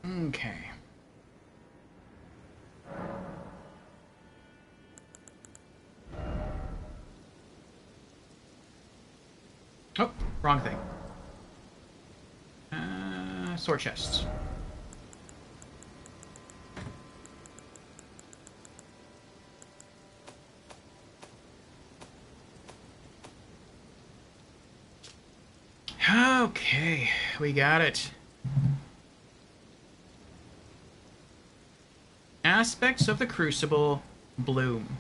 Okay. Oh, wrong thing. Sword chests. Okay, we got it. Aspects of the Crucible bloom.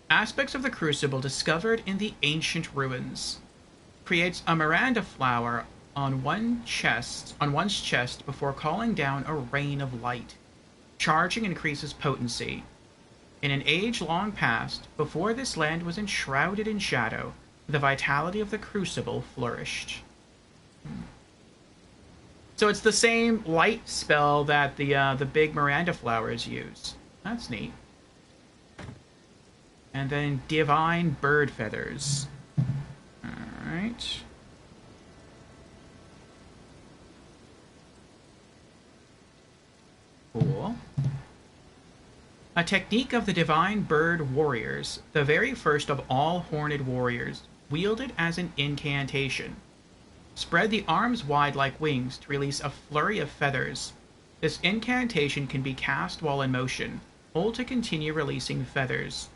Aspects of the Crucible discovered in the ancient ruins. Creates a Miranda flower on one's chest before calling down a rain of light. Charging increases potency. In an age long past, before this land was enshrouded in shadow, the vitality of the Crucible flourished. So it's the same light spell that the big Miranda flowers use. That's neat. And then divine bird feathers. Alright. Cool. A technique of the divine bird warriors, the very first of all horned warriors, wielded as an incantation. Spread the arms wide like wings to release a flurry of feathers. This incantation can be cast while in motion. Hold to continue releasing feathers.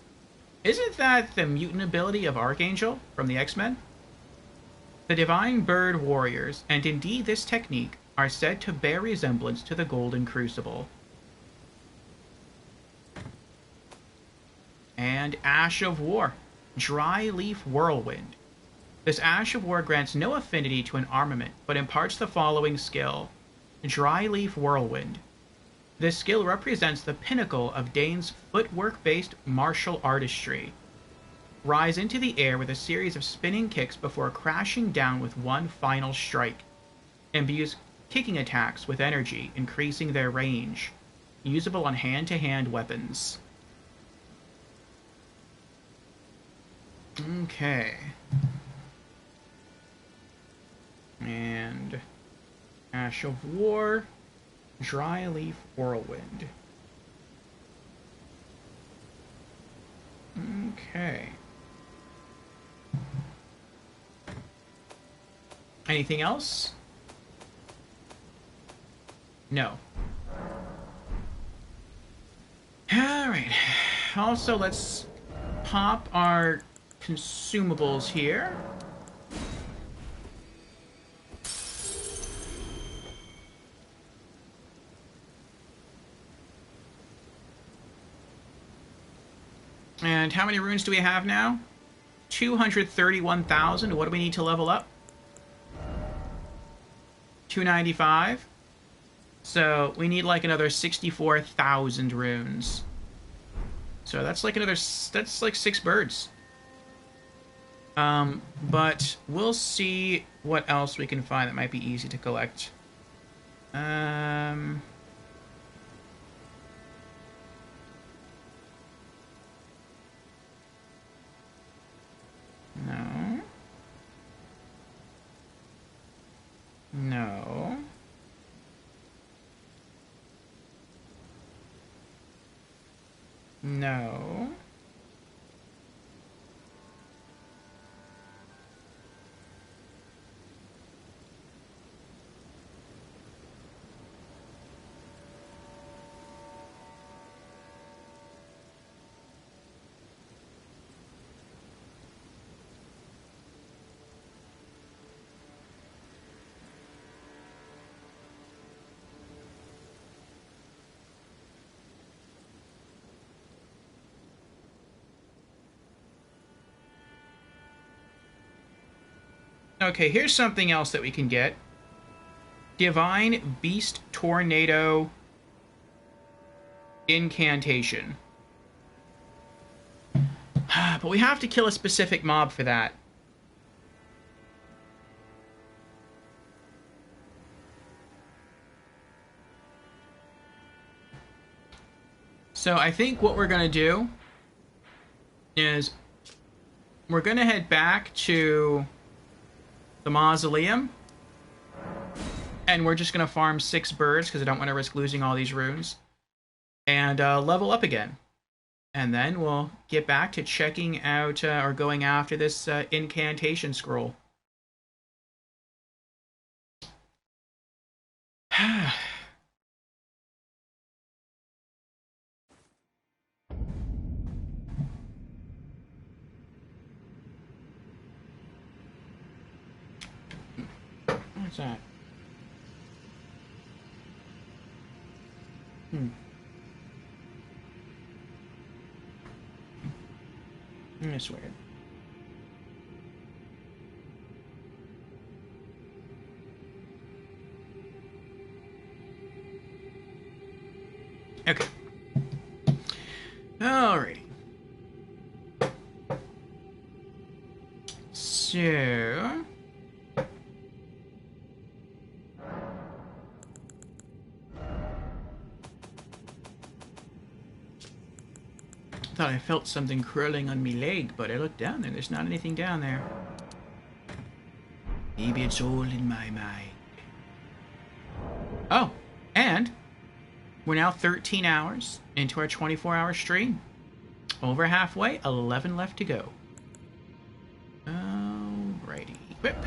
Isn't that the mutant ability of Archangel from the X-Men? The Divine Bird Warriors, and indeed this technique, are said to bear resemblance to the Golden Crucible. And Ash of War, Dry Leaf Whirlwind. This Ash of War grants no affinity to an armament, but imparts the following skill. Dry Leaf Whirlwind. This skill represents the pinnacle of Dane's footwork-based martial artistry. Rise into the air with a series of spinning kicks before crashing down with one final strike. Imbues kicking attacks with energy, increasing their range. Usable on hand-to-hand weapons. Okay. And Ash of War, Dry Leaf Whirlwind. Okay. Anything else? No. Alright. Also, let's pop our consumables here. And how many runes do we have now? 231,000. What do we need to level up? 295. So we need like another 64,000 runes. So that's like another, that's like 6 birds. But we'll see what else we can find that might be easy to collect. No. No. No. Okay, here's something else that we can get. Divine Beast Tornado Incantation. But we have to kill a specific mob for that. So I think what we're going to do is we're going to head back to the mausoleum, And we're just going to farm 6 birds because I don't want to risk losing all these runes. And level up again. And then we'll get back to checking out or going after this incantation scroll. What's that? That's weird. Okay. Alrighty. So... thought I felt something curling on me leg, but I looked down there. There's not anything down there. Maybe it's all in my mind. Oh, and we're now 13 hours into our 24-hour stream. Over halfway, 11 left to go. Alrighty. Whip.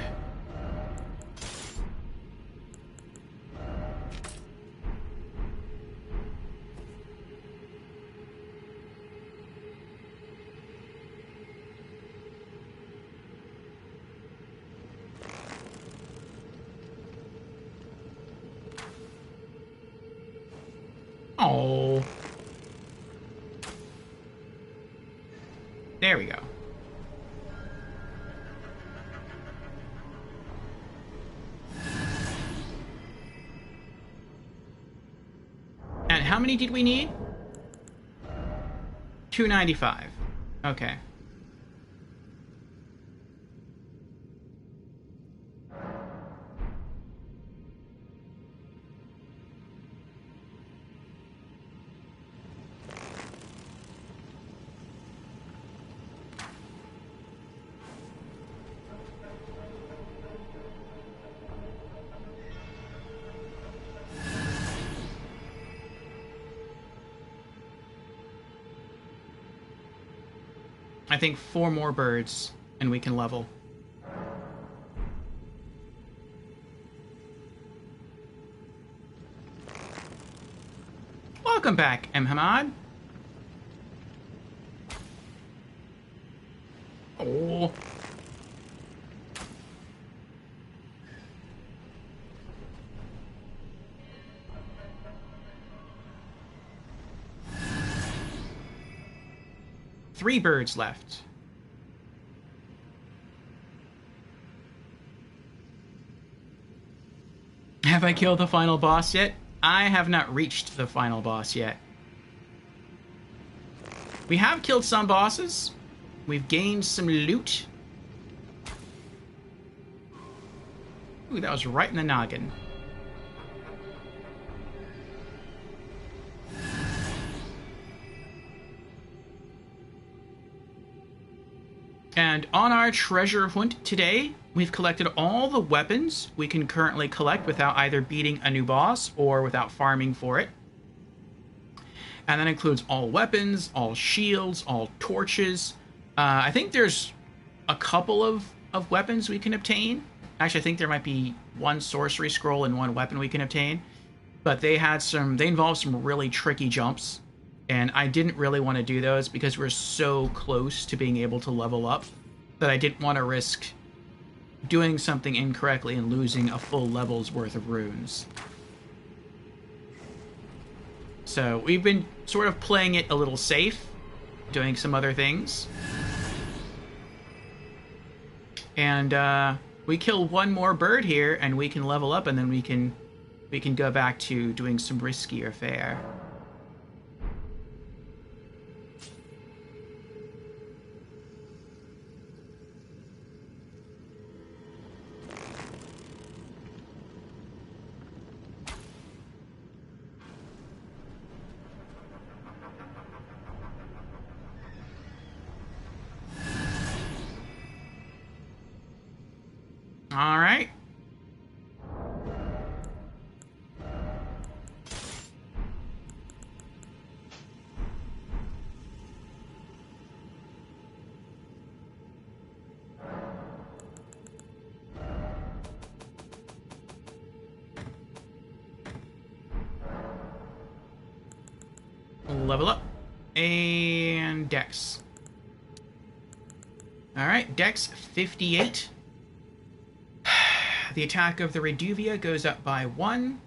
Oh. There we go. And how many did we need? 295. Okay. I think 4 more birds, and we can level. Welcome back, M. Hamad. Oh. Three birds left. Have I killed the final boss yet? I have not reached the final boss yet. We have killed some bosses. We've gained some loot. Ooh, that was right in the noggin. And on our treasure hunt today, we've collected all the weapons we can currently collect without either beating a new boss or without farming for it. And that includes all weapons, all shields, all torches. I think there's a couple of weapons we can obtain. Actually, I think there might be 1 sorcery scroll and 1 weapon we can obtain. But they involved some really tricky jumps. And I didn't really want to do those because we're so close to being able to level up that I didn't want to risk doing something incorrectly and losing a full level's worth of runes. So we've been sort of playing it a little safe, doing some other things. And we kill 1 more bird here and we can level up, and then we can go back to doing some riskier fare. All right. level up. And Dex. Alright, Dex 58. The attack of the Reduvia goes up by 1.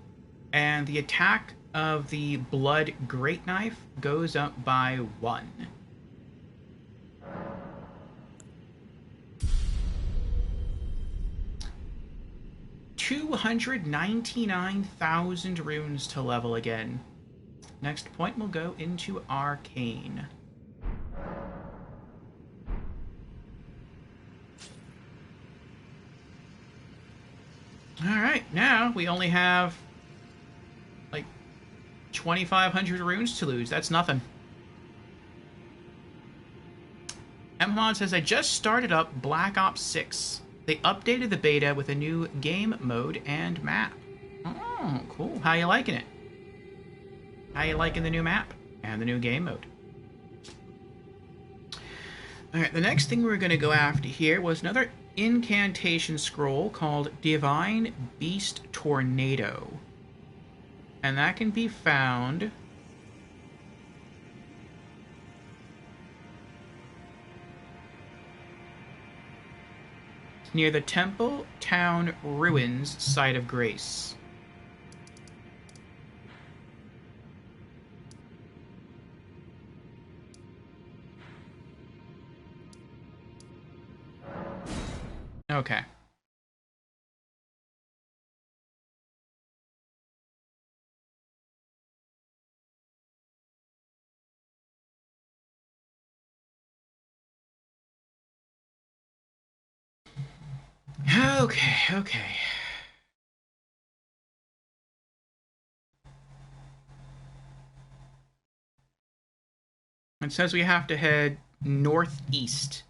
And the attack of the Blood Great Knife goes up by 1. $299,000 runes to level again. Next point will go into Arcane. Alright, now we only have like 2,500 runes to lose. That's nothing. Emhamon says, I just started up Black Ops 6. They updated the beta with a new game mode and map. Oh, cool. How you liking it? How you liking the new map and the new game mode? Alright, the next thing we're going to go after here was another incantation scroll called Divine Beast Tornado. And that can be found near the Temple Town Ruins site of Grace. Okay. Okay. It says we have to head northeast.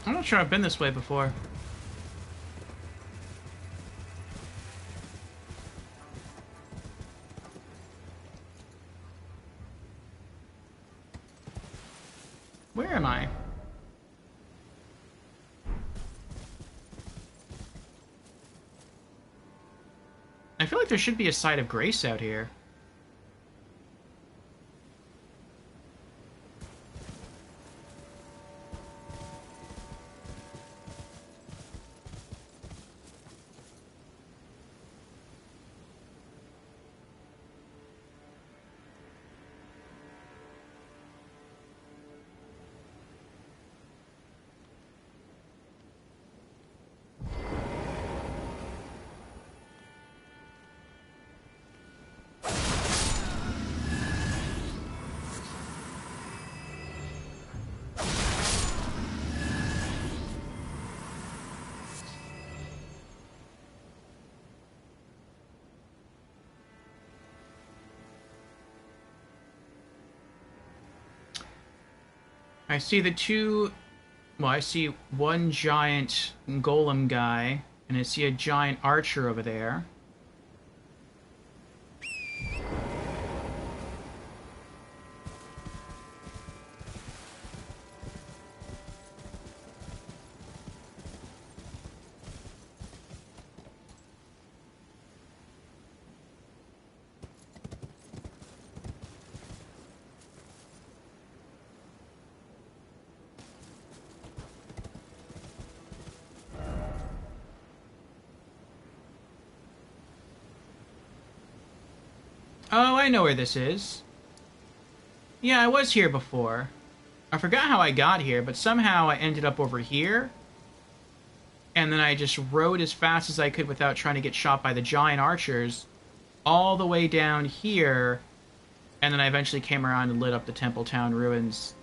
I'm not sure I've been this way before. Where am I? I feel like there should be a site of Grace out here. I see the two... Well, I see one giant golem guy, and I see a giant archer over there. Oh, I know where this is. Yeah, I was here before. I forgot how I got here, but somehow I ended up over here. And then I just rode as fast as I could without trying to get shot by the giant archers all the way down here. And then I eventually came around and lit up the Templetown ruins.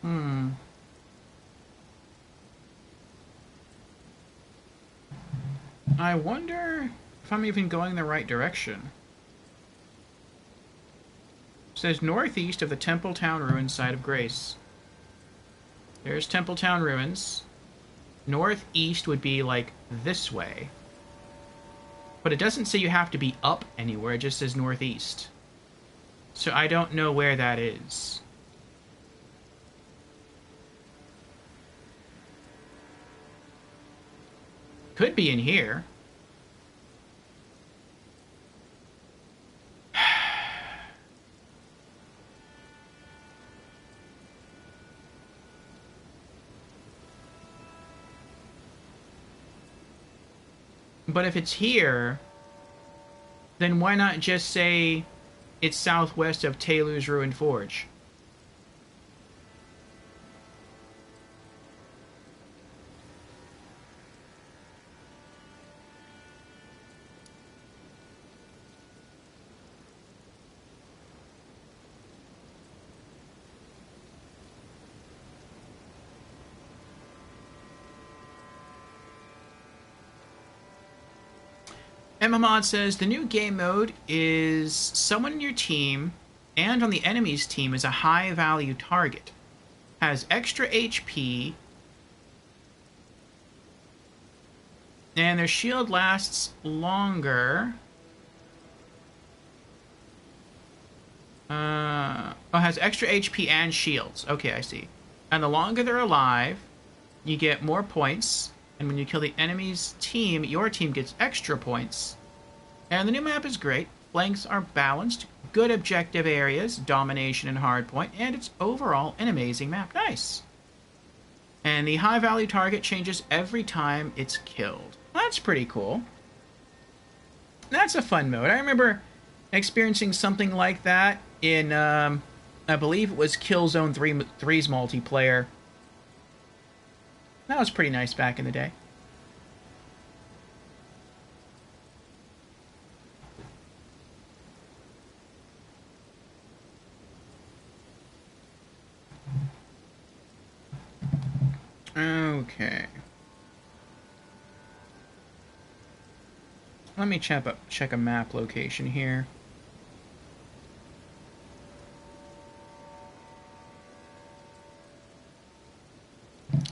Hmm. I wonder if I'm even going the right direction. It says northeast of the Templetown ruins site of Grace. There's Templetown ruins. Northeast would be like this way. But it doesn't say you have to be up anywhere, it just says northeast. So I don't know where that is. Could be in here. But if it's here, then why not just say it's southwest of Taylor's Ruined Forge? Emma says the new game mode is someone in your team and on the enemy's team is a high value target. Has extra HP. And their shield lasts longer. Oh, has extra HP and shields. Okay, I see. And the longer they're alive, you get more points. And when you kill the enemy's team, your team gets extra points. And the new map is great. Flanks are balanced, good objective areas, domination and hardpoint, and it's overall an amazing map. Nice. And the high value target changes every time it's killed. That's pretty cool. That's a fun mode. I remember experiencing something like that in, I believe it was Killzone 3's multiplayer. That was pretty nice back in the day. Okay. Let me check a map location here.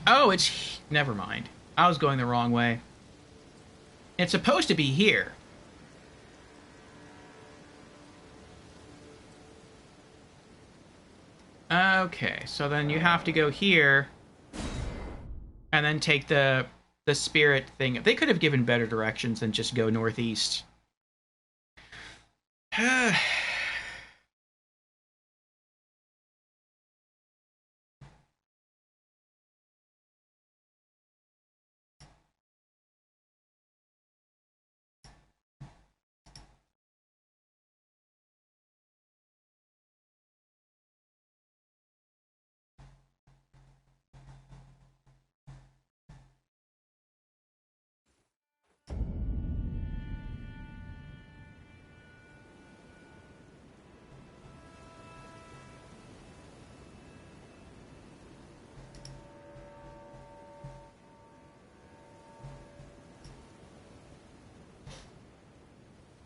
Oh, it's... Never mind. I was going the wrong way. It's supposed to be here. Okay, so then you have to go here and then take the spirit thing. They could have given better directions than just go northeast.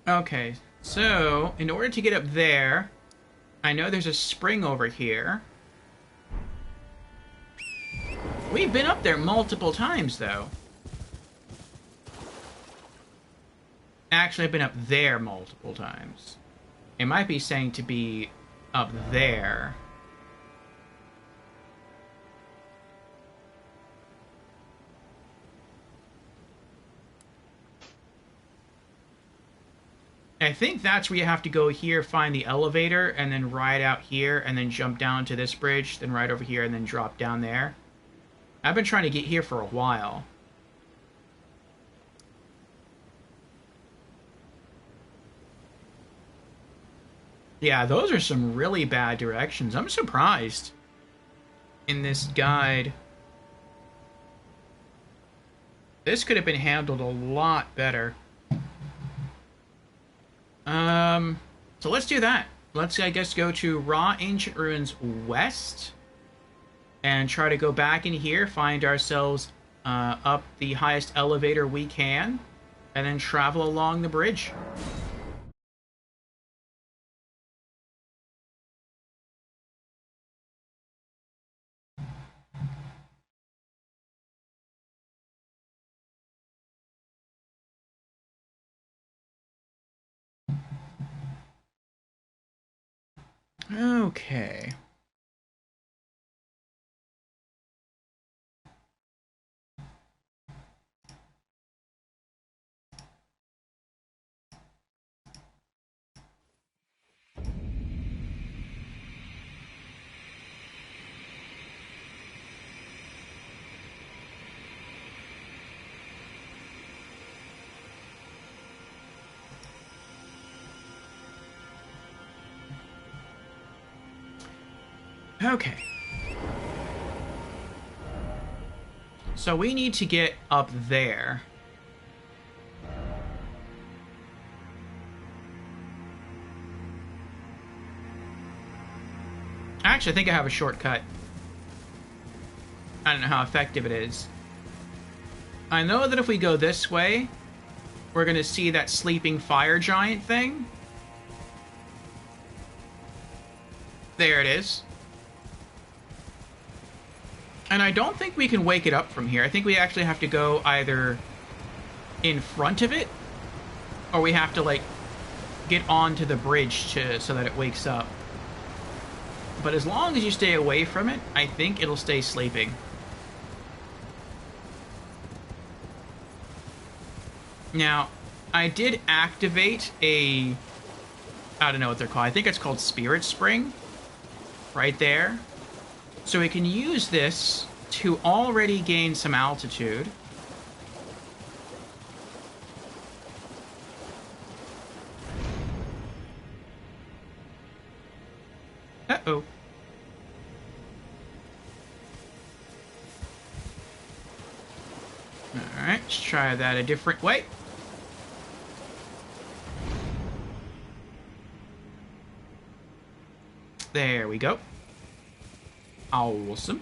Okay, so in order to get up there, I know there's a spring over here. We've been up there multiple times, though. Actually, I've been up there multiple times. It might be saying to be up there. I think that's where you have to go here, find the elevator, and then ride out here, and then jump down to this bridge, then ride over here, and then drop down there. I've been trying to get here for a while. Yeah, those are some really bad directions. I'm surprised in this guide. This could have been handled a lot better. So let's do that. Let's, I guess, go to Raw Ancient Ruins West and try to go back in here, find ourselves up the highest elevator we can, and then travel along the bridge. Okay. Okay. So we need to get up there. Actually, I think I have a shortcut. I don't know how effective it is. I know that if we go this way, we're going to see that sleeping fire giant thing. There it is. And I don't think we can wake it up from here. I think we actually have to go either in front of it, or we have to, like, get onto the bridge so that it wakes up. But as long as you stay away from it, I think it'll stay sleeping. Now, I did activate a... I don't know what they're called. I think it's called Spirit Spring. Right there. So we can use this to already gain some altitude. Uh-oh. Alright, let's try that a different way. There we go. Awesome.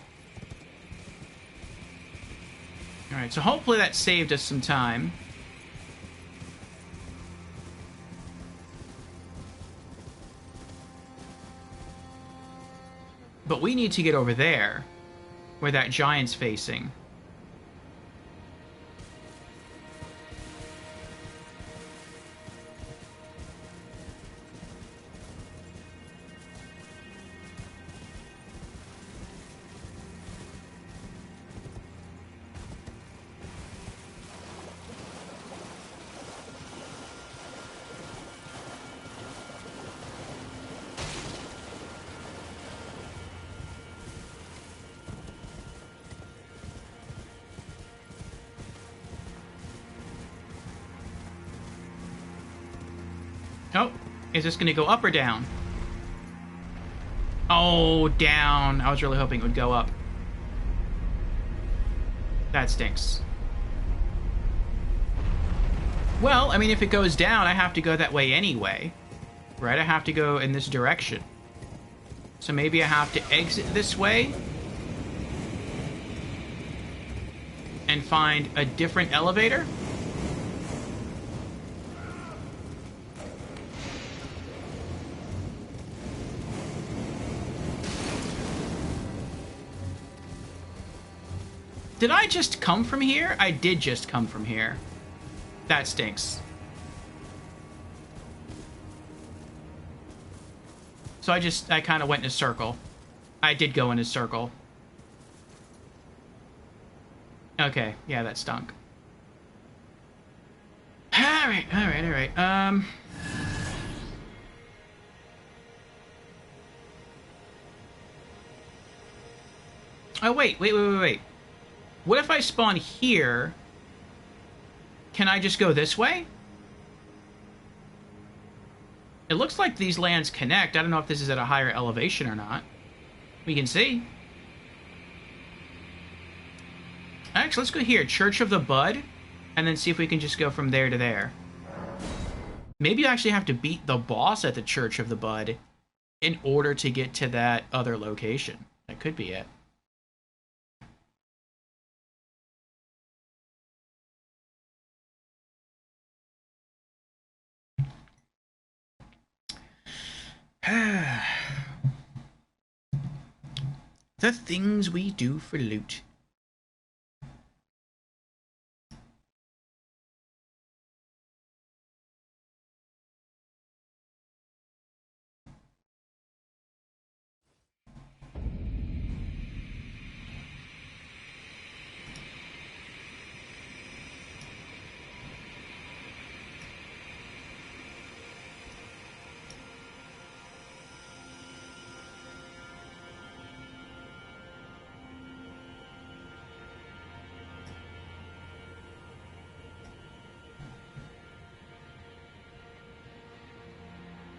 Alright, so hopefully that saved us some time. But we need to get over there, where that giant's facing. Oh, is this going to go up or down? Oh, down. I was really hoping it would go up. That stinks. Well, I mean, if it goes down, I have to go that way anyway. Right? I have to go in this direction. So maybe I have to exit this way and find a different elevator? did I just come from here? I did just come from here. That stinks. So I kind of went in a circle. I did go in a circle. Okay, yeah, that stunk. Alright, alright, alright. Oh, wait. What if I spawn here? Can I just go this way? It looks like these lands connect. I don't know if this is at a higher elevation or not. We can see. Actually, let's go here. Church of the Bud. And then see if we can just go from there to there. Maybe you actually have to beat the boss at the Church of the Bud in order to get to that other location. That could be it. The things we do for loot.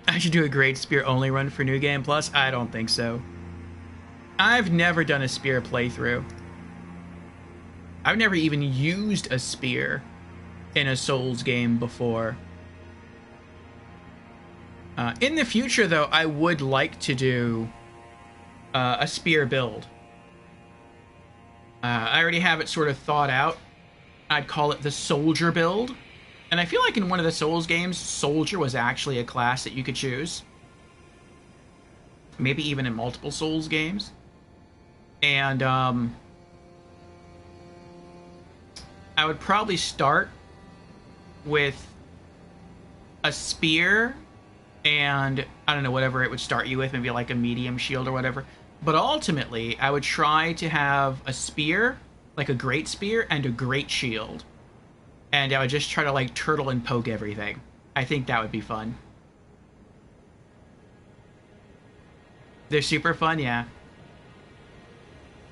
I should do a Great Spear only run for New Game Plus? I don't think so. I've never done a spear playthrough. I've never even used a spear in a Souls game before. In the future, though, I would like to do a spear build. I already have it sort of thought out. I'd call it the Soldier build. And I feel like in one of the Souls games, Soldier was actually a class that you could choose. Maybe even in multiple Souls games. And I would probably start with a spear and, I don't know, whatever it would start you with, maybe like a medium shield or whatever. But ultimately, I would try to have a spear, like a great spear, and a great shield. And I would just try to, like, turtle and poke everything. I think that would be fun. They're super fun, yeah.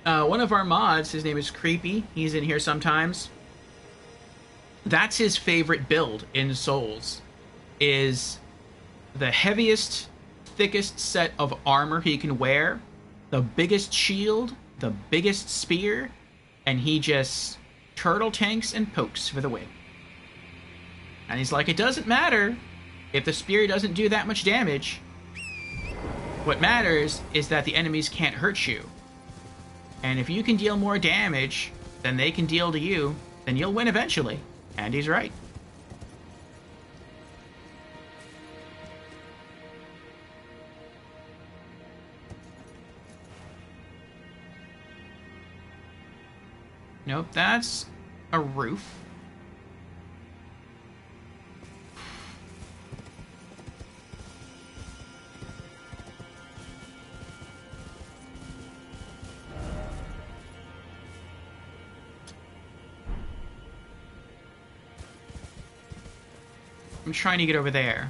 One of our mods, his name is Creepy. He's in here sometimes. That's his favorite build in Souls. Is the heaviest, thickest set of armor he can wear, the biggest shield, the biggest spear, and he just turtle tanks and pokes for the win. And he's like, it doesn't matter if the spear doesn't do that much damage. What matters is that the enemies can't hurt you. And if you can deal more damage than they can deal to you, then you'll win eventually. And he's right. Nope, that's a roof. I'm trying to get over there.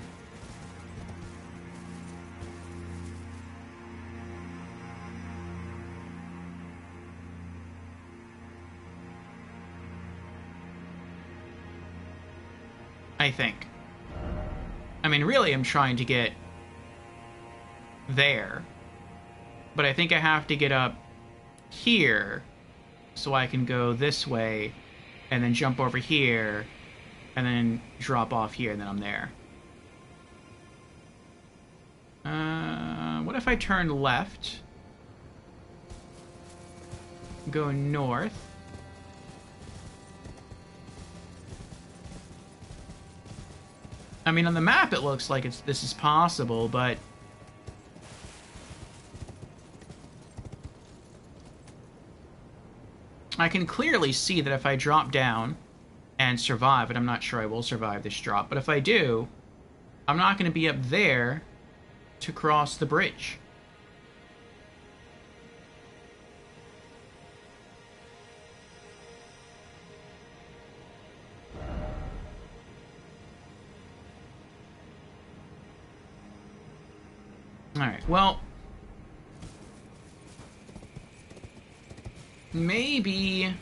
I think. I mean, really, I'm trying to get there. But I think I have to get up here so I can go this way and then jump over here and then drop off here and then I'm there. What if I turn left? Go north. I mean, on the map it looks like this is possible, but I can clearly see that if I drop down and survive, and I'm not sure I will survive this drop, but if I do, I'm not going to be up there to cross the bridge. Alright, well, maybe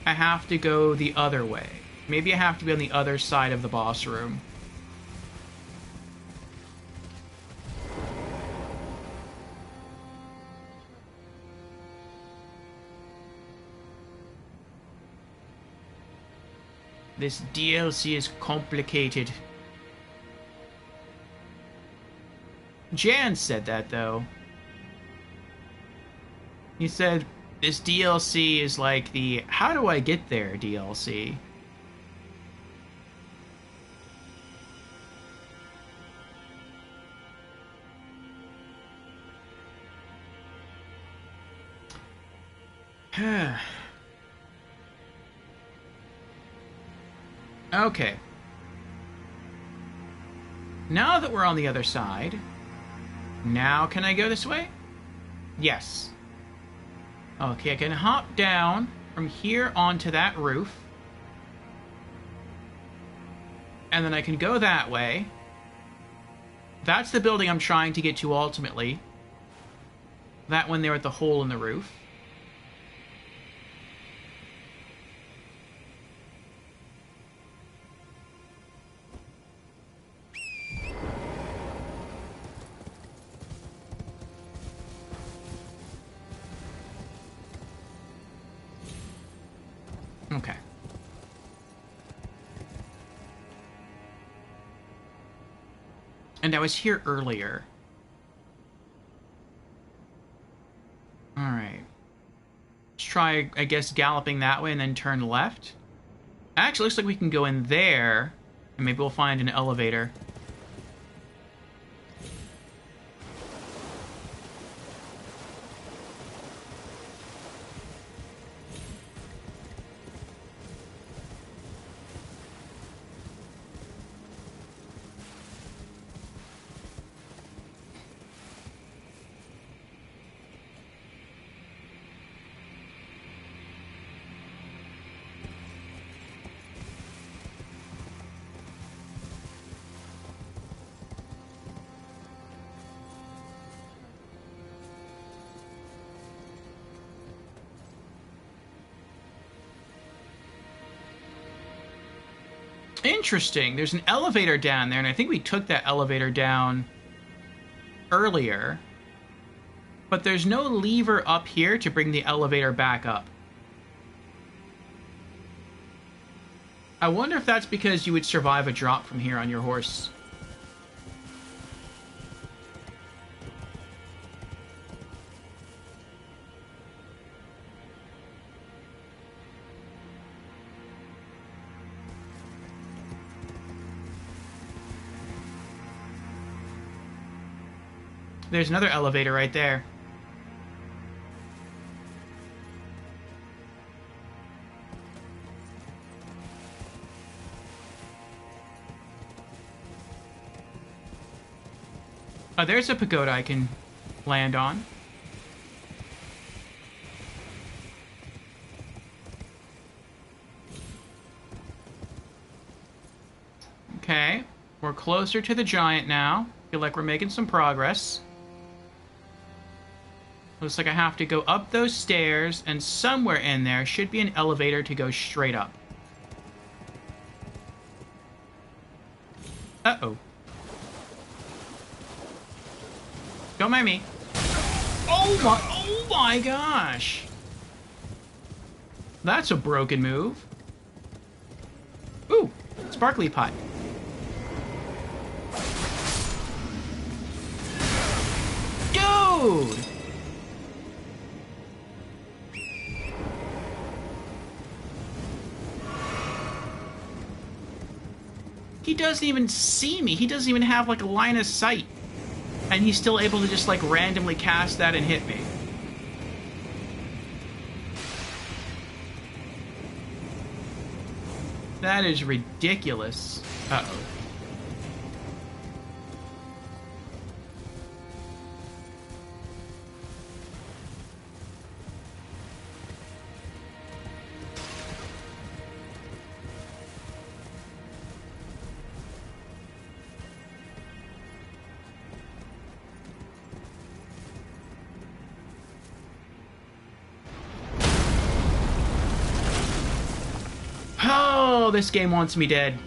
I have to go the other way. Maybe I have to be on the other side of the boss room. This DLC is complicated. Jan said that, though. He said, this DLC is like the how do I get there DLC. Okay. Now that we're on the other side, now can I go this way? Yes. Okay, I can hop down from here onto that roof. And then I can go that way. That's the building I'm trying to get to ultimately. That one there with the hole in the roof. Okay. And I was here earlier. Alright. Let's try, I guess, galloping that way and then turn left. Actually, looks like we can go in there, and maybe we'll find an elevator. Interesting. There's an elevator down there, and I think we took that elevator down earlier. But there's no lever up here to bring the elevator back up. I wonder if that's because you would survive a drop from here on your horse. There's another elevator right there. Oh, there's a pagoda I can land on. Okay, we're closer to the giant now. Feel like we're making some progress. Looks like I have to go up those stairs, and somewhere in there should be an elevator to go straight up. Uh-oh. Don't mind me. Oh my gosh. That's a broken move. Ooh, sparkly pot. Dude! He doesn't even see me. He doesn't even have, like, a line of sight. And he's still able to just, like, randomly cast that and hit me. That is ridiculous. Uh-oh. Oh, this game wants me dead.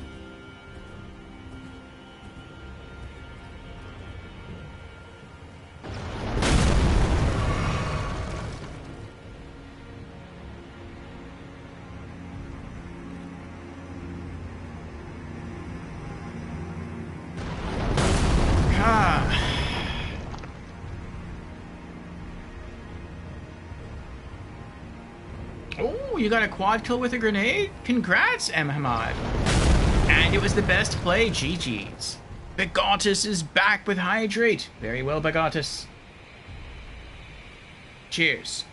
Oh, you got a quad kill with a grenade? Congrats, M. Hamad. And it was the best play, GG's. Bigotus is back with Hydrate. Very well, Bigotus. Cheers.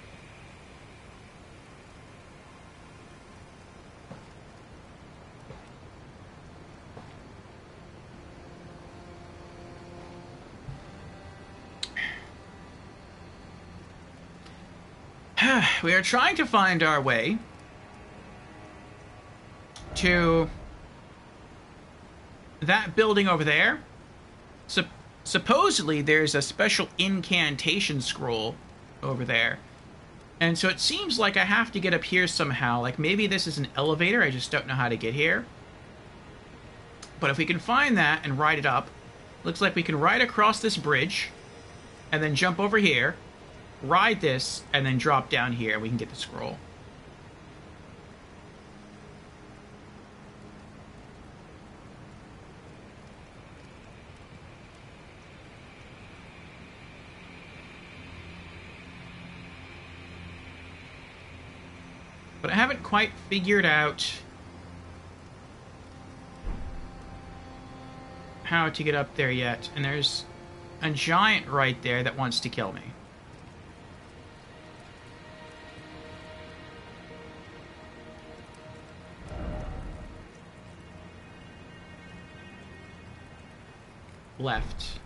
We are trying to find our way to that building over there. Supposedly there's a special incantation scroll over there. And so it seems like I have to get up here somehow. Like maybe this is an elevator, I just don't know how to get here. But if we can find that and ride it up, looks like we can ride across this bridge and then jump over here, ride this, and then drop down here, and we can get the scroll. But I haven't quite figured out how to get up there yet, and there's a giant right there that wants to kill me. Left.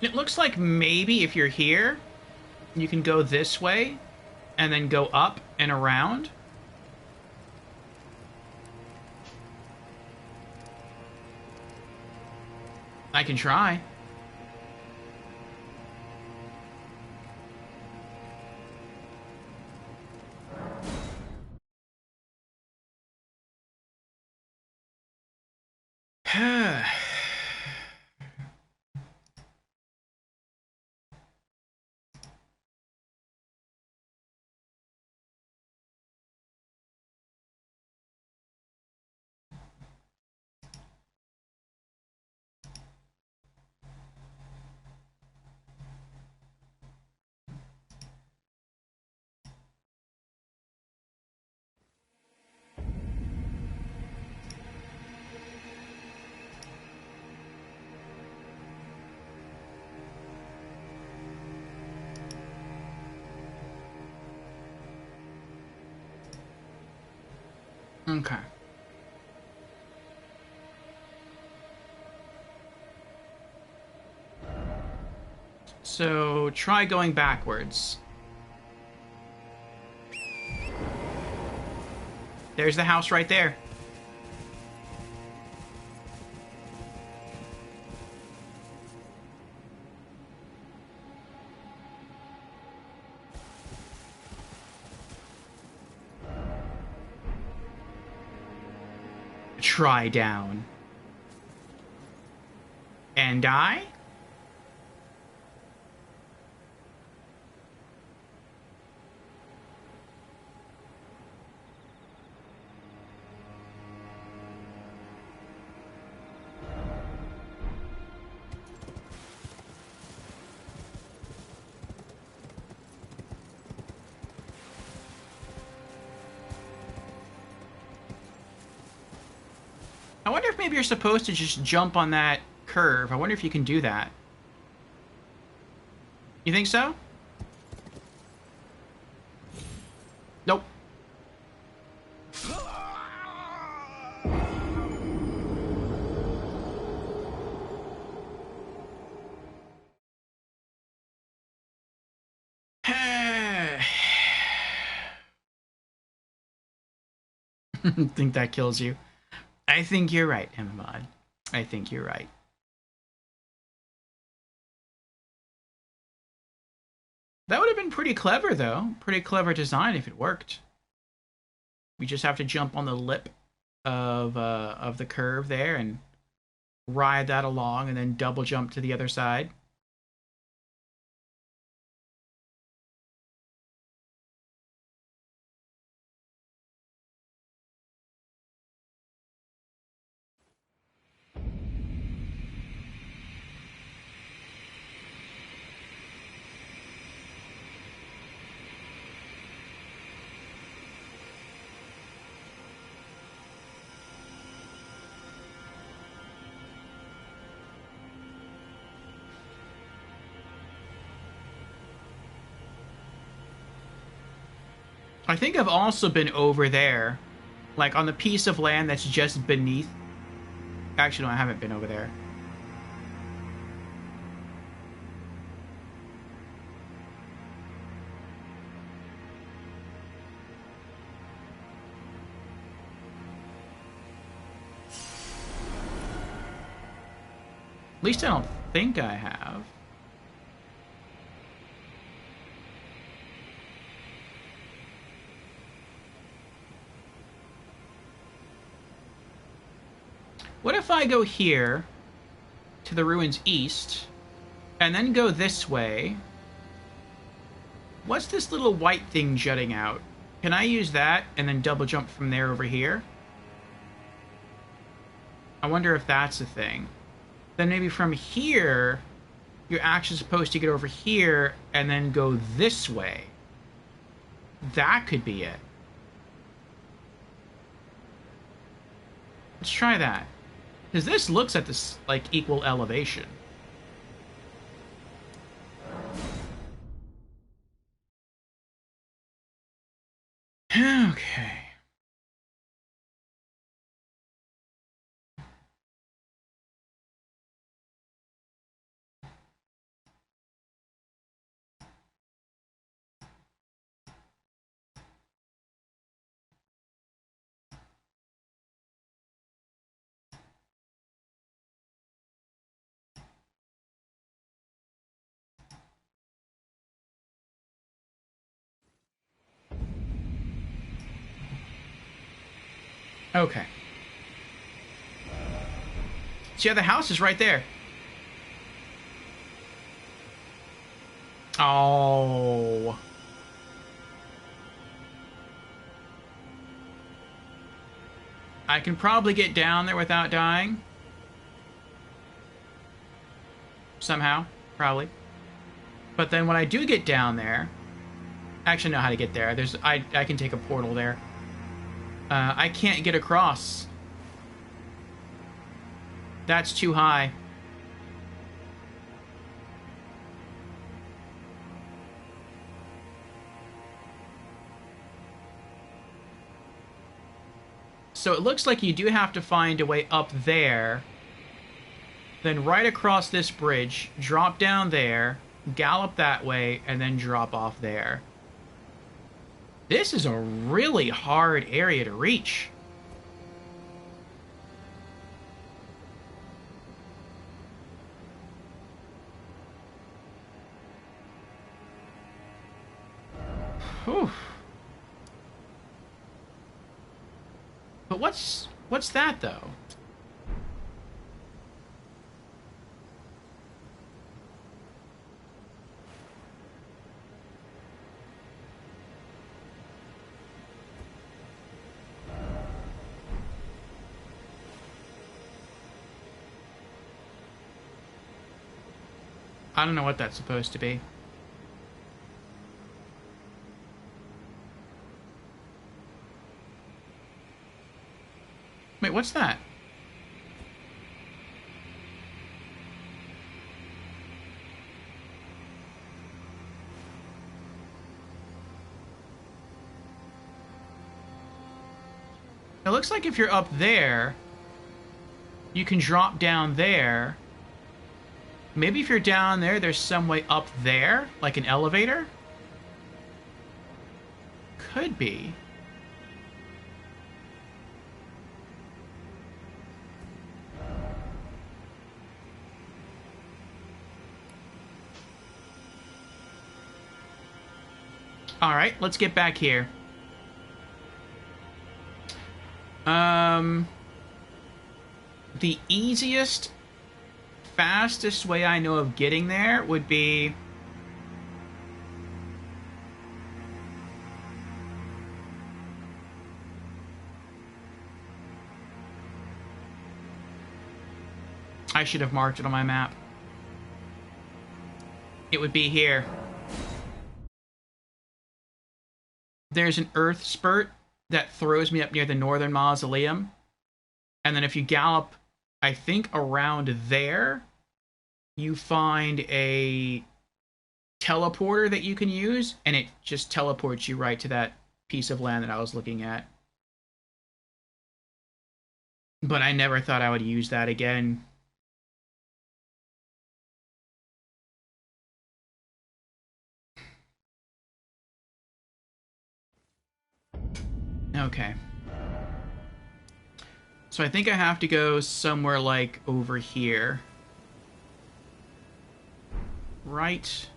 It looks like maybe if you're here, you can go this way and then go up and around. I can try. Okay. So, try going backwards. There's the house right there. Try down. And I? I wonder if maybe you're supposed to just jump on that curve. I wonder if you can do that. You think so? Nope. Think that kills you. I think you're right, Emma. I think you're right. That would have been pretty clever, though. Pretty clever design if it worked. We just have to jump on the lip of the curve there and ride that along, and then double jump to the other side. I think I've also been over there, like on the piece of land that's just beneath. Actually, no, I haven't been over there. At least I don't think I have. What if I go here to the ruins east and then go this way? What's this little white thing jutting out? Can I use that and then double jump from there over here? I wonder if that's a thing. Then maybe from here, you're actually supposed to get over here and then go this way. That could be it. Let's try that. Because this looks at this, like, equal elevation. Okay. Okay. So yeah, the house is right there. Oh. I can probably get down there without dying. Somehow. Probably. But then when I do get down there... I actually know how to get there. I can take a portal there. I can't get across. That's too high. So it looks like you do have to find a way up there, then right across this bridge, drop down there, gallop that way, and then drop off there. This is a really hard area to reach. Whew. But what's that, though? I don't know what that's supposed to be. Wait, what's that? looks like if you're up there, you can drop down there. Maybe if you're down there, there's some way up there, like an elevator? Could be. Alright, let's get back here. The easiest, fastest way I know of getting there would be... I should have marked it on my map. It would be here. There's an earth spurt that throws me up near the northern mausoleum. And then if you gallop, I think around there, you find a teleporter that you can use, and it just teleports you right to that piece of land that I was looking at. But I never thought I would use that again. Okay. So I think I have to go somewhere like over here. Right.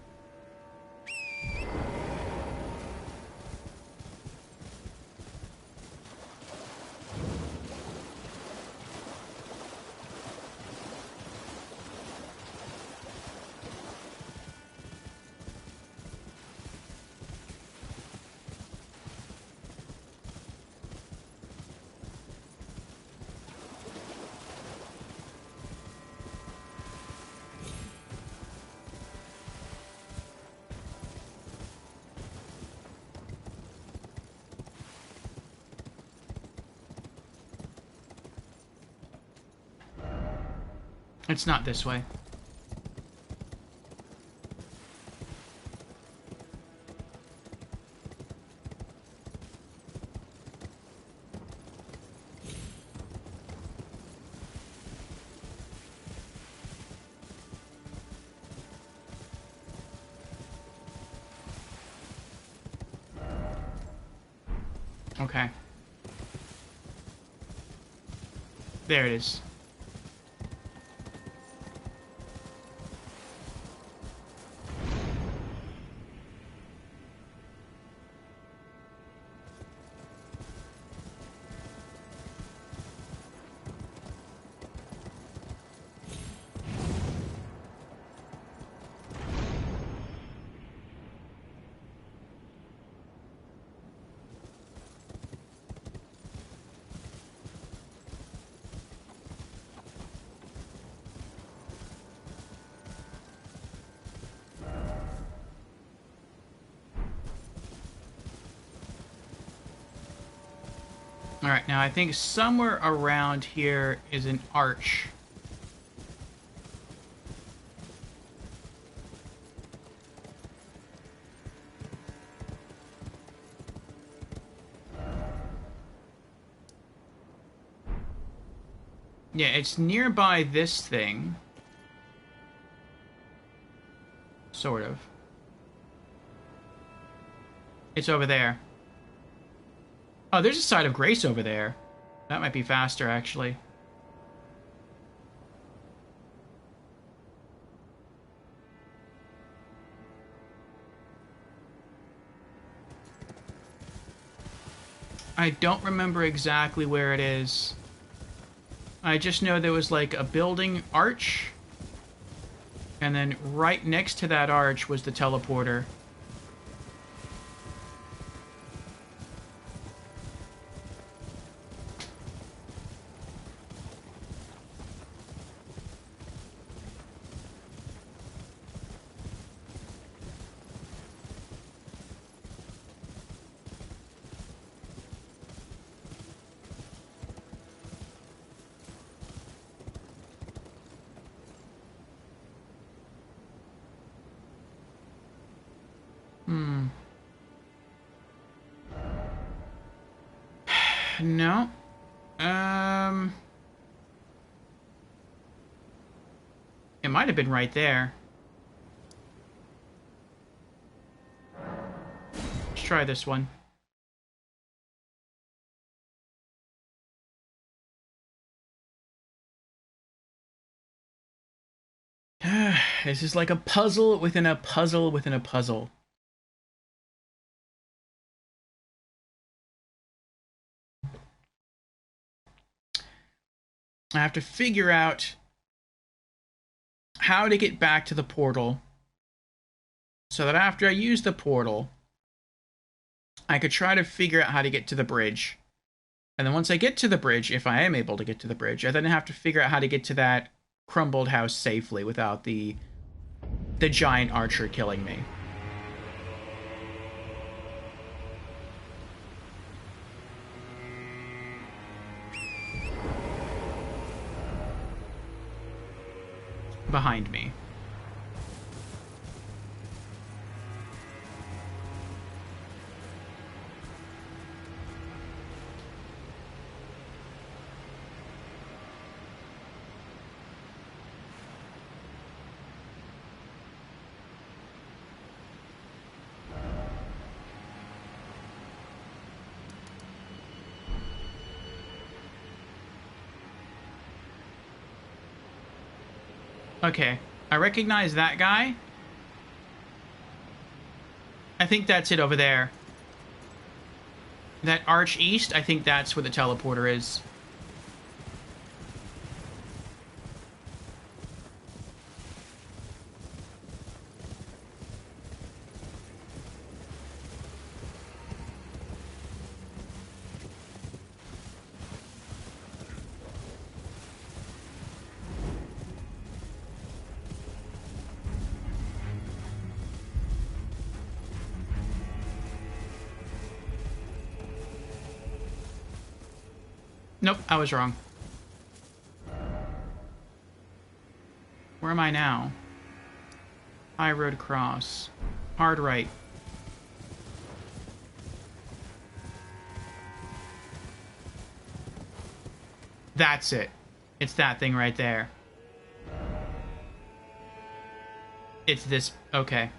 It's not this way. Okay. There it is. Alright, now I think somewhere around here is an arch. Yeah, it's nearby this thing. Sort of. It's over there. Oh, there's a side of grace over there. That might be faster, actually. I don't remember exactly where it is. I just know there was like a building arch, and then right next to that arch was the teleporter. No. It might have been right there. Let's try this one. This is like a puzzle within a puzzle within a puzzle. I have to figure out how to get back to the portal so that after I use the portal, I could try to figure out how to get to the bridge. And then once I get to the bridge, if I am able to get to the bridge, I then have to figure out how to get to that crumbled house safely without the giant archer killing me. Behind me. Okay, I recognize that guy. I think that's it over there. That arch east, I think that's where the teleporter is. Nope, I was wrong. Where am I now? High road cross. Hard right. That's it. It's that thing right there. It's this. Okay.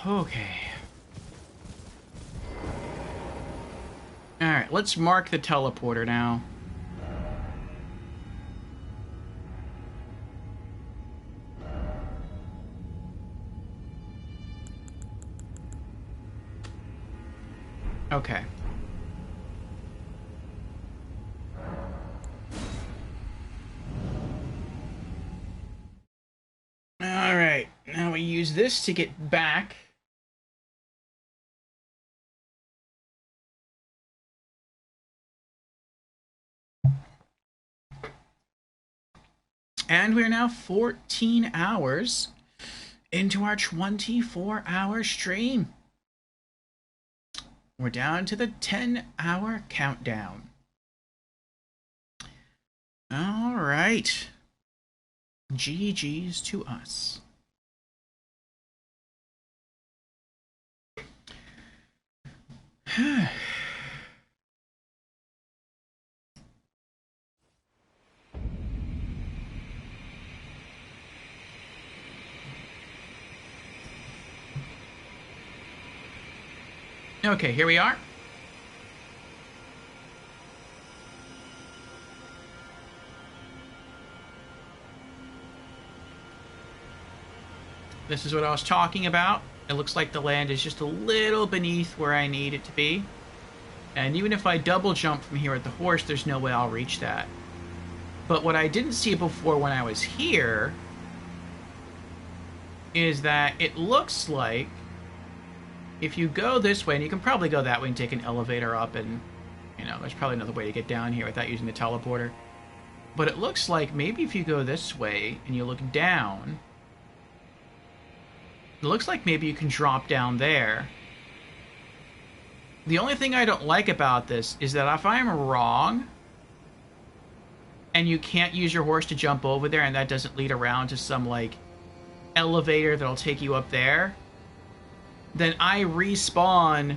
Okay. Alright, let's mark the teleporter now. Okay. Alright, now we use this to get back. And we're now 14 hours into our 24-hour stream. We're down to the 10-hour countdown. All right. GG's to us. Okay, here we are. This is what I was talking about. It looks like the land is just a little beneath where I need it to be. And even if I double jump from here at the horse, there's no way I'll reach that. But what I didn't see before when I was here is that it looks like if you go this way, and you can probably go that way and take an elevator up, and, you know, there's probably another way to get down here without using the teleporter. But it looks like maybe if you go this way and you look down, It looks like maybe you can drop down there. The only thing I don't like about this is that if I'm wrong, and you can't use your horse to jump over there, and that doesn't lead around to some, like, elevator that'll take you up there, then I respawn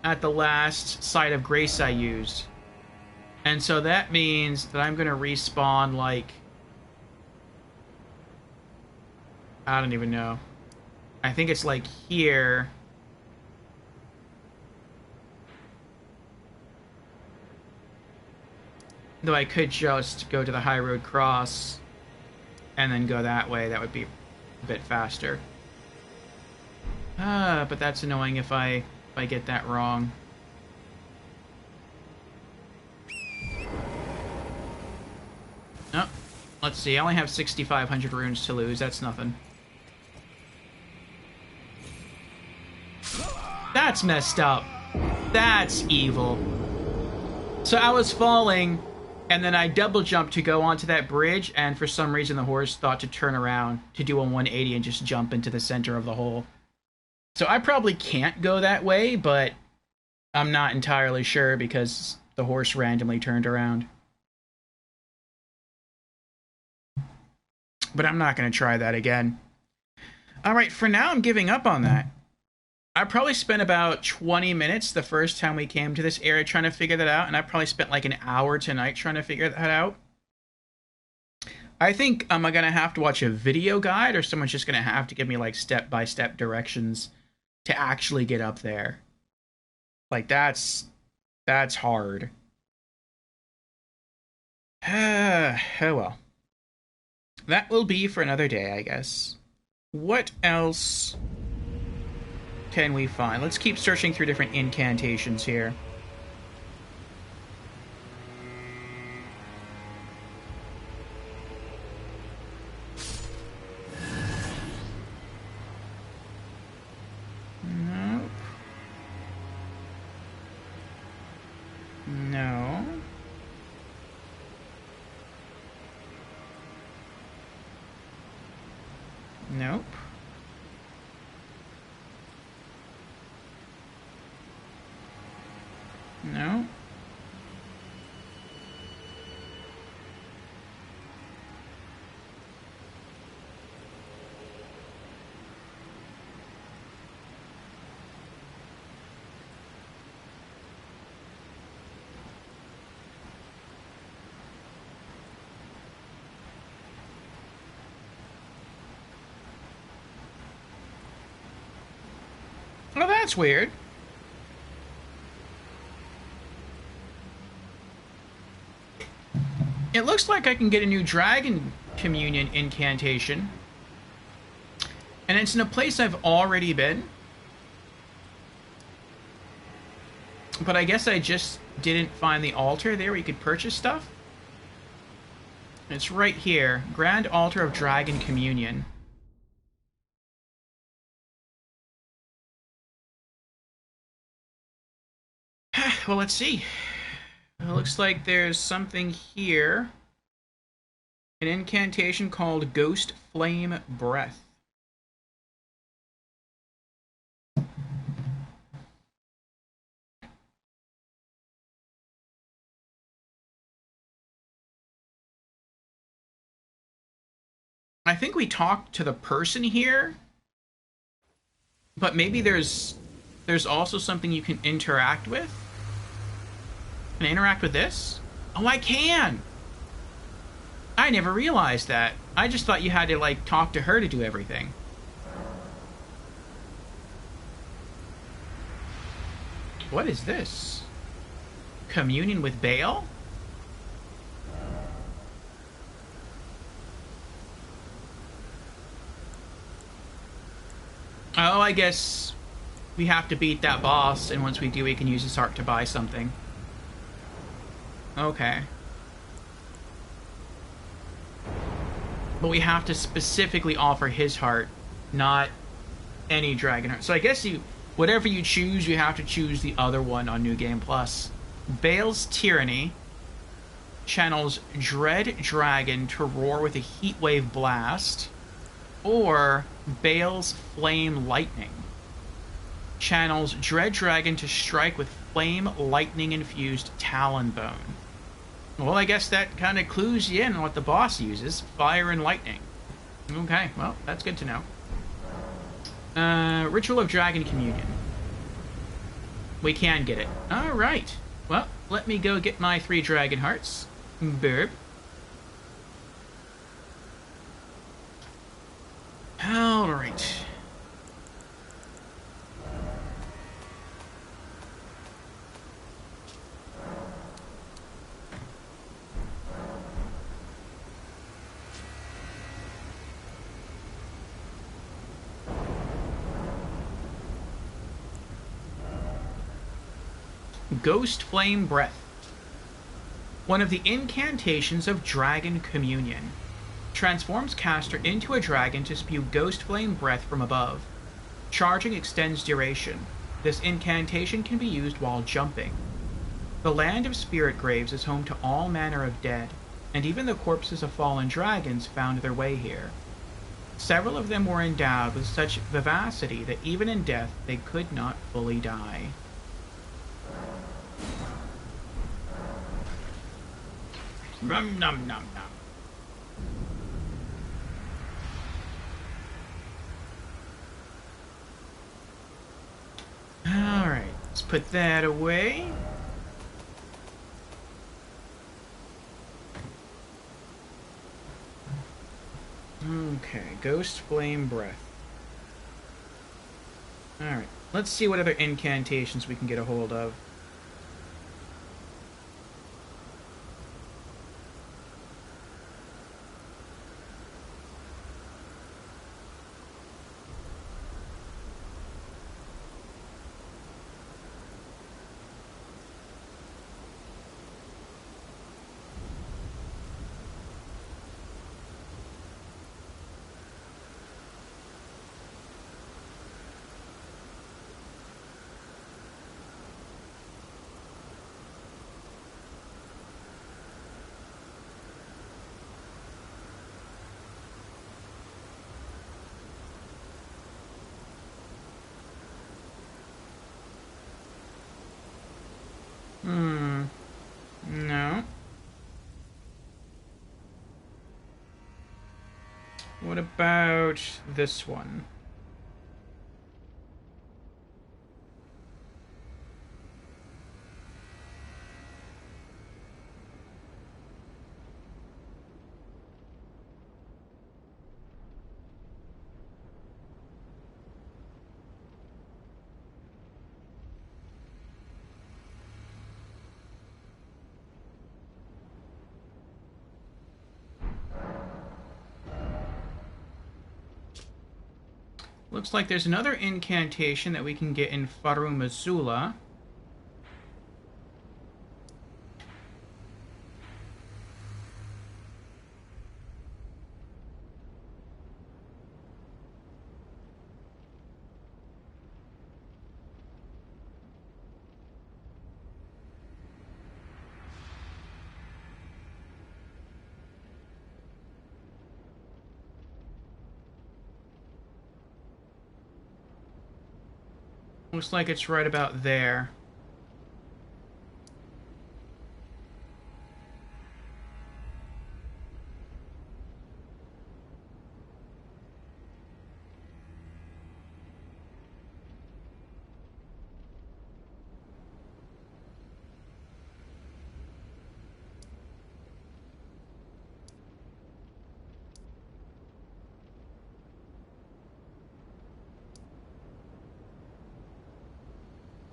at the last site of grace I used. And so that means that I'm gonna respawn, like... I don't even know. I think it's, like, here... Though I could just go to the High Road Cross and then go that way. That would be a bit faster. But that's annoying if I get that wrong. Oh, let's see. I only have 6,500 runes to lose. That's nothing. That's messed up. That's evil. So I was falling... And then I double jumped to go onto that bridge, and for some reason the horse thought to turn around to do a 180 and just jump into the center of the hole. So I probably can't go that way, but I'm not entirely sure because the horse randomly turned around. But I'm not going to try that again. Alright, for now I'm giving up on that. I probably spent about 20 minutes the first time we came to this area trying to figure that out, and I probably spent like an hour tonight trying to figure that out. I think I'm going to have to watch a video guide, or someone's just going to have to give me like step-by-step directions to actually get up there. Like, that's hard. Oh well. That will be for another day, I guess. What else can we find? Let's keep searching through different incantations here. Nope. No. Nope. No. Oh, that's weird. It looks like I can get a new Dragon Communion incantation. And it's in a place I've already been. But I guess I just didn't find the altar there where you could purchase stuff. It's right here. Grand Altar of Dragon Communion. Well, let's see. It looks like there's something here. An incantation called Ghost Flame Breath. I think we talked to the person here, but maybe there's also something you can interact with. Can I interact with this? Oh, I can! I never realized that. I just thought you had to, like, talk to her to do everything. What is this? Communion with Baal? Oh, I guess we have to beat that boss, and once we do, we can use his heart to buy something. Okay. But we have to specifically offer his heart, not any dragon heart. So I guess whatever you choose, you have to choose the other one on New Game Plus. Baal's Tyranny channels Dread Dragon to roar with a heatwave blast. or Bale's Flame Lightning. Channels Dread Dragon to strike with Flame Lightning infused Talon Bone. Well, I guess that kind of clues you in on what the boss uses. Fire and lightning. Okay, well, that's good to know. Ritual of Dragon Communion. We can get it. Alright. Well, let me go get my 3 dragon hearts. Burp. Alright. Ghost Flame Breath. One of the incantations of Dragon Communion. Transforms caster into a dragon to spew Ghost Flame Breath from above. Charging extends duration. This incantation can be used while jumping. The land of spirit graves is home to all manner of dead, and even the corpses of fallen dragons found their way here. Several of them were endowed with such vivacity that even in death they could not fully die. Nom nom nom nom. Alright, let's put that away. Okay, Ghost Flame Breath. Alright, let's see what other incantations we can get a hold of. No. What about this one? Looks like there's another incantation that we can get in Faru Mazula. Looks like it's right about there.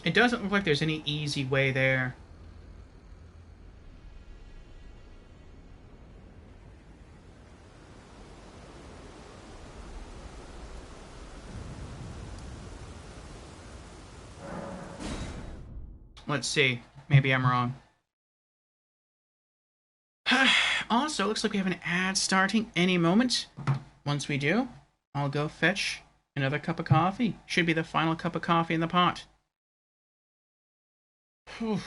It doesn't look like there's any easy way there. Let's see. Maybe I'm wrong. Also, looks like we have an ad starting any moment. Once we do, I'll go fetch another cup of coffee. Should be the final cup of coffee in the pot. Whew.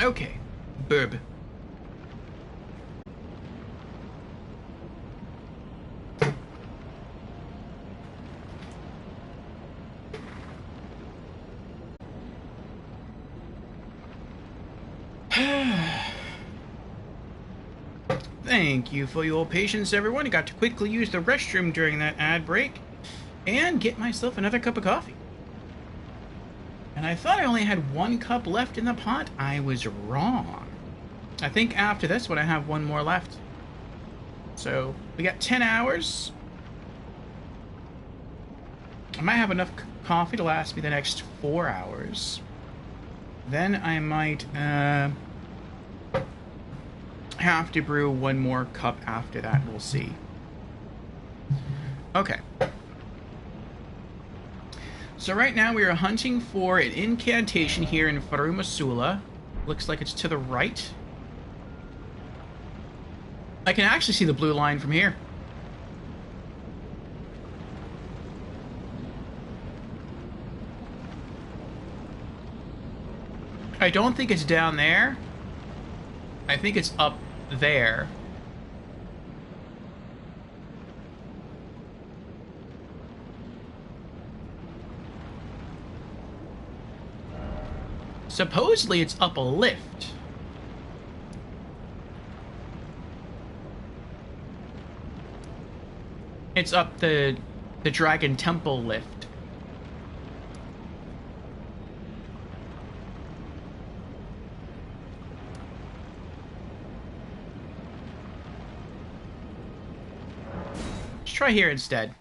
Okay. Burb. Thank you for your patience, everyone. I got to quickly use the restroom during that ad break and get myself another cup of coffee. And I thought I only had 1 cup left in the pot. I was wrong. I think after this one I have 1 more left. So we got 10 hours. I might have enough coffee to last me the next 4 hours. Then I might have to brew 1 more cup after that. We'll see. Okay. So right now we are hunting for an incantation here in Farumasula. Looks like it's to the right. I can actually see the blue line from here. I don't think it's down there. I think it's up there. Supposedly it's up a lift. It's up the Dragon Temple lift. Let's try here instead.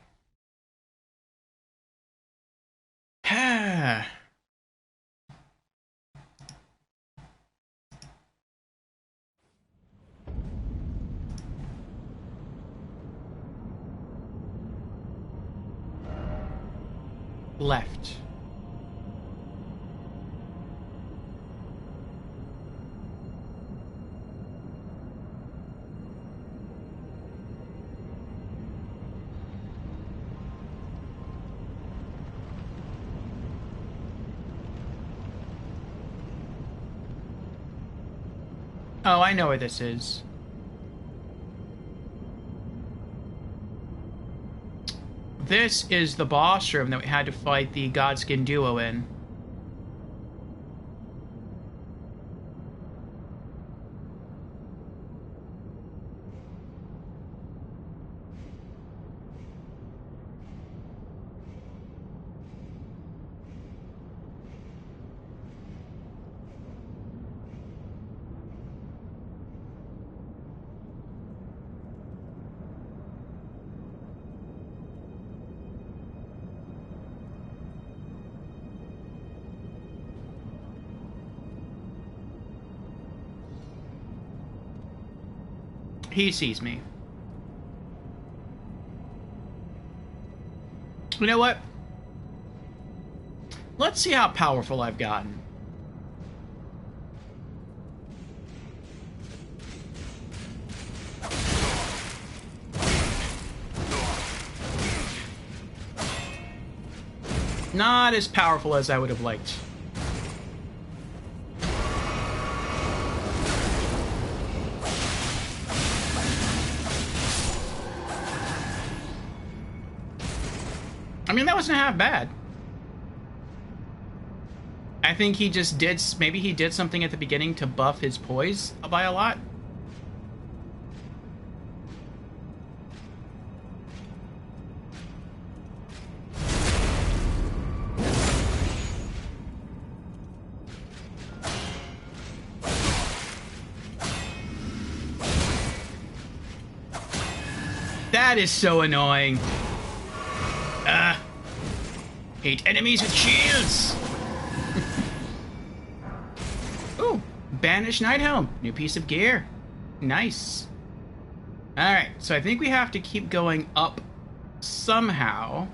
Left. Oh, I know where this is. This is the boss room that we had to fight the Godskin duo in. He sees me. You know what? Let's see how powerful I've gotten. Not as powerful as I would have liked. I mean, that wasn't half bad. I think he just did... Maybe he did something at the beginning to buff his poise by a lot. That is so annoying. Hate enemies with shields! Ooh, Banished Night Helm. New piece of gear. Nice. Alright, so I think we have to keep going up somehow.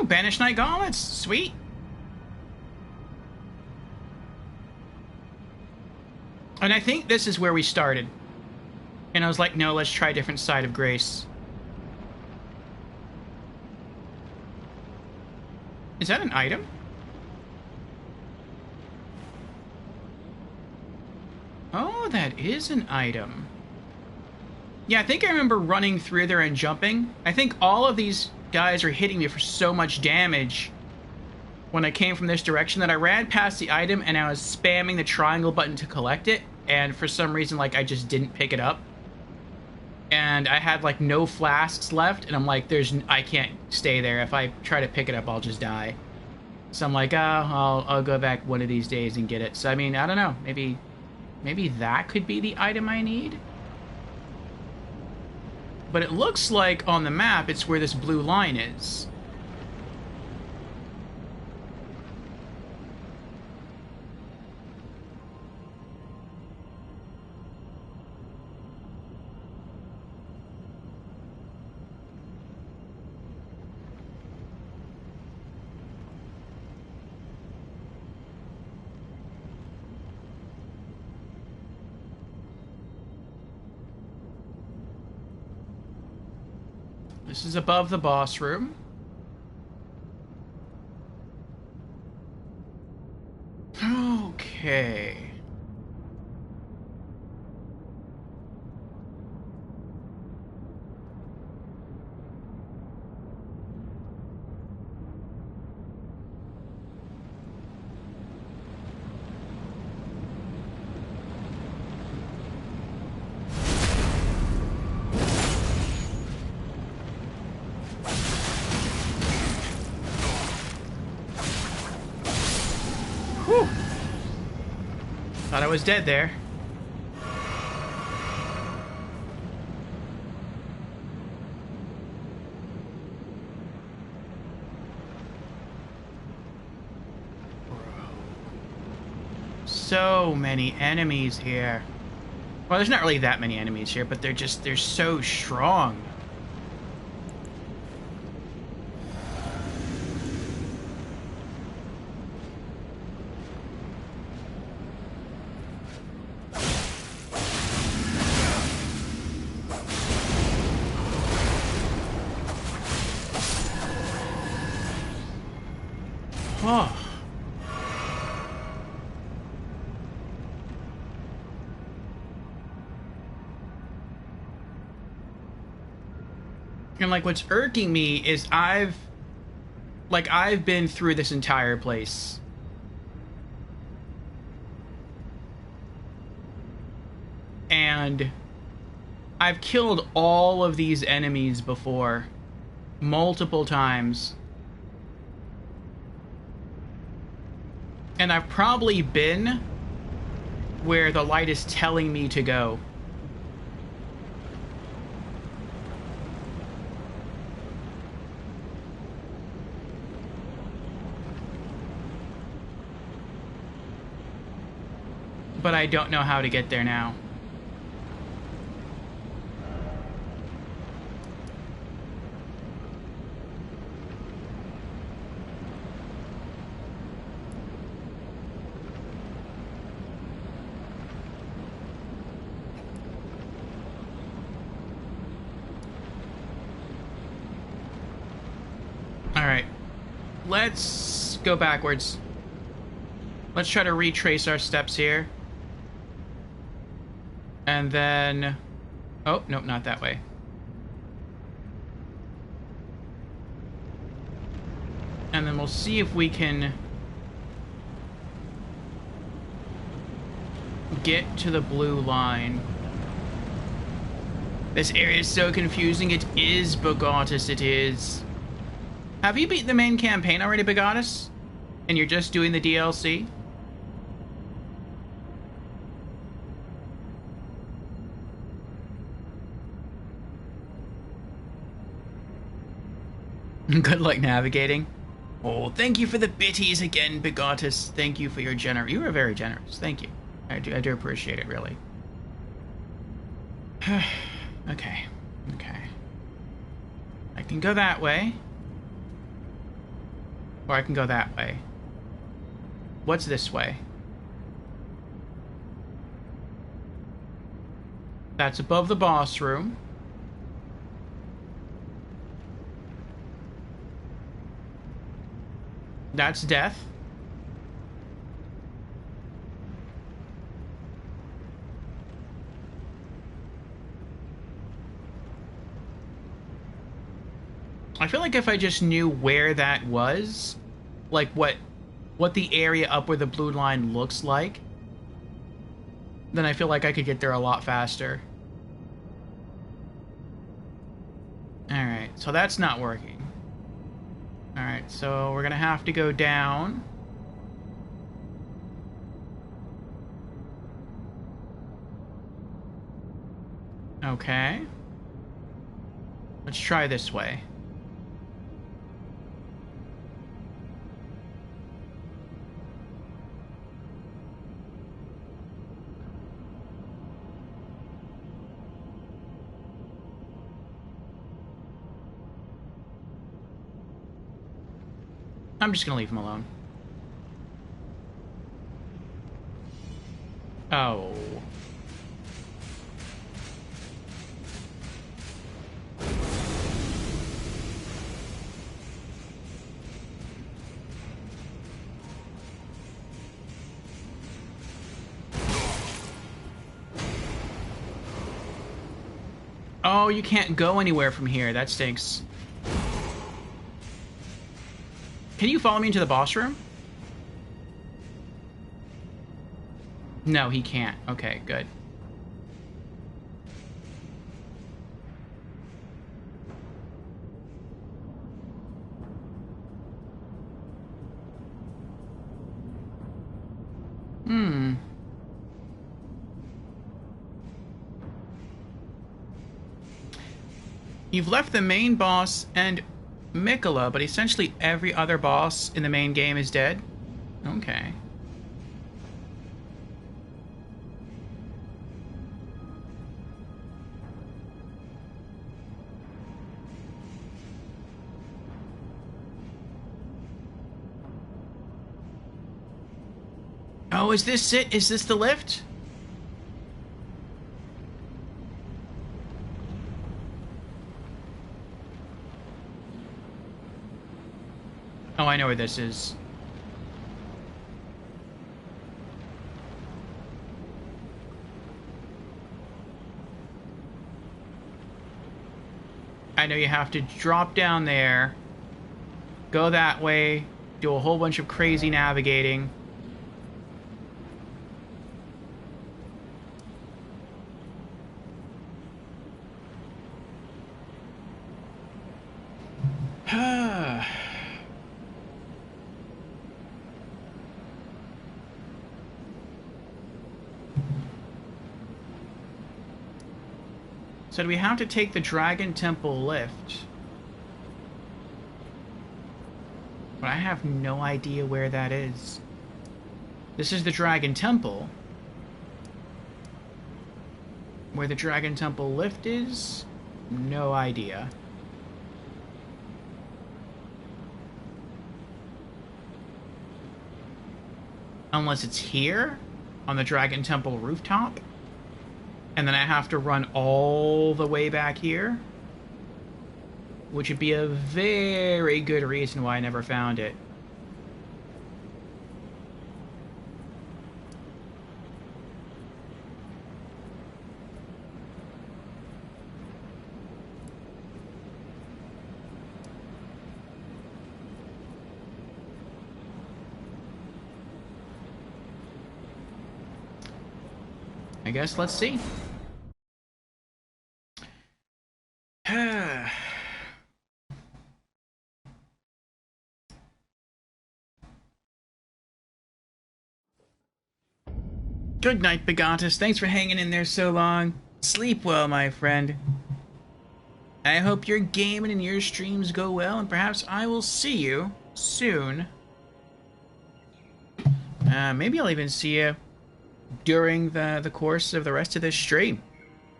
Banished Knight Gauntlets. Sweet. And I think this is where we started. And I was like, no, let's try a different side of grace. Is that an item? Oh, that is an item. Yeah, I think I remember running through there and jumping. I think all of these guys are hitting me for so much damage when I came from this direction that I ran past the item and I was spamming the triangle button to collect it, and for some reason, like, I just didn't pick it up. And I had, like, no flasks left, and I'm like, I can't stay there. If I try to pick it up, I'll just die. So I'm like, I'll go back one of these days and get it. So, I mean, I don't know. Maybe that could be the item I need? But it looks like on the map, it's where this blue line is. This is above the boss room. Okay. Whew. Thought I was dead there. So many enemies here. Well, there's not really that many enemies here, but they're so strong. Oh. And like what's irking me is I've been through this entire place. And I've killed all of these enemies before, multiple times. And I've probably been where the light is telling me to go. But I don't know how to get there now. Alright. Let's go backwards. Let's try to retrace our steps here. And then... Oh, nope, not that way. And then we'll see if we can get to the blue line. This area is so confusing. It is, Bogatus, it is. Have you beat the main campaign already, Bogatus? And you're just doing the DLC? Good luck navigating. Oh, thank you for the bitties again, Bigotus. Thank you for your generous. You were very generous. Thank you. I do appreciate it, really. Okay. I can go that way. Or I can go that way. What's this way? That's above the boss room. That's death. I feel like if I just knew where that was, like what the area up where the blue line looks like, then I feel like I could get there a lot faster. Alright, so that's not working. Alright, so we're gonna have to go down. Okay. Let's try this way. I'm just gonna leave him alone. Oh. Oh, you can't go anywhere from here. That stinks. Can you follow me into the boss room? No, he can't. Okay, good. You've left the main boss and Mikola, but essentially every other boss in the main game is dead? Okay. Oh, is this it? Is this the lift? Oh, I know where this is. I know you have to drop down there, go that way, do a whole bunch of crazy navigating. So do we have to take the Dragon Temple lift? But I have no idea where that is. This is the Dragon Temple. Where the Dragon Temple lift is? No idea. Unless it's here? On the Dragon Temple rooftop? And then I have to run all the way back here? Which would be a very good reason why I never found it. I guess let's see. Good night, Bigotus. Thanks for hanging in there so long. Sleep well, my friend. I hope your gaming and your streams go well, and perhaps I will see you soon. Maybe I'll even see you during the course of the rest of this stream.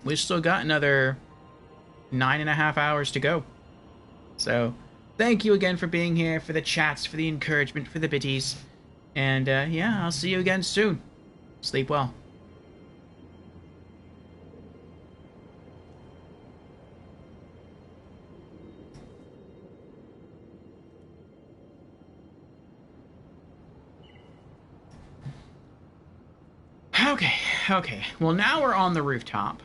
We've still got another 9.5 hours to go. So, thank you again for being here, for the chats, for the encouragement, for the biddies. And, yeah, I'll see you again soon. Sleep well. Okay, okay. Well, now we're on the rooftop.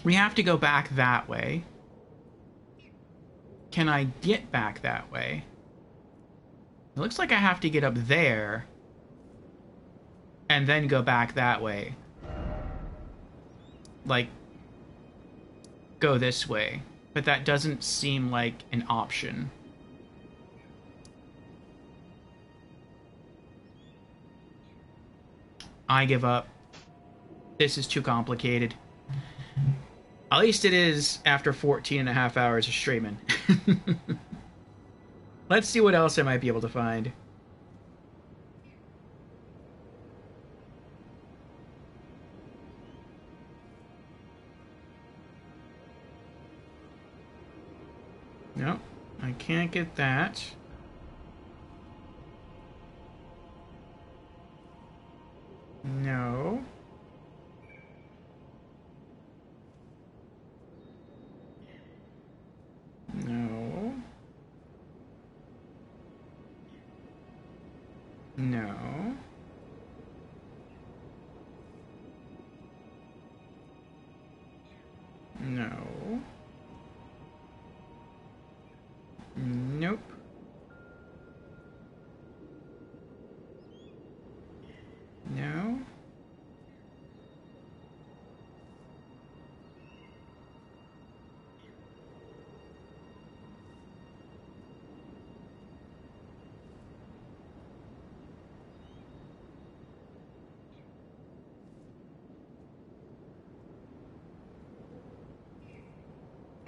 We have to go back that way. Can I get back that way? It looks like I have to get up there and then go back that way. Like, go this way. But that doesn't seem like an option. I give up. This is too complicated. At least it is after 14 and a half hours of streaming. Let's see what else I might be able to find. No, I can't get that. No. No. No. No. Nope. No.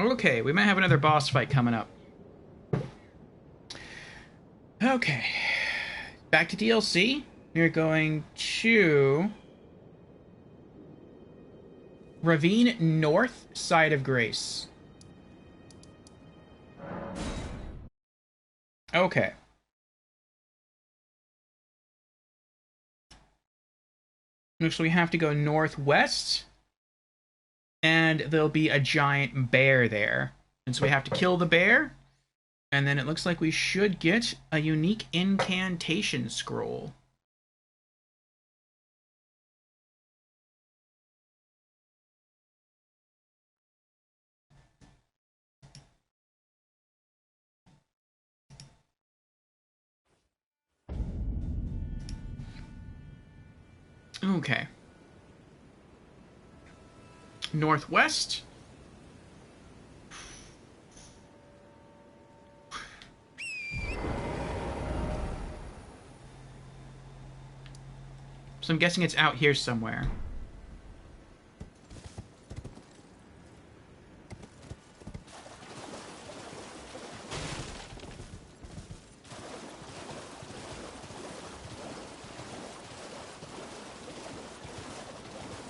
Okay, we might have another boss fight coming up. Okay. Back to DLC. We're going to Ravine North, Side of Grace. Okay. So we have to go northwest, and there'll be a giant bear there. And so we have to kill the bear, and then it looks like we should get a unique incantation scroll. Okay. Northwest. So I'm guessing it's out here somewhere.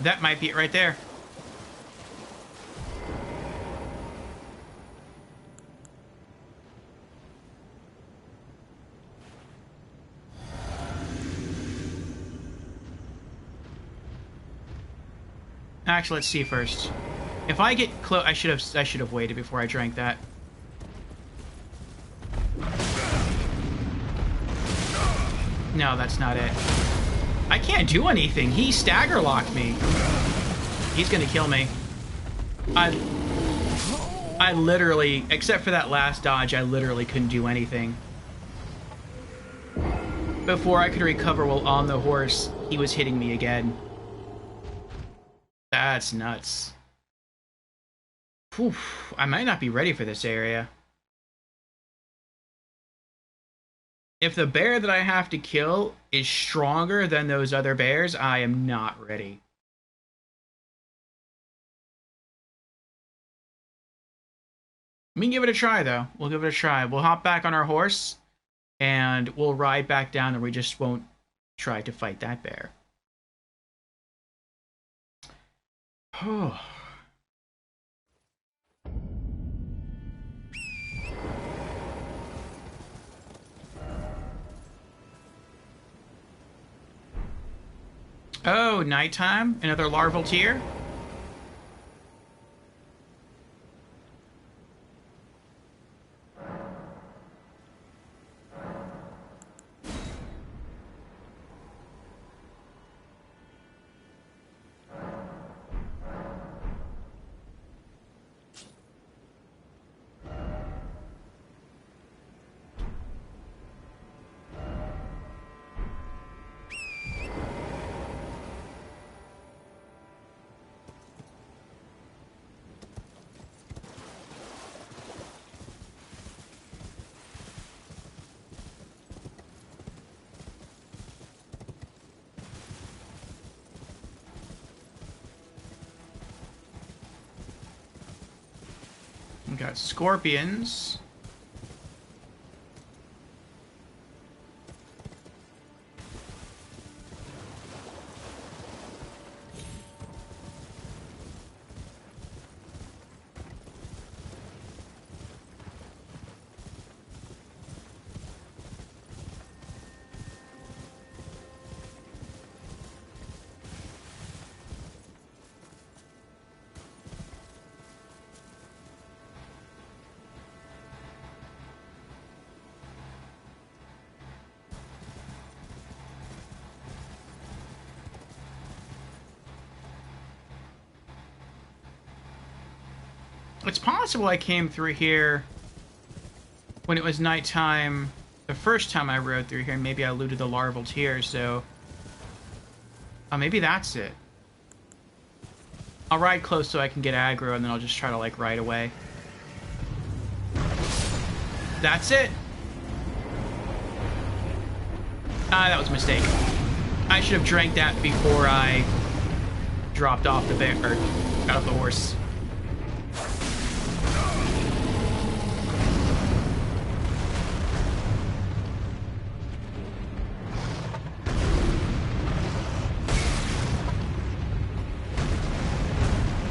That might be it right there. Actually, let's see first. If I get close, I should have waited before I drank that. No, that's not it. I can't do anything. He stagger locked me. He's gonna kill me. I literally, except for that last dodge, I literally couldn't do anything. Before I could recover while on the horse, he was hitting me again. That's nuts. Whew, I might not be ready for this area. If the bear that I have to kill is stronger than those other bears, I am not ready. We can give it a try, though. We'll give it a try. We'll hop back on our horse, and we'll ride back down, and we just won't try to fight that bear. Oh. Oh, nighttime? Another larval tier? We got scorpions. It's possible I came through here when it was nighttime the first time I rode through here, and maybe I looted the larval tier, so... Oh, maybe that's it. I'll ride close so I can get aggro, and then I'll just try to, like, ride away. That's it! Ah, that was a mistake. I should have drank that before I dropped off the bear, or got off the horse.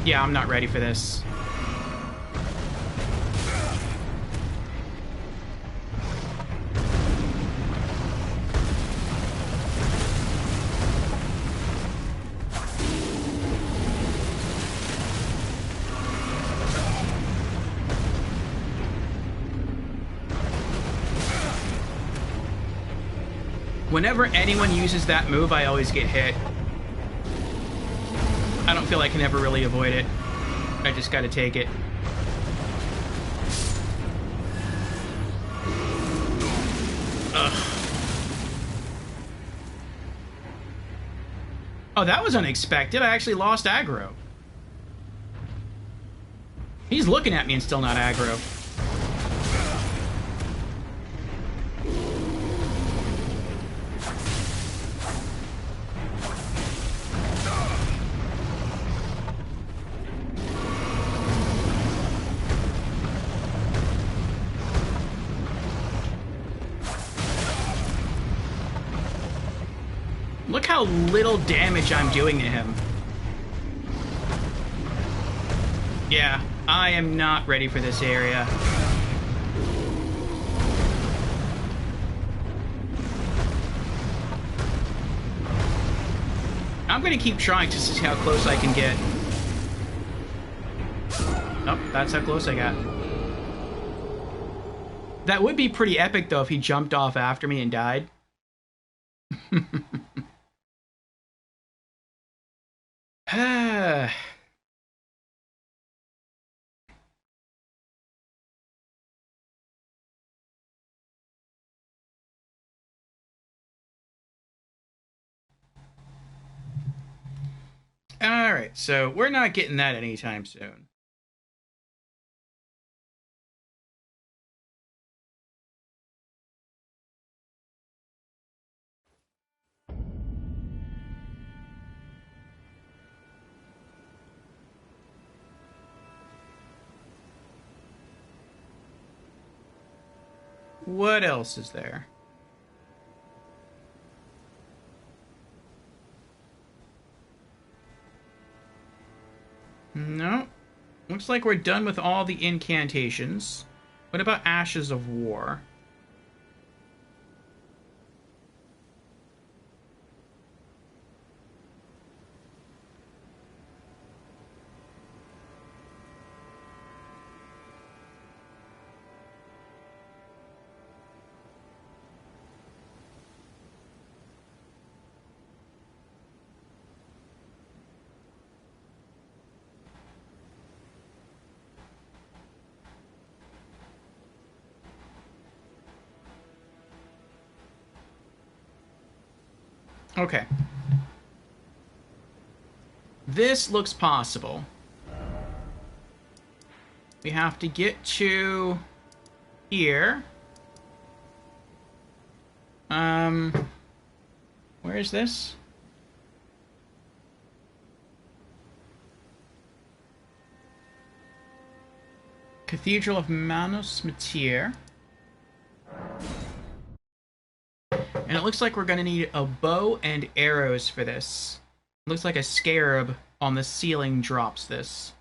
Yeah, I'm not ready for this. Whenever anyone uses that move, I always get hit. I don't feel I can ever really avoid it. I just gotta take it. Ugh. Oh, that was unexpected. I actually lost aggro. He's looking at me and still not aggro. Look how little damage I'm doing to him. Yeah, I am not ready for this area. I'm gonna keep trying just to see how close I can get. Oh, that's how close I got. That would be pretty epic, though, if he jumped off after me and died. Alright, so we're not getting that anytime soon. What else is there? No. Looks like we're done with all the incantations. What about Ashes of War? Okay. This looks possible. We have to get to here. Where is this? Cathedral of Manos Matir. And it looks like we're going to need a bow and arrows for this. It looks like a scarab on the ceiling drops this.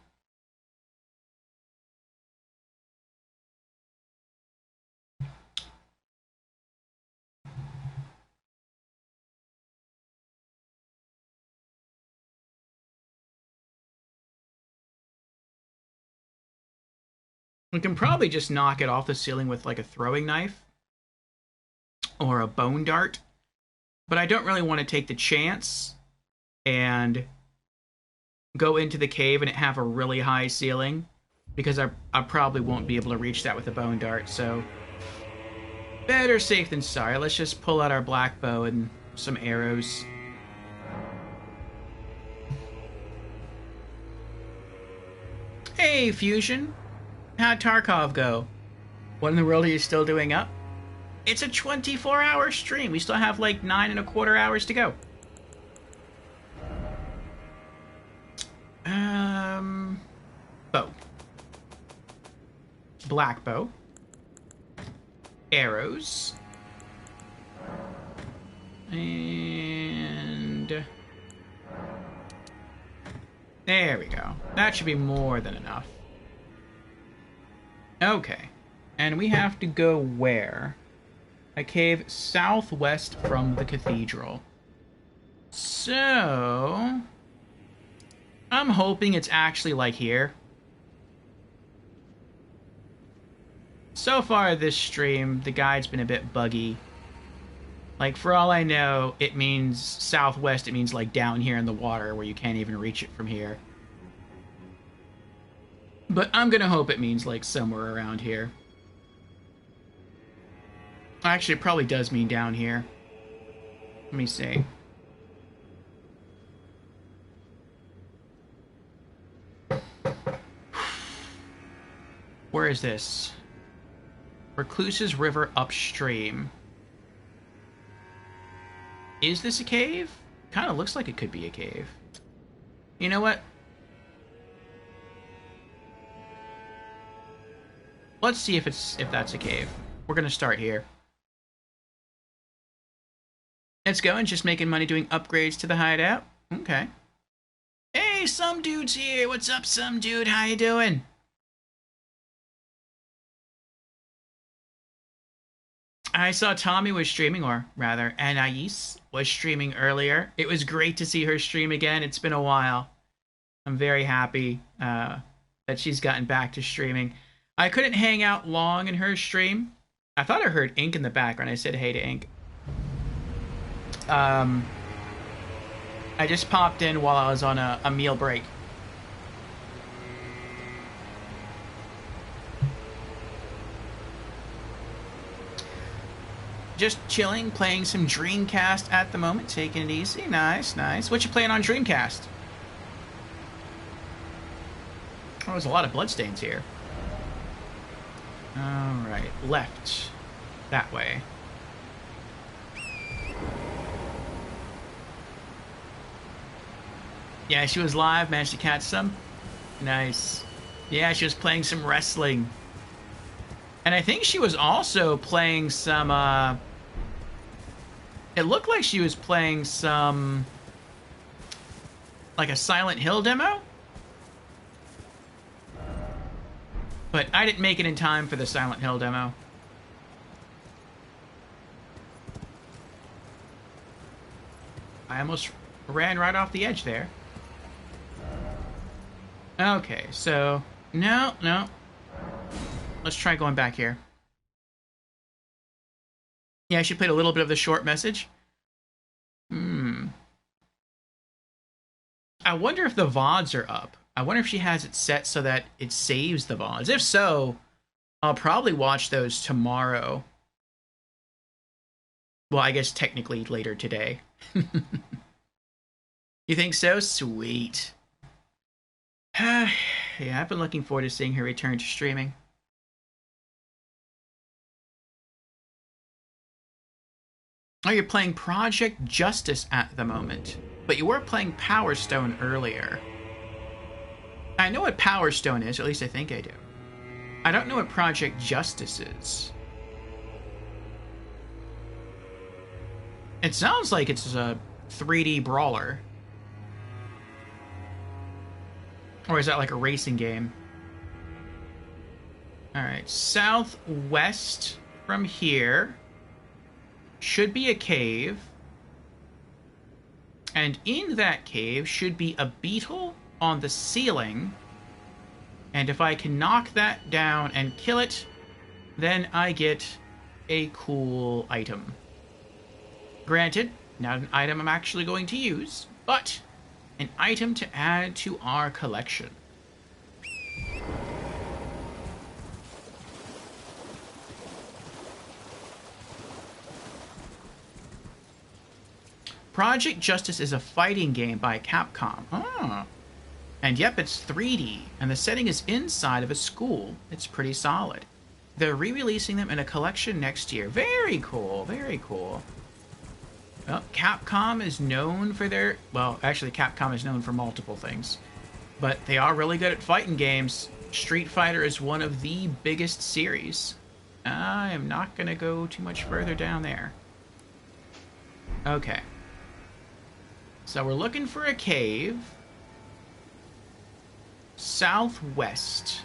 We can probably just knock it off the ceiling with like a throwing knife or a bone dart, but I don't really want to take the chance and go into the cave and have a really high ceiling, because I probably won't be able to reach that with a bone dart. So better safe than sorry. Let's just pull out our black bow and some arrows. Hey, Fusion. How'd Tarkov go? What in the world are you still doing up? It's a 24-hour stream. We still have like 9.25 hours to go. Bow. Black bow. Arrows. And there we go. That should be more than enough. Okay. And we have to go where? A cave southwest from the cathedral. So I'm hoping it's actually like here. So far this stream, the guide's been a bit buggy. Like, for all I know, it means southwest. It means like down here in the water where you can't even reach it from here. But I'm gonna hope it means like somewhere around here. Actually, it probably does mean down here. Let me see. Where is this? Recluse's River upstream. Is this a cave? Kind of looks like it could be a cave. You know what? Let's see if that's a cave. We're gonna start here. Let's go and just making money doing upgrades to the hideout. Okay. Hey, some dude's here. What's up, some dude? How you doing? I saw Tommy was streaming, or rather, Anais was streaming earlier. It was great to see her stream again. It's been a while. I'm very happy that she's gotten back to streaming. I couldn't hang out long in her stream. I thought I heard Ink in the background. I said hey to Ink. I just popped in while I was on a meal break. Just chilling, playing some Dreamcast at the moment, taking it easy. Nice, nice. What you playing on Dreamcast? Oh, there's a lot of bloodstains here. Alright, left. That way. Yeah, she was live, managed to catch some. Nice. Yeah, she was playing some wrestling. And I think she was also playing some, it looked like she was playing some, like a Silent Hill demo? But I didn't make it in time for the Silent Hill demo. I almost ran right off the edge there. Okay, so... No. Let's try going back here. Yeah, she played a little bit of the short message. I wonder if the VODs are up. I wonder if she has it set so that it saves the VODs. If so, I'll probably watch those tomorrow. Well, I guess technically later today. You think so? Sweet. Yeah, I've been looking forward to seeing her return to streaming. Oh, you're playing Project Justice at the moment, but you were playing Power Stone earlier. I know what Power Stone is, or at least I think I do. I don't know what Project Justice is. It sounds like it's a 3D brawler. Or is that like a racing game? Alright, southwest from here should be a cave. And in that cave should be a beetle on the ceiling. And if I can knock that down and kill it, then I get a cool item. Granted, not an item I'm actually going to use, but an item to add to our collection. Project Justice is a fighting game by Capcom. Oh. And yep, it's 3D, and the setting is inside of a school. It's pretty solid. They're re-releasing them in a collection next year. Very cool, very cool. Well, Capcom is known for their... Well, actually, Capcom is known for multiple things. But they are really good at fighting games. Street Fighter is one of the biggest series. I am not going to go too much further down there. Okay. So we're looking for a cave. Southwest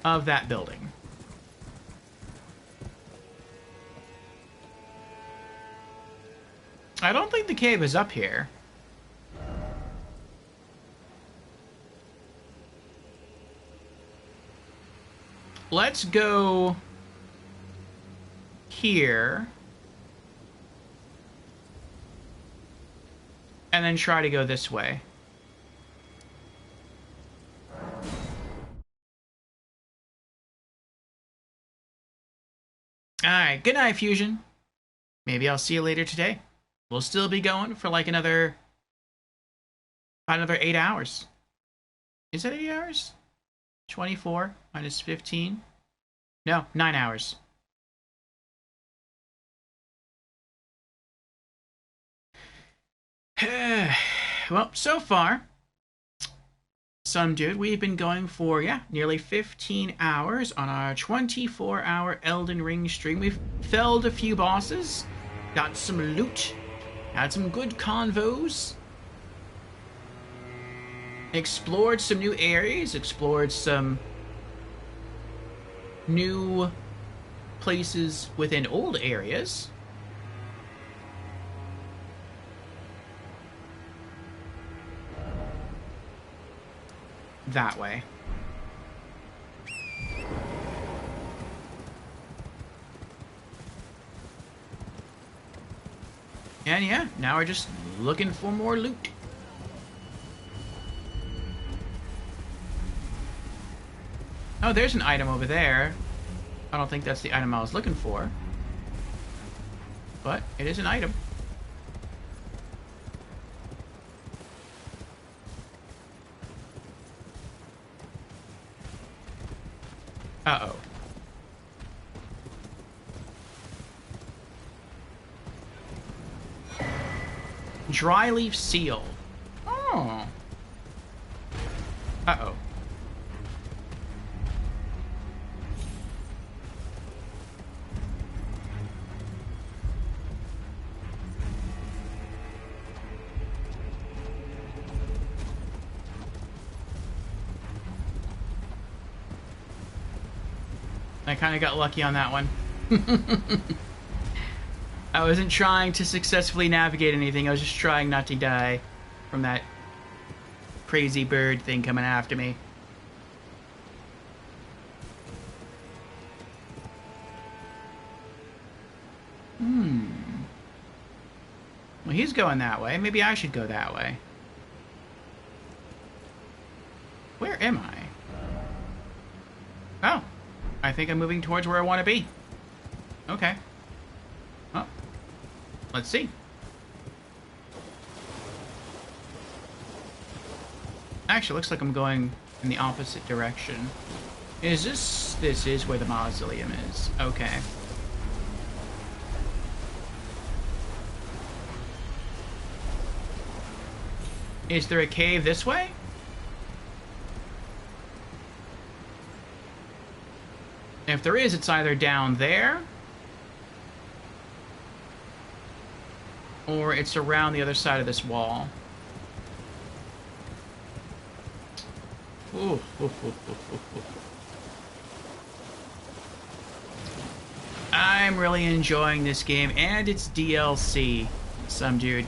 of that building. I don't think the cave is up here. Let's go here. And then try to go this way. Alright, good night, Fusion. Maybe I'll see you later today. We'll still be going for like another 8 hours. Is it 8 hours? 24 minus 15? No, 9 hours. Well, so far, some dude, we've been going for, nearly 15 hours on our 24-hour Elden Ring stream. We've felled a few bosses, got some loot, had some good convos, explored some new areas, explored some new places within old areas. That way. And yeah, now we're just looking for more loot. Oh, there's an item over there. I don't think that's the item I was looking for. But it is an item. Uh-oh. Dry leaf seal. Oh. Uh-oh. I kind of got lucky on that one. I wasn't trying to successfully navigate anything. I was just trying not to die from that crazy bird thing coming after me. Well, he's going that way. Maybe I should go that way. Where am I? Oh. I think I'm moving towards where I want to be. Okay. Oh. Let's see. Actually, looks like I'm going in the opposite direction. Is this... This is where the mausoleum is. Okay. Is there a cave this way? If there is, it's either down there or it's around the other side of this wall. Ooh. I'm really enjoying this game, and it's DLC, some dude.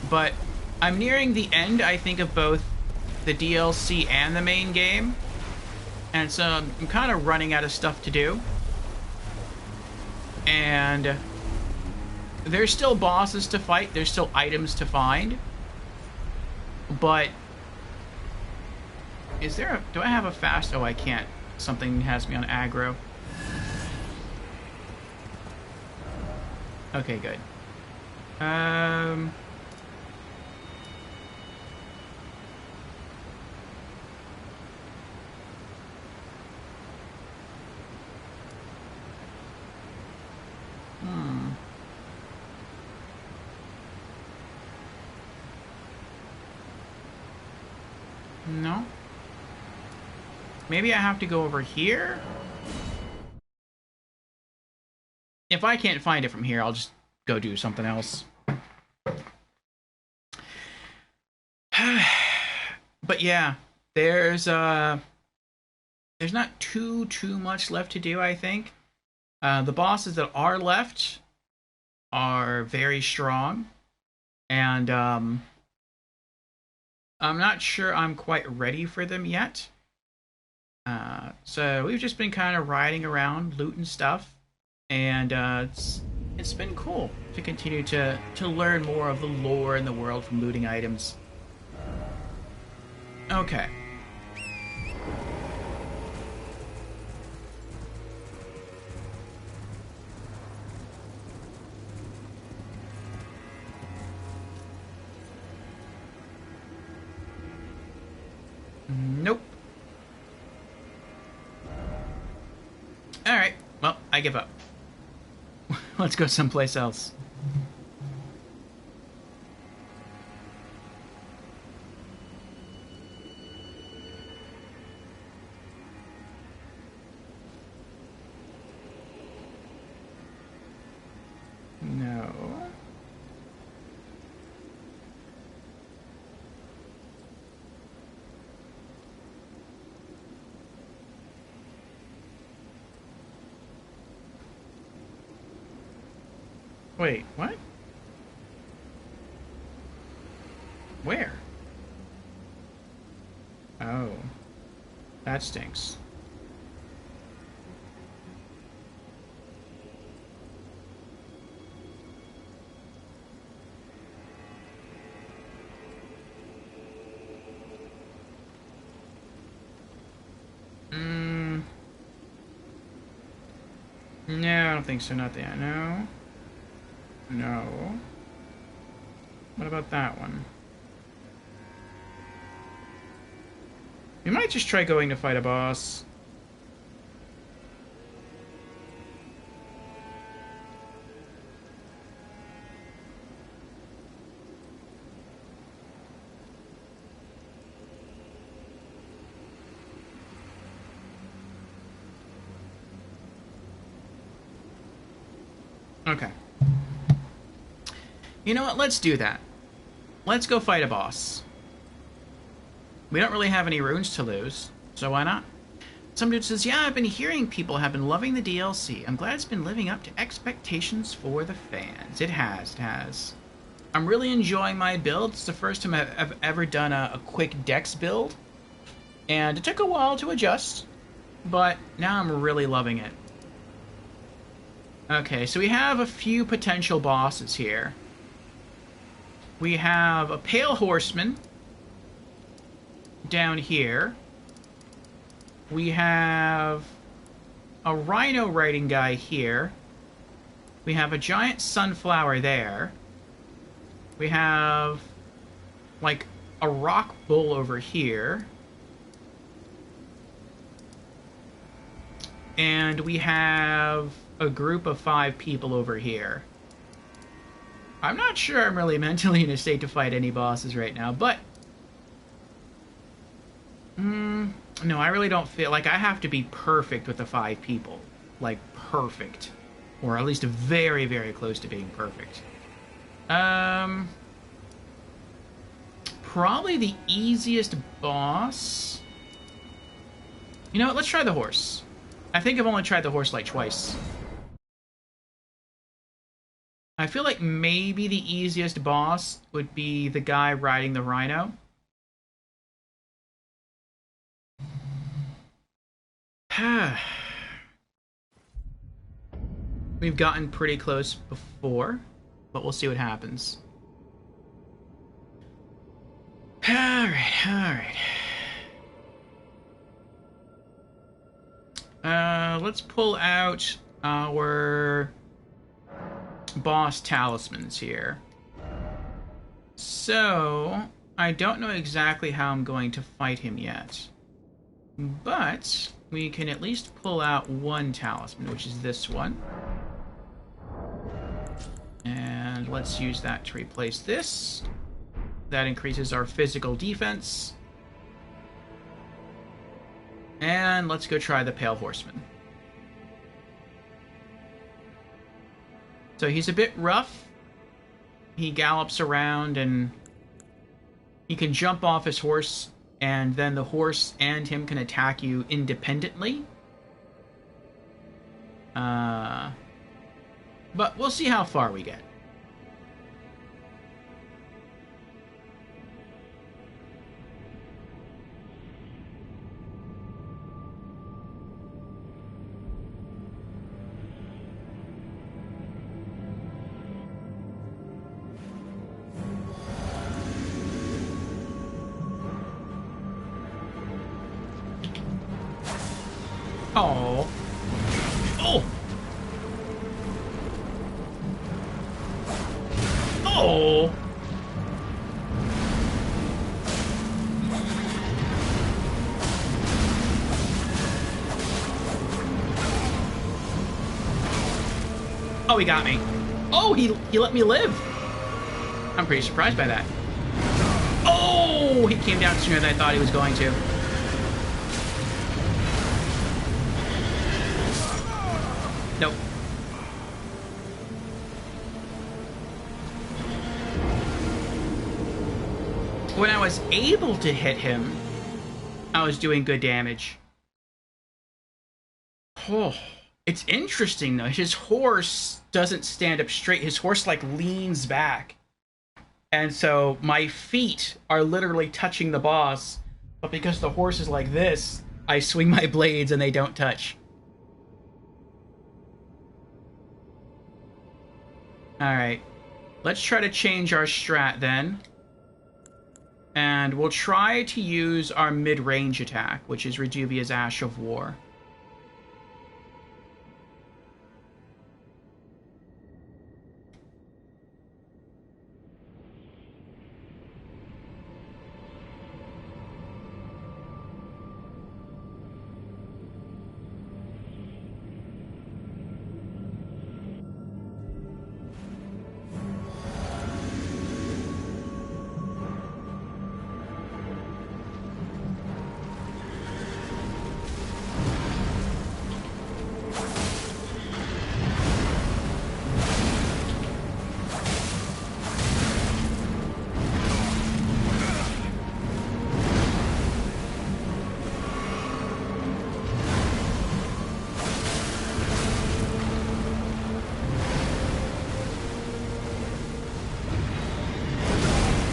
But I'm nearing the end, I think, of both the DLC and the main game. And so I'm kind of running out of stuff to do. And there's still bosses to fight, there's still items to find. But is there a... do I have a fast... oh, I can't. Something has me on aggro. Okay, good. No. Maybe I have to go over here? If I can't find it from here, I'll just go do something else. But yeah, there's not too much left to do, I think. The bosses that are left are very strong. And I'm not sure I'm quite ready for them yet. So we've just been kind of riding around, looting stuff, and it's been cool to continue to learn more of the lore in the world from looting items. Okay. Nope. Alright, well, I give up. Let's go someplace else. No. Wait, what? Where? Oh. That stinks. No, I don't think so. Not that. No. No. What about that one? We might just try going to fight a boss. Okay. You know what? Let's do that. Let's go fight a boss. We don't really have any runes to lose, so why not? Some dude says, yeah, I've been hearing people have been loving the DLC. I'm glad it's been living up to expectations for the fans. It has, it has. I'm really enjoying my build. It's the first time I've ever done a quick dex build. And it took a while to adjust, but now I'm really loving it. Okay, so we have a few potential bosses here. We have a Pale Horseman down here. We have a Rhino riding guy here. We have a giant sunflower there. We have, like, a rock bull over here. And we have a group of 5 people over here. I'm not sure I'm really mentally in a state to fight any bosses right now, but No, I really don't feel like I have to be perfect with the 5 people. Like, perfect. Or at least very, very close to being perfect. Probably the easiest boss. You know what? Let's try the horse. I think I've only tried the horse like twice. I feel like maybe the easiest boss would be the guy riding the rhino. We've gotten pretty close before, but we'll see what happens. Alright, alright. Let's pull out our boss talismans here. So, I don't know exactly how I'm going to fight him yet. But we can at least pull out one talisman, which is this one. And let's use that to replace this. That increases our physical defense. And let's go try the Pale Horseman. So he's a bit rough. He gallops around and he can jump off his horse, and then the horse and him can attack you independently. But we'll see how far we get. Oh. Oh. Oh. Oh, he got me. Oh, he let me live. I'm pretty surprised by that. Oh, he came down sooner than I thought he was going to. Nope. When I was able to hit him, I was doing good damage. Oh, it's interesting though. His horse doesn't stand up straight. His horse like leans back. And so my feet are literally touching the boss, but because the horse is like this, I swing my blades and they don't touch. Alright, let's try to change our strat then. And we'll try to use our mid-range attack, which is Rejuvia's Ash of War.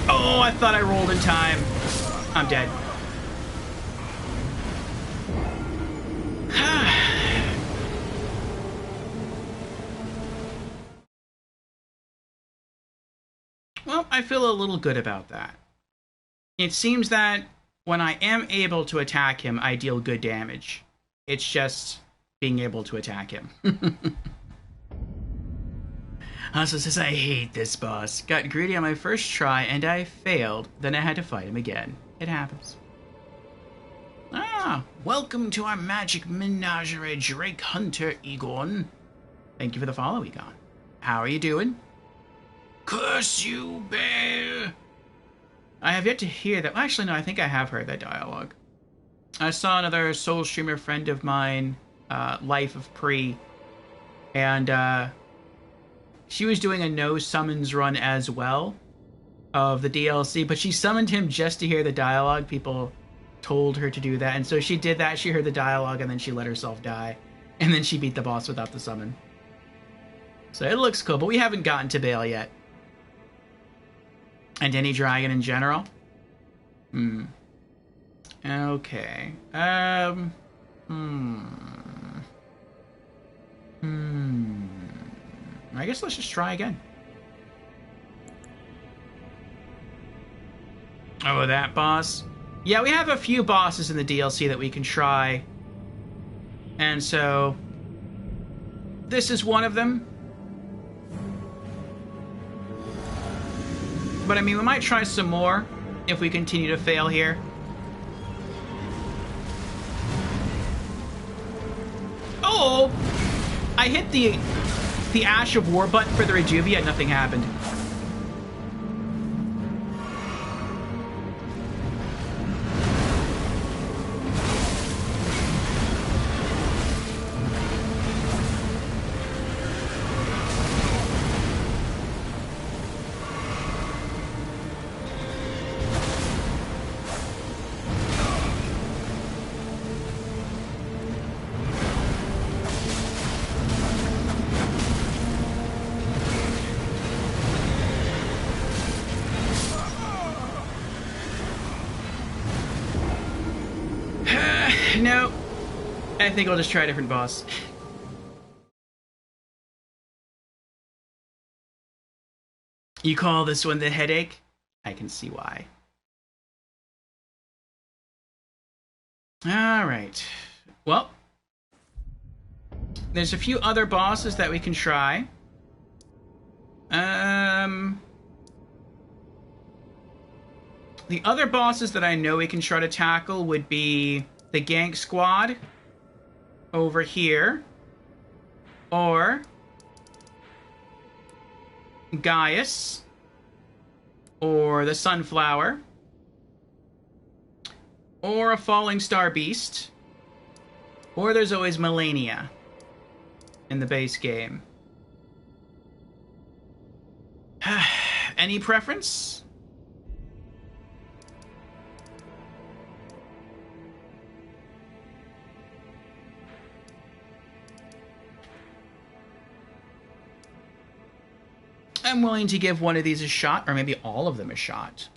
Oh, I thought I rolled in time. I'm dead. Well, I feel a little good about that. It seems that when I am able to attack him, I deal good damage. It's just being able to attack him. Also says, I hate this boss. Got greedy on my first try and I failed. Then I had to fight him again. It happens. Ah, welcome to our magic menagerie, Drake Hunter Egon. Thank you for the follow, Egon. How are you doing? Curse you, bear! I have yet to hear that. Well, actually, no, I think I have heard that dialogue. I saw another Soul streamer friend of mine, Life of Pre, and she was doing a no summons run as well of the DLC, but she summoned him just to hear the dialogue. People told her to do that, and so she did that. She heard the dialogue, and then she let herself die, and then she beat the boss without the summon. So it looks cool, but we haven't gotten to Bale yet. And any dragon in general? Okay. I guess let's just try again. Oh, that boss? Yeah, we have a few bosses in the DLC that we can try. And so this is one of them. But I mean, we might try some more if we continue to fail here. Oh! I hit the Ash of War button for the Rejuve, nothing happened. No. I think I'll just try a different boss. You call this one the headache? I can see why. Alright. Well, there's a few other bosses that we can try. The other bosses that I know we can try to tackle would be the Gank Squad over here, or Gaius, or the Sunflower, or a Falling Star Beast, or there's always Melania in the base game. Any preference? I'm willing to give one of these a shot, or maybe all of them a shot.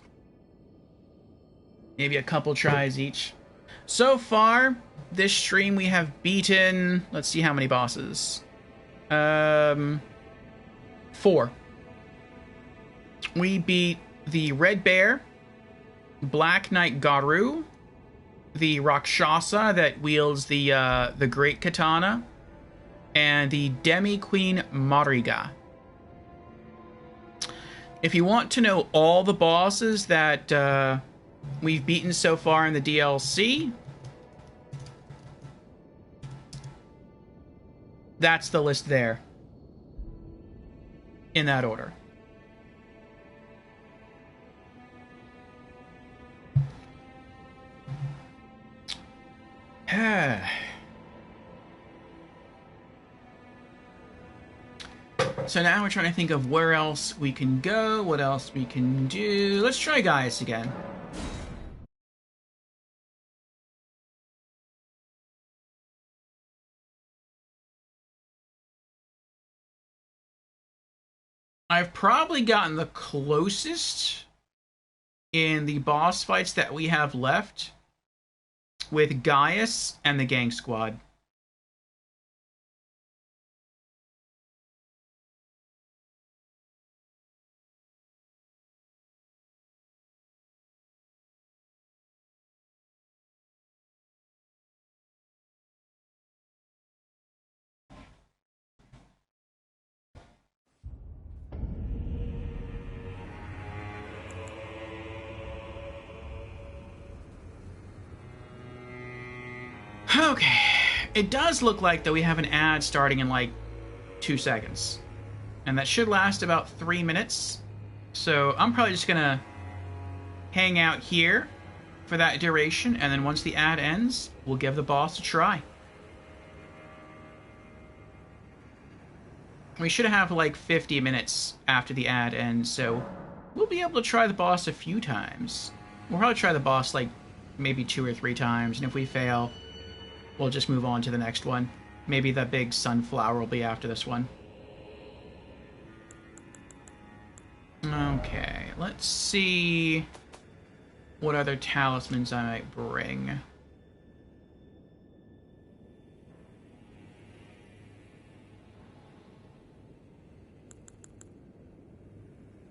Maybe a couple tries each. So far, this stream we have beaten... Let's see how many bosses. 4. We beat the Red Bear, Black Knight Garu, the Rakshasa that wields the Great Katana, and the Demi Queen Mariga. If you want to know all the bosses that we've beaten so far in the DLC, that's the list there. In that order. So now we're trying to think of where else we can go, what else we can do. Let's try Gaius again. I've probably gotten the closest in the boss fights that we have left with Gaius and the Gang Squad. Okay, it does look like that we have an ad starting in like 2 seconds, and that should last about 3 minutes. So I'm probably just gonna hang out here for that duration, and then once the ad ends, we'll give the boss a try. We should have like 50 minutes after the ad ends, so we'll be able to try the boss a few times. We'll probably try the boss like maybe 2 or 3 times, and if we fail, we'll just move on to the next one. Maybe the big sunflower will be after this one. Okay, let's see what other talismans I might bring.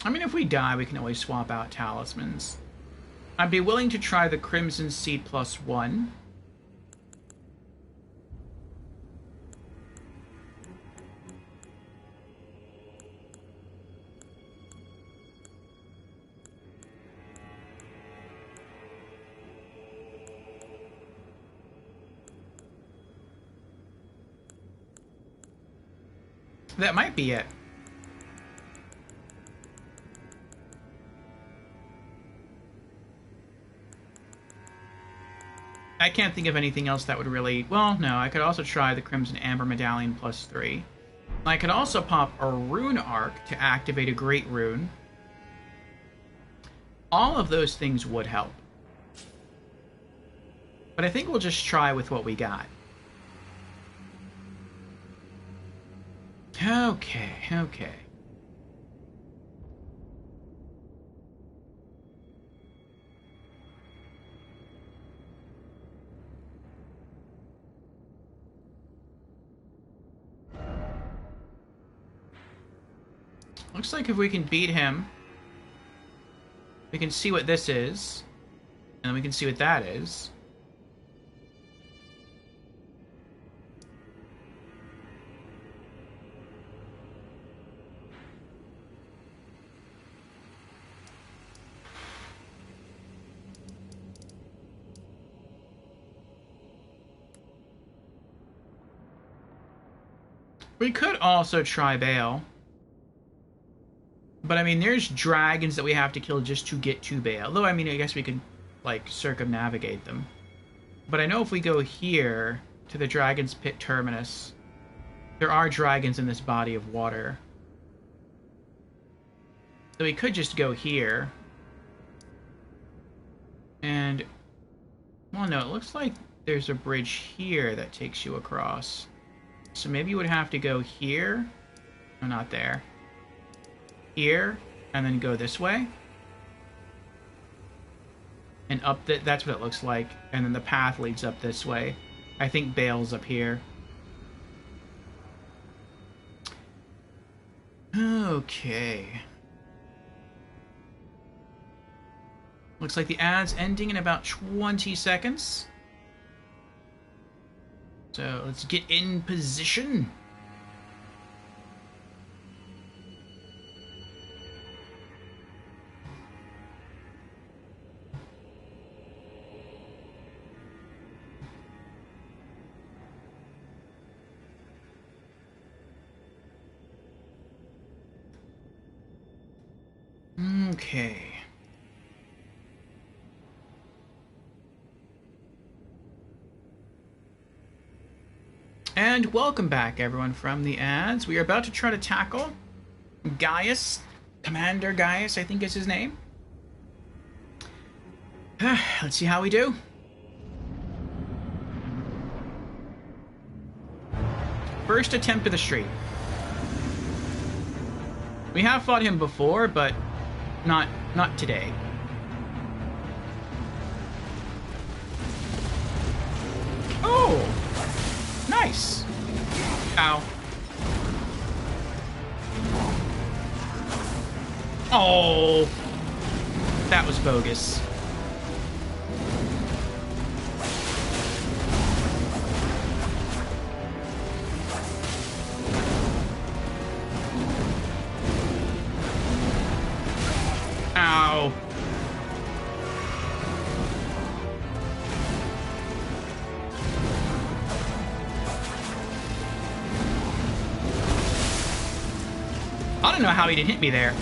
I mean, if we die, we can always swap out talismans. I'd be willing to try the Crimson Seed +1. That might be it. I can't think of anything else that would really... Well, no, I could also try the Crimson Amber Medallion +3. I could also pop a Rune Arc to activate a Great Rune. All of those things would help. But I think we'll just try with what we got. Okay, okay. Looks like if we can beat him, we can see what this is, and then we can see what that is. We could also try Bale. But, I mean, there's dragons that we have to kill just to get to Bale. Though, I mean, I guess we could, like, circumnavigate them. But I know if we go here to the Dragon's Pit Terminus, there are dragons in this body of water. So we could just go here. And, well, no, it looks like there's a bridge here that takes you across. So maybe you would have to go here. No, not there. Here, and then go this way. And up that's what it looks like. And then the path leads up this way. I think Bale's up here. Okay. Looks like the ad's ending in about 20 seconds. So let's get in position. Okay. And welcome back, everyone, from the ads. We are about to try to tackle Gaius. Commander Gaius, I think is his name. Let's see how we do. First attempt to the street. We have fought him before, but not today. Oh! Nice! Ow. Oh! That was bogus. Ow. I don't know how he didn't hit me there.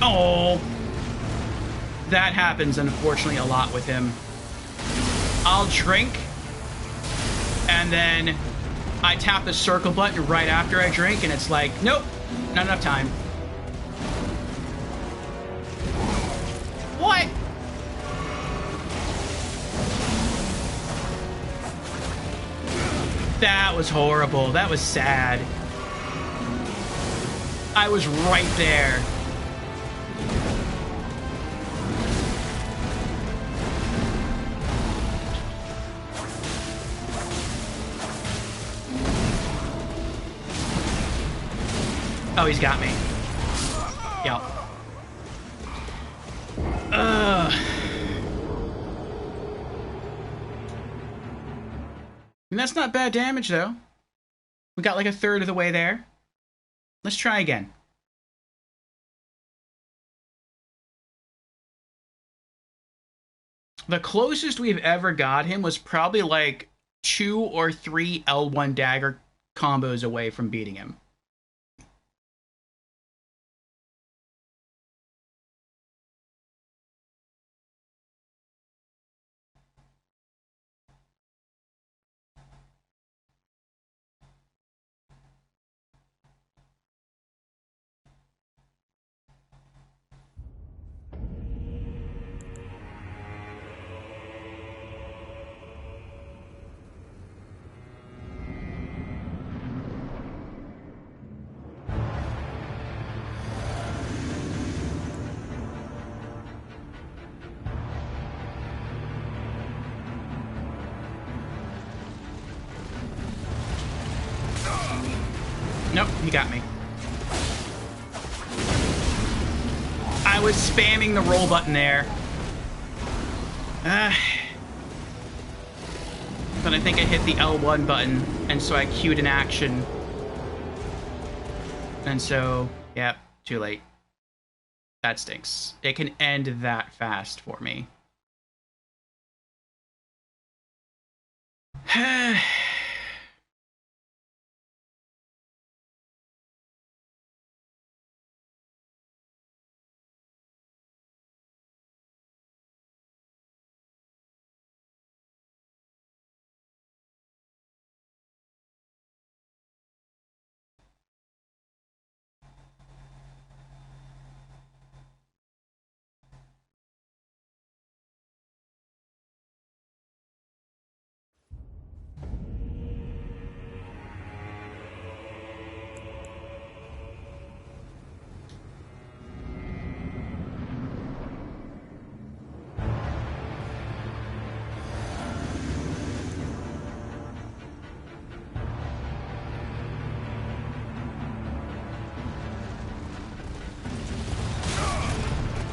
Oh! That happens, unfortunately, a lot with him. I'll drink, and then I tap the circle button right after I drink, and it's like, nope, not enough time. What? That was horrible. That was sad. I was right there. Oh, he's got me. Yep. And that's not bad damage, though. We got like a third of the way there. Let's try again. The closest we've ever got him was probably like 2 or 3 L1 dagger combos away from beating him. Nope, he got me. I was spamming the roll button there. But I think I hit the L1 button, and so I queued an action. And so, yep, too late. That stinks. It can end that fast for me.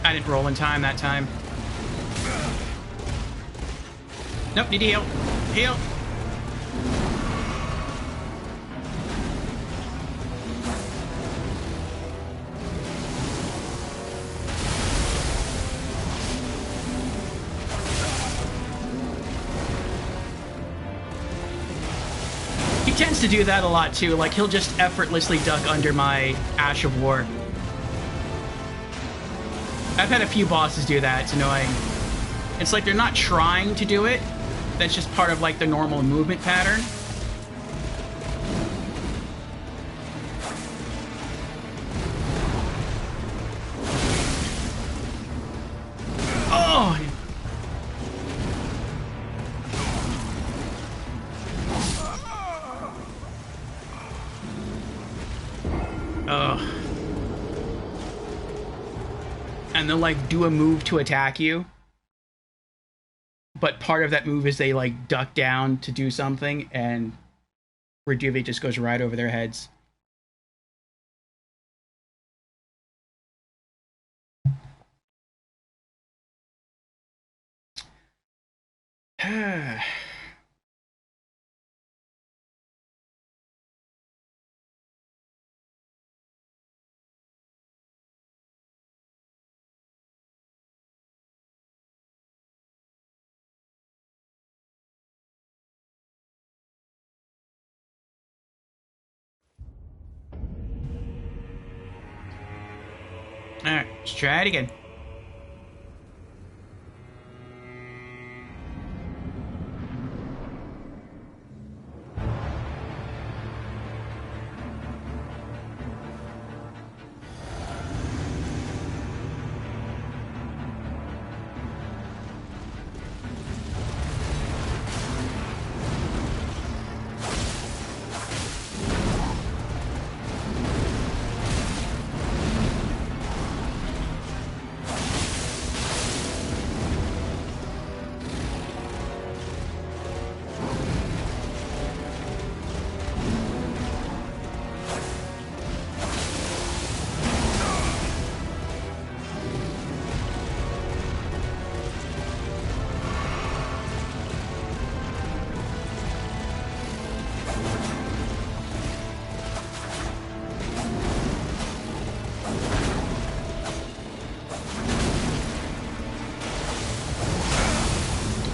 I didn't roll in time that time. Nope, need to heal. Heal. He tends to do that a lot too, like he'll just effortlessly duck under my Ash of War. I've had a few bosses do that, it's annoying. It's like they're not trying to do it, that's just part of like the normal movement pattern. Oh! Ugh. And they'll like do a move to attack you, but part of that move is they like duck down to do something, and Rejuve just goes right over their heads. Alright, let's try it again.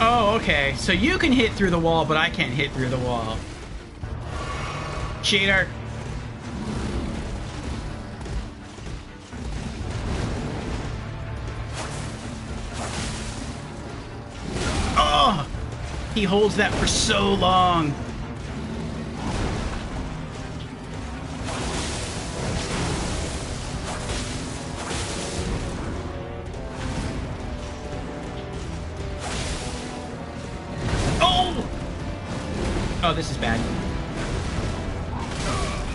Oh, okay. So you can hit through the wall, but I can't hit through the wall. Cheater. Oh! He holds that for so long. Oh, this is bad.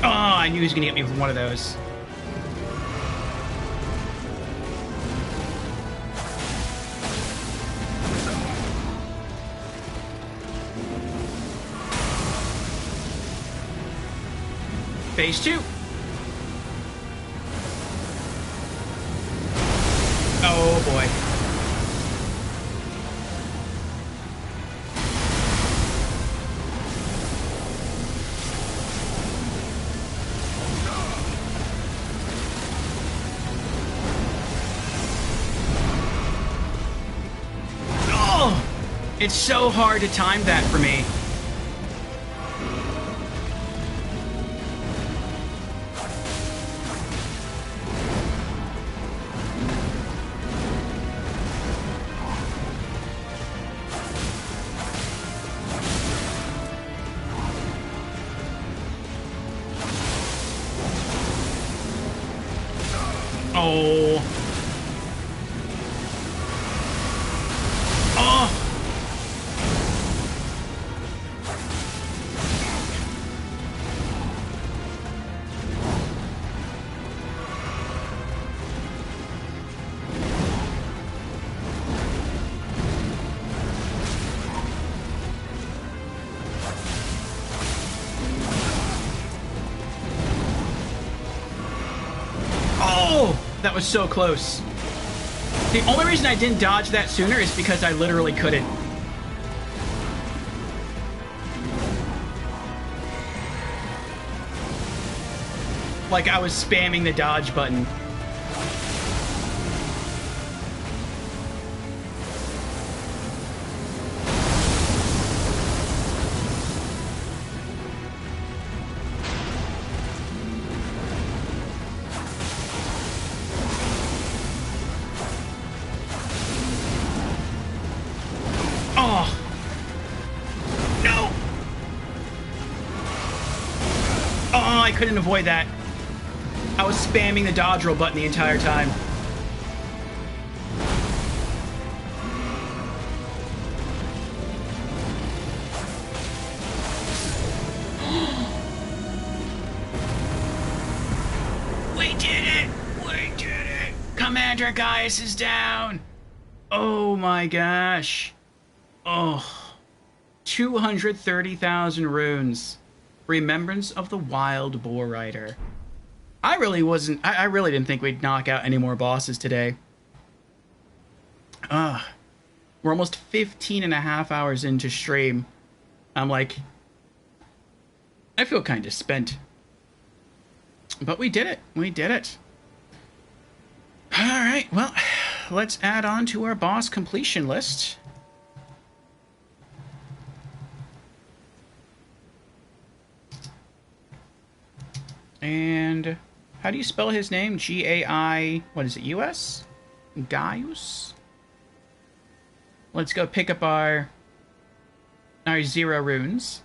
Oh, I knew he was going to get me with one of those. Phase 2. Oh, boy. It's so hard to time that for me. Oh. Oh. That was so close. The only reason I didn't dodge that sooner is because I literally couldn't. Like, I was spamming the dodge button. I couldn't avoid that. I was spamming the dodge roll button the entire time. We did it! We did it! Commander Gaius is down! Oh my gosh. Oh. 230,000 runes. Remembrance of the Wild Boar Rider. I really didn't think we'd knock out any more bosses today. We're almost 15 and a half hours into stream. I'm like, I feel kind of spent. But we did it. We did it. Alright, well, let's add on to our boss completion list. And How do you spell his name? G-A-I... What is it, U-S? Gaius? Let's go pick up our 0 runes.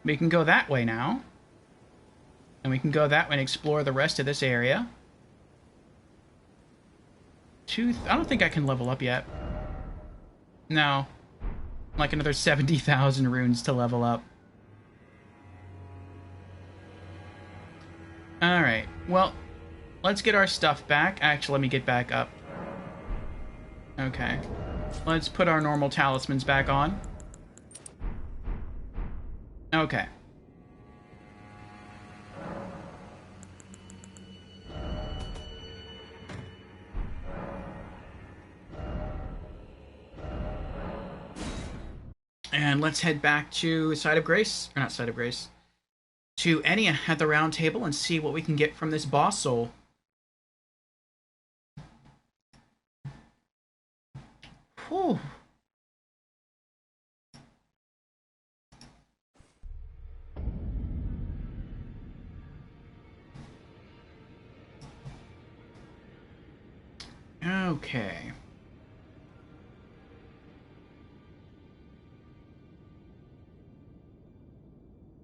We can go that way now. And we can go that way and explore the rest of this area. I don't think I can level up yet. No. Like another 70,000 runes to level up. Alright, well, let's get our stuff back. Actually, let me get back up. Okay. Let's put our normal talismans back on. Okay. And let's head back to Side of Grace. Or not Side of Grace. To Enya at the round table and see what we can get from this boss soul. Whew. Okay.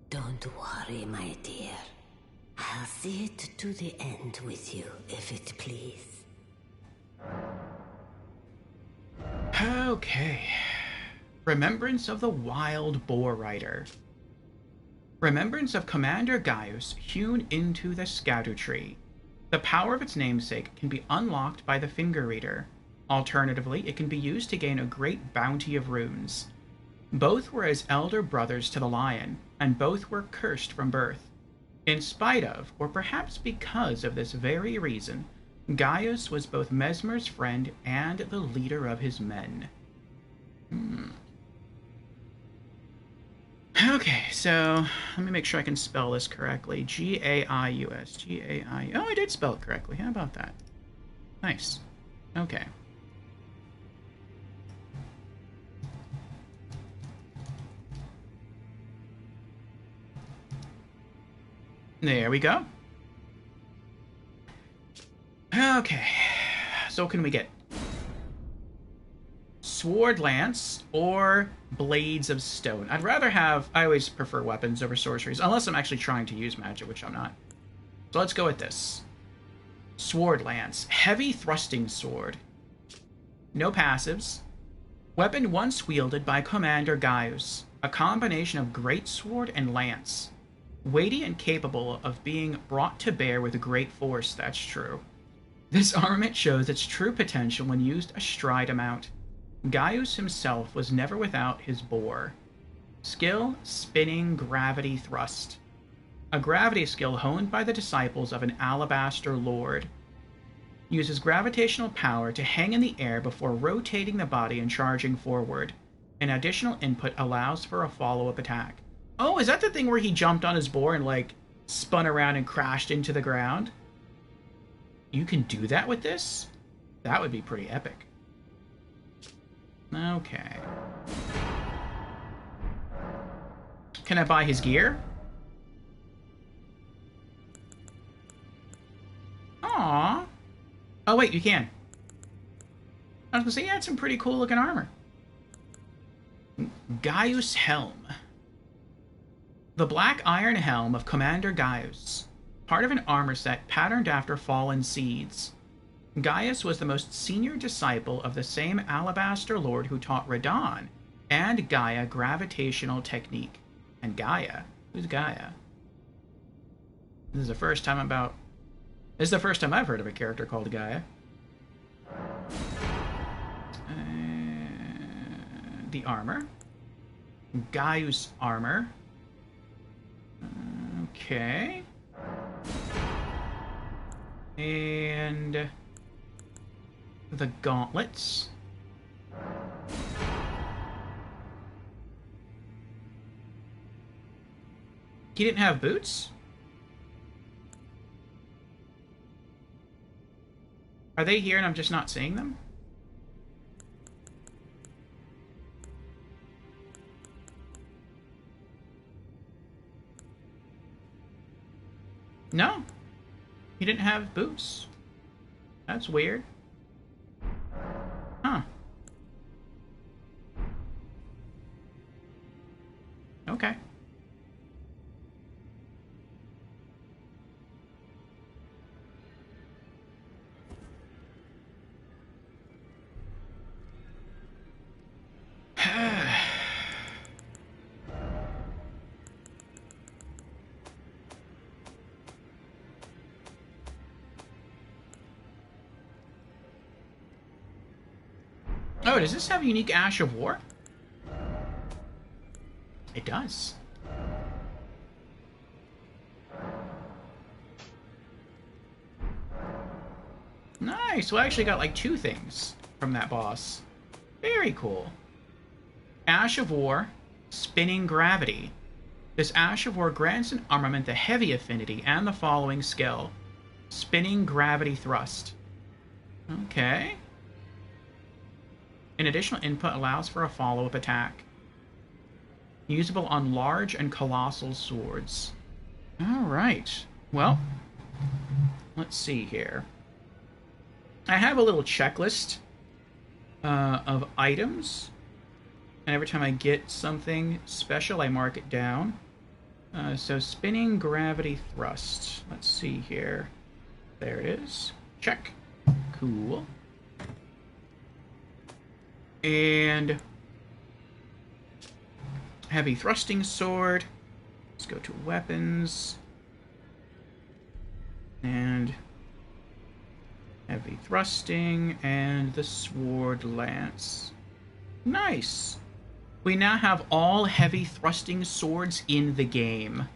Don't worry, my dear. I'll see it to the end with you, if it please. Okay. Remembrance of the Wild Boar Rider. Remembrance of Commander Gaius hewn into the Scatter Tree. The power of its namesake can be unlocked by the Finger Reader. Alternatively, it can be used to gain a great bounty of runes. Both were as elder brothers to the lion, and both were cursed from birth. In spite of, or perhaps because of this very reason, Gaius was both Mesmer's friend and the leader of his men. Okay, so let me make sure I can spell this correctly. G-A-I-U-S. G-A-I... Oh, I did spell it correctly. How about that? Nice. Okay. There we go. Okay. So what can we get? Sword Lance or Blades of Stone. I'd rather have... I always prefer weapons over sorceries, unless I'm actually trying to use magic, which I'm not. So let's go with this. Sword Lance. Heavy thrusting sword. No passives. Weapon once wielded by Commander Gaius. A combination of greatsword and lance. Weighty and capable of being brought to bear with great force, that's true. This armament shows its true potential when used astride a mount. Gaius himself was never without his boar. Skill, spinning gravity thrust. A gravity skill honed by the disciples of an alabaster lord. Uses gravitational power to hang in the air before rotating the body and charging forward. An additional input allows for a follow-up attack. Oh, is that the thing where he jumped on his boar and, like, spun around and crashed into the ground? You can do that with this? That would be pretty epic. Okay. Can I buy his gear? Aww. Oh, wait, you can. I was gonna say, he had some pretty cool looking armor. Gaius Helm. The black iron helm of Commander Gaius. Part of an armor set patterned after fallen seeds. Gaius was the most senior disciple of the same alabaster lord who taught Radon and Gaia gravitational technique. And Gaia? Who's Gaia? This is the first time I've heard of a character called Gaia. The armor. Gaius armor. Okay. And the gauntlets. He didn't have boots? Are they here and I'm just not seeing them? No, he didn't have boots. That's weird. Huh. Okay. Oh, does this have a unique Ash of War? It does. Nice. Well, I actually got like 2 things from that boss. Very cool. Ash of War, Spinning Gravity. This Ash of War grants an armament the heavy affinity and the following skill. Spinning Gravity Thrust. Okay. An additional input allows for a follow-up attack. Usable on large and colossal swords. Alright. Well, let's see here. I have a little checklist of items. And every time I get something special, I mark it down. So Spinning Gravity Thrust. Let's see here. There it is. Check. Cool. And Heavy Thrusting Sword. Let's go to Weapons. And Heavy Thrusting. And the Sword Lance. Nice. We now have all heavy thrusting swords in the game.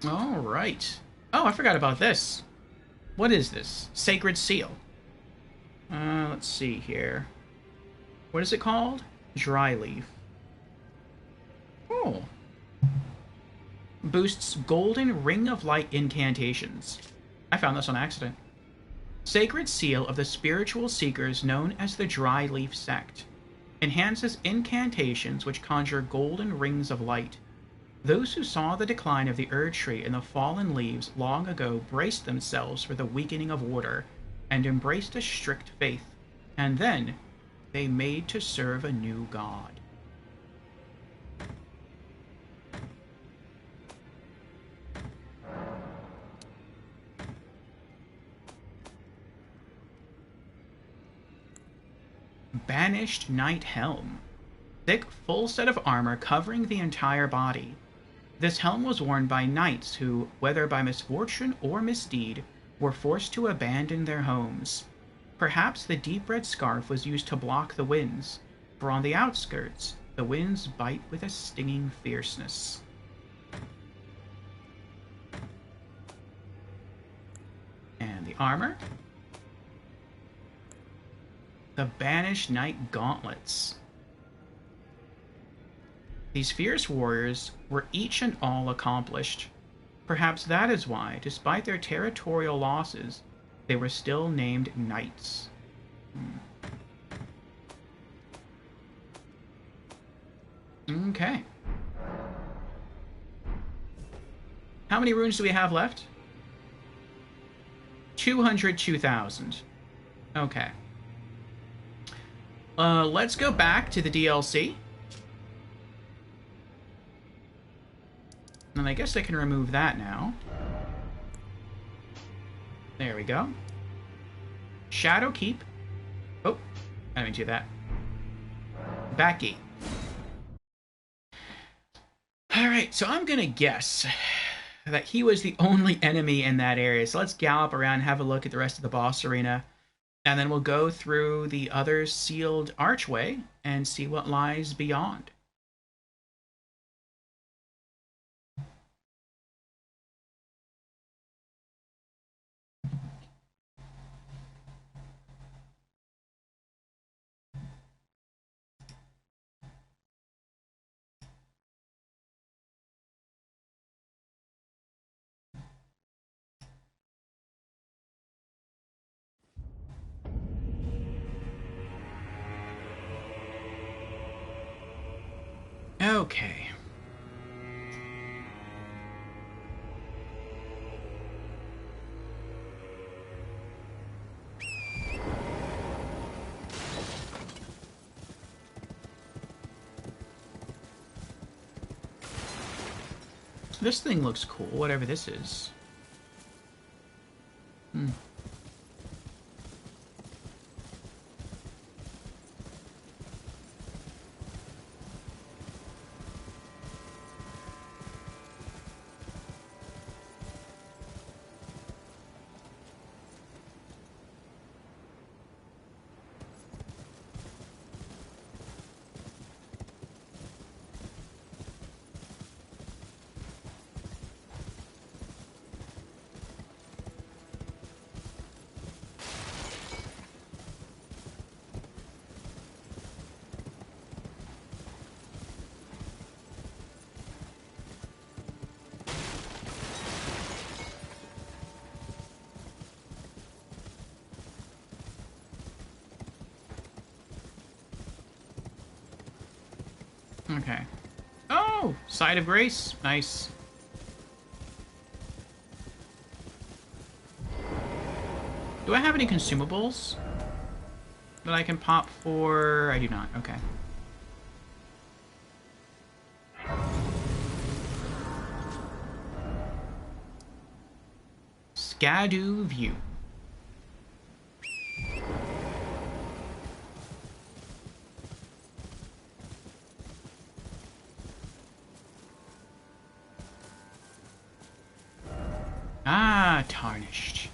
Alright. Oh, I forgot about this. What is this? Sacred Seal. Let's see here. What is it called? Dry Leaf. Oh. Boosts Golden Ring of Light incantations. I found this on accident. Sacred Seal of the Spiritual Seekers known as the Dry Leaf Sect. Enhances incantations which conjure golden rings of light. Those who saw the decline of the Erd Tree and the fallen leaves long ago braced themselves for the weakening of order, and embraced a strict faith, and then they made to serve a new god. Banished Knight Helm. Thick, full set of armor covering the entire body. This helm was worn by knights who, whether by misfortune or misdeed, were forced to abandon their homes. Perhaps the deep red scarf was used to block the winds, for on the outskirts, the winds bite with a stinging fierceness. And the armor. The Banished Knight Gauntlets. These fierce warriors were each and all accomplished. Perhaps that is why, despite their territorial losses, they were still named knights. Okay. How many runes do we have left? 202,000. Okay. Let's go back to the DLC. And I guess I can remove that now. There we go. Shadow Keep. Oh, I didn't do that. Backy. Alright, so I'm gonna guess that he was the only enemy in that area. So let's gallop around and have a look at the rest of the boss arena. And then we'll go through the other sealed archway and see what lies beyond. Okay. This thing looks cool, whatever this is. Hmm. Okay. Oh! Side of Grace. Nice. Do I have any consumables that I can pop for? I do not. Okay. Skadu View. Ah, tarnished.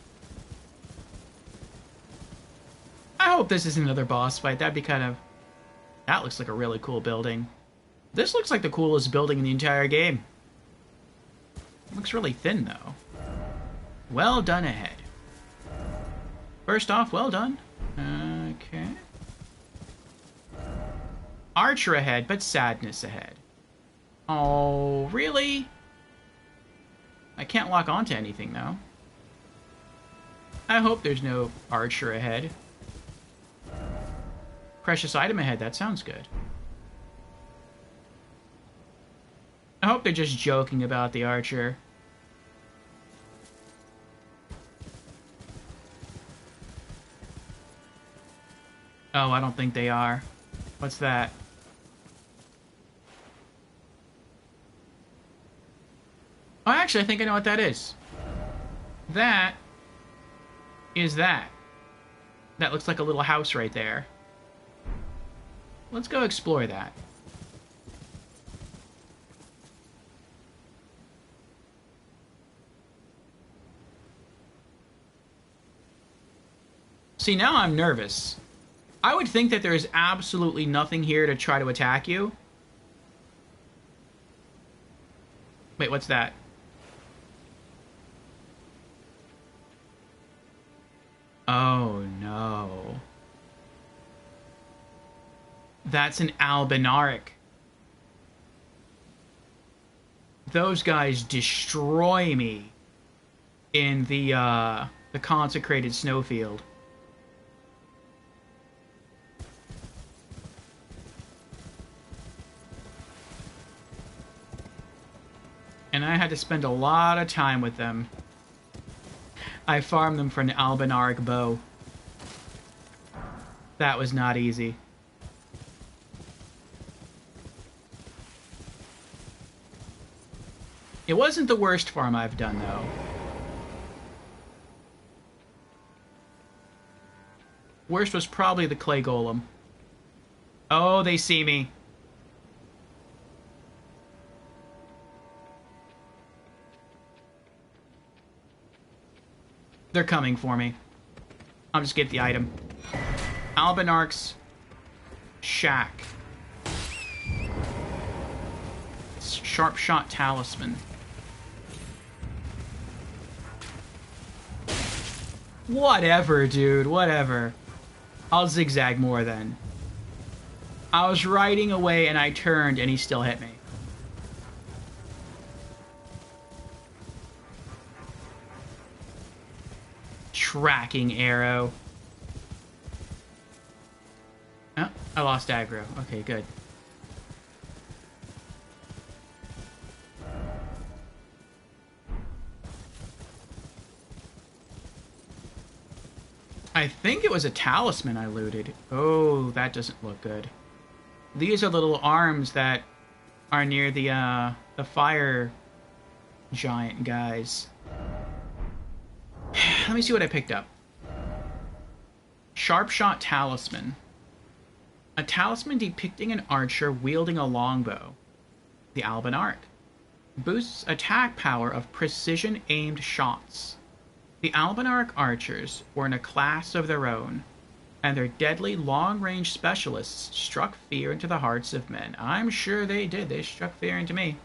I hope this is another boss fight. That'd be kind of... That looks like a really cool building. This looks like the coolest building in the entire game. Looks really thin, though. Well done ahead. First off, well done. Okay. Archer ahead, but sadness ahead. Oh, really? I can't lock onto anything, though. I hope there's no archer ahead. Precious item ahead, that sounds good. I hope they're just joking about the archer. Oh, I don't think they are. What's that? Oh, actually, I think I know what that is. That is that. That looks like a little house right there. Let's go explore that. See, now I'm nervous. I would think that there's absolutely nothing here to try to attack you. Wait, what's that? Oh, no. That's an Albinaric. Those guys destroy me in the consecrated snowfield. And I had to spend a lot of time with them. I farmed them for an Albinaric bow. That was not easy. It wasn't the worst farm I've done, though. Worst was probably the clay golem. Oh, they see me. They're coming for me. I'll just get the item. Albinarc's shack. Sharp shot talisman. Whatever, dude. Whatever. I'll zigzag more then. I was riding away and I turned and he still hit me. Tracking arrow. Oh, I lost aggro. Okay, good. I think it was a talisman I looted. Oh, that doesn't look good. These are little arms that are near the fire giant guys. Let me see what I picked up. Sharpshot Talisman. A talisman depicting an archer wielding a longbow. The Alban Arc. Boosts attack power of precision-aimed shots. The Alban Arc archers were in a class of their own, and their deadly long-range specialists struck fear into the hearts of men. I'm sure they did. They struck fear into me.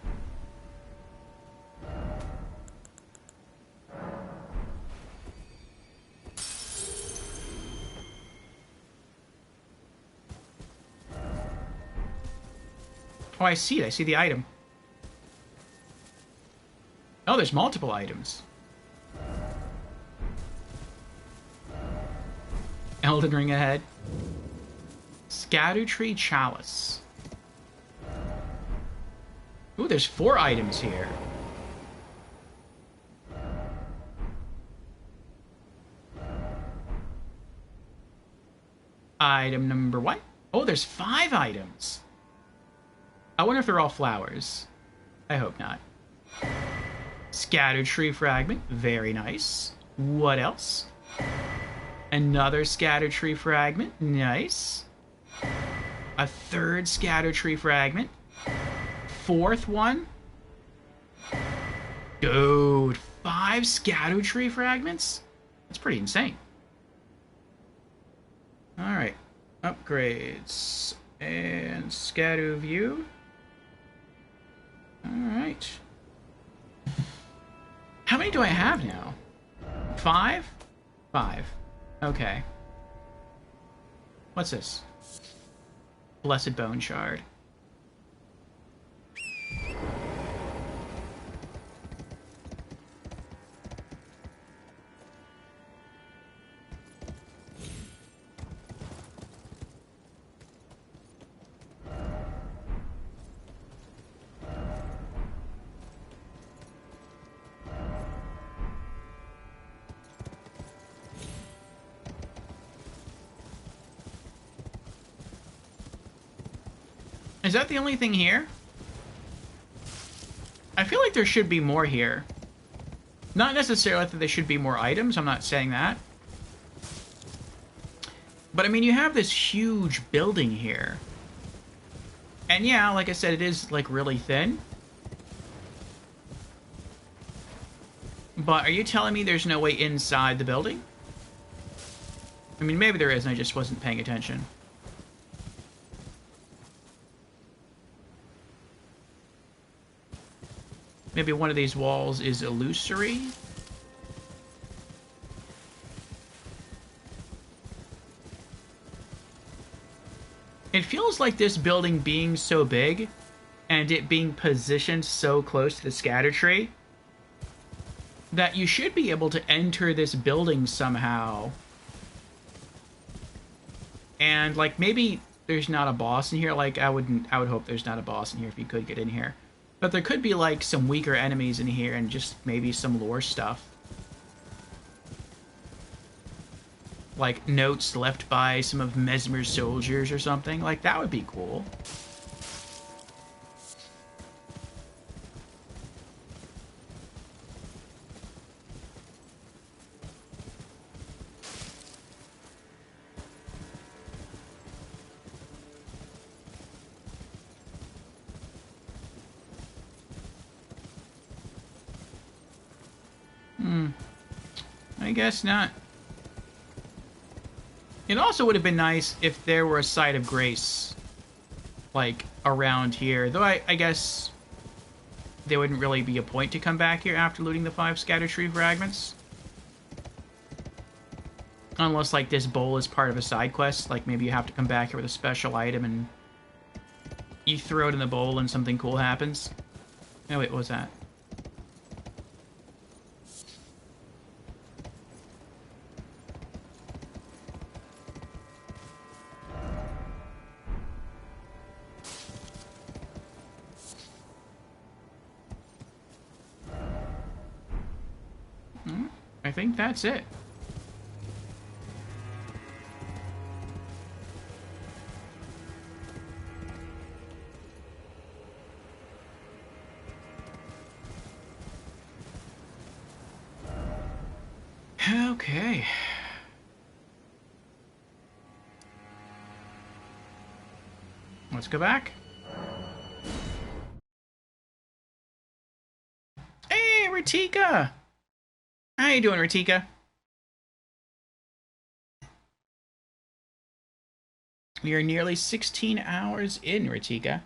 Oh, I see it. I see the item. Oh, there's multiple items. Elden Ring ahead. Scadutree Chalice. Ooh, there's 4 items here. Item number 1. Oh, there's 5 items. I wonder if they're all flowers. I hope not. Scadutree Fragment. Very nice. What else? Another Scadutree Fragment. Nice. A third Scadutree Fragment. 4th one. Dude, 5 Scadutree Fragments? That's pretty insane. Alright. Upgrades. And Scadu View. Alright. How many do I have now? 5? 5. Okay. What's this? Blessed Bone Shard. Is that the only thing here? I feel like there should be more here. Not necessarily that there should be more items, I'm not saying that. But I mean, you have this huge building here. And yeah, like I said, it is like really thin. But are you telling me there's no way inside the building? I mean, maybe there is and I just wasn't paying attention. Maybe one of these walls is illusory. It feels like this building being so big and it being positioned so close to the scatter tree that you should be able to enter this building somehow. And like maybe there's not a boss in here. Like I would hope there's not a boss in here if you could get in here. But there could be, like, some weaker enemies in here and just maybe some lore stuff. Like, notes left by some of Mesmer's soldiers or something. Like, that would be cool. I guess not. It also would have been nice if there were a site of grace, like, around here. Though I guess there wouldn't really be a point to come back here after looting the 5 Scadutree Fragments. Unless, like, this bowl is part of a side quest. Like, maybe you have to come back here with a special item and you throw it in the bowl and something cool happens. Oh, wait, what was that? I think that's it. Okay. Let's go back. Hey, Ratika! How you doing, Ratika? We are nearly 16 hours in, Ratika.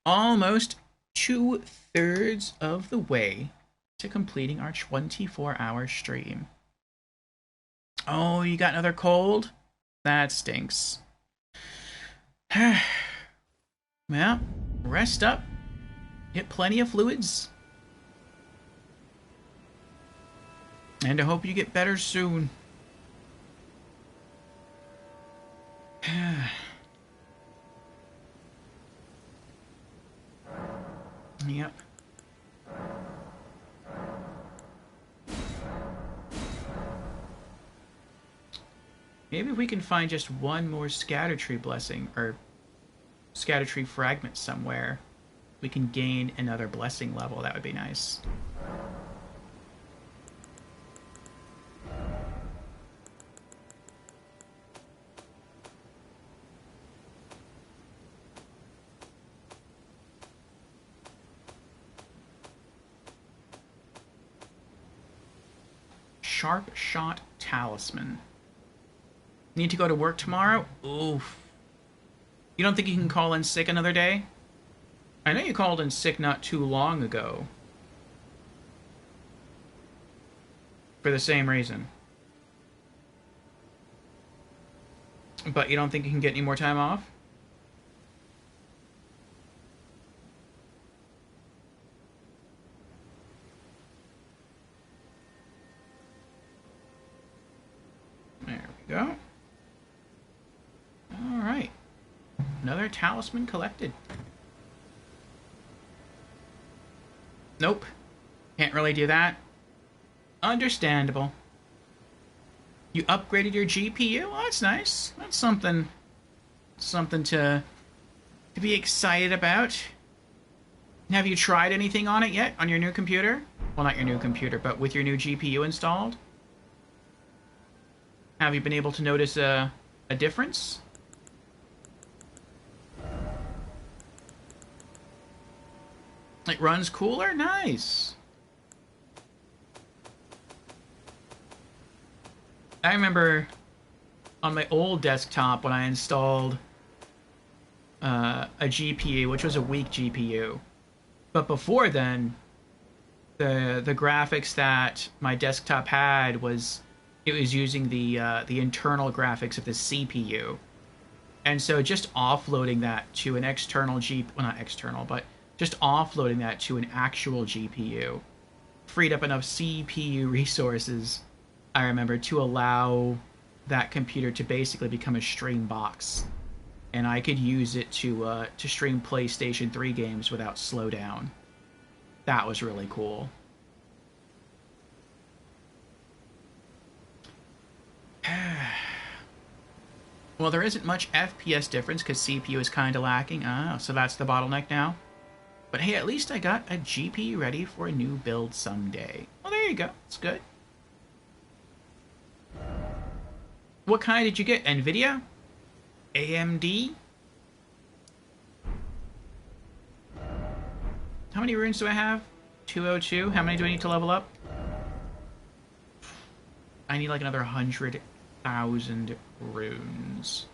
Almost 2/3 of the way to completing our 24-hour stream. Oh, you got another cold? That stinks. Well, rest up. Get plenty of fluids. And I hope you get better soon. Yep. Maybe if we can find just one more scatter tree blessing, or scatter tree fragment somewhere, we can gain another blessing level. That would be nice. Sharp Shot Talisman. Need to go to work tomorrow? Oof. You don't think you can call in sick another day? I know you called in sick not too long ago. For the same reason. But you don't think you can get any more time off? There we go. Alright. Another talisman collected. Nope. Can't really do that. Understandable. You upgraded your GPU? Oh, that's nice. That's something to be excited about. Have you tried anything on it yet? On your new computer? Well, not your new computer, but with your new GPU installed? Have you been able to notice a difference? It runs cooler? Nice. I remember on my old desktop when I installed a GPU, which was a weak GPU. But before then, the graphics that my desktop had was using the internal graphics of the CPU, and so just offloading that to an external well, not external, but just offloading that to an actual GPU freed up enough CPU resources, I remember, to allow that computer to basically become a stream box, and I could use it to stream PlayStation 3 games without slowdown. That was really cool. Well, there isn't much FPS difference because CPU is kind of lacking. Ah, so that's the bottleneck now. But hey, at least I got a GPU ready for a new build someday. Well, there you go. It's good. What kind did you get? NVIDIA? AMD? How many runes do I have? 202. How many do I need to level up? I need like another 100,000 runes.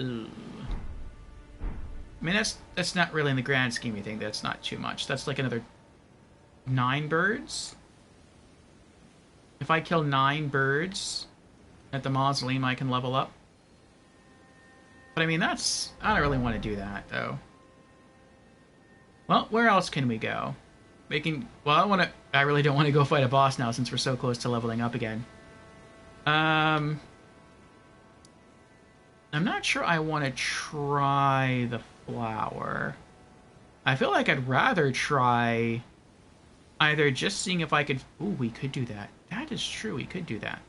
Ooh. I mean, that's not really in the grand scheme of things. That's not too much. That's like another 9 birds. If I kill 9 birds at the mausoleum, I can level up. But I mean, I don't really want to do that, though. Well, where else can we go? Well, I really don't want to go fight a boss now since we're so close to leveling up again. I'm not sure I want to try the flower. I feel like I'd rather try either just seeing if I could... Ooh, we could do that. That is true, we could do that.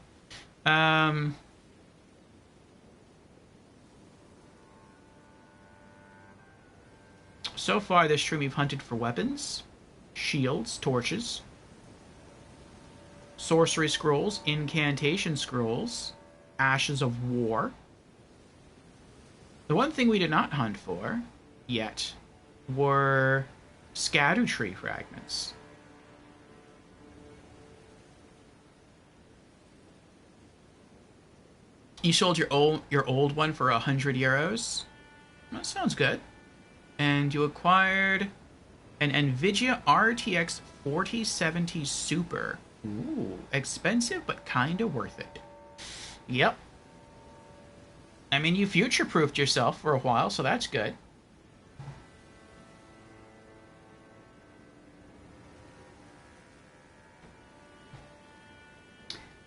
So far this stream we've hunted for weapons, shields, torches, sorcery scrolls, incantation scrolls, ashes of war. The one thing we did not hunt for yet were scatter tree fragments. You sold your old one for 100 euros. That sounds good. And you acquired an NVIDIA RTX 4070 Super. Ooh, expensive but kinda worth it. Yep. I mean, you future-proofed yourself for a while, so that's good.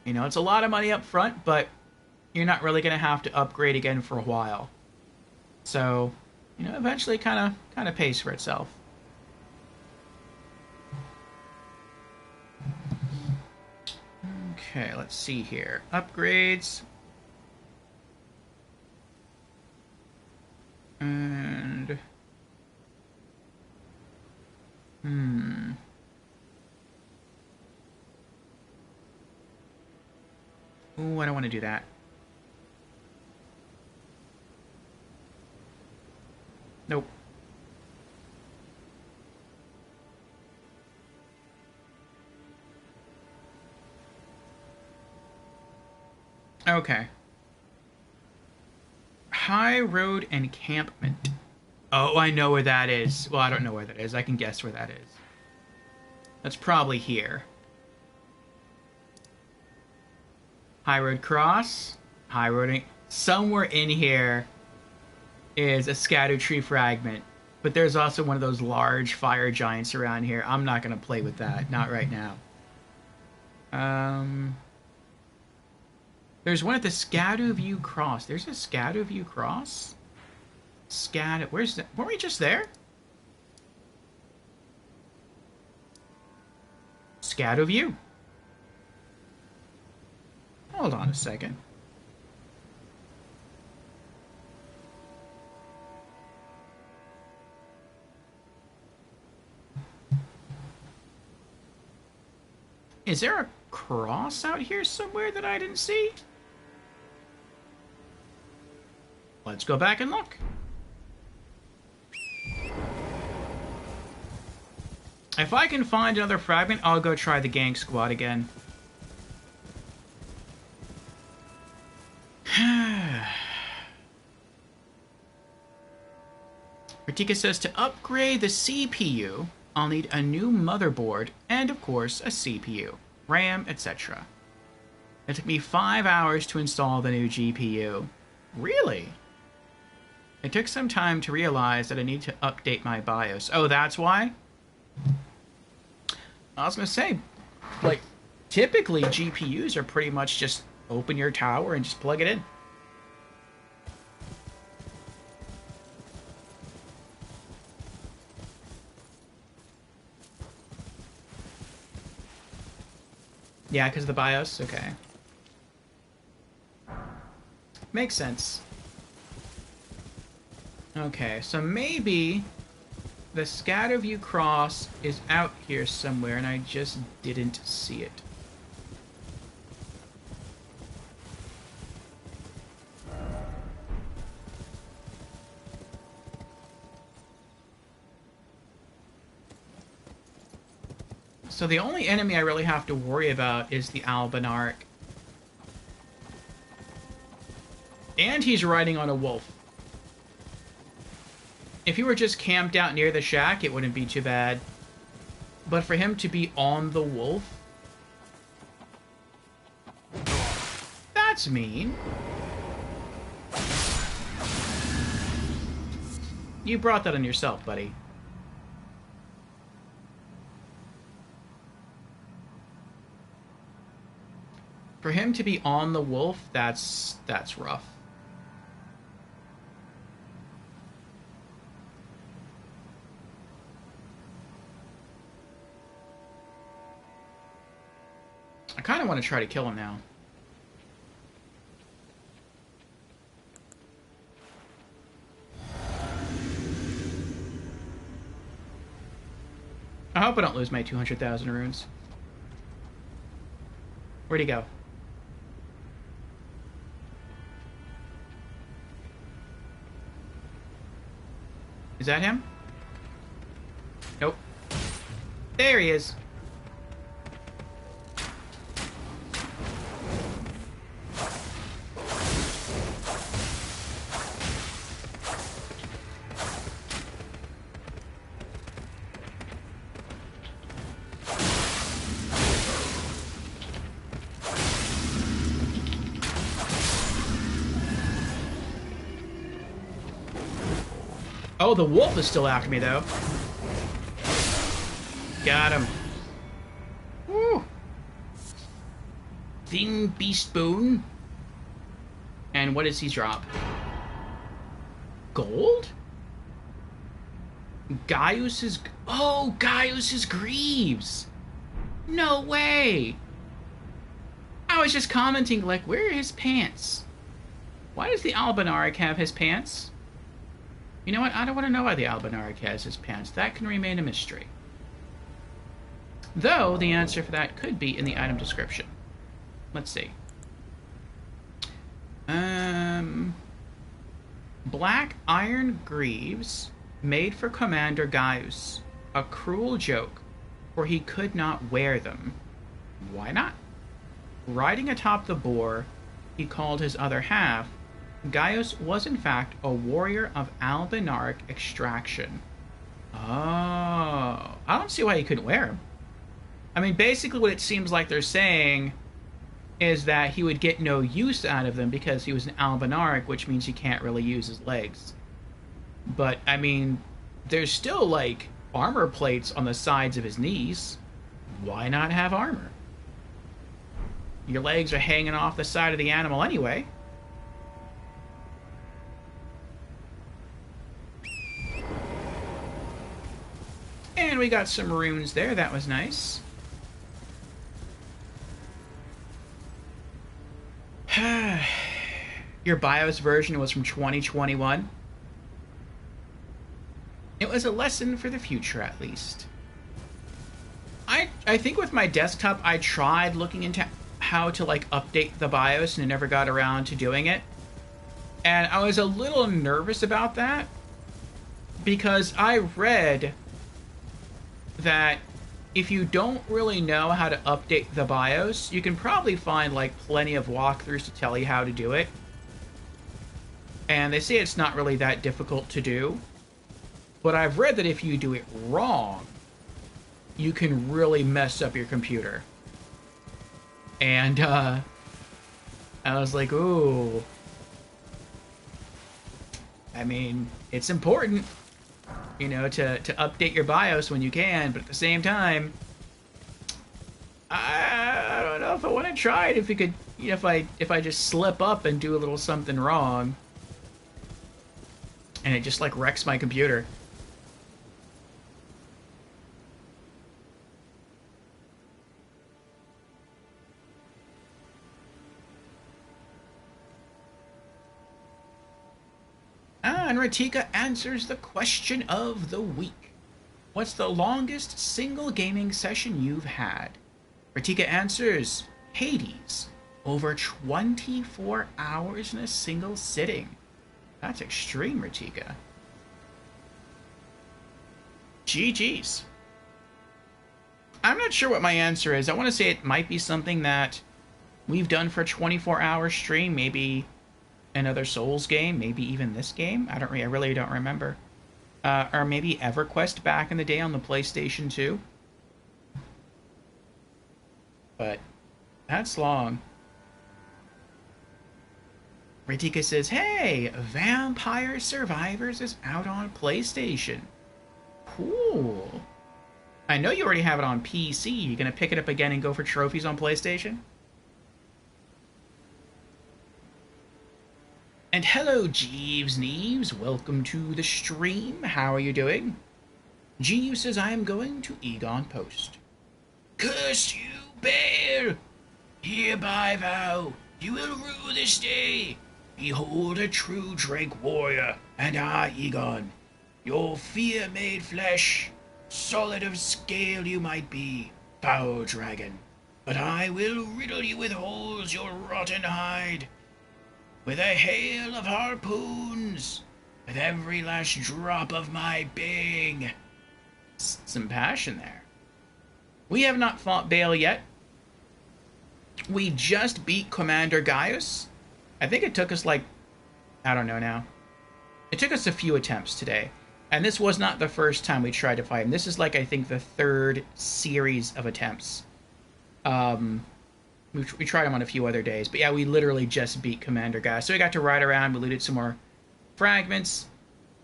You know, it's a lot of money up front, but you're not really going to have to upgrade again for a while. So, you know, eventually kind of pays for itself. Okay, let's see here. Upgrades. And... Ooh, I don't want to do that. Nope. Okay. High Road Encampment. Oh, I know where that is. Well, I don't know where that is. I can guess where that is. That's probably here. High Road Cross. High Road... Somewhere in here is a scatter tree fragment. But there's also one of those large fire giants around here. I'm not going to play with that. Not right now. There's one at the Scadoview Cross. There's a Scadoview Cross? Where's that? Weren't we just there? Scadoview. Hold on a second. Is there a cross out here somewhere that I didn't see? Let's go back and look. If I can find another fragment, I'll go try the gang squad again. Ratika says, to upgrade the CPU, I'll need a new motherboard and, of course, a CPU, RAM, etc. It took me 5 hours to install the new GPU. Really? It took some time to realize that I need to update my BIOS. Oh, that's why? I was going to say, like, typically GPUs are pretty much just open your tower and just plug it in. Yeah, because of the BIOS? Okay. Makes sense. Okay, so maybe the Scadoview Cross is out here somewhere and I just didn't see it. So the only enemy I really have to worry about is the Albinaric. And he's riding on a wolf. If he were just camped out near the shack, it wouldn't be too bad. But for him to be on the wolf... That's mean. You brought that on yourself, buddy. For him to be on the wolf, that's rough. I kind of want to try to kill him now. I hope I don't lose my 200,000 runes. Where'd he go? Is that him? Nope. There he is. Oh, the wolf is still after me, though. Got him. Woo! Thing Beast Bone. And what does he drop? Gold? Gaius's... Oh, Gaius's Greaves! No way! I was just commenting, like, where are his pants? Why does the Albinauric have his pants? You know what? I don't want to know why the Albinauric has his pants. That can remain a mystery. Though, the answer for that could be in the item description. Let's see. Black iron greaves made for Commander Gaius. A cruel joke, for he could not wear them. Why not? Riding atop the boar, he called his other half, Gaius was in fact a warrior of Albinauric extraction. Oh, I don't see why he couldn't wear them. I mean, basically what it seems like they're saying is that he would get no use out of them because he was an Albinauric, which means he can't really use his legs. But, I mean, there's still, like, armor plates on the sides of his knees. Why not have armor? Your legs are hanging off the side of the animal anyway. And we got some runes there. That was nice. Your BIOS version was from 2021. It was a lesson for the future, at least. I think with my desktop, I tried looking into how to, like, update the BIOS and I never got around to doing it. And I was a little nervous about that because I read that if you don't really know how to update the BIOS, you can probably find, like, plenty of walkthroughs to tell you how to do it. And they say it's not really that difficult to do. But I've read that if you do it wrong, you can really mess up your computer. And, I was like, ooh. I mean, it's important, you know, to update your BIOS when you can, but at the same time, I don't know if I want to try it. If we could, you know, if I just slip up and do a little something wrong, and it just, like, wrecks my computer. And Ratika answers the question of the week. What's the longest single gaming session you've had? Ratika answers, Hades. Over 24 hours in a single sitting. That's extreme, Ratika. GG's. I'm not sure what my answer is. I want to say it might be something that we've done for a 24-hour stream, maybe another Souls game, maybe even this game. I really don't remember. Or maybe EverQuest back in the day on the PlayStation 2. But that's long. Ritika says, hey, Vampire Survivors is out on PlayStation. Cool. I know you already have it on PC. You gonna pick it up again and go for trophies on PlayStation? And hello, Jeeves Neves. Welcome to the stream. How are you doing? Jeeves says, I am going to Egon Post. Curse you, bear! Hereby vow, you will rue this day. Behold a true Drake warrior, and I, Egon, your fear made flesh. Solid of scale you might be, foul dragon, but I will riddle you with holes your rotten hide, with a hail of harpoons, with every last drop of my bing. Some passion there. We have not fought Bale yet. We just beat Commander Gaius. I think it took us like, I don't know now. It took us a few attempts today. And this was not the first time we tried to fight him. This is like, I think, the third series of attempts. We tried him on a few other days. But yeah, we literally just beat Commander Gaius. So we got to ride around. We looted some more fragments.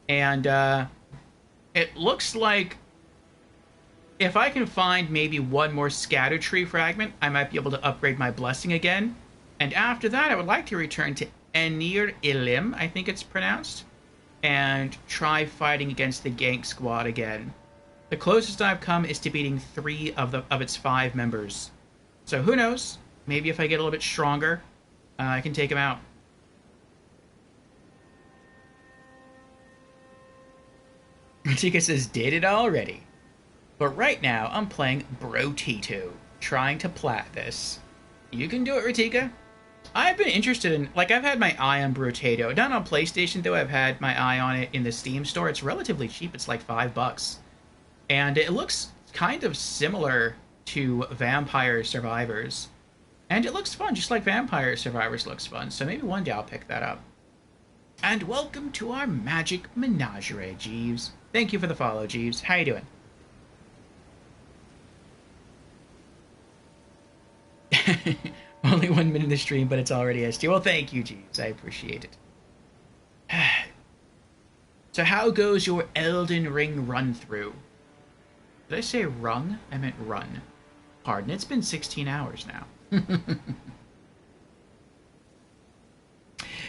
And it looks like if I can find maybe one more scatter tree fragment, I might be able to upgrade my blessing again. And after that, I would like to return to Enir Ilim, I think it's pronounced, and try fighting against the Gank Squad again. The closest I've come is to beating 3 of its 5 members. So who knows? Maybe if I get a little bit stronger, I can take him out. Ratika says, did it already. But right now, I'm playing Brotito, trying to plat this. You can do it, Ratika. I've been interested in, like, I've had my eye on Brotito. Not on PlayStation, though. I've had my eye on it in the Steam store. It's relatively cheap. It's like $5. And it looks kind of similar to Vampire Survivors. And it looks fun, just like Vampire Survivors looks fun. So maybe one day I'll pick that up. And welcome to our magic menagerie, Jeeves. Thank you for the follow, Jeeves. How you doing? Only 1 minute in the stream, but it's already ST. Well, thank you, Jeeves. I appreciate it. So how goes your Elden Ring run-through? Did I say rung? I meant run. Pardon, it's been 16 hours now.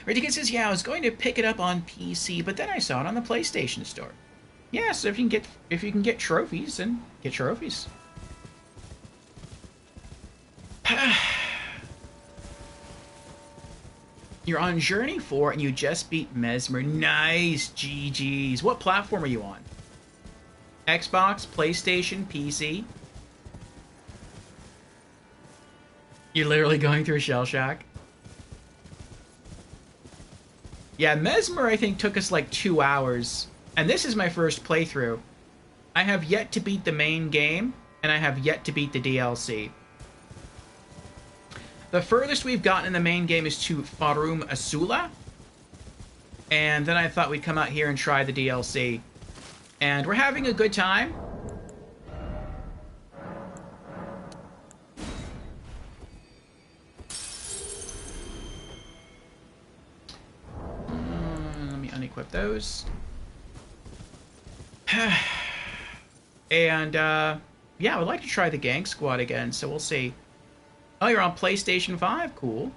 Ridiculous says, yeah, I was going to pick it up on PC, but then I saw it on the PlayStation Store. Yeah, so if you can get trophies, then get trophies. You're on Journey 4 and you just beat Mesmer. Nice, GG's. What platform are you on? Xbox, PlayStation, PC? You're literally going through shell shock. Yeah, Mesmer, I think, took us like 2 hours. And this is my first playthrough. I have yet to beat the main game, and I have yet to beat the DLC. The furthest we've gotten in the main game is to Farum Asula. And then I thought we'd come out here and try the DLC. And we're having a good time. Let me unequip those. And, yeah, I would like to try the Gank Squad again, so we'll see. Oh, you're on PlayStation 5? Cool.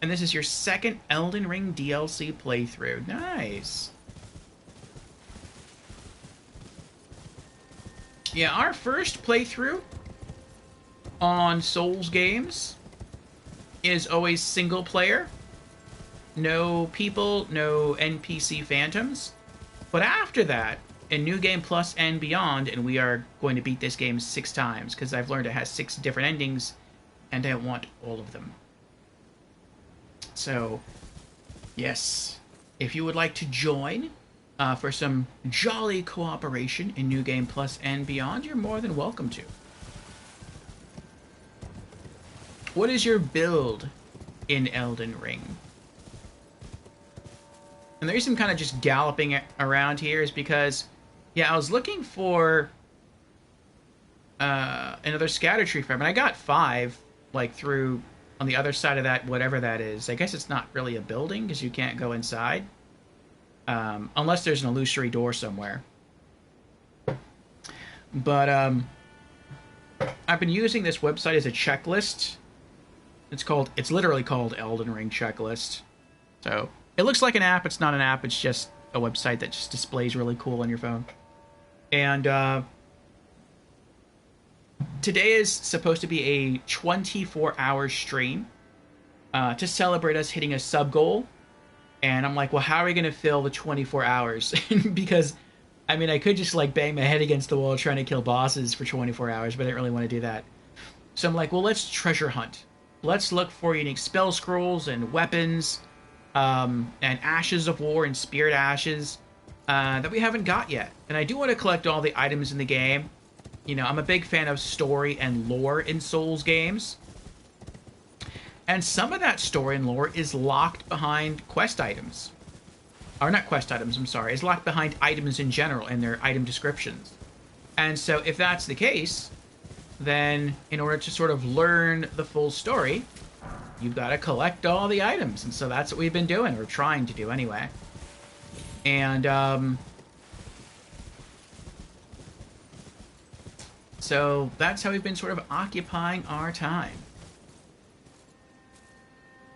And this is your second Elden Ring DLC playthrough. Nice. Yeah, our first playthrough on Souls games is always single player. No people, no NPC phantoms. But after that, in New Game Plus and beyond, and we are going to beat this game 6 times, because I've learned it has 6 different endings, and I want all of them. So, yes, if you would like to join for some jolly cooperation in New Game Plus and beyond, you're more than welcome to. What is your build in Elden Ring? And the reason I'm kind of just galloping around here is because, yeah, I was looking for another scatter tree fragment. I got 5, like, through on the other side of that, whatever that is. I guess it's not really a building, because you can't go inside. Unless there's an illusory door somewhere. But, I've been using this website as a checklist. It's literally called Elden Ring Checklist. So, it looks like an app. It's not an app. It's just a website that just displays really cool on your phone. And today is supposed to be a 24-hour stream to celebrate us hitting a sub goal. And I'm like, well, how are we going to fill the 24 hours? Because I mean, I could just like bang my head against the wall trying to kill bosses for 24 hours, but I didn't really want to do that. So I'm like, well, let's treasure hunt. Let's look for unique spell scrolls and weapons, and ashes of war and spirit ashes that we haven't got yet. And I do want to collect all the items in the game. You know, I'm a big fan of story and lore in Souls games. And some of that story and lore is locked behind quest items. Or not quest items, I'm sorry. Is locked behind items in general and their item descriptions. And so if that's the case, then in order to sort of learn the full story, you've got to collect all the items. And so that's what we've been doing, or trying to do anyway. And, so that's how we've been sort of occupying our time.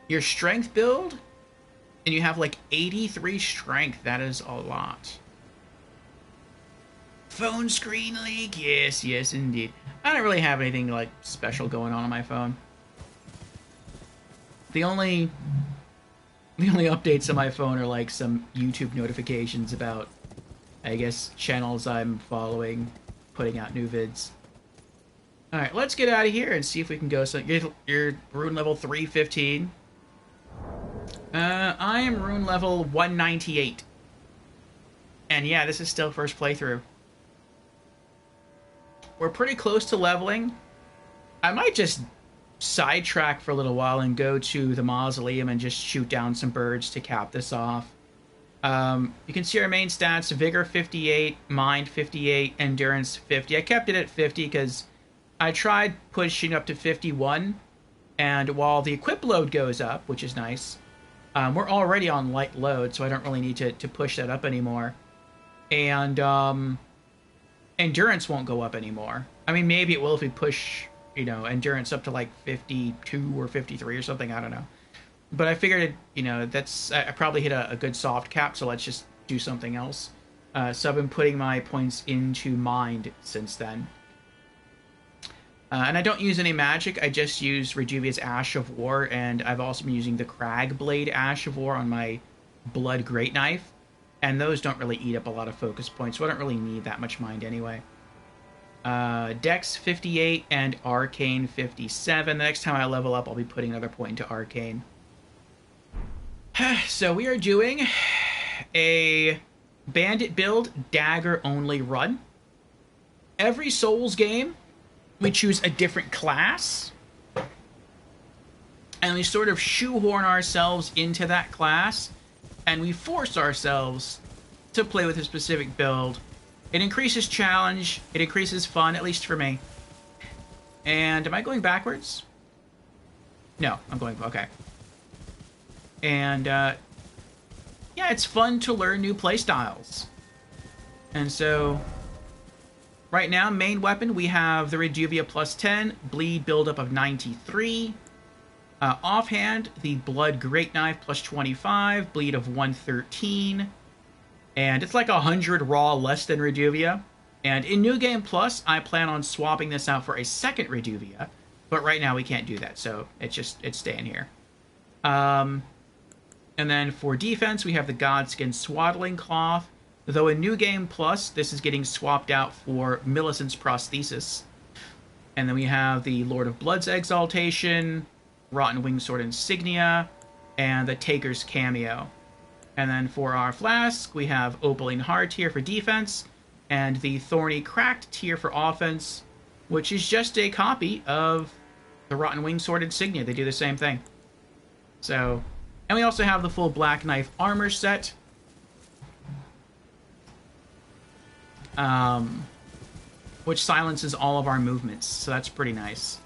Your strength build, and you have like 83 strength. That is a lot. Phone screen leak. Yes, yes, indeed. I don't really have anything like special going on my phone. The only updates on my phone are like some YouTube notifications about, I guess, channels I'm following putting out new vids. All right, let's get out of here and see if we can go. So you're rune level 315. I am rune level 198. And yeah, this is still first playthrough. We're pretty close to leveling. I might just sidetrack for a little while and go to the mausoleum and just shoot down some birds to cap this off. You can see our main stats: Vigor 58, Mind 58, Endurance 50. I kept it at 50 because I tried pushing up to 51, and while the equip load goes up, which is nice, we're already on light load, so I don't really need to push that up anymore. And endurance won't go up anymore. I mean, maybe it will if we push, you know, endurance up to like 52 or 53 or something. I don't know. But I figured, you know, I probably hit a good soft cap, so let's just do something else. So I've been putting my points into Mind since then. And I don't use any magic. I just use Rejuvia's Ash of War, and I've also been using the Crag Blade Ash of War on my Blood Great Knife. And those don't really eat up a lot of focus points, so I don't really need that much Mind anyway. Dex 58 and Arcane 57. The next time I level up, I'll be putting another point into Arcane. So we are doing a Bandit build, Dagger-Only run. Every Souls game, we choose a different class, and we sort of shoehorn ourselves into that class, and we force ourselves to play with a specific build. It increases challenge, it increases fun, at least for me. And am I going backwards? No, I'm going, okay. And, yeah, it's fun to learn new playstyles. And so, right now, main weapon, we have the Reduvia plus 10, bleed buildup of 93. Offhand, the Blood Great Knife plus 25, bleed of 113. And it's like 100 raw less than Reduvia. And in New Game Plus, I plan on swapping this out for a second Reduvia. But right now we can't do that, so it's staying here. And then for defense, we have the Godskin Swaddling Cloth. Though in New Game Plus, this is getting swapped out for Millicent's Prosthesis. And then we have the Lord of Blood's Exaltation, Rotten Wingsword Insignia, and the Taker's Cameo. And then for our flask, we have Opaline Heart here for defense, and the Thorny Cracked tier for offense, which is just a copy of the Rotten Wingsword Insignia. They do the same thing. So, and we also have the full Black Knife armor set. Which silences all of our movements, so that's pretty nice.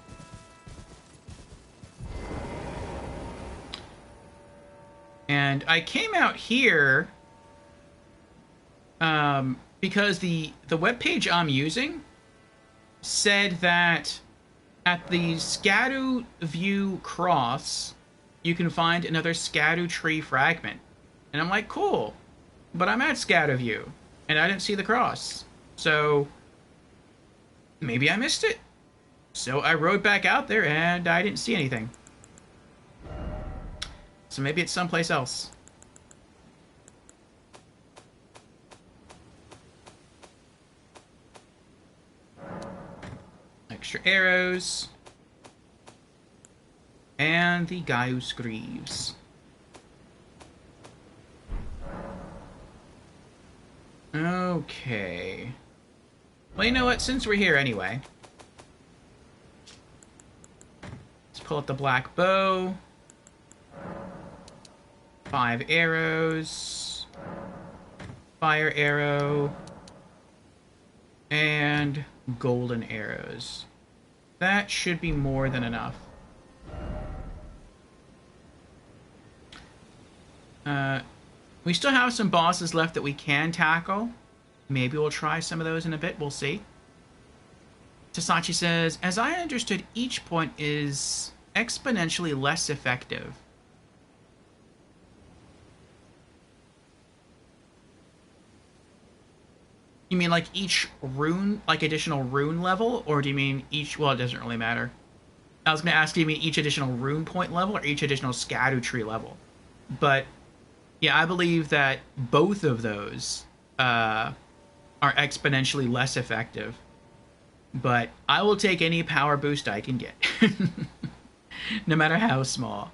And I came out here because the webpage I'm using said that at the Scadu View Cross, you can find another Scadu Tree fragment. And I'm like, cool, but I'm at Scadu View, and I didn't see the cross. So maybe I missed it. So I rode back out there, and I didn't see anything. So maybe it's someplace else. extra arrows. And the Gaius Greaves. Okay. Well, you know what? Since we're here anyway, let's pull up the black bow. 5 arrows. Fire arrow. And golden arrows. That should be more than enough. We still have some bosses left that we can tackle. Maybe we'll try some of those in a bit. We'll see. Tasachi says, as I understood, each point is exponentially less effective. You mean like each rune, like additional rune level? Or do you mean each, well, it doesn't really matter. I was going to ask, do you mean each additional rune point level or each additional scatter tree level? But yeah, I believe that both of those are exponentially less effective. But I will take any power boost I can get. No matter how small.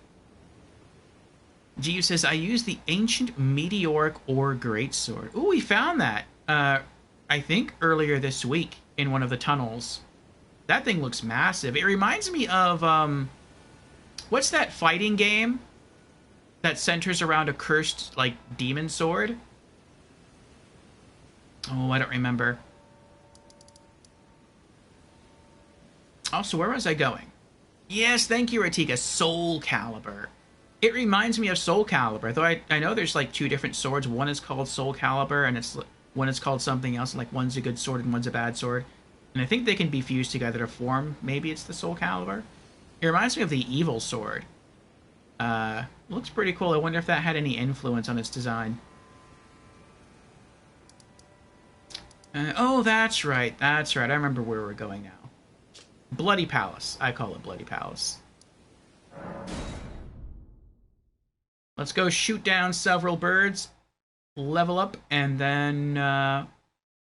Giyu says, I used the ancient meteoric ore greatsword. Ooh, we found that. I think earlier this week in one of the tunnels. That thing looks massive. It reminds me of, what's that fighting game that centers around a cursed, like, demon sword? Oh, I don't remember. Also, where was I going? Yes, thank you, Ratika. Soul Calibur. It reminds me of Soul Calibur, though I know there's, like, 2 different swords. One is called Soul Calibur, and one is called something else, like one's a good sword and one's a bad sword. And I think they can be fused together to form, maybe it's the Soul Calibur. It reminds me of the Evil Sword. Looks pretty cool. I wonder if that had any influence on its design. Oh, that's right. That's right. I remember where we're going now. Bloody Palace. I call it Bloody Palace. Let's go shoot down several birds, level up, and then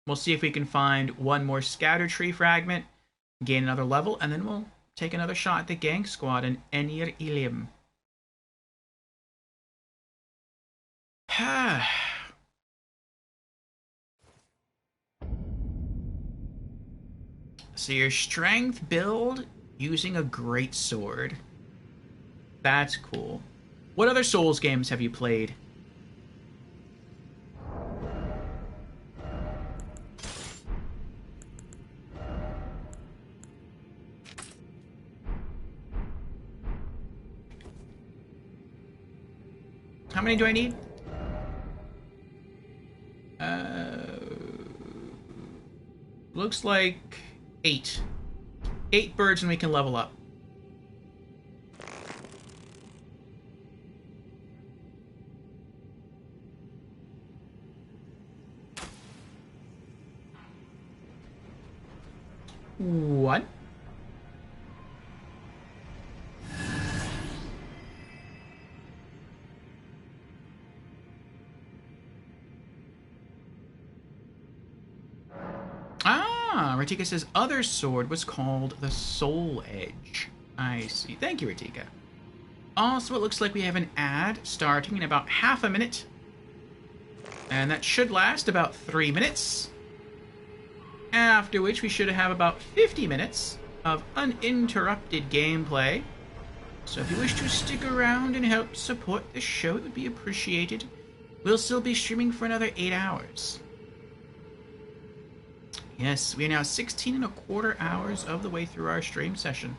we'll see if we can find one more scatter tree fragment, gain another level, and then we'll take another shot at the gang squad in Enir Ilim. So your strength build using a great sword. That's cool. What other Souls games have you played? How many do I need? Looks like 8. 8 birds and we can level up. What? Ah, Ratika says other sword was called the Soul Edge. I see. Thank you, Ratika. Also, it looks like we have an ad starting in about half a minute. And that should last about 3 minutes. After which we should have about 50 minutes of uninterrupted gameplay. So if you wish to stick around and help support the show, it would be appreciated. We'll still be streaming for another 8 hours. Yes, we are now 16.25 hours of the way through our stream session.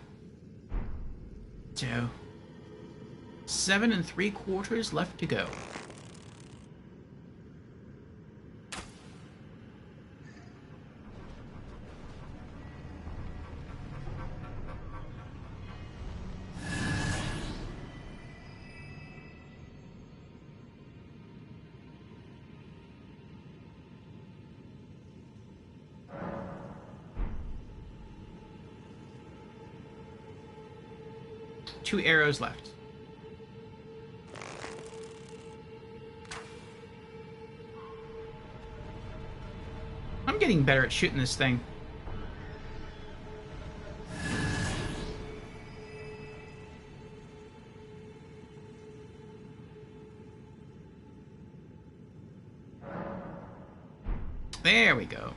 So, 7.75 left to go. Two arrows left. I'm getting better at shooting this thing. There we go.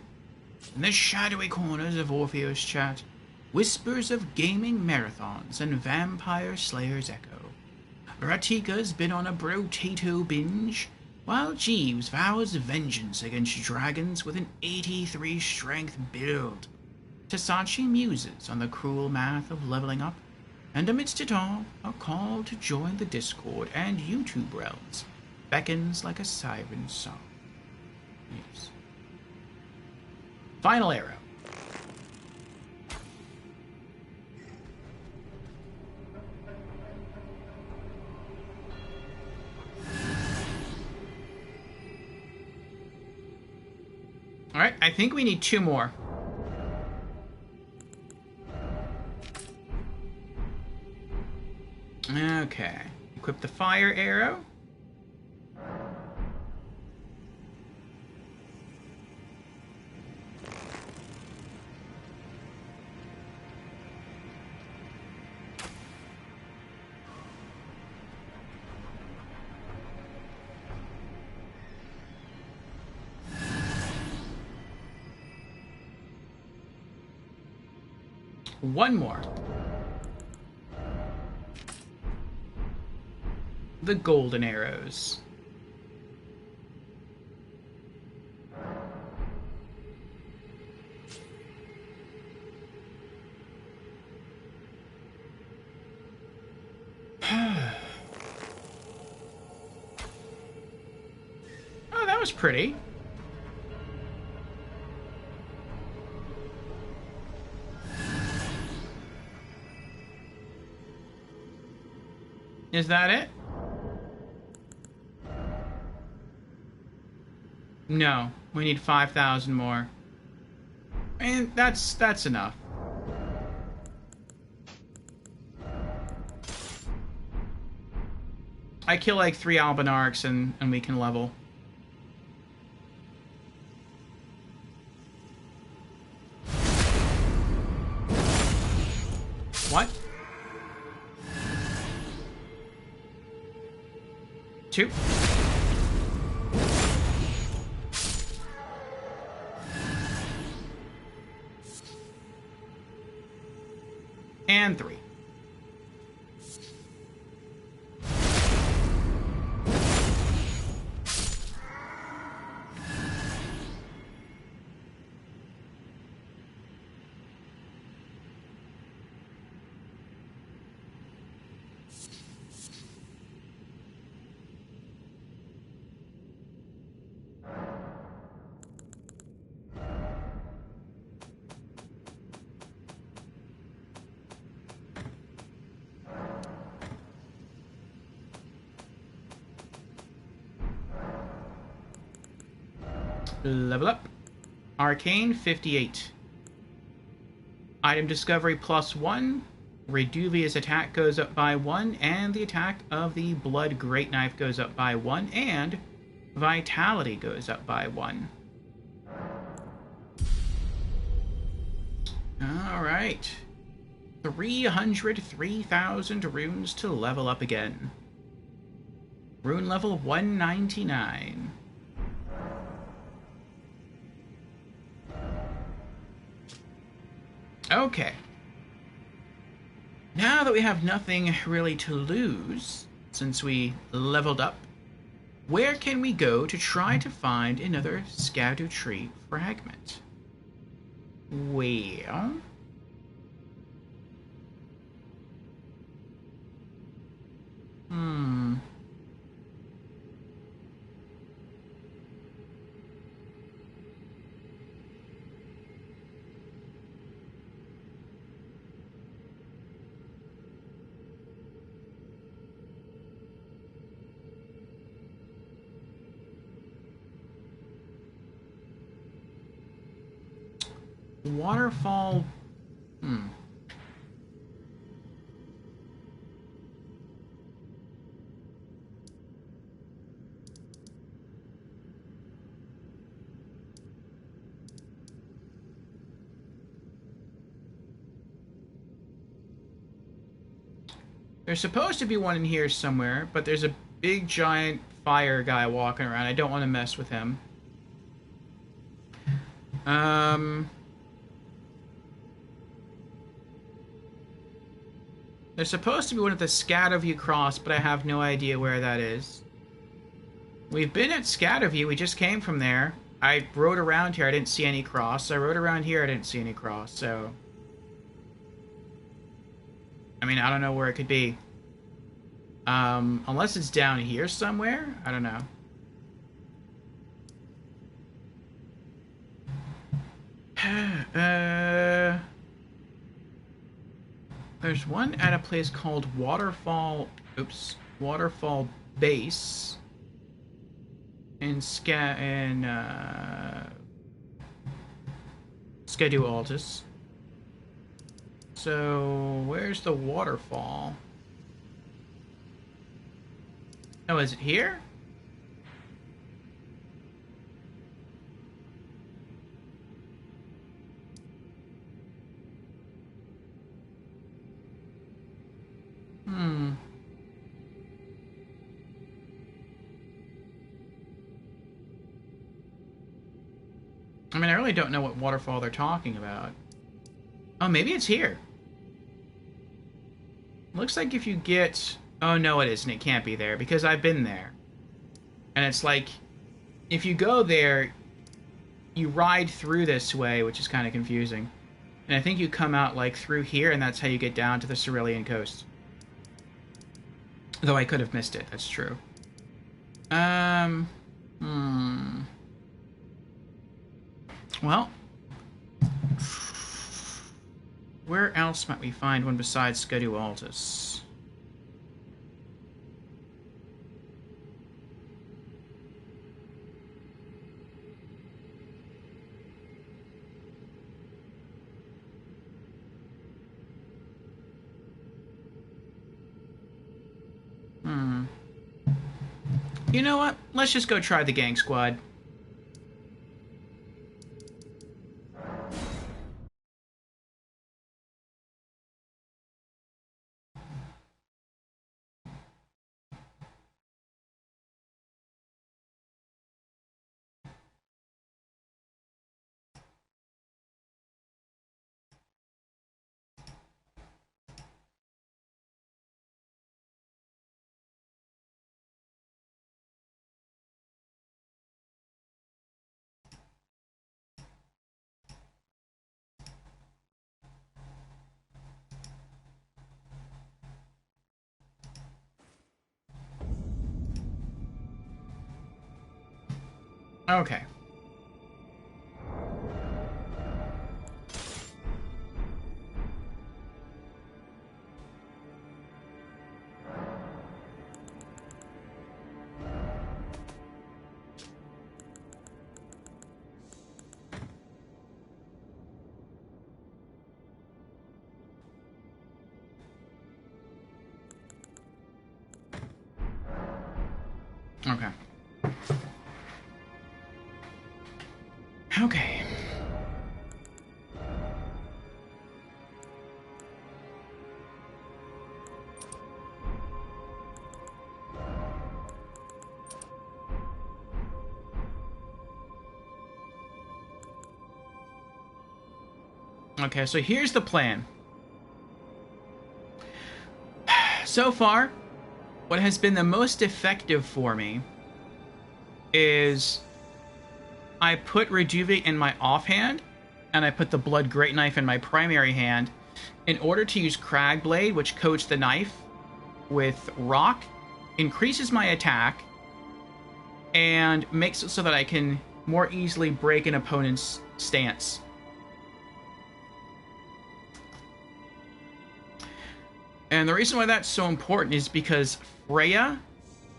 In the shadowy corners of Orpheus chat, whispers of gaming marathons and vampire slayers echo. Ratika's been on a brotato binge, while Jeeves vows vengeance against dragons with an 83 strength build. Tasachi muses on the cruel math of leveling up, and amidst it all, a call to join the Discord and YouTube realms beckons like a siren song. Yes. Final arrow. Alright, I think we need 2 more. Okay. Equip the fire arrow. One more. The golden arrows. Oh, that was pretty. Is that it? No, we need 5,000 more. And that's enough. I kill like 3 Albinarchs and we can level. What? 2. And 3. Level up. Arcane 58. Item discovery +1. Reduvia's attack goes up by 1, and the attack of the Blood Great Knife goes up by 1, and Vitality goes up by 1. Alright. 303,000 runes to level up again. Rune level 199. Okay. Now that we have nothing really to lose, since we leveled up, where can we go to try to find another Scadu Tree fragment? Well... Waterfall... There's supposed to be one in here somewhere, but there's a big giant fire guy walking around. I don't want to mess with him. There's supposed to be one at the Scataview Cross, but I have no idea where that is. We've been at Scataview, we just came from there. I rode around here, I didn't see any cross. I rode around here, I didn't see any cross, so... I mean, I don't know where it could be. Unless it's down here somewhere? I don't know. There's one at a place called Waterfall Base in Daggers-Only. So, where's the waterfall? Oh, is it here? I mean, I really don't know what waterfall they're talking about. Oh, maybe it's here. Looks like if you get... Oh, no, it isn't. It can't be there, because I've been there. And it's like, if you go there, you ride through this way, which is kind of confusing. And I think you come out, like, through here, and that's how you get down to the Cerulean coast. Though I could have missed it, that's true. Well, where else might we find one besides Scadualtus? You know what? Let's just go try the gang squad. Okay. Okay. Okay. Okay, so here's the plan. So far, what has been the most effective for me is I put Rejuvenate in my offhand, and I put the Blood Great Knife in my primary hand in order to use Cragblade, which coats the knife with rock, increases my attack, and makes it so that I can more easily break an opponent's stance. And the reason why that's so important is because Freya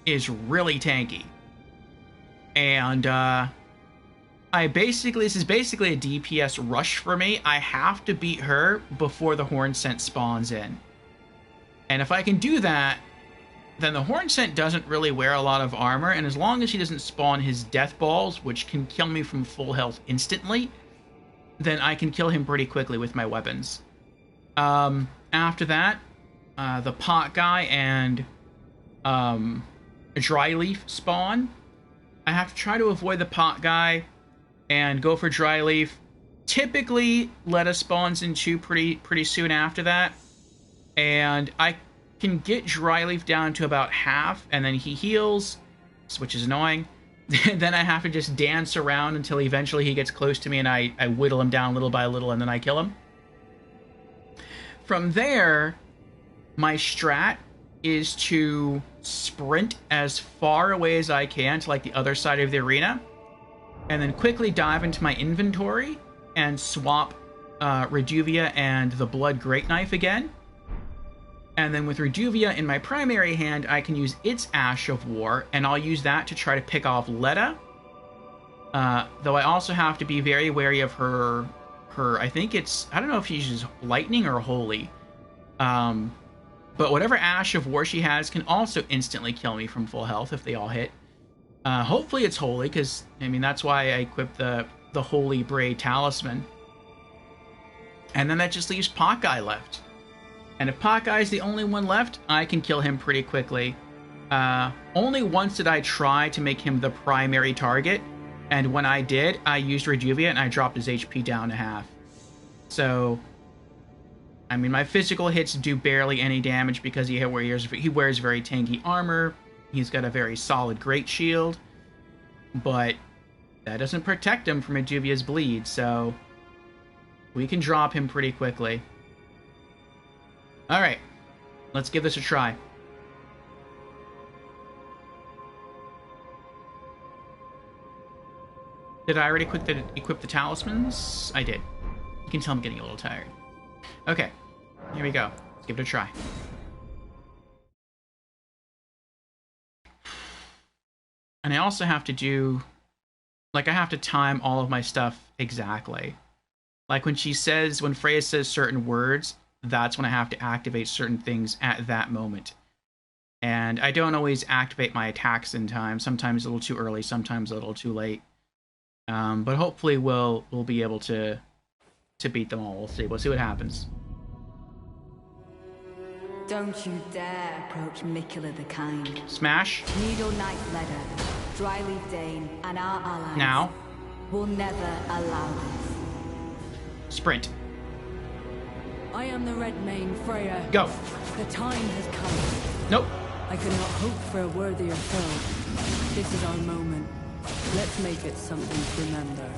is really tanky. And, this is basically a DPS rush for me. I have to beat her before the Horn Scent spawns in. And if I can do that, then the Horn Scent doesn't really wear a lot of armor, and as long as he doesn't spawn his Death Balls, which can kill me from full health instantly, then I can kill him pretty quickly with my weapons. After that, the Pot Guy and Dry Leaf spawn. I have to try to avoid the Pot Guy and go for Dry Leaf. Typically, Letta spawns in 2 pretty soon after that, and I can get Dry Leaf down to about half, and then he heals, which is annoying. Then I have to just dance around until eventually he gets close to me, and I whittle him down little by little, and then I kill him. From there, my strat is to sprint as far away as I can to like the other side of the arena, and then quickly dive into my inventory and swap Reduvia and the Blood Great Knife again. And then with Reduvia in my primary hand, I can use its Ash of War, and I'll use that to try to pick off Letta. Though I also have to be very wary of her, I think it's, I don't know if she uses Lightning or Holy. But whatever Ash of War she has can also instantly kill me from full health if they all hit. Hopefully it's Holy, because, I mean, that's why I equipped the Holy Braid Talisman. And then that just leaves Potguy left. And if Potguy is the only one left, I can kill him pretty quickly. Only once did I try to make him the primary target, and when I did, I used Reduvia and I dropped his HP down to half. So, I mean, my physical hits do barely any damage because he wears very tanky armor. He's got a very solid Great Shield, but that doesn't protect him from Reduvia's bleed, so we can drop him pretty quickly. Alright, let's give this a try. Did I already equip the talismans? I did. You can tell I'm getting a little tired. Okay, here we go. Let's give it a try. And I also have to do... like, I have to time all of my stuff exactly. Like, when Freya says certain words, that's when I have to activate certain things at that moment. And I don't always activate my attacks in time. Sometimes a little too early, sometimes a little too late. But hopefully we'll be able to beat them all. We'll see what happens. Don't you dare approach Mikula the Kind. Smash. Needle Knight Leda, Dryleaf Dane, and our allies now will never allow this. Sprint. I am the Red Mane, Freya. Go. The time has come. Nope. I could not hope for a worthier foe. This is our moment. Let's make it something to remember.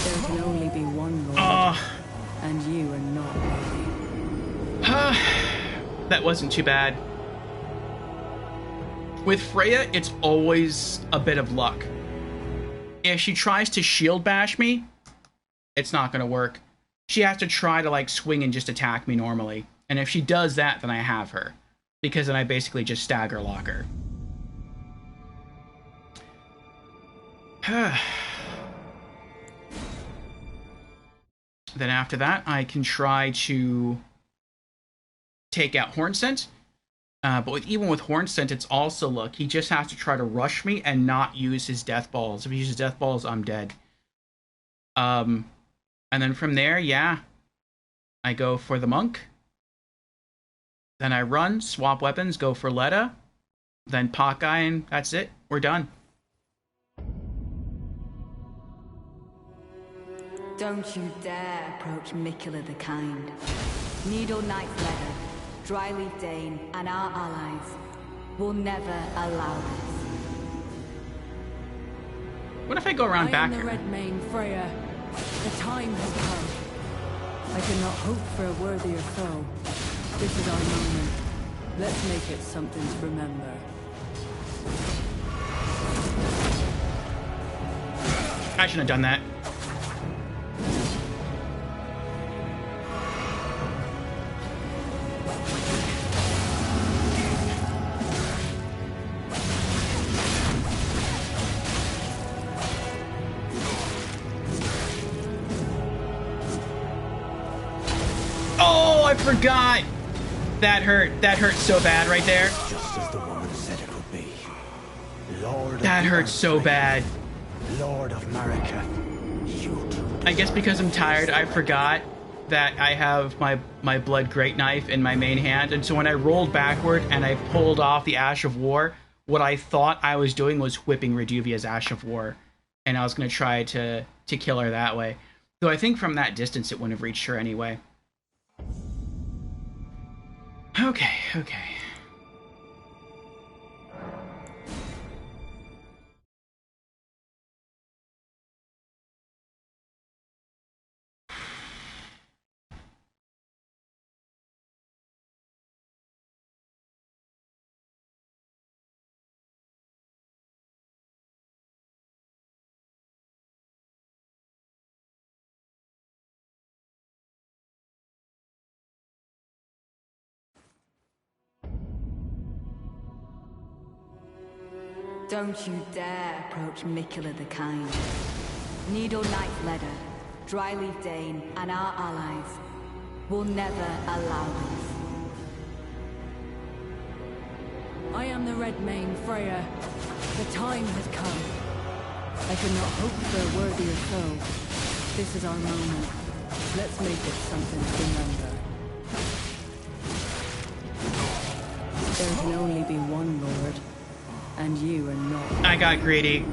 There can only be one Lord, and you are not worthy. That wasn't too bad. With Freya, it's always a bit of luck. If she tries to shield bash me, it's not going to work. She has to try to, like, swing and just attack me normally. And if she does that, then I have her. Because then I basically just stagger lock her. Then after that, I can try to take out Hornsent. But even with Hornsent, it's also luck. He just has to try to rush me and not use his Death Balls. If he uses Death Balls, I'm dead. And then from there, yeah, I go for the Monk. Then I run, swap weapons, go for Letta. Then Potguy, and that's it. We're done. Don't you dare approach Mikula the Kind. Needle Knight Leda, Dryleaf Dane, and our allies will never allow this. What if I go around back I am the here? Red Mane, Freya. The time has come. I cannot hope for a worthier foe. This is our moment. Let's make it something to remember. I shouldn't have done that. Oh, I forgot! That hurt. That hurt so bad right there. Just as the woman said it would be. Lord that of hurt so bad. Lord of Marika, I guess because I'm tired, I forgot that I have my blood great knife in my main hand, and so when I rolled backward and I pulled off the Ash of War, what I thought I was doing was whipping Reduvia's Ash of War, and I was going to try to kill her that way. Though I think from that distance it wouldn't have reached her anyway. Okay. Don't you dare approach Mikula the Kind. Needle Knight Ledder, Dryleaf Dane, and our allies will never allow this. I am the Red Mane, Freya. The time has come. I could not hope for a worthier foe. This is our moment. Let's make it something to remember. There can only be one Lord, and you are not. I got greedy.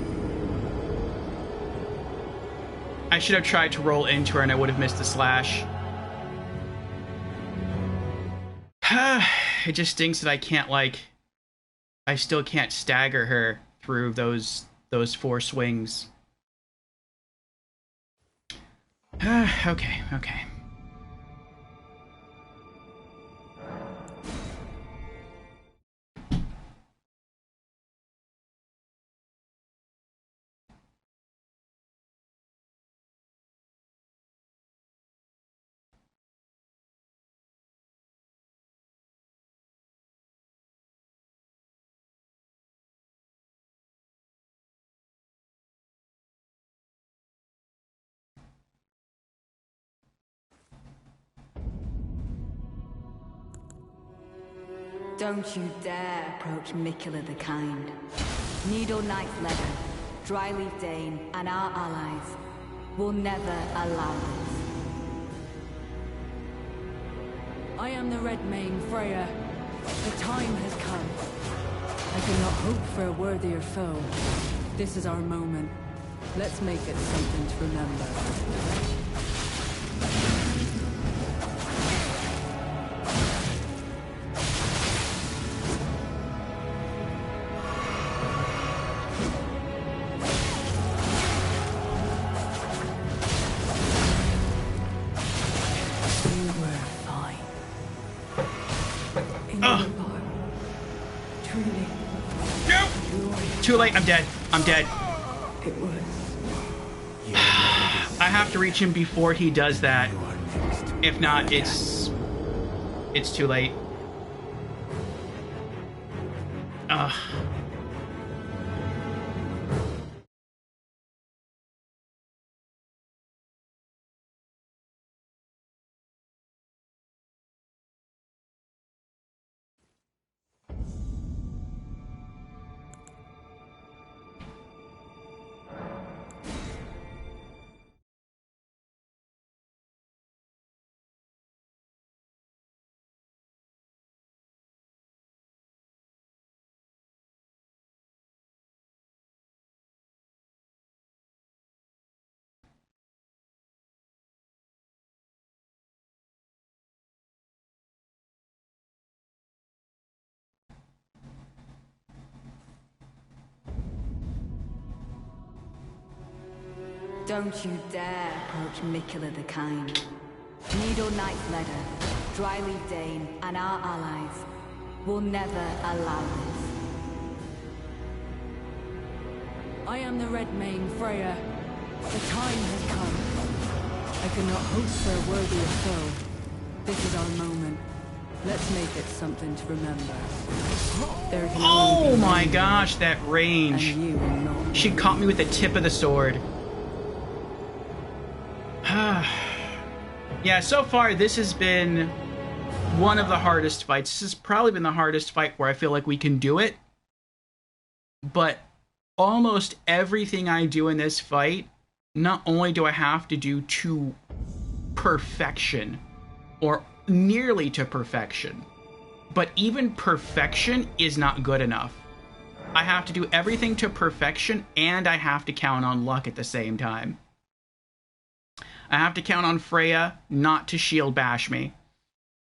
I should have tried to roll into her and I would have missed the slash. It just stinks that I can't, like... I still can't stagger her through those 4 swings. Okay. Don't you dare approach Mikula the Kind. Needle Knight Ledder, Dryleaf Dane, and our allies will never allow this. I am the Red Mane, Freya. The time has come. I could not hope for a worthier foe. This is our moment. Let's make it something to remember. Too late, I'm dead. It was. I have to reach him before he does that. If not, it's too late. Ugh. Don't you dare approach Mikula the Kind. Needle Knight Ledder, Dryleaf Dane, and our allies will never allow this. I am the Red Mane, Freya. The time has come. I could not hope for a worthier foe. This is our moment. Let's make it something to remember. There can only Oh be my one gosh, that and range. you will not. She caught me with the tip of the sword. Yeah, so far this has been one of the hardest fights. This has probably been the hardest fight where I feel like we can do it. But almost everything I do in this fight not only do I have to do to perfection, or nearly to perfection, but even perfection is not good enough. I have to do everything to perfection, and I have to count on luck at the same time. I have to count on Freya not to shield bash me.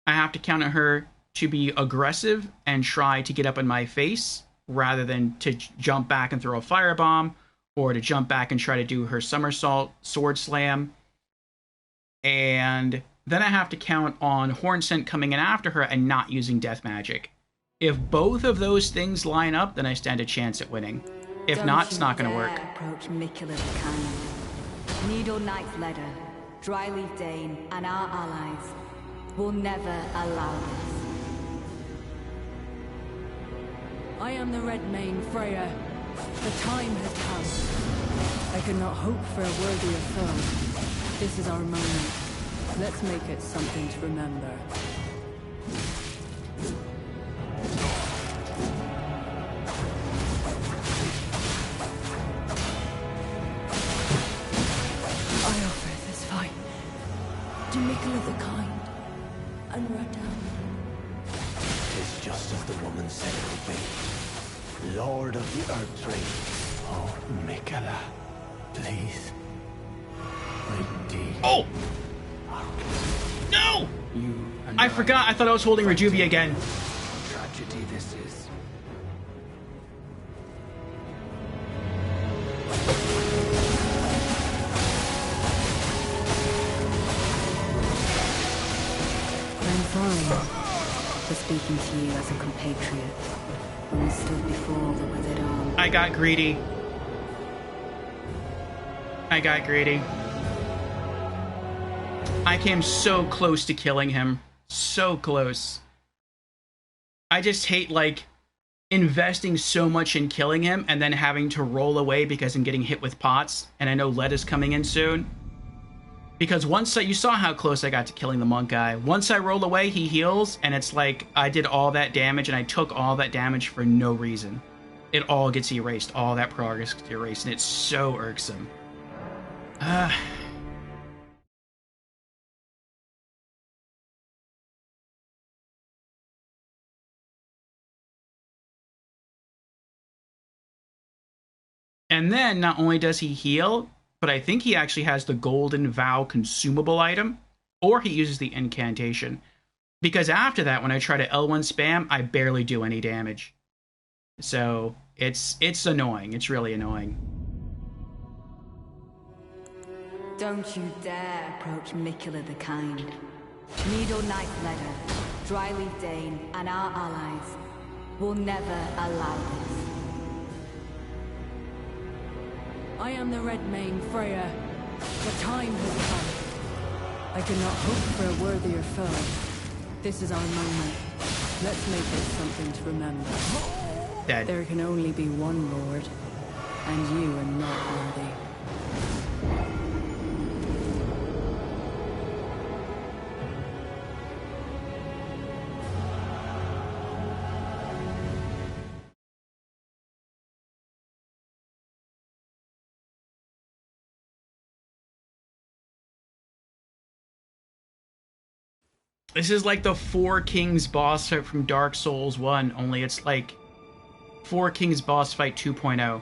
I have to count on her to be aggressive and try to get up in my face, rather than to jump back and throw a firebomb, or to jump back and try to do her somersault sword slam. And then I have to count on Hornsent coming in after her and not using death magic. If both of those things line up, then I stand a chance at winning. If not, it's not going to work. Approach Mikula the Kind. Needle Knight's Ledder, Dryleaf Dane, and our allies will never allow this. I am the Red Mane, Freya. The time has come. I could not hope for a worthier foe. This is our moment. Let's make it something to remember. I offer this fight to Mikula the Kind and Radam. It's just as the woman said it would be. Lord of the Earth Tree. Oh, Mikula, please. Redeem. Oh! No! I forgot. I thought I was holding Rejuvia again. Tragedy this is. I'm sorry for speaking to you as a compatriot when we stood before the withered arm. I got greedy. I came so close to killing him. So close. I just hate, like, investing so much in killing him and then having to roll away because I'm getting hit with pots, and I know lead is coming in soon. Because once you saw how close I got to killing the monk guy. Once I roll away, he heals, and it's like I did all that damage, and I took all that damage for no reason. It all gets erased. All that progress gets erased, and it's so irksome. And then, not only does he heal, but I think he actually has the Golden Vow consumable item, or he uses the incantation. Because after that, when I try to L1 spam, I barely do any damage. So, it's annoying. It's really annoying. Don't you dare approach Mikula the Kind. Needle Knight's Ledder, Dryleaf Dane, and our allies will never allow this. I am the Red Mane, Freya. The time has come. I could not hope for a worthier foe. This is our moment. Let's make it something to remember. Dead. There can only be one Lord, and you are not worthy. This is like the Four Kings boss fight from Dark Souls 1, only it's like Four Kings boss fight 2.0.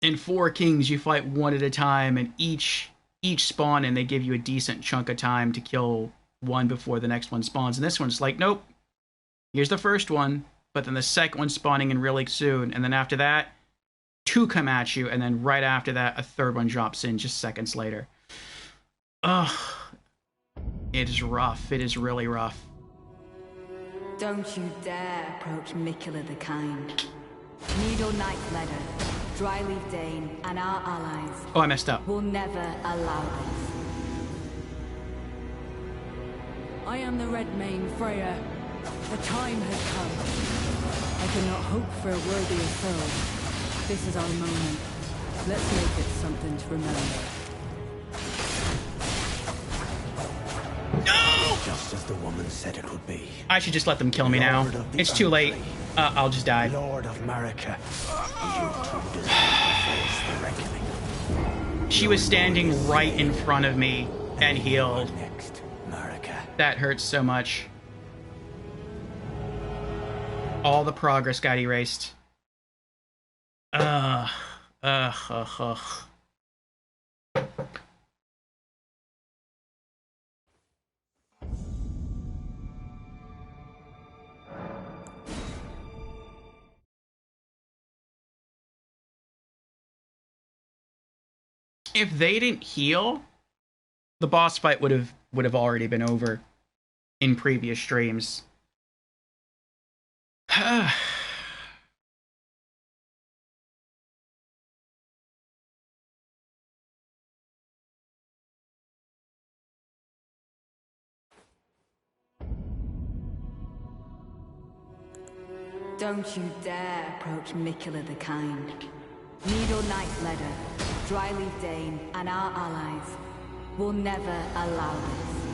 In Four Kings, you fight one at a time, and each spawn, and they give you a decent chunk of time to kill one before the next one spawns. And this one's like, nope, here's the first one, but then the second one's spawning in really soon, and then after that, two come at you, and then right after that, a third one drops in just seconds later. Ugh. It is rough. It is really rough. Don't you dare approach Mikula the Kind. Needle Knight's Ledder, Dryleaf Dane, and our allies Oh, I messed up. will never allow this. I am the Red Mane, Freya. The time has come. I cannot hope for a worthier foe. This is our moment. Let's make it something to remember. No! Just just as the woman said it would be. I should just let them kill me now. Lord of the It's too late. I'll just die. Lord of Marika, you too deserve to face the reckoning. She was standing right in front of me and healed. Next, Marika. That hurts so much. All the progress got erased. Ugh. If they didn't heal, the boss fight would have already been over in previous streams. Don't you dare approach Mikula the Kind. Needle Knight's Ledder, Dryleaf Dane, and our allies will never allow this.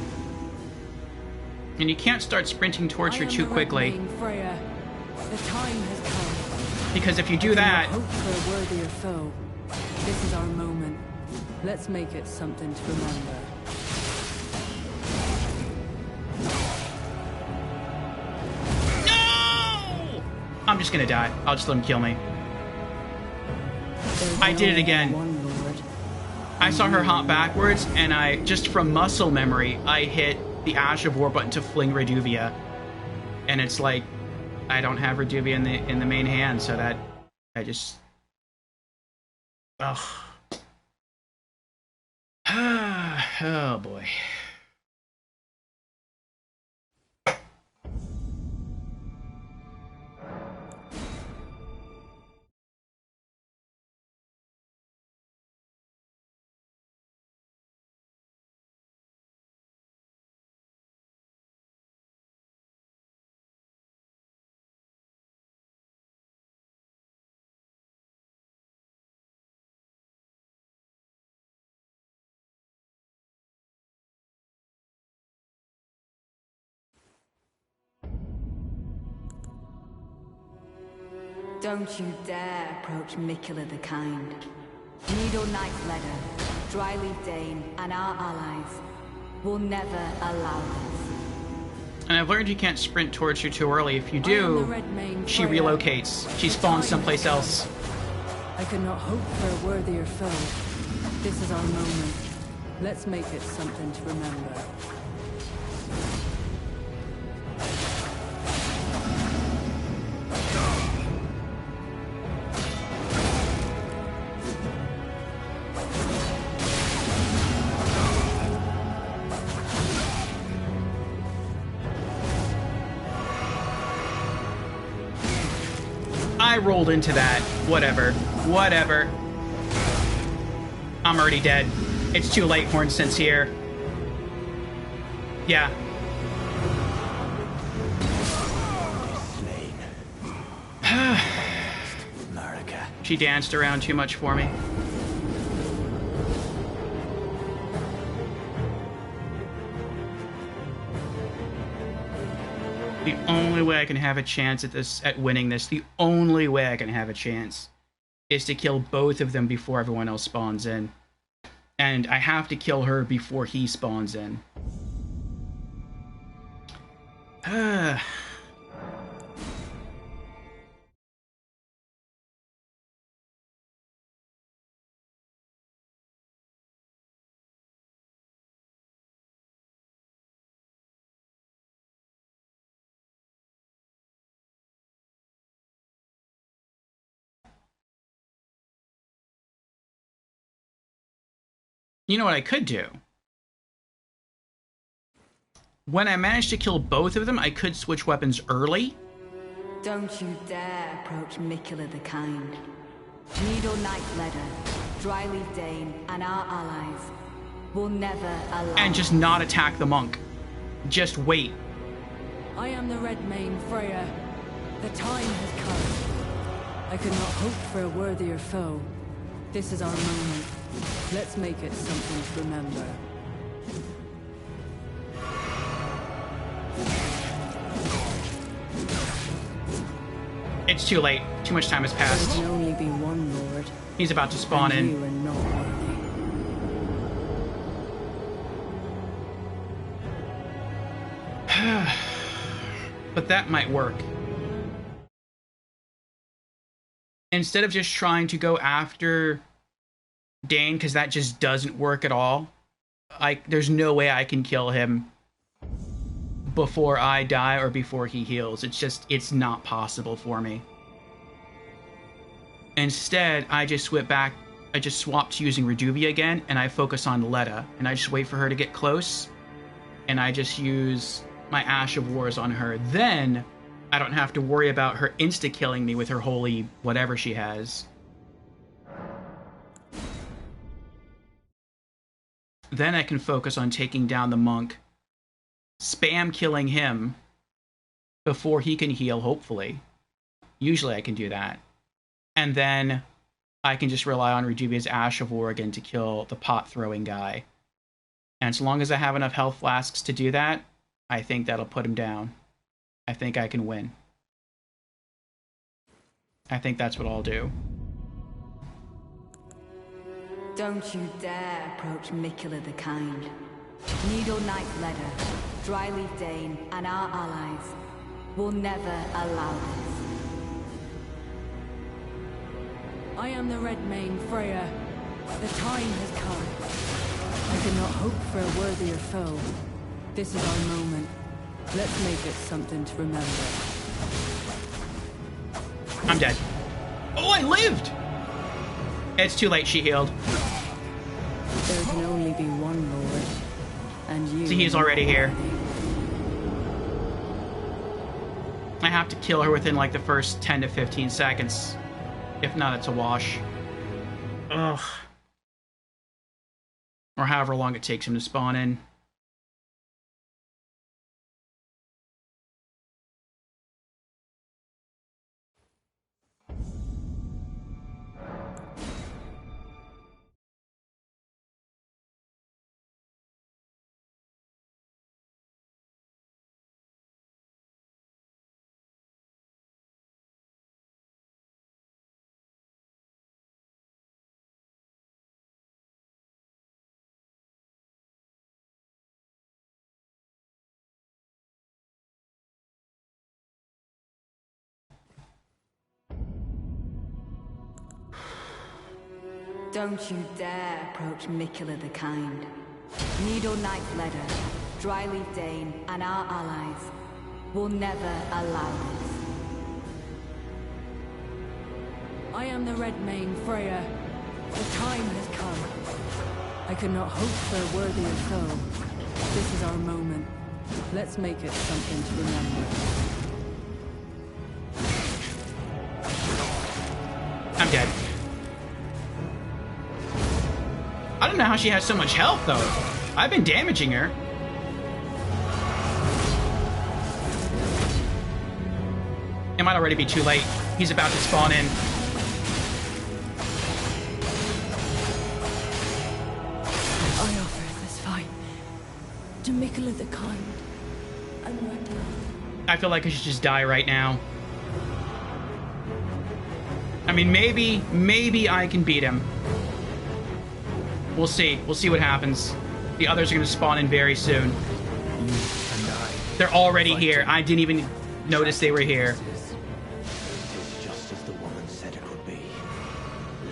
And you can't start sprinting towards her too quickly. Freya. The time has come. Because if you do that... Hope for a worthier foe. This is our moment. Let's make it something to remember. No! I'm just gonna die. I'll just let him kill me. I did it again. I saw her hop backwards, and I, just from muscle memory, I hit the Ash of War button to fling Reduvia. And it's like, I don't have Reduvia in the main hand, so that I just... Ugh. Oh boy. Don't you dare approach Mikula the Kind. Needle Knight's Ledder, Dryleaf Dane, and our allies will never allow this. And I've learned you can't sprint towards her too early. If you do, she relocates. She spawns someplace else. I could not hope for a worthier foe. This is our moment. Let's make it something to remember. I rolled into that. Whatever. Whatever. I'm already dead. It's too late, Horn Sincere. Yeah. She danced around too much for me. The only way I can have a chance at winning this, the only way I can have a chance is to kill both of them before everyone else spawns in. And I have to kill her before he spawns in. You know what I could do? When I manage to kill both of them, I could switch weapons early. Don't you dare approach Mikula the Kind. Needle Knight's Ledder, Dryleaf Dane, and our allies will never allow... And just not attack the monk. Just wait. I am the Red Mane, Freya. The time has come. I could not hope for a worthier foe. This is our moment. Let's make it something to remember. It's too late. Too much time has There passed. can only be one Lord. He's about to spawn and in. you are not worthy. But that might work. Instead of just trying to go after Dane, because that just doesn't work at all. There's no way I can kill him before I die or before he heals. It's not possible for me. Instead, I just swap to using Reduvia again, and I focus on Letta, and I just wait for her to get close, and I just use my Ash of Wars on her. Then I don't have to worry about her insta-killing me with her holy whatever she has. Then I can focus on taking down the monk, spam killing him before he can heal, hopefully. Usually I can do that. And then I can just rely on Reduvia's Ash of War again to kill the pot-throwing guy. And as long as I have enough health flasks to do that, I think that'll put him down. I think I can win. I think that's what I'll do. Don't you dare approach Mikula the Kind. Needle Knight Leda, Dryleaf Dane, and our allies will never allow this. I am the Red Mane, Freya. The time has come. I could not hope for a worthier foe. This is our moment. Let's make it something to remember. I'm dead. Oh, I lived! It's too late, she healed. There can only be one Lord, and you... See, he's already here. I have to kill her within like the first 10 to 15 seconds. If not, it's a wash. Ugh. Or however long it takes him to spawn in. Don't you dare approach Mikula the Kind. Needle Knight Leda, Dryleaf Dane, and our allies will never allow this. I am the Red Mane, Freya. The time has come. I could not hope for a worthier foe. This is our moment. Let's make it something to remember. I'm dead. I don't know how she has so much health, though. I've been damaging her. It might already be too late. He's about to spawn in. I offer this fight to Mikula the Kind and Retta. I feel like I should just die right now. I mean, maybe I can beat him. We'll see. We'll see what happens. The others are going to spawn in very soon. They're already here. I didn't even notice they were here. It is just as the woman said it would be.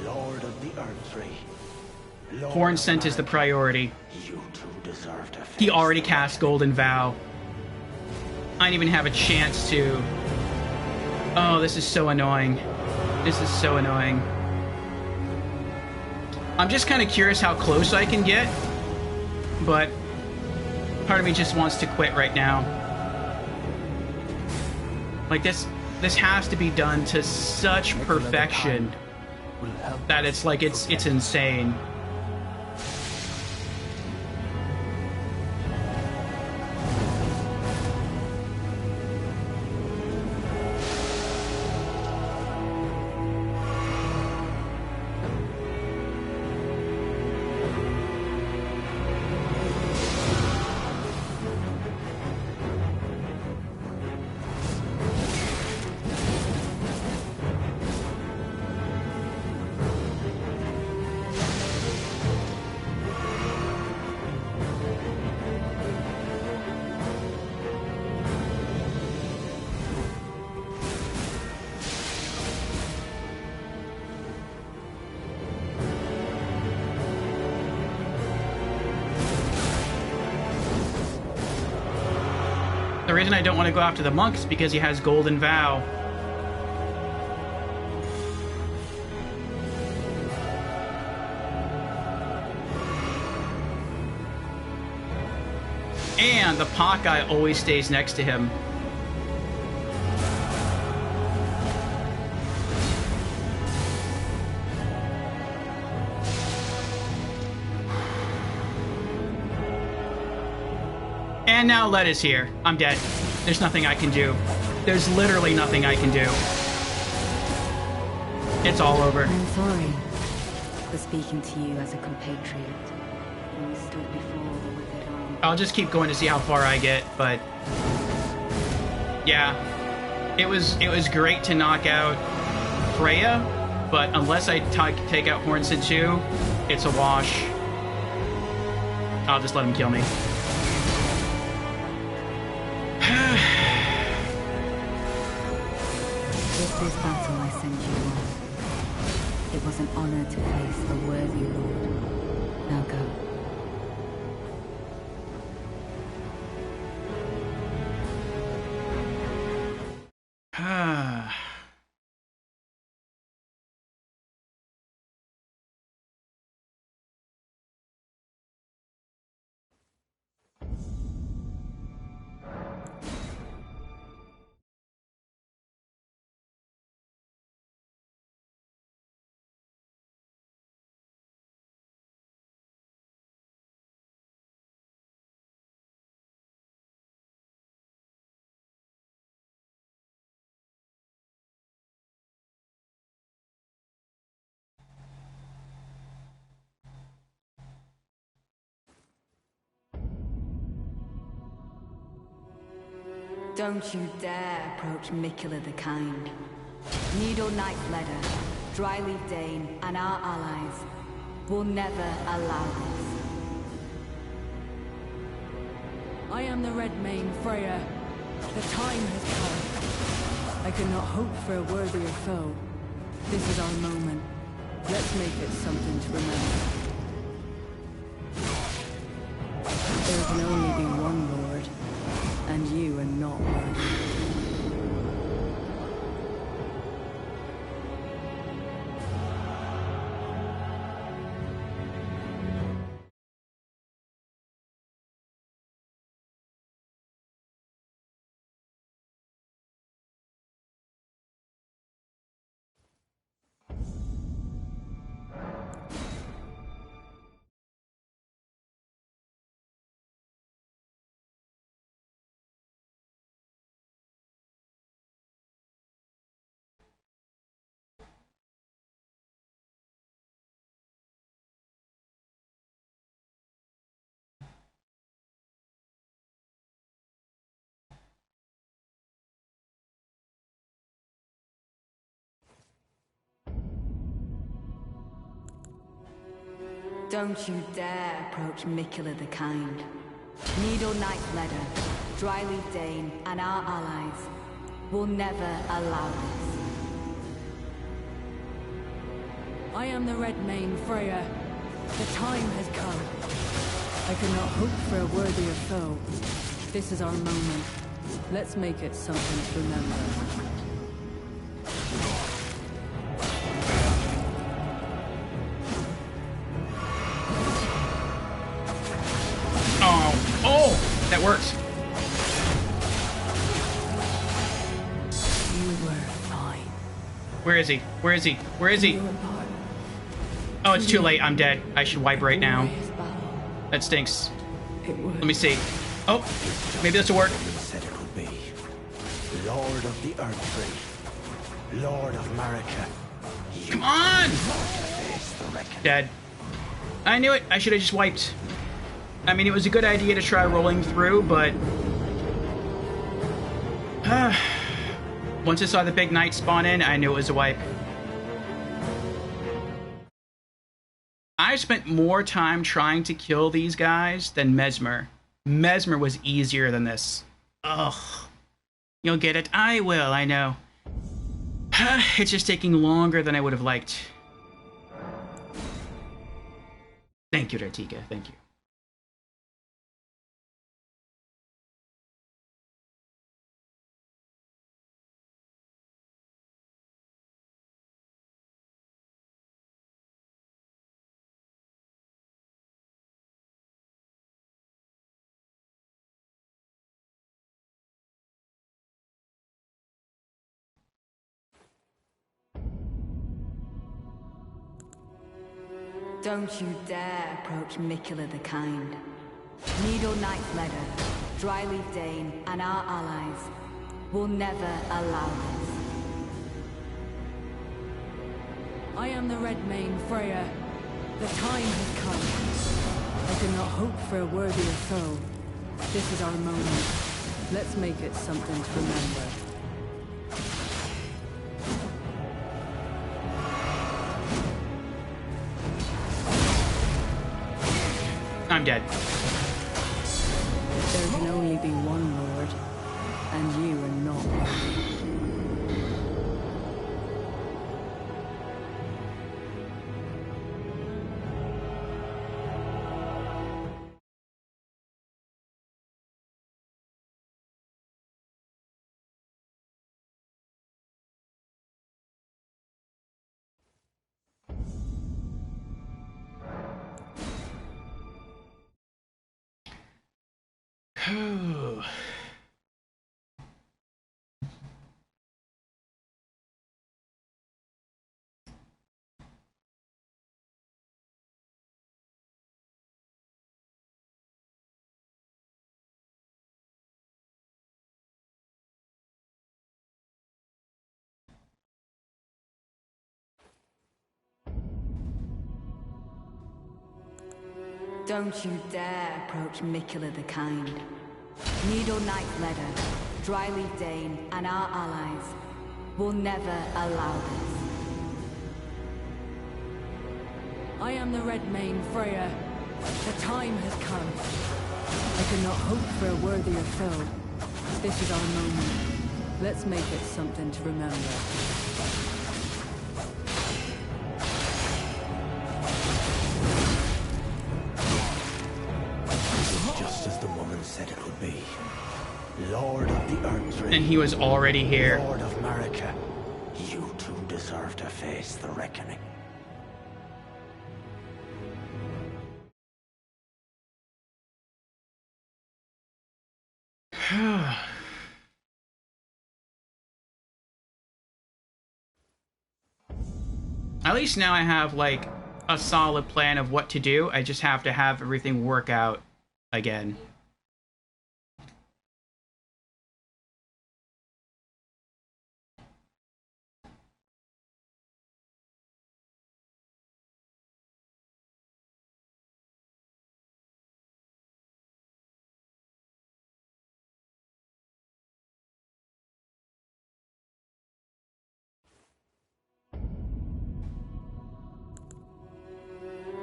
Lord of the Earth Tree. Horn Scent is the priority. You two deserve to face He already cast Golden Vow. I didn't even have a chance to... Oh, this is so annoying. This is so annoying. I'm just kind of curious how close I can get, but part of me just wants to quit right now. Like, this has to be done to such perfection that it's like, it's insane. The reason I don't want to go after the monk is because he has Golden Vow. And the pot guy always stays next to him. And now Led is here. I'm dead. There's nothing I can do. There's literally nothing I can do. It's all over. I'm sorry for speaking to you as a compatriot when we stood before the withered arm. I'll just keep going to see how far I get, but yeah, it was great to knock out Freya, but unless I take out Hornson too, it's a wash. I'll just let him kill me. With this battle I sent you on, it was an honor to face a worthy lord. Now go. Don't you dare approach Mikula the Kind. Needle Knight Ledder, Dryleaf Dane, and our allies will never allow this. I am the Red Mane, Freya. The time has come. I could not hope for a worthier foe. This is our moment. Let's make it something to remember. There can only be one Lord, and you are not worthy. Don't you dare approach Mikula the Kind. Needle Knight Ledder, Dryleaf Dane, and our allies will never allow this. I am the Red Mane, Freya. The time has come. I could not hope for a worthier foe. This is our moment. Let's make it something to remember. Oh, that works. You were fine. Where is he? Where is he? Where is he? Oh, it's too late. I'm dead. I should wipe right now. That stinks. Let me see. Oh, maybe this will work. Said it would be. Lord of the Earth Tree. Lord of Marika. Come on! Dead. I knew it. I should have just wiped. I mean, it was a good idea to try rolling through, but... once I saw the big knight spawn in, I knew it was a wipe. I spent more time trying to kill these guys than Mesmer. Mesmer was easier than this. Ugh. You'll get it. I will, I know. It's just taking longer than I would have liked. Thank you, Ratika. Thank you. Don't you dare approach Mikula the Kind. Needle Knight's Leader, Dryleaf Dane, and our allies will never allow this. I am the Red Mane, Freya. The time has come. I could not hope for a worthier foe. This is our moment. Let's make it something to remember. I'm dead. There can only be one Lord, and you are not worthy. Don't you dare approach Mikula the Kind. Needle Knight's Leader, Dryleaf Dane, and our allies will never allow this. I am the Red Mane, Freya. The time has come. I could not hope for a worthier foe. This is our moment. Let's make it something to remember. Just as the woman said it would be. Lord of the Earth Ring. And he was already here. Lord of Marika. You two deserve to face the reckoning. At least now I have, like, a solid plan of what to do. I just have to have everything work out again.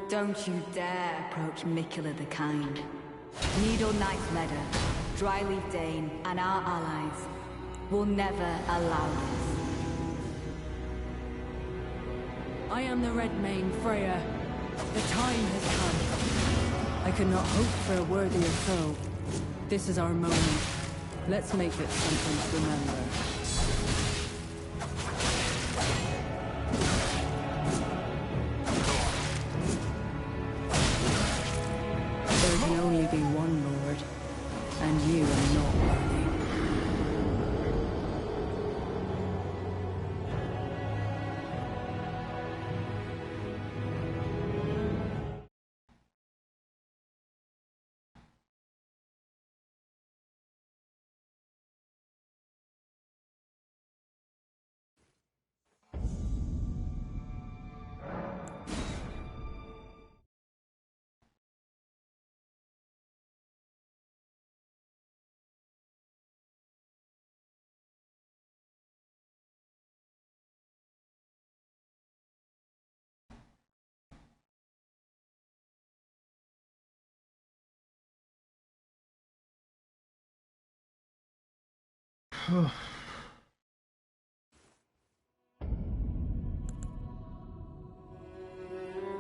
Don't you dare approach Mikula the Kind. Needle Knight's Leader, Dryleaf Dane, and our allies will never allow this. I am the Red Mane, Freya. The time has come. I could not hope for a worthier foe. This is our moment. Let's make it something to remember. There can only be one Lord, and you are not worthy.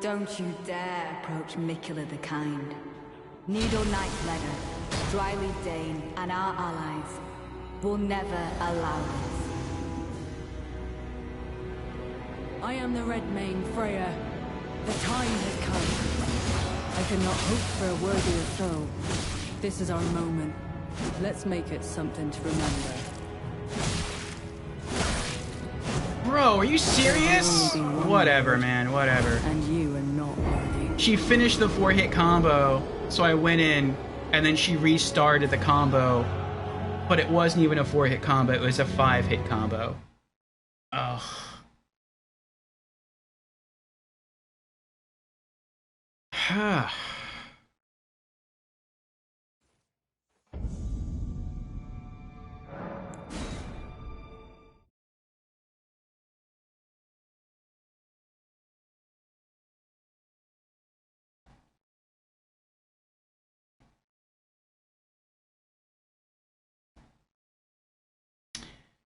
Don't you dare approach Mikula the Kind. Needle Knight's Leader, Dryleaf Dane, and our allies will never allow this. I am the Red Mane, Freya. The time has come. I could not hope for a worthier foe. This is our moment. Let's make it something to remember. Bro, are you serious? Whatever, man, whatever. And you are not worthy. She finished the 4-hit combo, so I went in, and then she restarted the combo. But it wasn't even a 4-hit combo, it was a 5-hit combo. Ugh.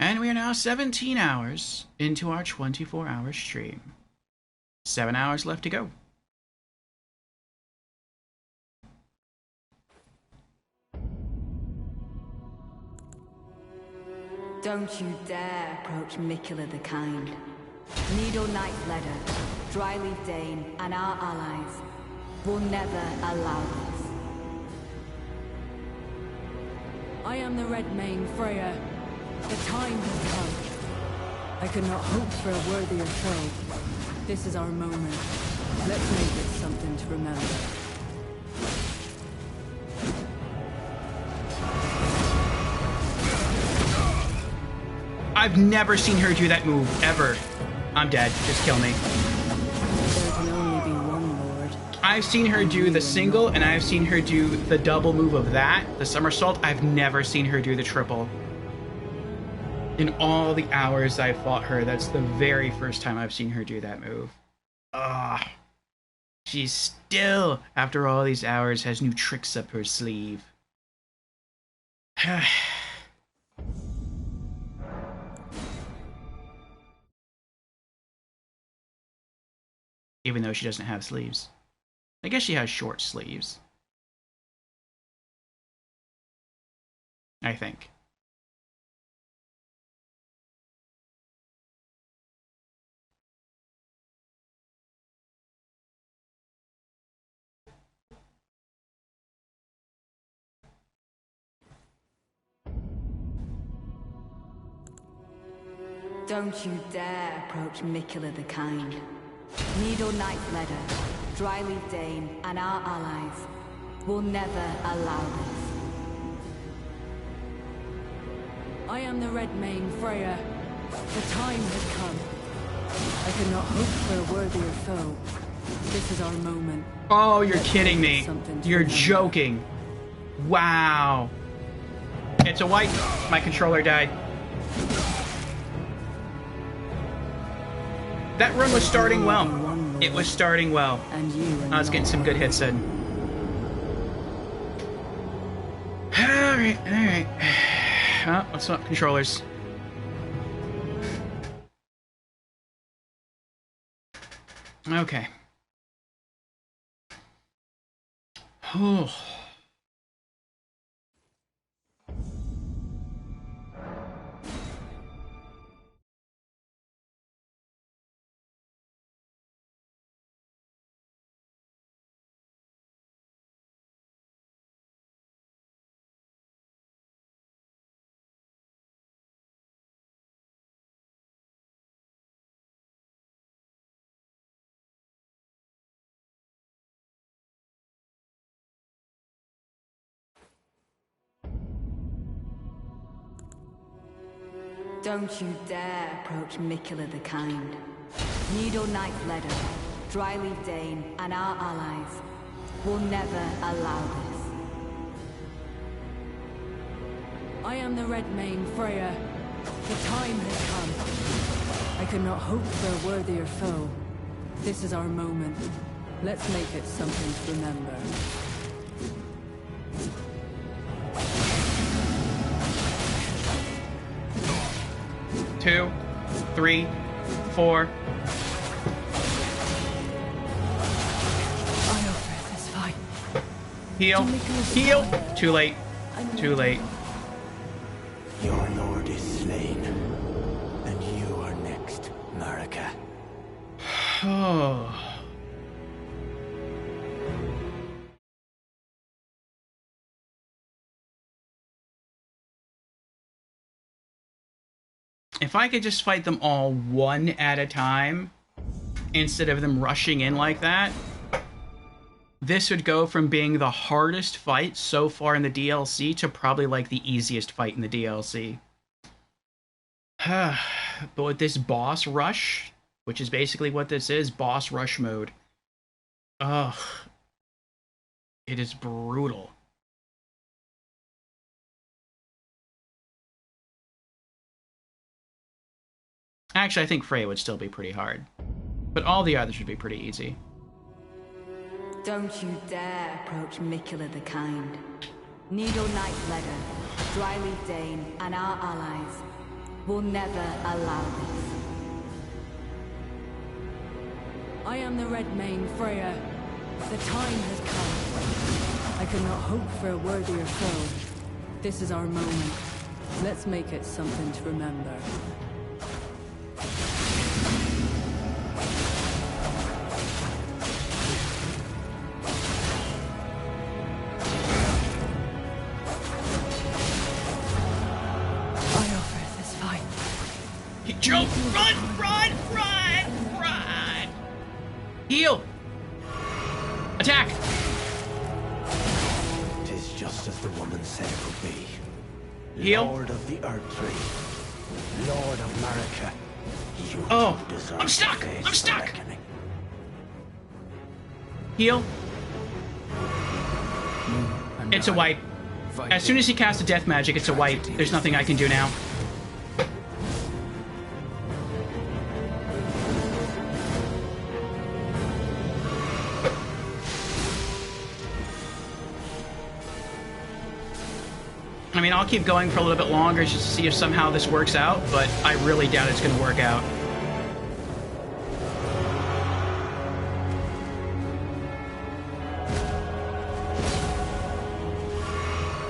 And we are now 17 hours into our 24-hour stream. 7 hours left to go. Don't you dare approach Mikula the Kind. Needle Knight Ledder, Dryleaf Dane, and our allies will never allow this. I am the Red Mane, Freya. The time has come. I could not hope for a worthier foe. This is our moment. Let's make it something to remember. I've never seen her do that move, ever. I'm dead. Just kill me. There can only be one Lord. I've seen her do the single, and I've seen her do the double move of that, the somersault. I've never seen her do the triple. In all the hours I fought her, that's the very first time I've seen her do that move. Ah. She's still, after all these hours, has new tricks up her sleeve. Even though she doesn't have sleeves. I guess she has short sleeves. I think. Don't you dare approach Mikula the Kind. Needle Knight Ledder, Dryleaf Dane, and our allies will never allow this. I am the Red Mane, Freya. The time has come. I could not hope for a worthier foe. This is our moment. Oh, you're kidding me. You're remember. joking. Wow. It's a white. My controller died. That run was starting well. It was starting well. And you I was getting some good hits in. Alright, alright. Well, let's swap controllers. Okay. Oh. Don't you dare approach Mikula the Kind. Needle Knight Ledder, Dryleaf Dane, and our allies will never allow this. I am the Red Mane, Freya. The time has come. I could not hope for a worthier foe. This is our moment. Let's make it something to remember. 2, 3, 4. I offer this fight. Heal. Heal. Too late. Too late. Your lord is slain, and you are next, Marika. Oh. If I could just fight them all one at a time, instead of them rushing in like that, this would go from being the hardest fight so far in the DLC to probably like the easiest fight in the DLC. But with this boss rush, which is basically what this is, boss rush mode, ugh, it is brutal. Actually, I think Freya would still be pretty hard, but all the others would be pretty easy. Don't you dare approach Mikula the Kind. Needle Knight Leder, Dryleaf Dane, and our allies will never allow this. I am the Red Mane, Freya. The time has come. I could not hope for a worthier foe. This is our moment. Let's make it something to remember. Joe, run, run, run, run! Heal! Attack! 'Tis just as the woman said it would be. Heal. Lord of the Earth Tree, Lord of Marika, you deserve I'm stuck! to face I'm stuck! the reckoning. Heal. It's a wipe. As soon as he casts a death magic, it's a wipe. There's nothing I can do now. I mean, I'll keep going for a little bit longer just to see if somehow this works out, but I really doubt it's going to work out.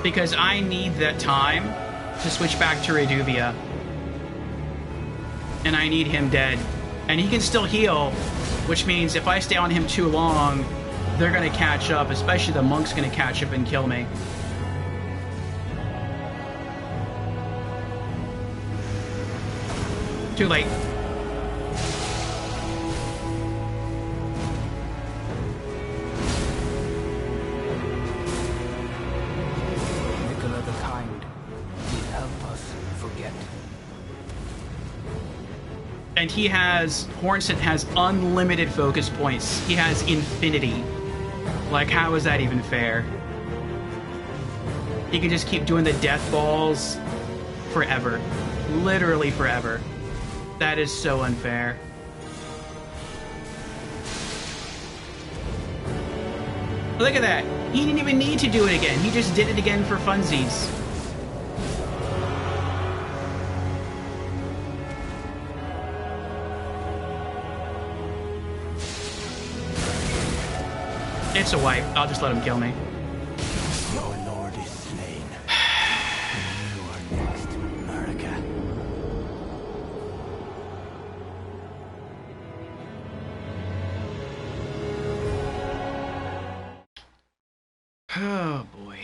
Because I need that time to switch back to Reduvia. And I need him dead. And he can still heal, which means if I stay on him too long, they're going to catch up, especially the monk's going to catch up and kill me. Too late. Mikula the Kind, please help us forget. And he has... Hornsent has unlimited focus points. He has infinity. Like, how is that even fair? He can just keep doing the death balls forever. Literally forever. That is so unfair. Look at that. He didn't even need to do it again. He just did it again for funsies. It's a wipe. I'll just let him kill me. Your lord is slain. And you are next, Marika. Oh, boy.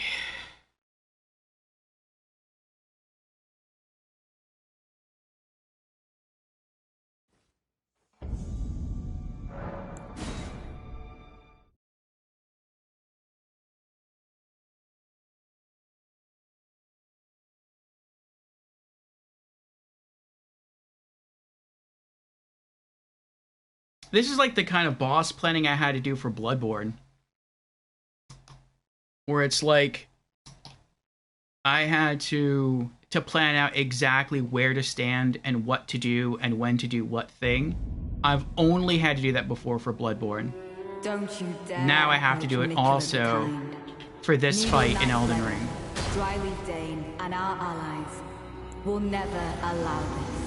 This is like the kind of boss planning I had to do for Bloodborne. Where it's like I had to plan out exactly where to stand and what to do and when to do what thing. I've only had to do that before for Bloodborne. Don't you dare. Now I have to do it also for this fight in Elden Ring. Dryleaf Dane and our allies will never allow this.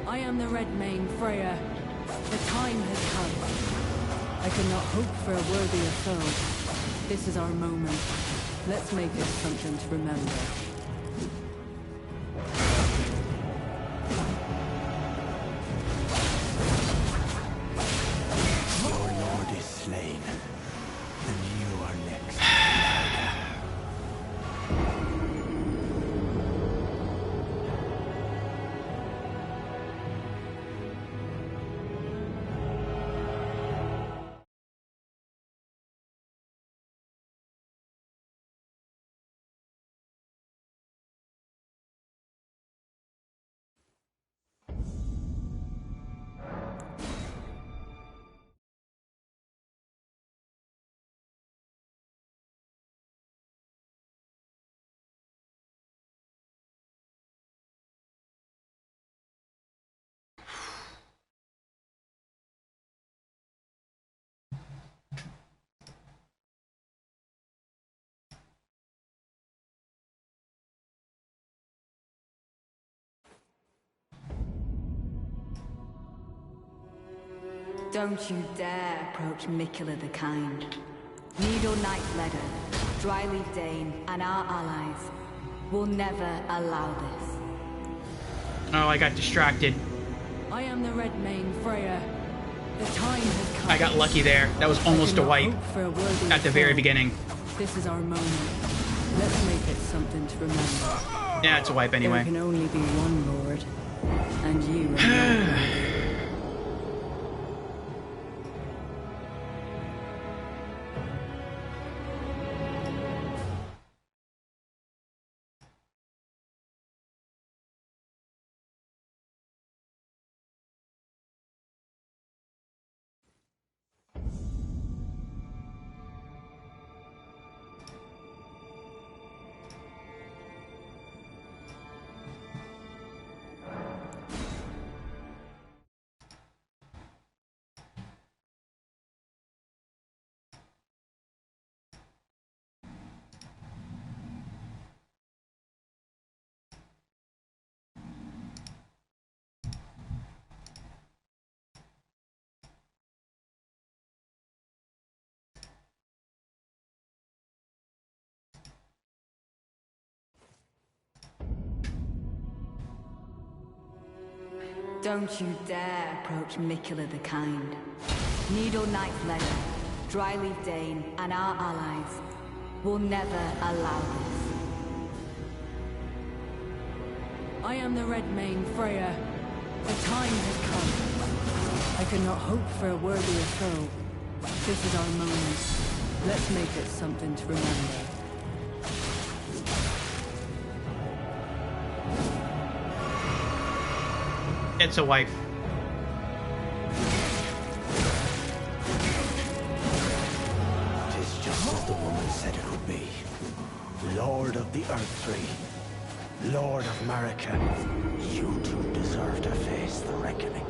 I am the Red Mane, Freya. The time has come. I could not hope for a worthier foe. This is our moment. Let's make it something to remember. Your lord is slain. And you are next. Don't you dare approach Mikula the Kind. Needle Knight Leder, Dryleaf Dane, and our allies will never allow this. Oh, I got distracted. I am the Red Mane Freya. The time has come. I got lucky there. That was almost a wipe at the very beginning. This is our moment. Let's make it something to remember. Yeah, it's a wipe anyway. There can only be one Lord, and you are Don't you dare approach Mikula the Kind. Needle Knight Leder, Dryleaf Dane, and our allies will never allow this. I am the Red Mane Freya. The time has come. I could not hope for a worthier foe. This is our moment. Let's make it something to remember. It's a wipe. Tis just as the woman said it would be. Lord of the Earth Tree, Lord of Marika, you two deserve to face the reckoning.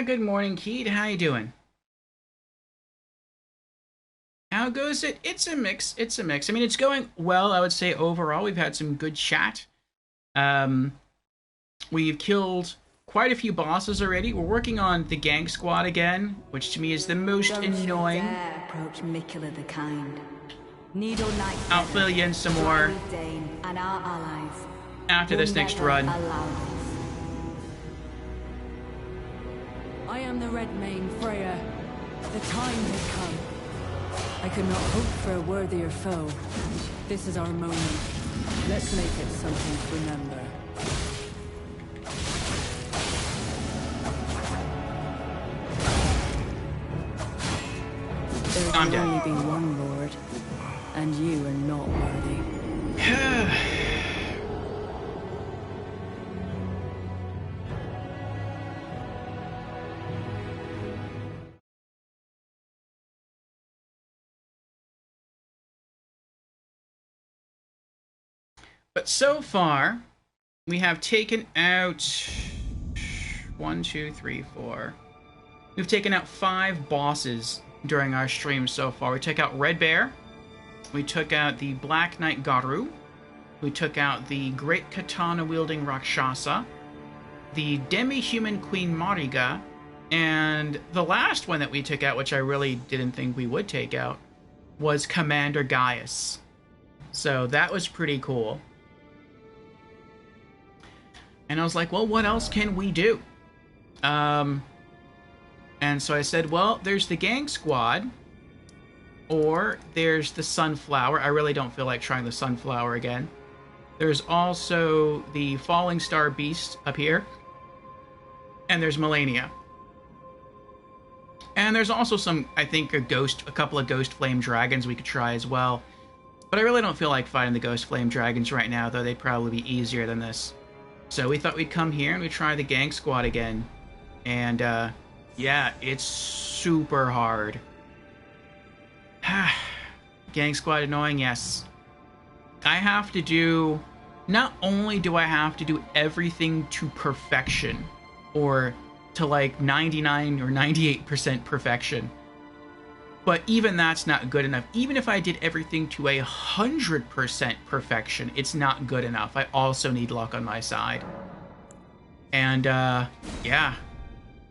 Good morning, Keith. How you doing? How goes it? It's a mix. It's a mix. I mean, it's going well, I would say, overall. We've had some good chat. We've killed quite a few bosses already. We're working on the gang squad again, which to me is the most annoying. Don't you dare approach Mikula the Kind. Needle Knight I'll fill you in some more Dryleaf Dane, and our allies after this will next never run. allow this. I am the Red Mane Freya. The time has come. I could not hope for a worthier foe. This is our moment. Let's make it something to remember. There I'm can dead. only be one Lord, and you are not worthy. But so far, we have taken out 1, 2, 3, 4. We've taken out 5 bosses during our stream so far. We took out Red Bear. We took out the Black Knight Garu. We took out the Great Katana-wielding Rakshasa. The Demi-Human Queen Mariga. And the last one that we took out, which I really didn't think we would take out, was Commander Gaius. So that was pretty cool. And I was like, well, what else can we do? And so I said, well, there's the gang squad, or there's the sunflower. I really don't feel like trying the sunflower again. There's also the falling star beast up here, and there's Melania. And there's also some, I think, a couple of ghost flame dragons we could try as well. But I really don't feel like fighting the ghost flame dragons right now, though they'd probably be easier than this. So we thought we'd come here and we'd try the gang squad again. And, yeah, it's super hard. Gang squad annoying, yes. I have to do... Not only do I have to do everything to perfection, or to like 99 or 98% perfection, but even that's not good enough. Even if I did everything to 100% perfection, it's not good enough. I also need luck on my side. And, yeah.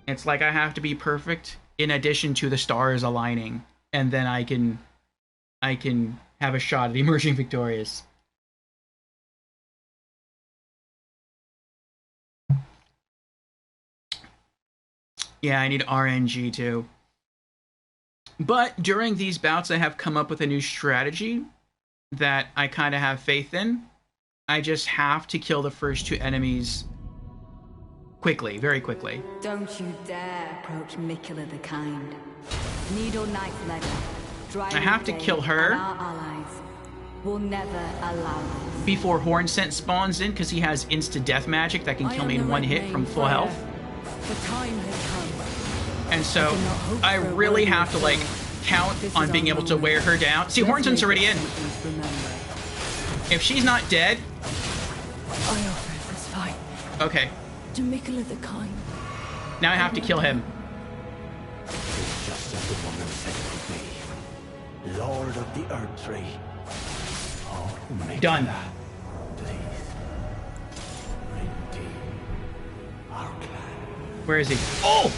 It's like I have to be perfect in addition to the stars aligning, and then I can have a shot at emerging victorious. Yeah, I need RNG too. But during these bouts, I have come up with a new strategy that I kind of have faith in. I just have to kill the first two enemies quickly, very quickly. Don't you dare approach Mikula the Kind. Needle Knight Ledger. I have to kill her. Our allies will never allow this. Before Hornsent spawns in, because he has insta-death magic that can kill me in one hit from full health. The time has come. And so I really have to like count on being able to wear her down. See, Hornsent's already in. If she's not dead... I offer this fight. Okay. To Mikula the Kind. Now I have to kill him. It's just as the woman said it would be. Lord of the Earth Tree. Oh, Done. Please. Redeem our clan. Where is he? Oh!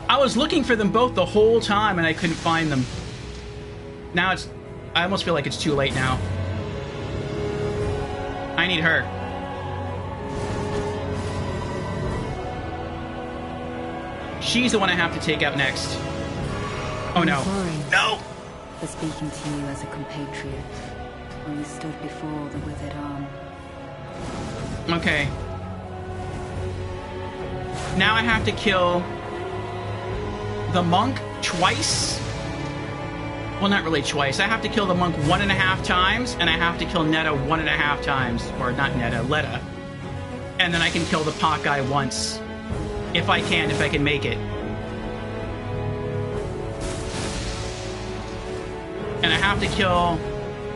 I was looking for them both the whole time and I couldn't find them. Now it's... I almost feel like it's too late now. I need her. She's the one I have to take out next. Oh no. No! For speaking to you as a compatriot when you stood before the withered arm. Okay. Now I have to kill the monk twice. Well, not really twice. I have to kill the monk 1.5 times, and I have to kill Netta 1.5 times. Or not Netta, Letta. And then I can kill the pot guy once. If I can make it. And I have to kill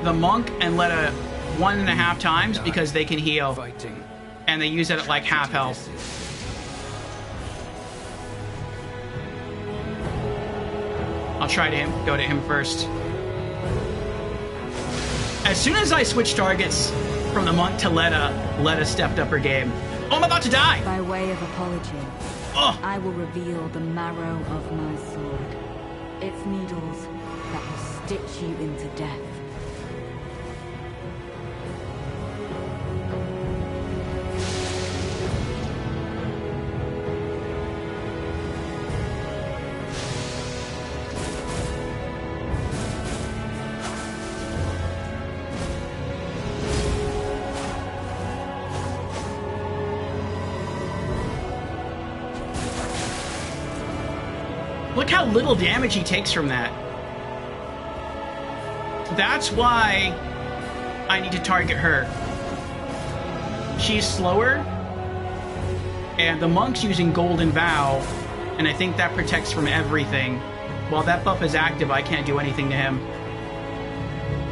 the monk and Letta 1.5 times because they can heal. And they use it at like half health. I'll try to go to him first. As soon as I switched targets from the monk to Letta stepped up her game. Oh, I'm about to die! By way of apology, I will reveal the marrow of my sword. Its needles that will stitch you into death. Look how little damage he takes from that. That's why I need to target her. She's slower, and the monk's using Golden Vow, and I think that protects from everything. While that buff is active, I can't do anything to him.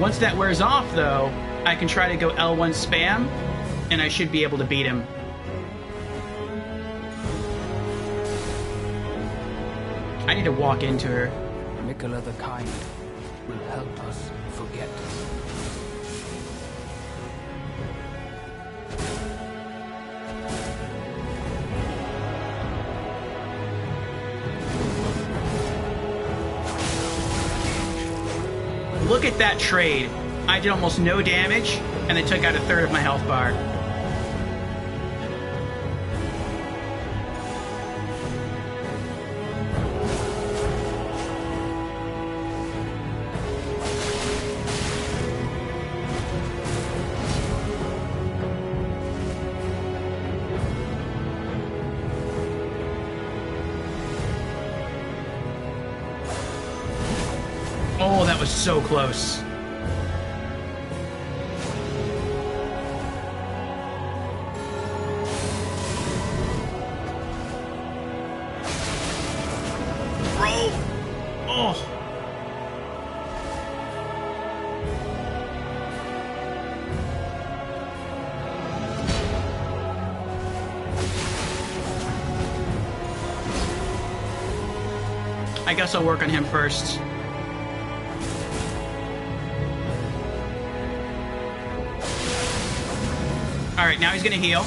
Once that wears off, though, I can try to go L1 spam, and I should be able to beat him. I need to walk into her. Mikula the Kind will help us forget. Look at that trade. I did almost no damage, and they took out 1/3 of my health bar. Oh, that was so close. I guess I'll work on him first. Alright, now he's gonna heal.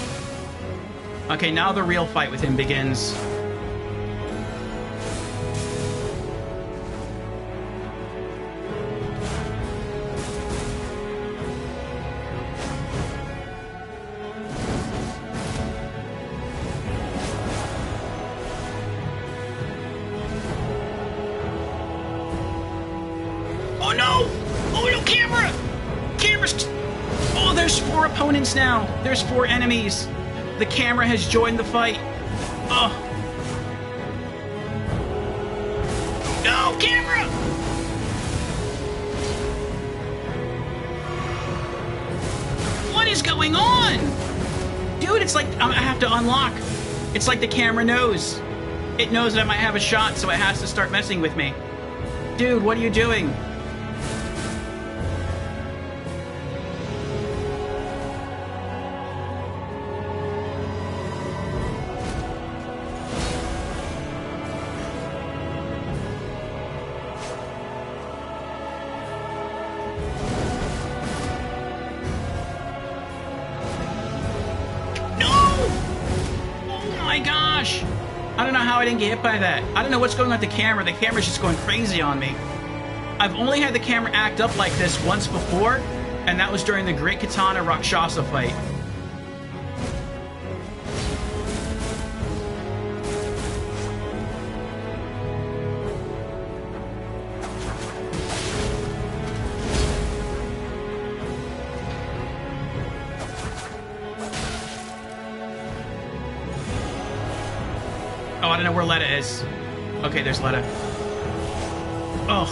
Okay, now the real fight with him begins. Oh no! Oh no, camera! Camera's... Oh, there's 4 opponents now. There's 4 enemies. The camera has joined the fight. Oh. No, camera! What is going on? Dude, it's like I have to unlock. It's like the camera knows. It knows that I might have a shot, so it has to start messing with me. Dude, what are you doing? I don't know how I didn't get hit by that. I don't know what's going on with the camera. The camera's just going crazy on me. I've only had the camera act up like this once before, and that was during the Great Katana Rakshasa fight. Oh, I don't know where Letta is. Okay, there's Letta. Oh.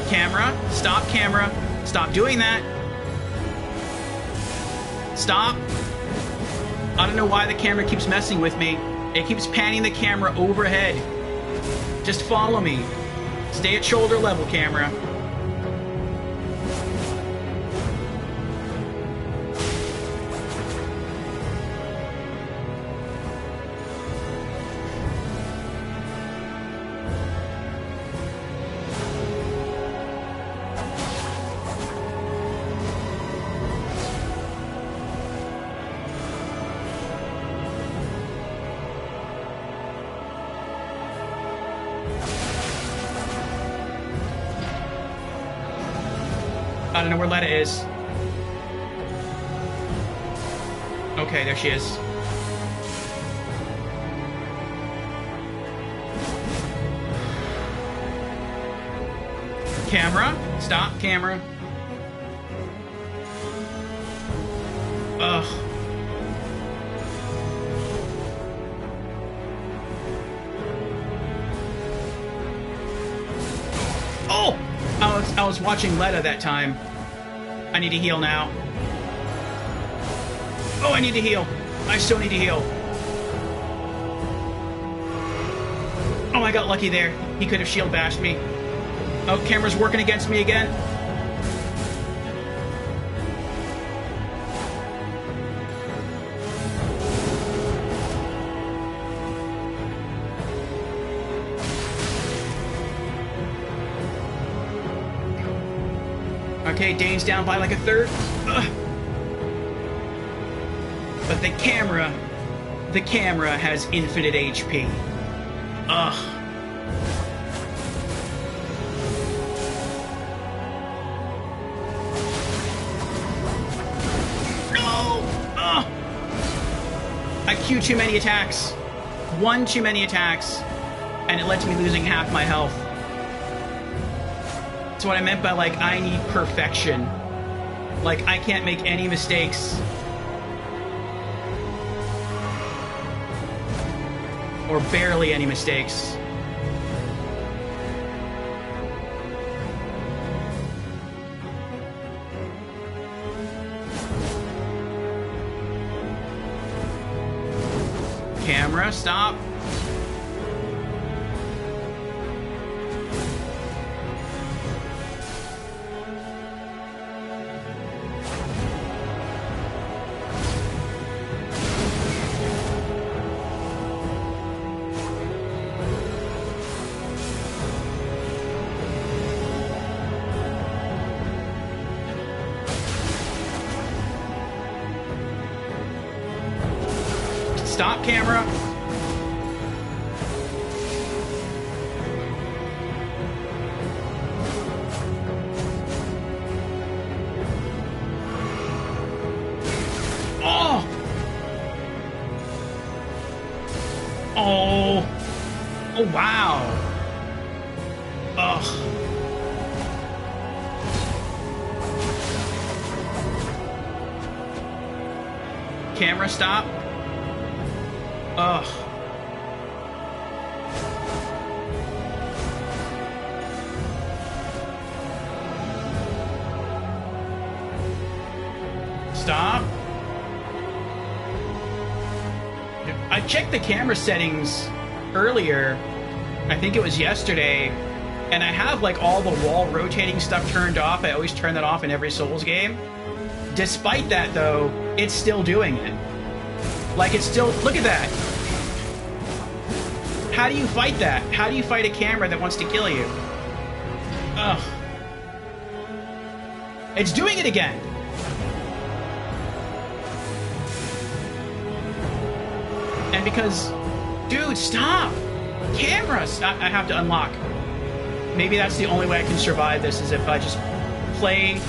Camera. Stop, camera. Stop doing that. Stop. I don't know why the camera keeps messing with me. It keeps panning the camera overhead. Just follow me. Stay at shoulder level, camera. I don't know where Letta is. Okay, there she is. Camera. Stop, camera. Ugh. Oh! I was watching Letta that time. I need to heal now. Oh, I need to heal. I still need to heal. Oh, I got lucky there. He could have shield bashed me. Oh, camera's working against me again. Okay, Dane's down by like a third. Ugh. But the camera has infinite HP. Ugh. No! Ugh. I queued too many attacks. One too many attacks. And it led to me losing half my health. That's what I meant by, like, I need perfection. Like, I can't make any mistakes. Or barely any mistakes. Camera, stop. Stop, camera. Oh! Oh! Oh, wow. Ugh. Camera, stop. Ugh. Stop. I checked the camera settings earlier. I think it was yesterday. And I have like all the wall rotating stuff turned off. I always turn that off in every Souls game. Despite that, though, it's still doing it. Like, it's still... Look at that! How do you fight that? How do you fight a camera that wants to kill you? Ugh. It's doing it again! And because... Dude, stop! Cameras! I have to unlock. Maybe that's the only way I can survive this, is if I just play...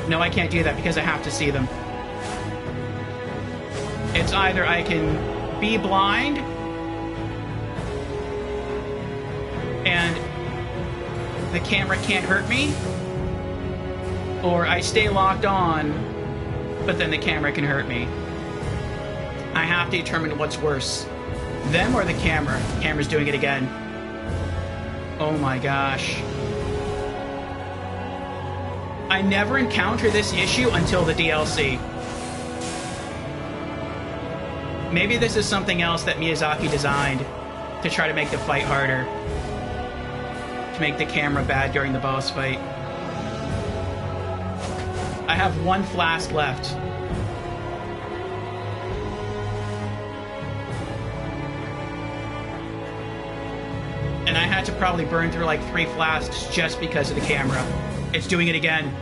No, I can't do that because I have to see them. It's either I can be blind and the camera can't hurt me, or I stay locked on, but then the camera can hurt me. I have to determine what's worse. Them or the camera? The camera's doing it again. Oh my gosh. I never encounter this issue until the DLC. Maybe this is something else that Miyazaki designed to try to make the fight harder. To make the camera bad during the boss fight. I have one flask left. And I had to probably burn through like 3 flasks just because of the camera. It's doing it again.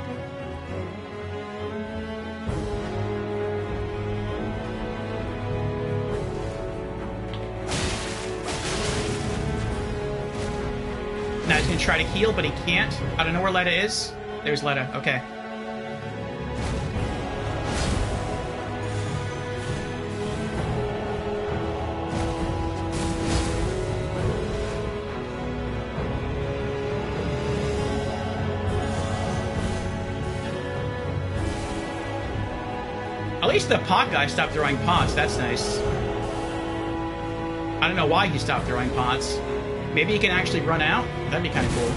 Now he's gonna try to heal, but he can't. I don't know where Letta is. There's Letta. Okay. At least the pot guy stopped throwing pots. That's nice. I don't know why he stopped throwing pots. Maybe he can actually run out? That'd be kind of cool.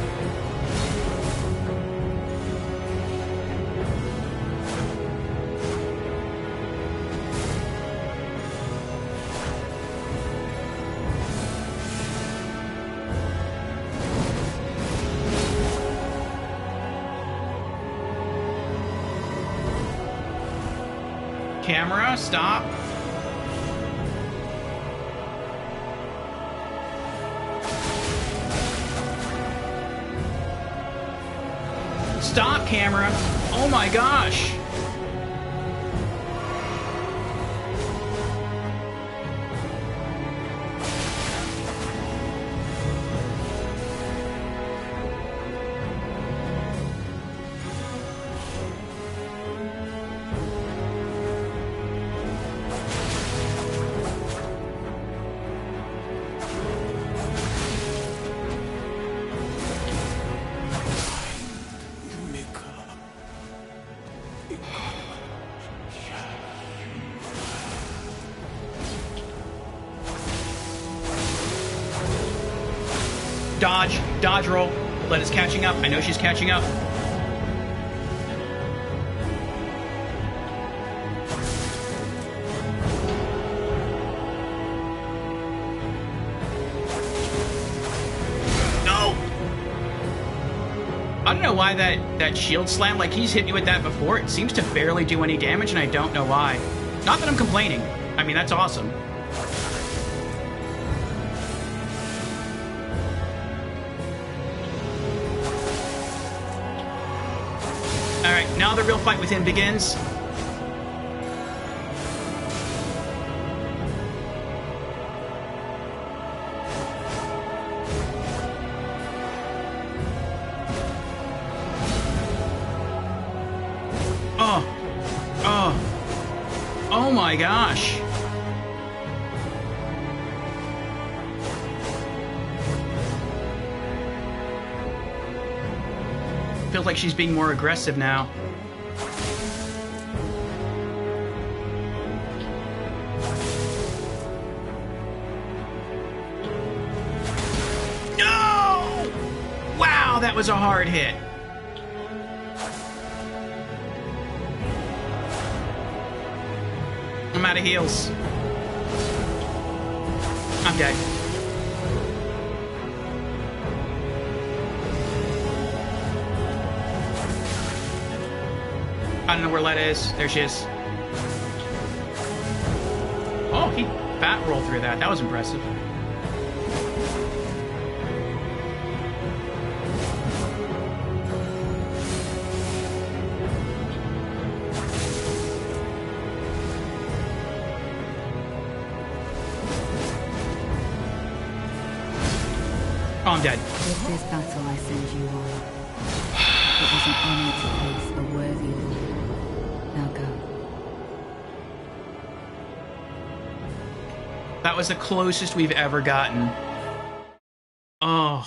Camera, stop. Stop, camera. Oh my gosh. Dodge. Dodge roll. Letta's catching up. I know she's catching up. No! I don't know why that shield slam, like he's hit me with that before, it seems to barely do any damage, and I don't know why. Not that I'm complaining. I mean, that's awesome. Alright, now the real fight with him begins. my gosh. Feels like she's being more aggressive now. No! Wow, that was a hard hit. I'm out of heals. I'm dead. I don't know where Letta is. There she is. Oh, he fat rolled through that. That was impressive. Oh, I'm dead. With this battle I send you on. It was an honor to face a worthy lord. Now go. That was the closest we've ever gotten. Oh,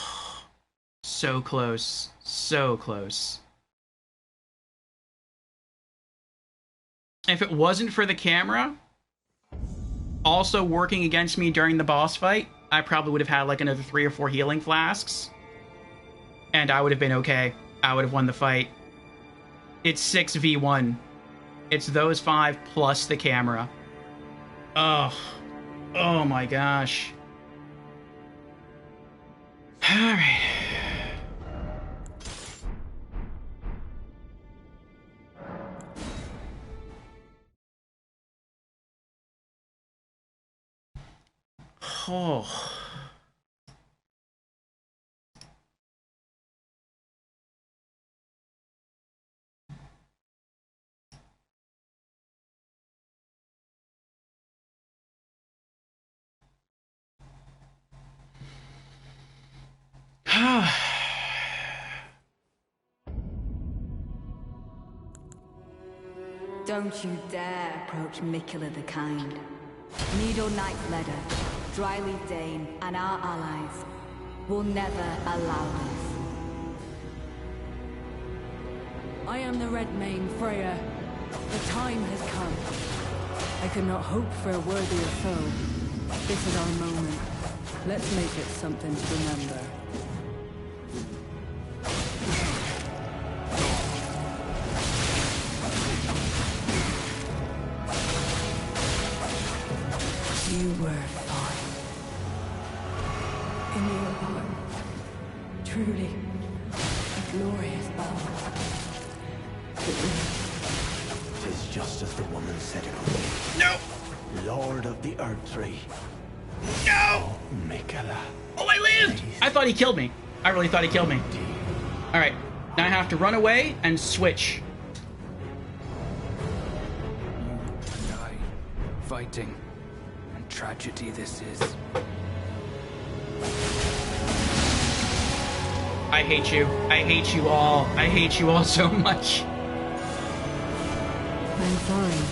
so close. So close. If it wasn't for the camera also working against me during the boss fight, I probably would have had like another 3 or 4 healing flasks. And I would have been okay. I would have won the fight. It's 6v1. It's those 5 plus the camera. Oh. Oh my gosh. Alright. Oh. Don't you dare approach Mikula the Kind. Needle Knight's Ledder, Dryleaf Dane, and our allies will never allow this. I am the Red Mane, Freya. The time has come. I could not hope for a worthier foe. This is our moment. Let's make it something to remember. You were fine. In your heart, truly a glorious battle. Tis just as the woman said it would be. No! Lord of the Earth Tree. No! Mikula. Oh, I lived! I thought he killed me. I really thought he killed me. Alright, now I have to run away and switch. And I, fighting. And tragedy this is. I hate you. I hate you all. I hate you all so much. I'm sorry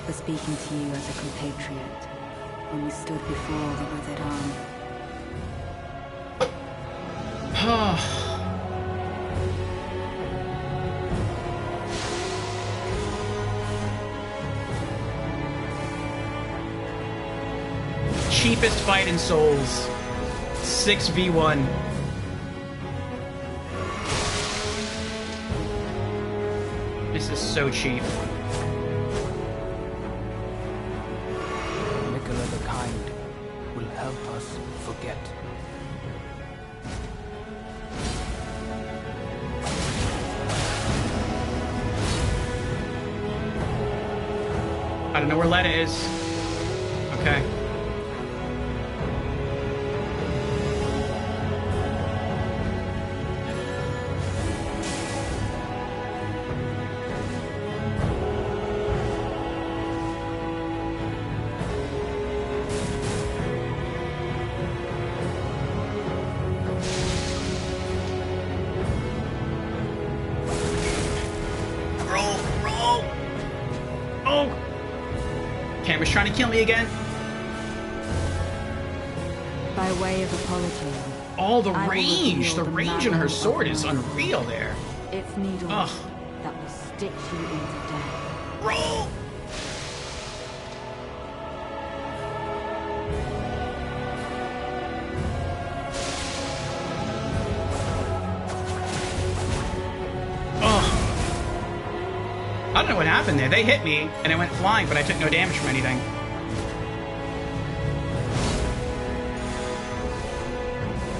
for speaking to you as a compatriot when we stood before the withered arm. Cheapest fight in Souls. 6v1. This is so cheap. Mikula the Kind will help us forget. I don't know where Letta is. Okay. camera's trying to kill me again. By way of apology, Oh, the I will range! The reveal the range in her marrow sword of is my unreal there. it's needles Ugh. that will stitch you into death. Roll! I don't know what happened there. They hit me, and I went flying, but I took no damage from anything.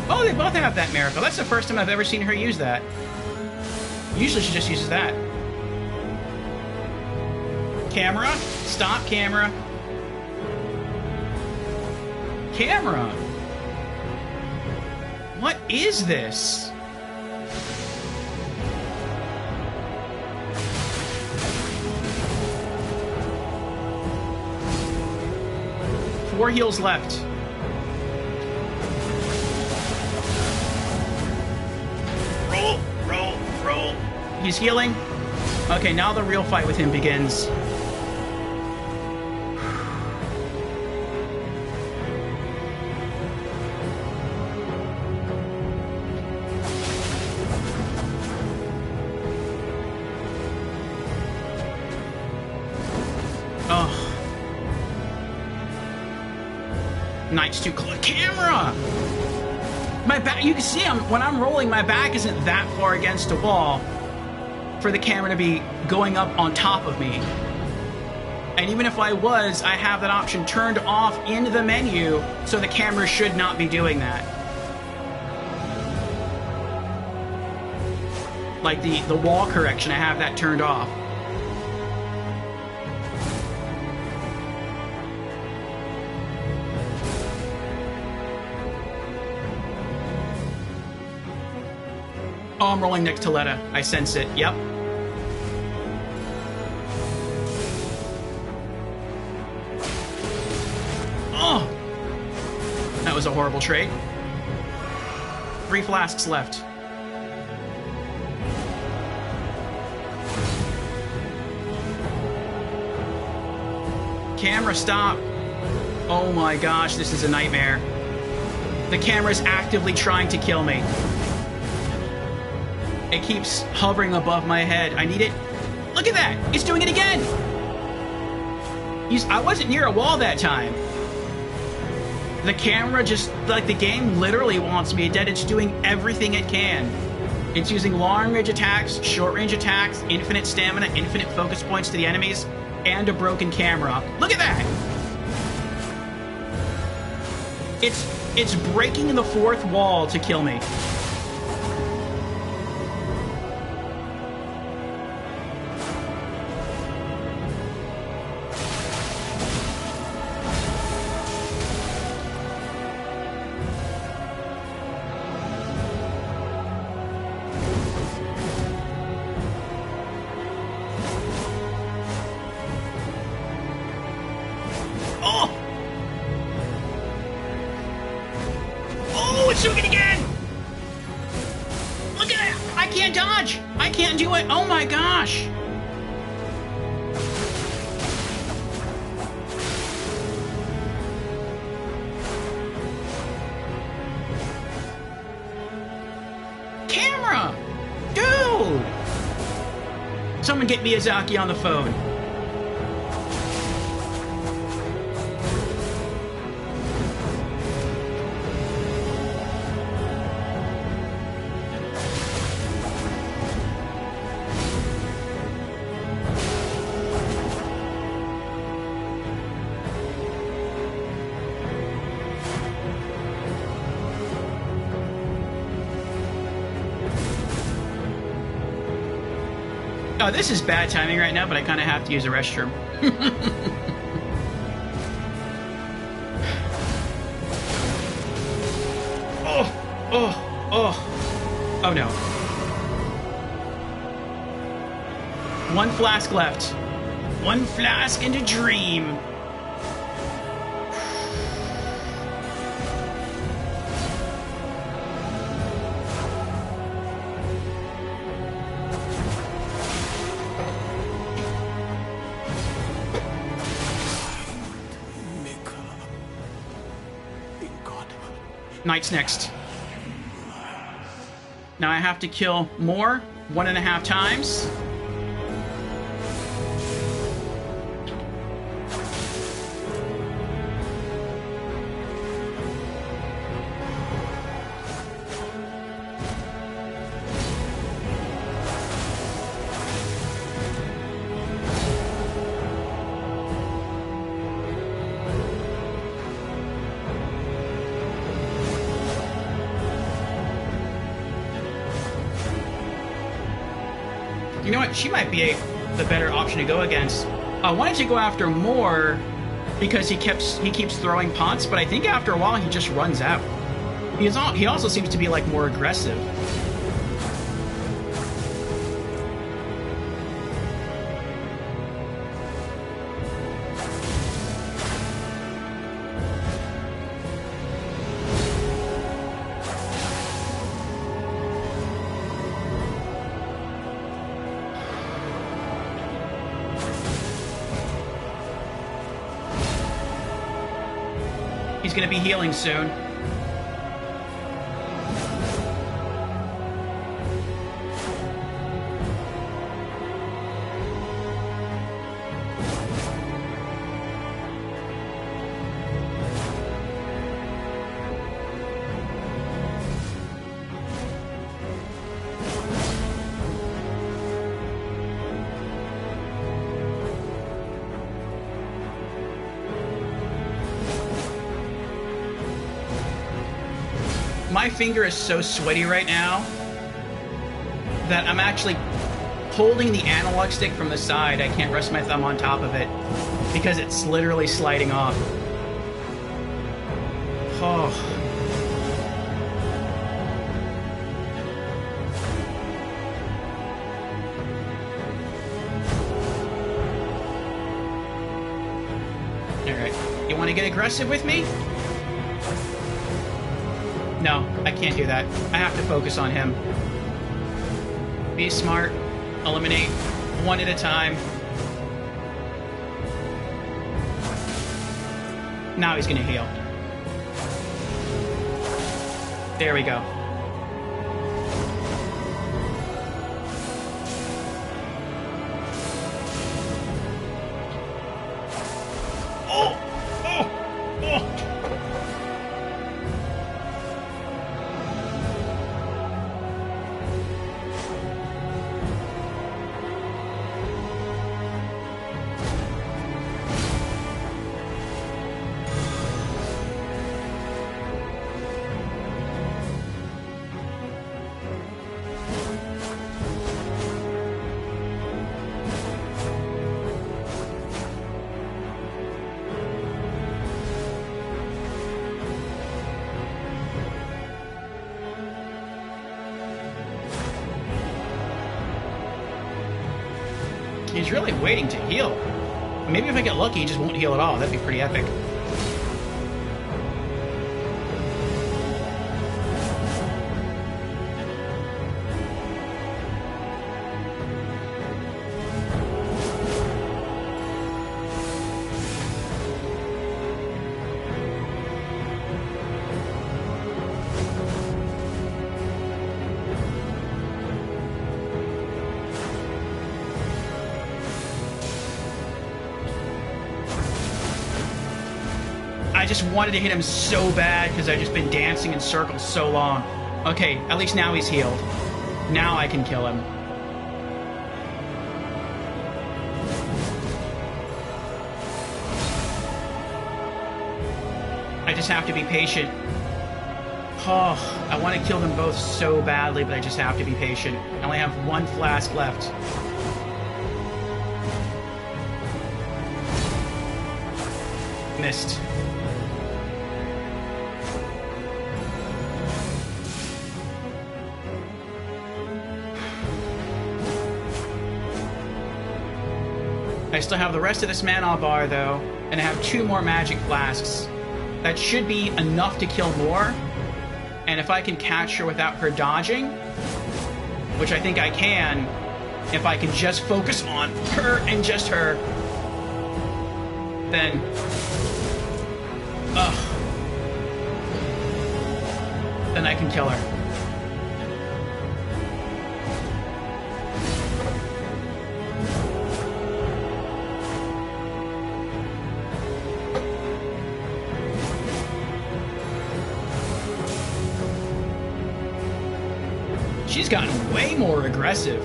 Oh, they both have that miracle. That's the first time I've ever seen her use that. Usually she just uses that. Camera? Stop, camera. Camera! What is this? Four heals left. Roll, roll, roll. He's healing. Okay, now the real fight with him begins. Knight's too close. Camera! My back, you can see when I'm rolling, my back isn't that far against a wall for the camera to be going up on top of me. And even if I was, I have that option turned off in the menu, so the camera should not be doing that. Like the wall correction, I have that turned off. Oh, I'm rolling next to Letta. I sense it. Yep. Oh! That was a horrible trade. 3 flasks left. Camera, stop. Oh my gosh, this is a nightmare. The camera's actively trying to kill me. It keeps hovering above my head. I need it. Look at that! It's doing it again! I wasn't near a wall that time. The camera just, like, the game literally wants me dead. It's doing everything it can. It's using long-range attacks, short-range attacks, infinite stamina, infinite focus points to the enemies, and a broken camera. Look at that! It's breaking the 4th wall to kill me. It's doing it again! Look at it! I can't dodge! I can't do it! Oh my gosh! Camera! Dude! Someone get Miyazaki on the phone. Oh, this is bad timing right now, but I kind of have to use a restroom. Oh no. 1 flask left. 1 flask and a dream. Knight's next. Now I have to kill more, 1.5 times. You know what? She might be the better option to go against. I wanted to go after more because he keeps throwing pots, but I think after a while he just runs out. He also seems to be like more aggressive. He's going to be healing soon. My finger is so sweaty right now that I'm actually holding the analog stick from the side. I can't rest my thumb on top of it because it's literally sliding off. Oh. Alright. You want to get aggressive with me? No, I can't do that. I have to focus on him. Be smart. Eliminate one at a time. Now he's gonna heal. There we go. He's really waiting to heal. Maybe if I get lucky, he just won't heal at all. That'd be pretty epic. I just wanted to hit him so bad because I've just been dancing in circles so long. Okay, at least now he's healed. Now I can kill him. I just have to be patient. Oh, I want to kill them both so badly, but I just have to be patient. I only have one flask left. Missed. I still have the rest of this mana bar, though, and I have 2 more magic flasks. That should be enough to kill more, and if I can catch her without her dodging, which I think I can, if I can just focus on her and just her, then... Ugh. then I can kill her. She's gotten way more aggressive.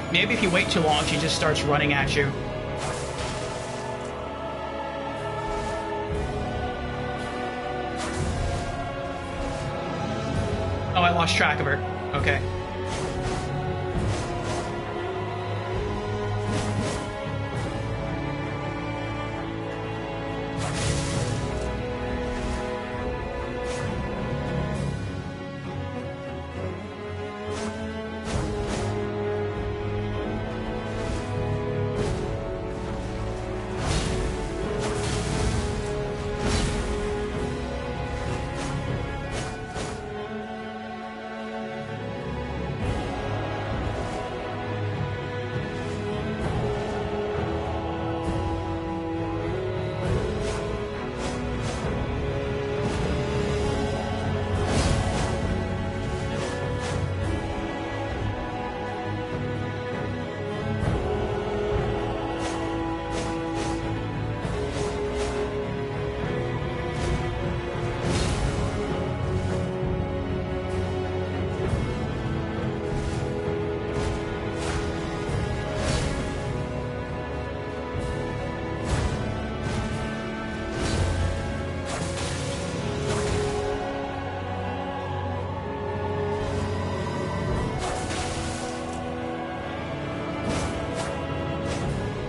Maybe if you wait too long, she just starts running at you. Oh, I lost track of her. Okay.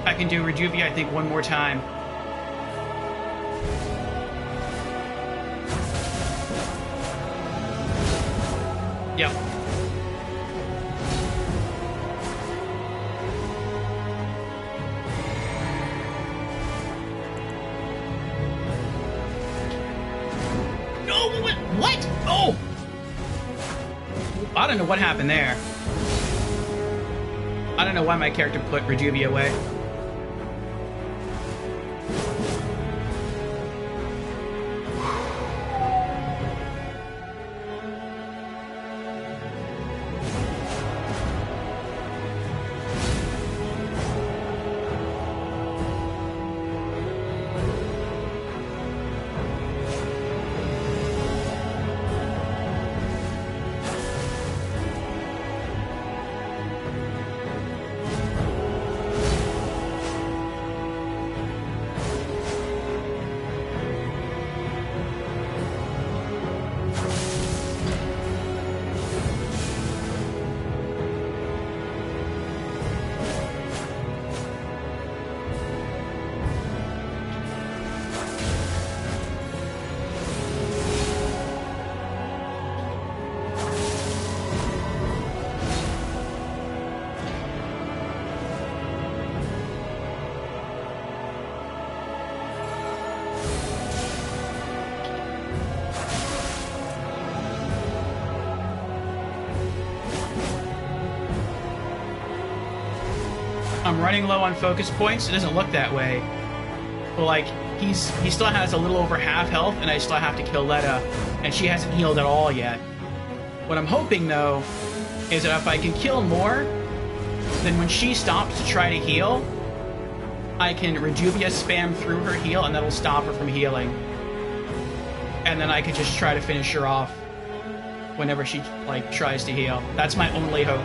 I can do Rejuvia, I think, one more time. Yep. No, what? Oh! I don't know what happened there. I don't know why my character put Rejuvia away. I'm running low on focus points. It doesn't look that way. But like, he still has a little over half health, and I still have to kill Letta, and she hasn't healed at all yet. What I'm hoping, though, is that if I can kill more, then when she stops to try to heal, I can Rejuvia spam through her heal, and that'll stop her from healing. And then I can just try to finish her off whenever she, like, tries to heal. That's my only hope.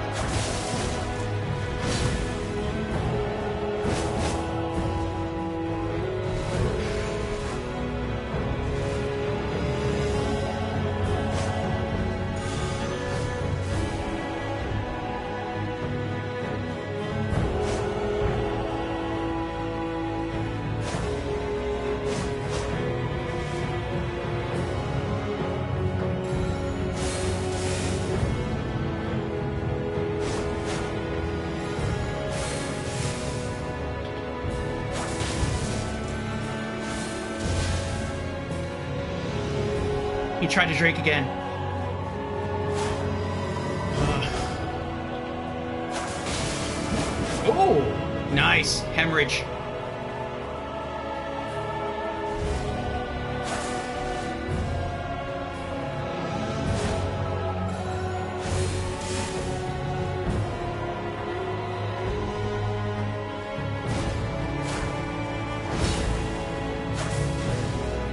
He tried to Drake again. Oh, nice. Hemorrhage.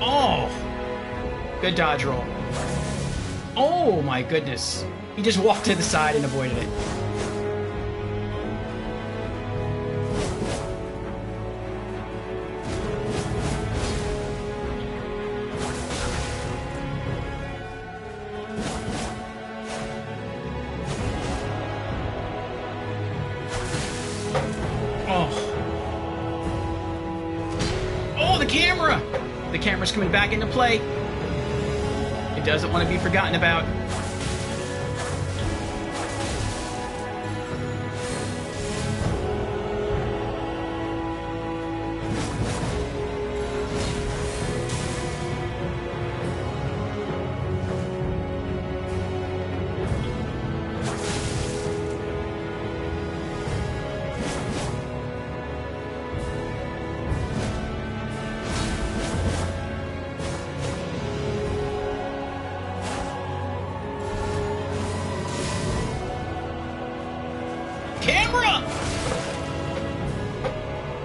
Oh, good dodge roll. Oh my goodness. He just walked to the side and avoided it. The camera's coming back into play. It doesn't want to be forgotten about.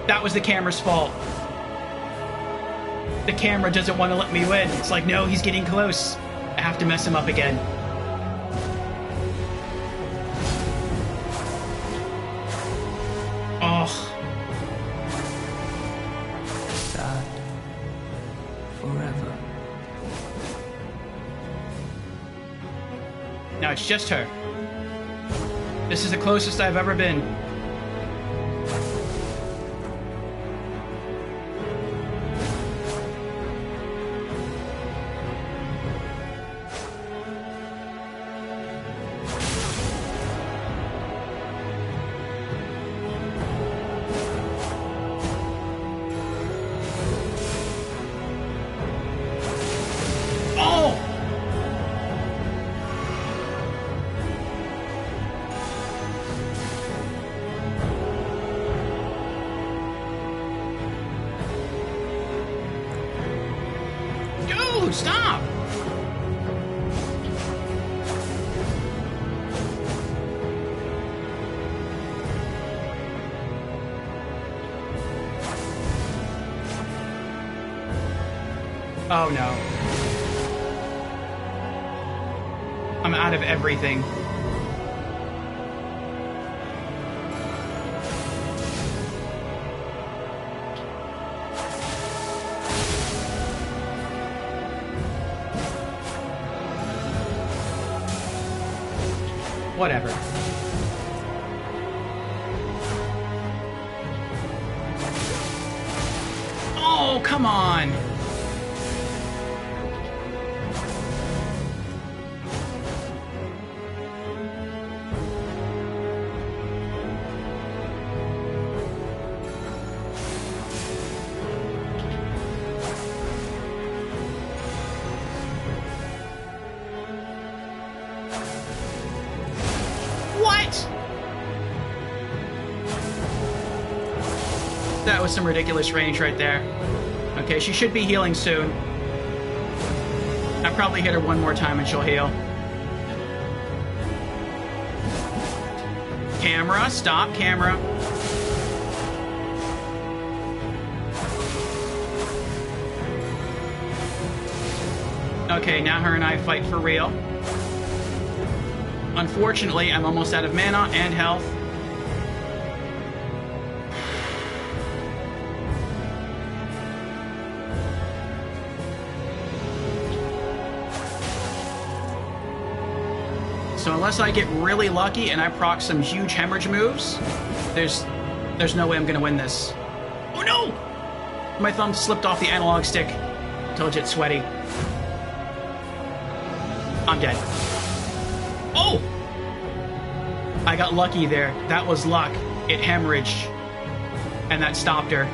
That was the camera's fault. The camera doesn't want to let me win. It's like, no, he's getting close. I have to mess him up again. Oh. Sad. Forever. Now it's just her. This is the closest I've ever been. Stop! Oh no. I'm out of everything. Whatever. Oh, come on! That was some ridiculous range right there. Okay, she should be healing soon. I'll probably hit her one more time and she'll heal. Camera, stop, camera. Okay, now her and I fight for real. Unfortunately, I'm almost out of mana and health. So unless I get really lucky and I proc some huge hemorrhage moves, there's no way I'm gonna win this. Oh no! My thumb slipped off the analog stick. Told you it's sweaty. I'm dead. Oh! I got lucky there. That was luck. It hemorrhaged. And that stopped her.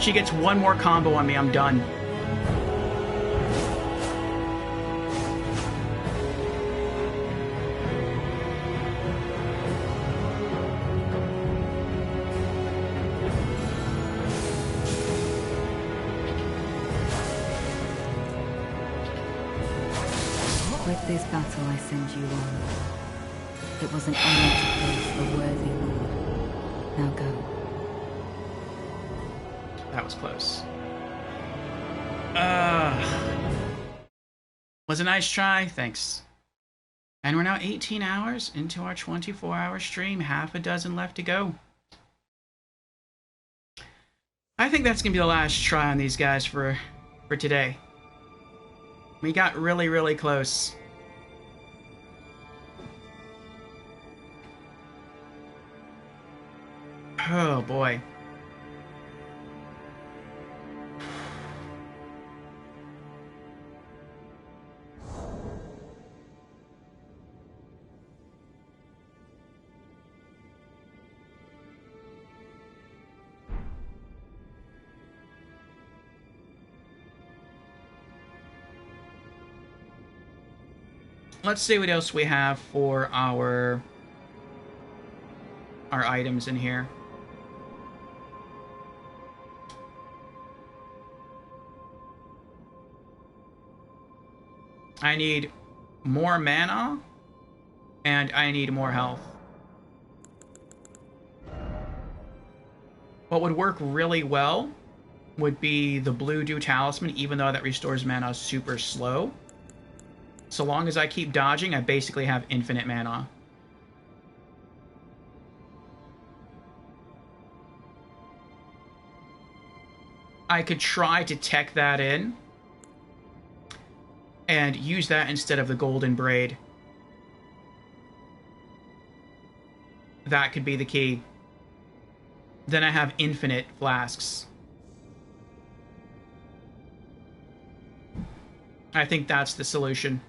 She gets one more combo on me, I'm done. With this battle I send you on. It was an honor to face a worthy lord. Now go. That was close. Was a nice try, thanks. And we're now 18 hours into our 24-hour stream, half a dozen left to go. I think that's gonna be the last try on these guys for today. We got really, really close. Oh boy. Let's see what else we have for our items in here. I need more mana, and I need more health. What would work really well would be the Blue Dew Talisman, even though that restores mana super slow. So long as I keep dodging, I basically have infinite mana. I could try to tech that in and use that instead of the golden braid. That could be the key. Then I have infinite flasks. I think that's the solution.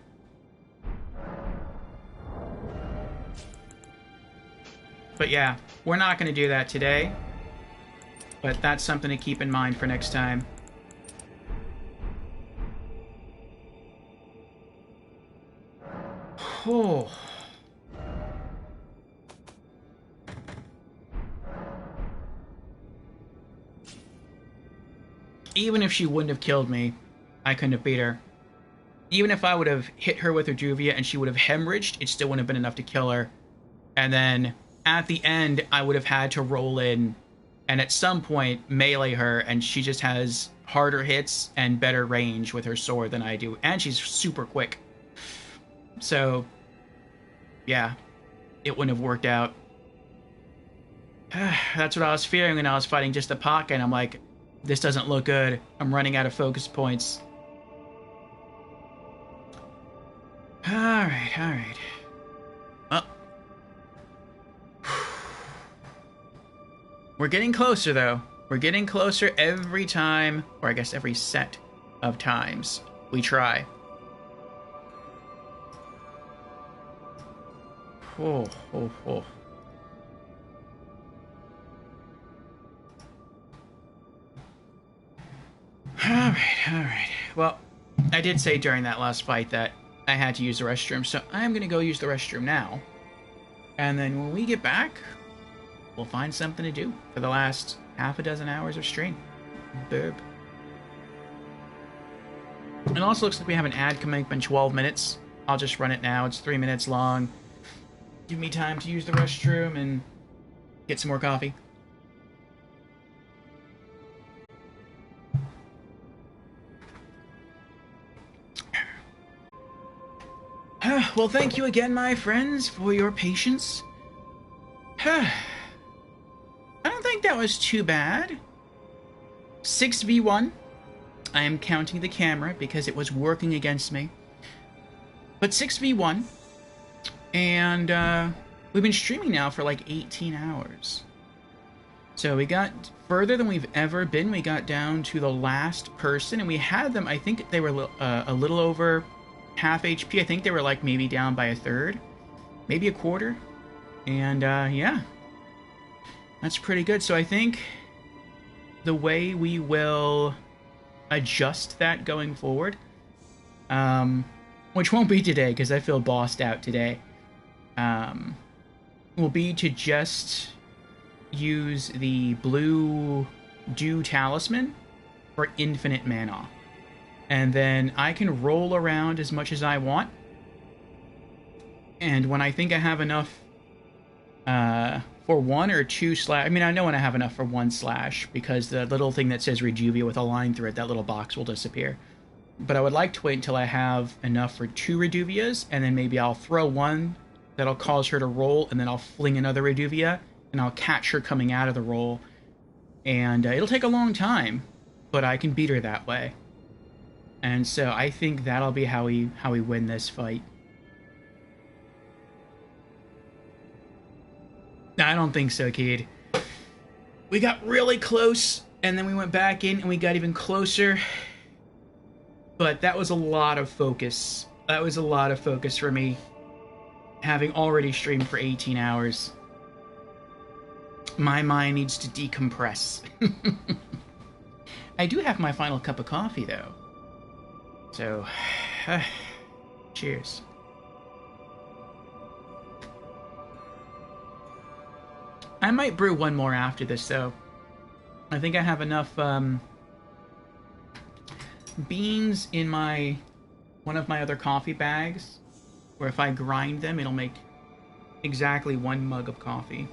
But yeah, we're not going to do that today. But that's something to keep in mind for next time. Oh. Even if she wouldn't have killed me, I couldn't have beat her. Even if I would have hit her with her Juvia and she would have hemorrhaged, it still wouldn't have been enough to kill her. And then at the end, I would have had to roll in and at some point melee her, and she just has harder hits and better range with her sword than I do. And she's super quick. So, yeah, it wouldn't have worked out. That's what I was fearing when I was fighting just a pocket, and I'm like, this doesn't look good. I'm running out of focus points. Alright, alright. Well. We're getting closer, though. We're getting closer every time, or I guess every set of times we try. Oh, oh, oh. Alright, alright. Well, I did say during that last fight that I had to use the restroom, so I'm gonna go use the restroom now. And then when we get back, we'll find something to do for the last half a dozen hours of stream. Burp. It also looks like we have an ad coming up in 12 minutes. I'll just run it now. It's 3 minutes long. Give me time to use the restroom and get some more coffee. Well, thank you again, my friends, for your patience. I don't think that was too bad. 6v1. I am counting the camera because it was working against me. But 6v1. And we've been streaming now for like 18 hours. So we got further than we've ever been. We got down to the last person, and we had them, I think they were a little over half HP. I think they were like maybe down by a third, maybe a quarter. And yeah, that's pretty good. So I think the way we will adjust that going forward, which won't be today because I feel bossed out today, will be to just use the blue Dew Talisman for infinite mana. And then I can roll around as much as I want. And when I think I have enough for 1 or 2 slash... I mean, I know when I have enough for 1 slash, because the little thing that says Rejuvia with a line through it, that little box will disappear. But I would like to wait until I have enough for 2 Rejuvias, and then maybe I'll throw one that'll cause her to roll, and then I'll fling another Rejuvia, and I'll catch her coming out of the roll. And it'll take a long time, but I can beat her that way. And so I think that'll be how we win this fight. I don't think so, kid. We got really close, and then we went back in, and we got even closer. But that was a lot of focus. That was a lot of focus for me, having already streamed for 18 hours. My mind needs to decompress. I do have my final cup of coffee, though. So, cheers. I might brew one more after this, though. I think I have enough beans in one of my other coffee bags, where if I grind them, it'll make exactly 1 mug of coffee.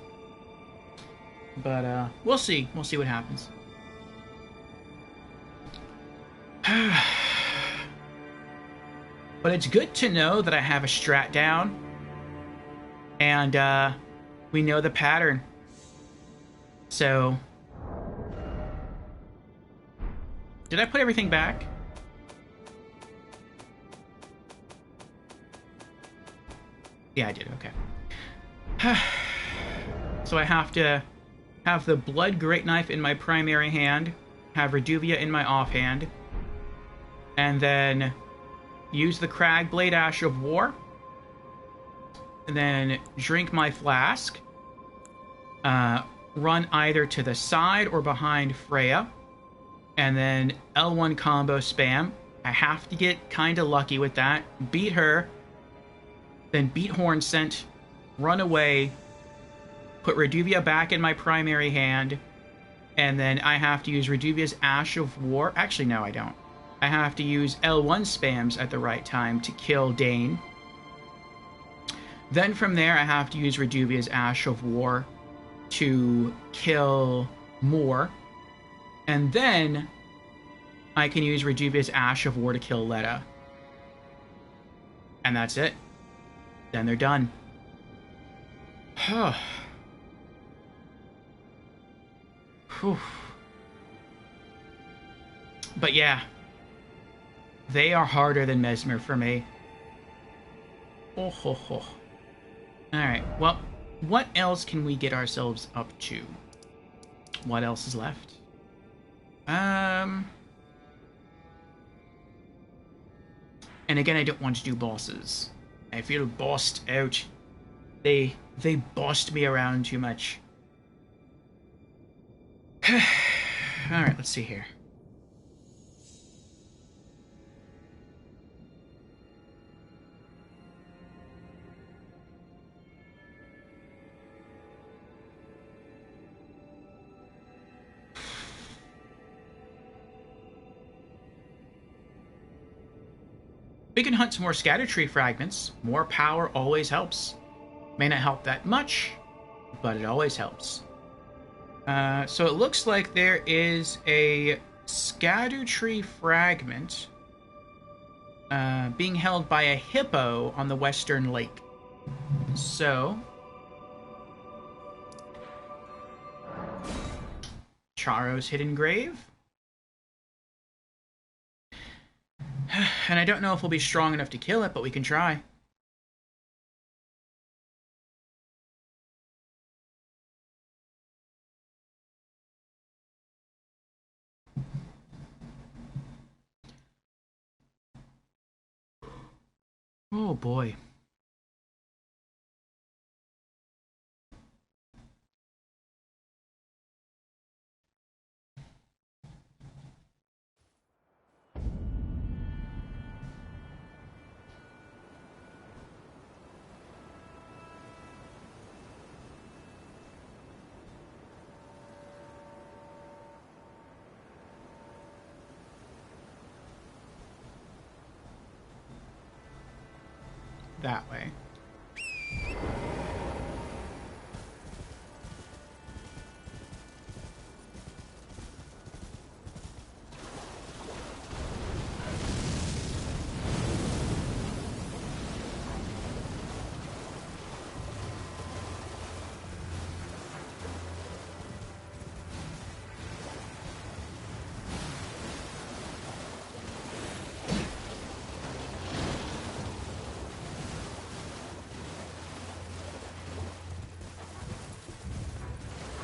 But we'll see. We'll see what happens. But it's good to know that I have a strat down, and we know the pattern. So, did I put everything back? Yeah, I did. Okay. So I have to have the Blood Great Knife in my primary hand, have Reduvia in my offhand, and then use the Cragblade Ash of War, and then drink my flask, run either to the side or behind Freya, and then L1 combo spam. I have to get kind of lucky with that. Beat her, then beat Hornsent, run away, put Reduvia back in my primary hand, and then I have to use Reduvia's Ash of War. Actually, no, I don't. I have to use L1 spams at the right time to kill Dane. Then from there, I have to use Reduvia's Ash of War to kill Moore. And then I can use Reduvia's Ash of War to kill Letta. And that's it. Then they're done. But yeah, they are harder than Mesmer for me. Alright, well, what else can we get ourselves up to? What else is left? And again, I don't want to do bosses. I feel bossed out. They bossed me around too much. Alright, let's see here. We can hunt some more scatter tree fragments. More power always helps. May not help that much, but it always helps. So it looks like there is a scatter tree fragment being held by a hippo on the western lake. So Charo's hidden grave. And I don't know if we'll be strong enough to kill it, but we can try. Oh boy. that way.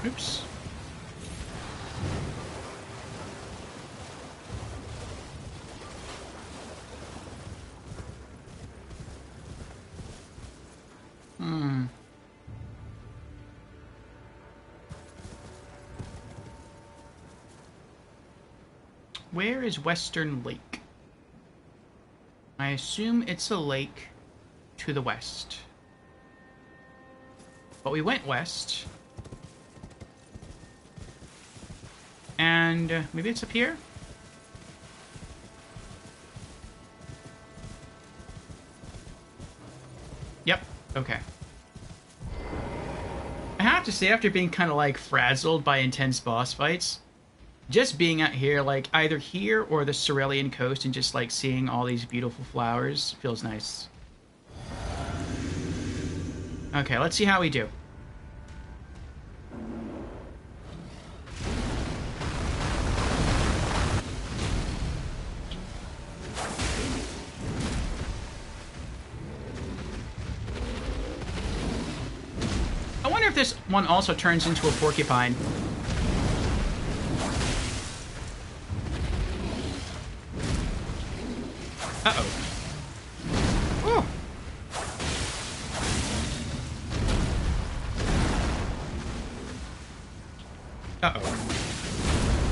Oops. Where is Western Lake? I assume it's a lake to the west. But we went west. And maybe it's up here? Yep, okay. I have to say, after being kind of like frazzled by intense boss fights, just being out here, like either here or the Cerulean coast and just like seeing all these beautiful flowers feels nice. Okay, let's see how we do. I wonder if this one also turns into a porcupine. Uh-oh. Oh. Uh-oh.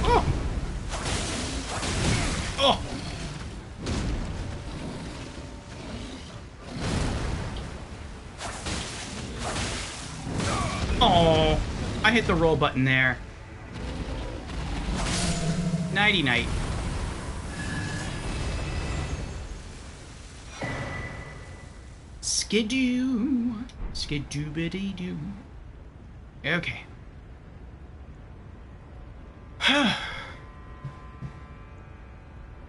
Oh. Oh. Oh. I hit the roll button there. Nighty-night. Skidoo. Skidoo-biddy-doo. Okay.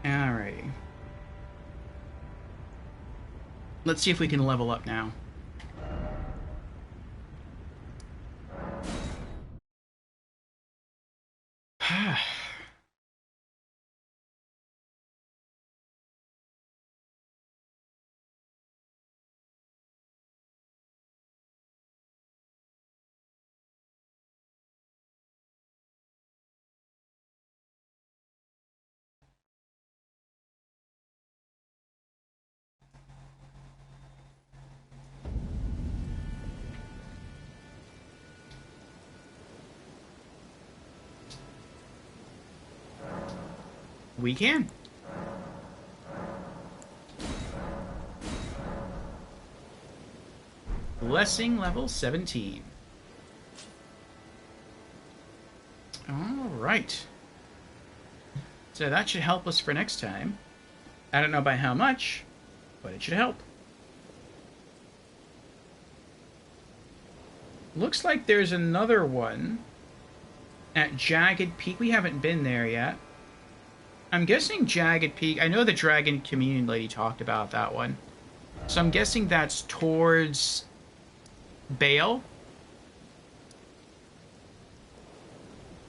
Alrighty. Let's see if we can level up now. We can. Blessing level 17. Alright. So that should help us for next time. I don't know by how much, but it should help. Looks like there's another one at Jagged Peak. We haven't been there yet. I'm guessing Jagged Peak. I know the Dragon Communion Lady talked about that one. So I'm guessing that's towards Bale.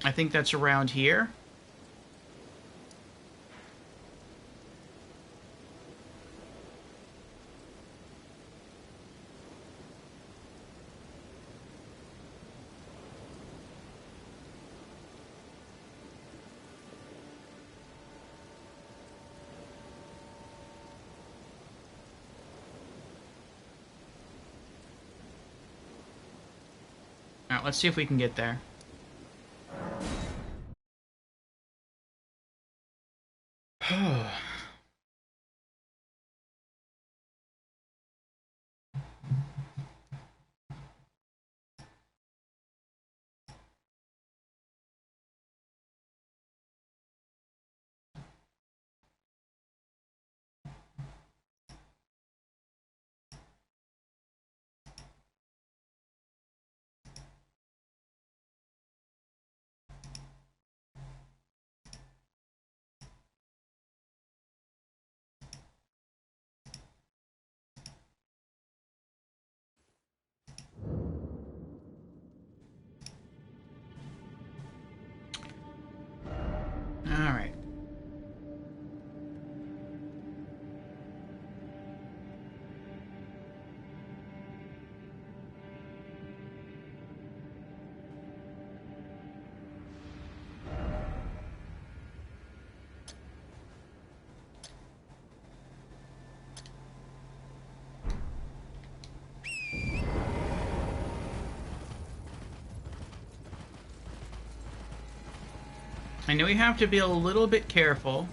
I think that's around here. Alright, let's see if we can get there. I know we have to be a little bit careful.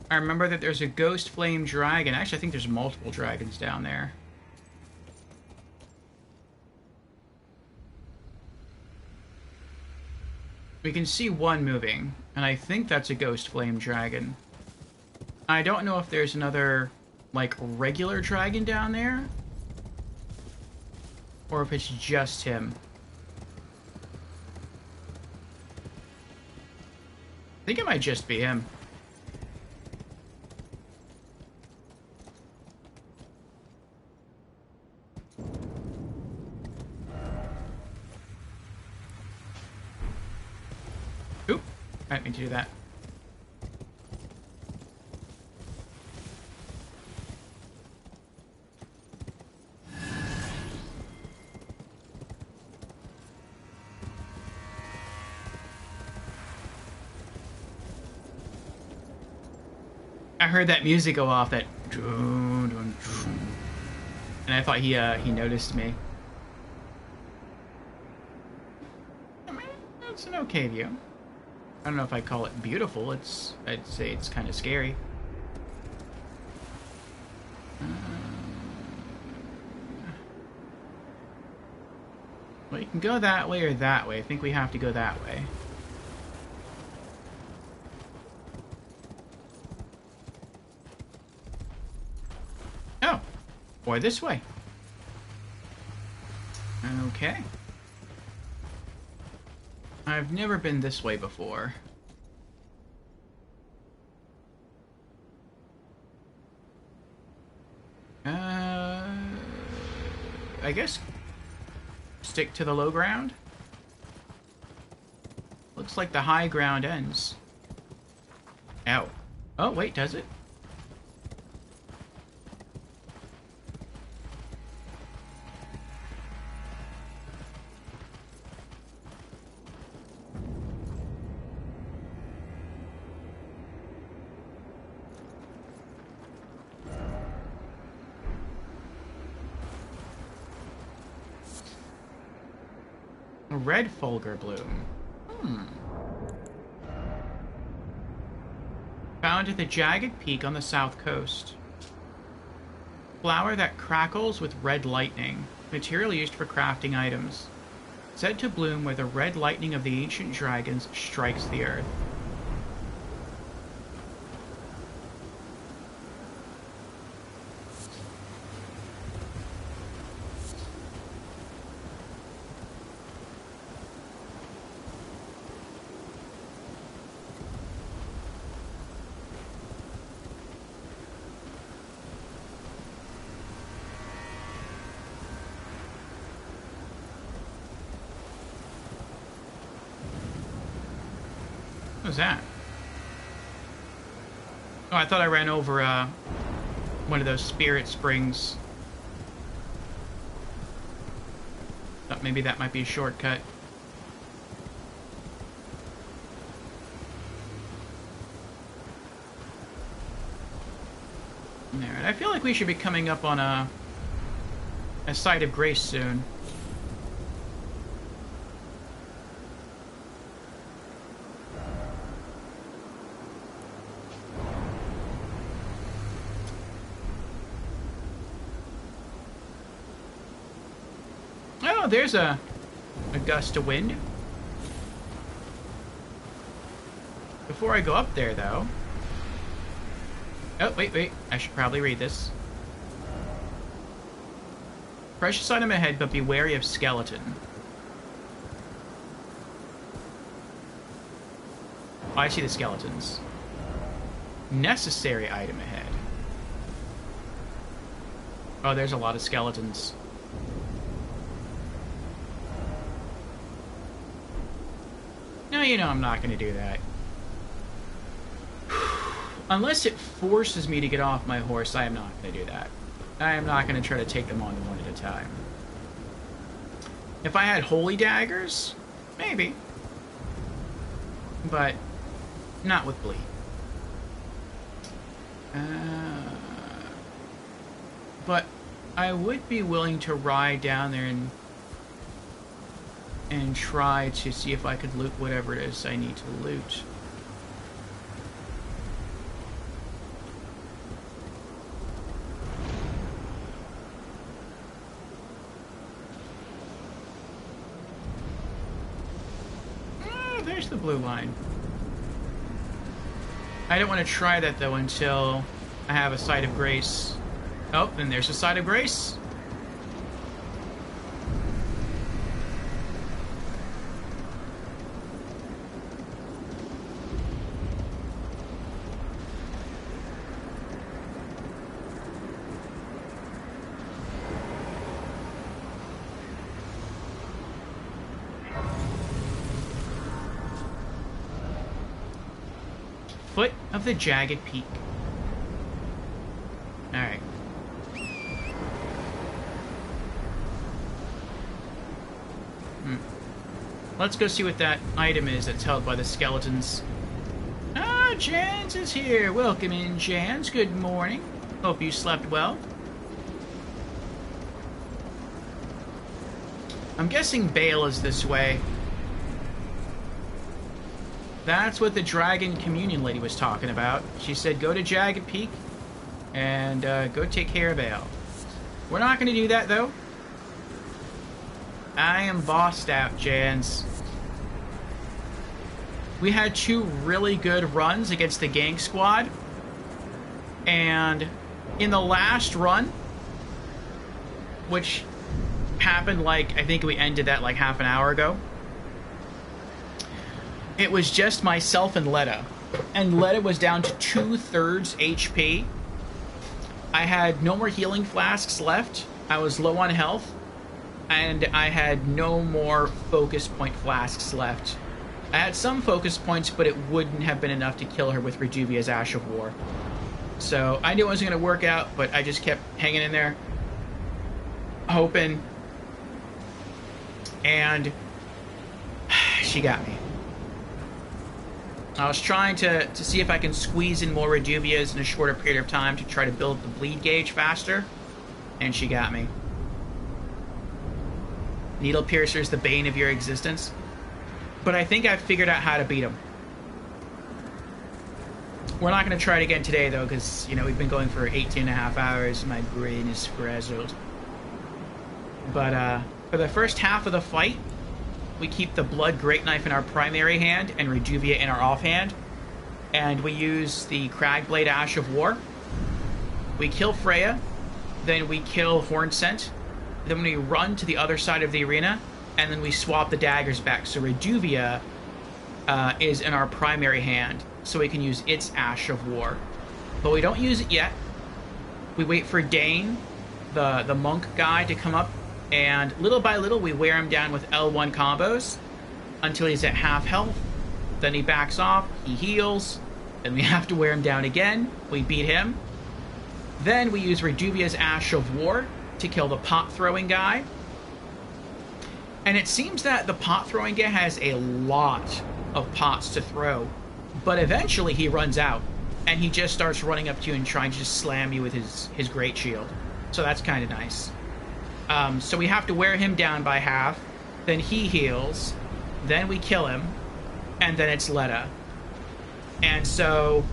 I remember that there's a ghost flame dragon. Actually, I think there's multiple dragons down there. We can see one moving, and I think that's a ghost flame dragon. I don't know if there's another, like, regular dragon down there, or if it's just him. I think it might just be him. Oop, I didn't mean to do that. I heard that music go off, that and I thought he noticed me. I mean, it's an okay view. I don't know if I'd call it beautiful. I'd say it's kind of scary. Well, you can go that way or that way. I think we have to go that way. Or this way. Okay. I've never been this way before. I guess stick to the low ground. Looks like the high ground ends. Ow. Oh, wait, does it? Red Fulgur Bloom. Found at the jagged peak on the south coast. Flower that crackles with red lightning. Material used for crafting items. Said to bloom where the red lightning of the ancient dragons strikes the earth. What was that? Oh, I thought I ran over one of those spirit springs. Thought maybe that might be a shortcut. Alright, I feel like we should be coming up on a site of grace soon. Oh, there's a gust of wind. Before I go up there, though... Oh, wait. I should probably read this. Precious item ahead, but be wary of skeleton. Oh, I see the skeletons. Necessary item ahead. Oh, there's a lot of skeletons. No, you know I'm not going to do that. Unless it forces me to get off my horse, I am not going to do that. I am not going to try to take them on one at a time. If I had holy daggers, maybe. But not with bleed. But I would be willing to ride down there and and try to see if I could loot whatever it is I need to loot. There's the blue line. I don't want to try that though until I have a Sight of Grace. Oh, then there's a Sight of Grace. Foot of the Jagged Peak. Alright. Let's go see what that item is that's held by the skeletons. Ah, Jans is here. Welcome in, Jans. Good morning. Hope you slept well. I'm guessing Bale is this way. That's what the Dragon Communion lady was talking about. She said go to Jagged Peak and go take care of Bale. We're not going to do that, though. I am bossed out, Jans. We had 2 really good runs against the Gang Squad. And in the last run, which happened like, I think we ended that like half an hour ago, it was just myself and Letta. And Letta was down to 2/3 HP. I had no more healing flasks left. I was low on health. And I had no more focus point flasks left. I had some focus points, but it wouldn't have been enough to kill her with Rejuvia's Ash of War. So I knew it wasn't going to work out, but I just kept hanging in there, hoping. And she got me. I was trying to see if I can squeeze in more Rejuvias in a shorter period of time to try to build the bleed gauge faster, and she got me. Needle Piercer is the bane of your existence. But I think I've figured out how to beat him. We're not going to try it again today, though, because, you know, we've been going for 18.5 hours, and my brain is frazzled. But, for the first half of the fight, we keep the Blood Great Knife in our primary hand and Rejuvia in our offhand. And we use the Cragblade Ash of War. We kill Freya. Then we kill Hornsent. Then we run to the other side of the arena. And then we swap the daggers back. So Rejuvia is in our primary hand. So we can use its Ash of War. But we don't use it yet. We wait for Dane, the monk guy, to come up. And little by little, we wear him down with L1 combos until he's at half health. Then he backs off, he heals. Then we have to wear him down again. We beat him. Then we use Rejuvia's Ash of War to kill the pot-throwing guy. And it seems that the pot-throwing guy has a lot of pots to throw. But eventually he runs out. And he just starts running up to you and trying to just slam you with his great shield. So that's kind of nice. So we have to wear him down by half. Then he heals. Then we kill him. And then it's Letta. And so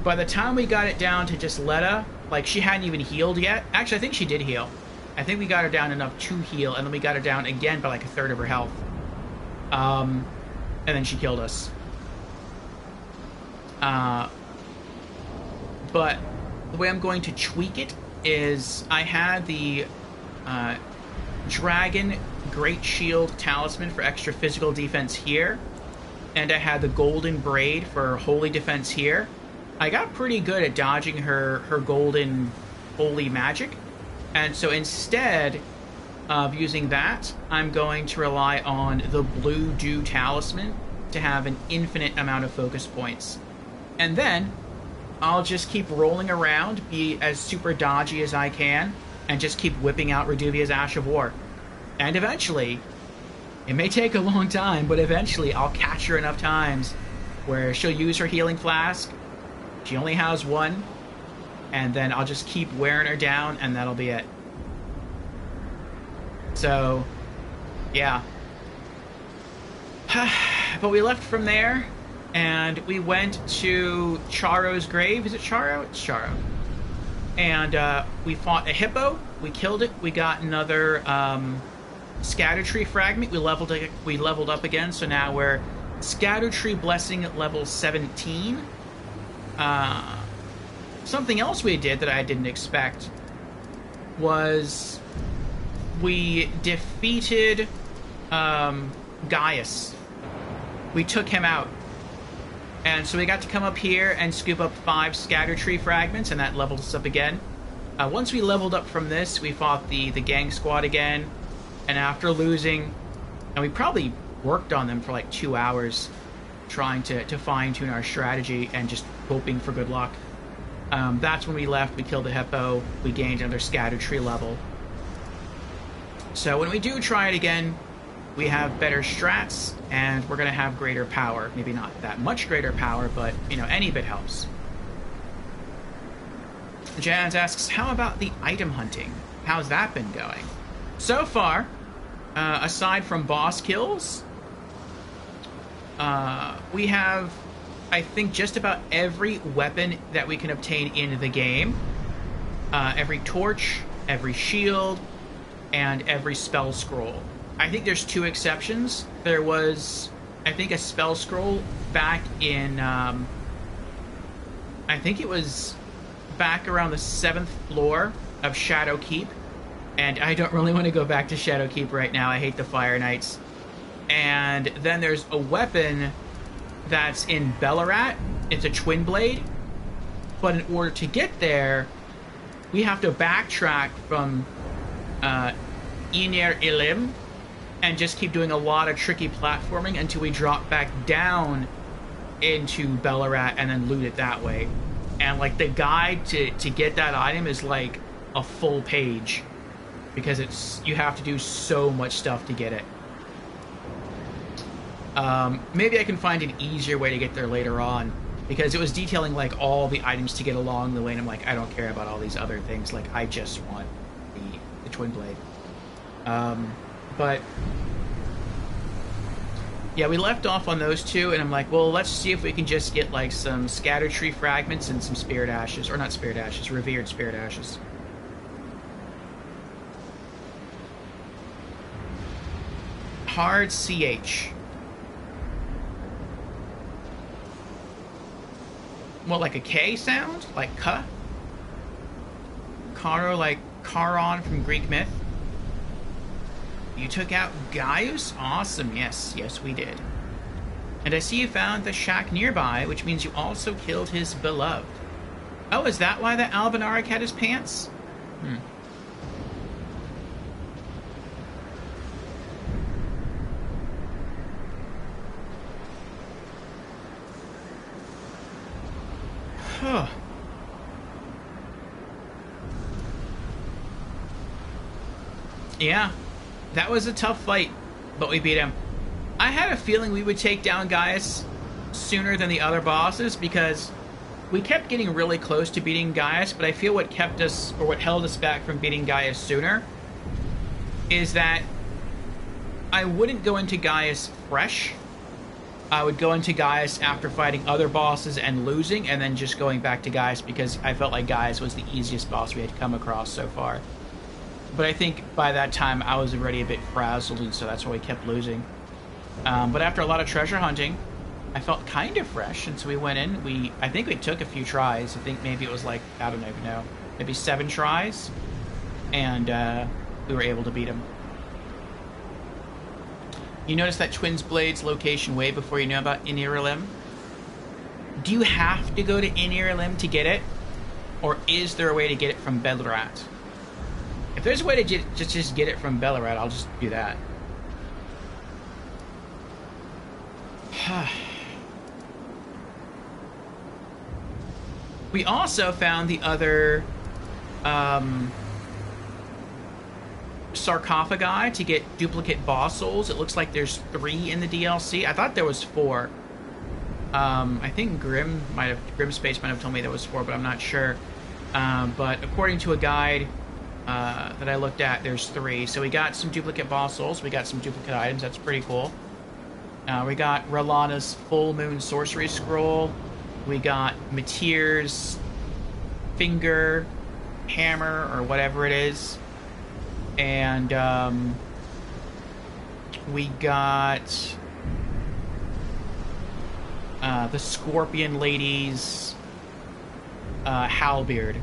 by the time we got it down to just Letta, like she hadn't even healed yet. Actually, I think she did heal. I think we got her down enough to heal, and then we got her down again by like 1/3 of her health. And then she killed us. But the way I'm going to tweak it is I had the Dragon Great Shield Talisman for extra physical defense here, and I had the Golden Braid for holy defense here. I got pretty good at dodging her golden holy magic. And so instead of using that, I'm going to rely on the Blue Dew Talisman to have an infinite amount of focus points. And then I'll just keep rolling around, be as super dodgy as I can, and just keep whipping out Rejuvia's Ash of War. And eventually, it may take a long time, but eventually I'll catch her enough times where she'll use her healing flask. She only has one. And then I'll just keep wearing her down, and that'll be it. So, yeah. But we left from there, and we went to Charo's grave. Is it Charo? It's Charo. And we fought a hippo. We killed it. We got another scatter tree fragment. We leveled up again, so now we're scatter tree blessing at level 17. Something else we did that I didn't expect was we defeated Gaius. We took him out. And so we got to come up here and scoop up 5 scatter tree fragments, and that leveled us up again. Once we leveled up from this, we fought the gang squad again. And after losing, and we probably worked on them for like 2 hours, trying to fine-tune our strategy and just hoping for good luck. That's when we left. We killed the hippo. We gained another scatter tree level. So when we do try it again, we have better strats, and we're going to have greater power. Maybe not that much greater power, but, you know, any bit helps. Jazz asks, how about the item hunting? How's that been going? So far, aside from boss kills, we have, I think, just about every weapon that we can obtain in the game. Every torch, every shield, and every spell scroll. I think there's 2 exceptions. There was, I think, a spell scroll back in, I think it was back around the 7th floor of Shadow Keep. And I don't really want to go back to Shadow Keep right now. I hate the Fire Knights. And then there's a weapon that's in Bellarat. It's a twin blade. But in order to get there, we have to backtrack from Iner Ilim and just keep doing a lot of tricky platforming until we drop back down into Bellarat and then loot it that way. And like the guide to get that item is like a full page, because you have to do so much stuff to get it. Maybe I can find an easier way to get there later on, because it was detailing like all the items to get along the way, and I'm like, I don't care about all these other things. Like, I just want the twin blade. But yeah, we left off on those 2, and I'm like, well, let's see if we can just get like some scatter tree fragments and some spirit ashes, or not spirit ashes, revered spirit ashes. Hard CH. What, like a K sound? Like K? Karo, like Charon from Greek myth? You took out Gaius? Awesome, yes, we did. And I see you found the shack nearby, which means you also killed his beloved. Oh, is that why the Albinauric had his pants? Huh. Yeah. That was a tough fight, but we beat him. I had a feeling we would take down Gaius sooner than the other bosses, because we kept getting really close to beating Gaius, but I feel what kept us, or what held us back from beating Gaius sooner, is that I wouldn't go into Gaius fresh. I would go into Gaius after fighting other bosses and losing, and then just going back to Gaius, because I felt like Gaius was the easiest boss we had come across so far. But I think by that time I was already a bit frazzled, and so that's why we kept losing. But after a lot of treasure hunting, I felt kind of fresh, and so we went in. I think we took a few tries. I think maybe it was like, I don't even know, maybe 7 tries, and we were able to beat him. You notice that Twins Blade's location way before you know about Inir-Ilim? Do you have to go to Inir-Ilim to get it? Or is there a way to get it from Bellarat? If there's a way to just get it from Bellarat, I'll just do that. We also found the other sarcophagi to get duplicate boss souls. It looks like there's 3 in the DLC. I thought there was 4. I think Grimspace might have told me there was 4, but I'm not sure. But according to a guide that I looked at, there's 3. So we got some duplicate boss souls. We got some duplicate items. That's pretty cool. We got Rolana's Full Moon Sorcery Scroll. We got Matir's Finger Hammer, or whatever it is. And we got the Scorpion Lady's Halberd.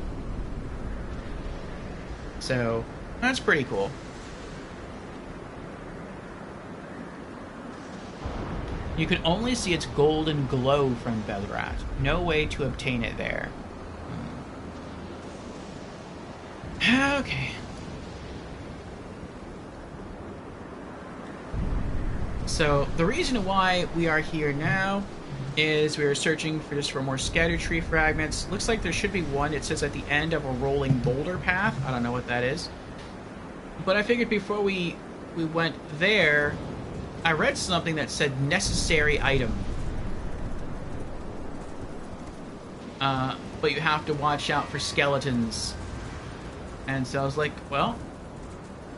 So, that's pretty cool. You can only see its golden glow from Belrat. No way to obtain it there. Okay. So, the reason why we are here now is we are searching for more scatter tree fragments. Looks like there should be one. It says at the end of a rolling boulder path. I don't know what that is. But I figured before we went there, I read something that said necessary item. But you have to watch out for skeletons. And so I was like, well,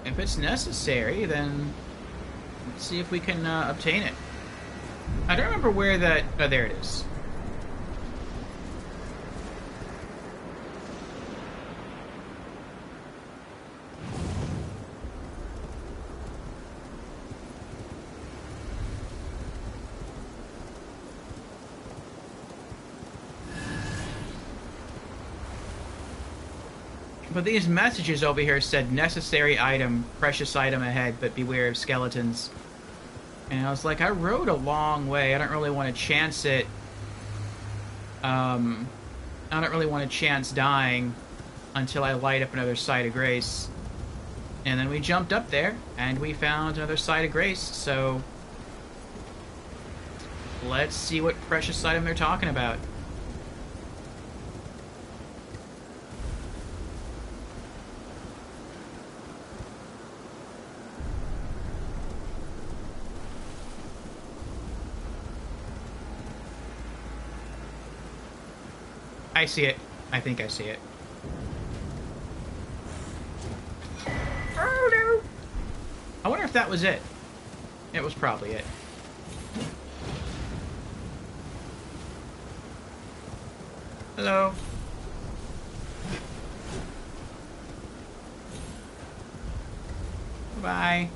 if it's necessary, then let's see if we can obtain it. I don't remember where that... Oh, there it is. But these messages over here said necessary item, precious item ahead, but beware of skeletons. And I was like, I rode a long way. I don't really want to chance it. I don't really want to chance dying until I light up another Site of Grace. And then we jumped up there, and we found another Site of Grace, so... let's see what precious item they're talking about. I see it. I think I see it. Oh no! I wonder if that was it. It was probably it. Hello. Bye.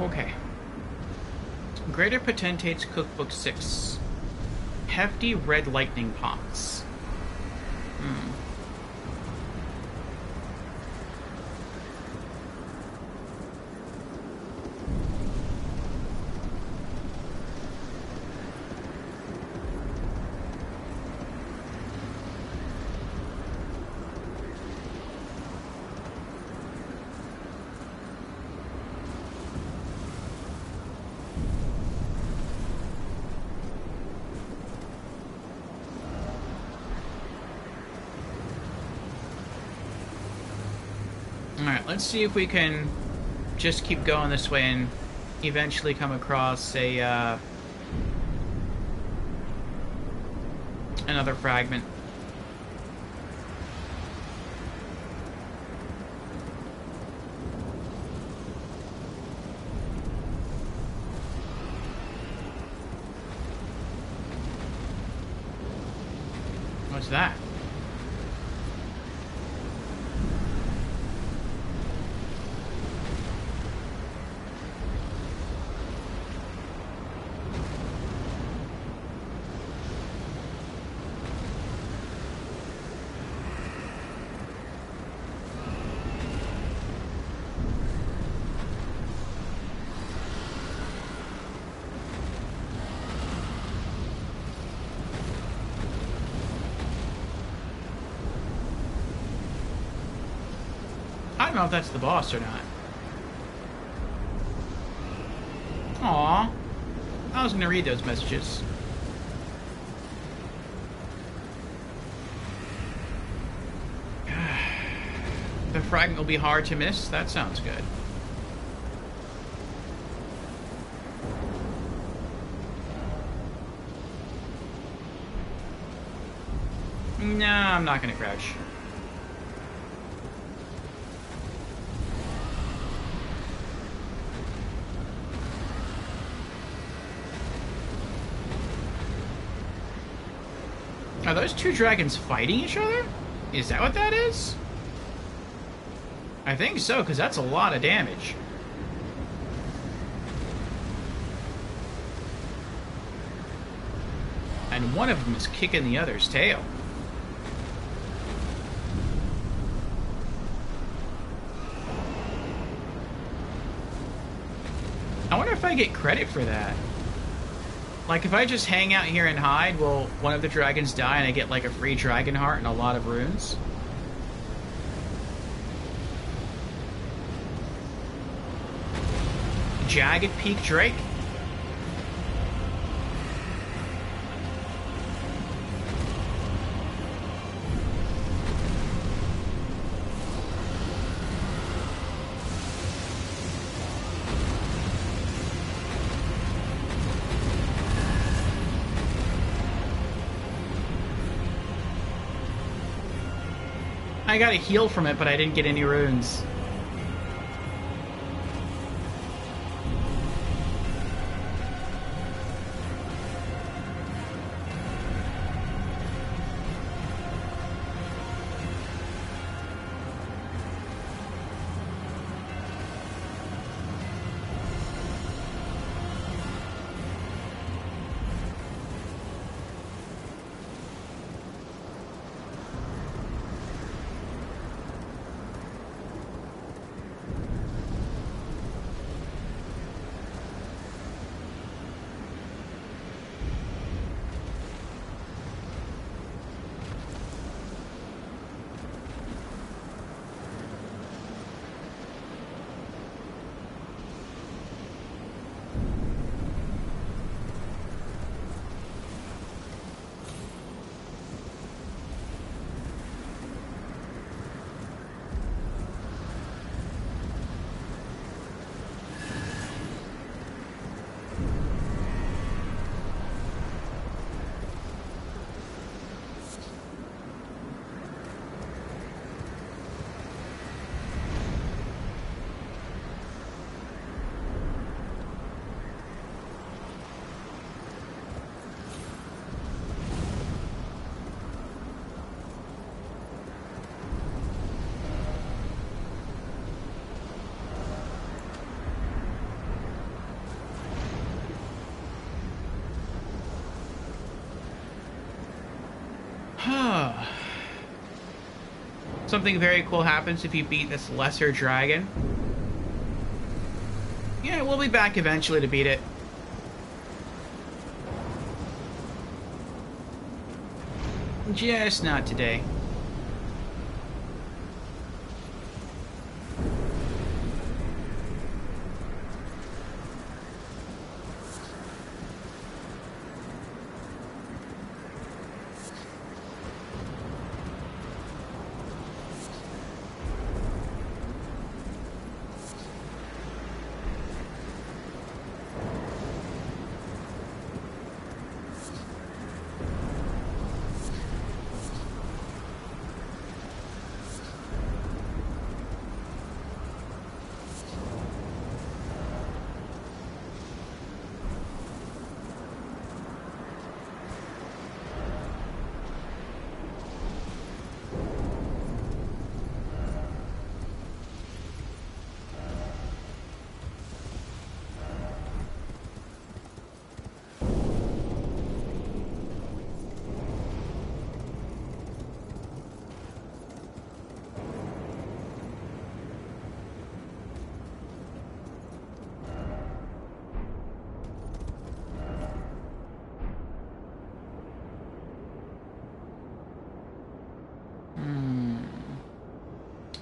Okay. Greater Potentate's Cookbook 6. Hefty red lightning pots. Alright, let's see if we can just keep going this way and eventually come across a, another fragment. What's that? I don't know if that's the boss or not. Aw. I was gonna read those messages. The fragment will be hard to miss? That sounds good. No, I'm not gonna crouch. Are those two dragons fighting each other? Is that what that is? I think so, because that's a lot of damage. And one of them is kicking the other's tail. I wonder if I get credit for that. Like, if I just hang out here and hide, will one of the dragons die and I get, like, a free dragon heart and a lot of runes? Jagged Peak Drake? I got a heal from it, but I didn't get any runes. Something very cool happens if you beat this lesser dragon. Yeah, we'll be back eventually to beat it. Just not today.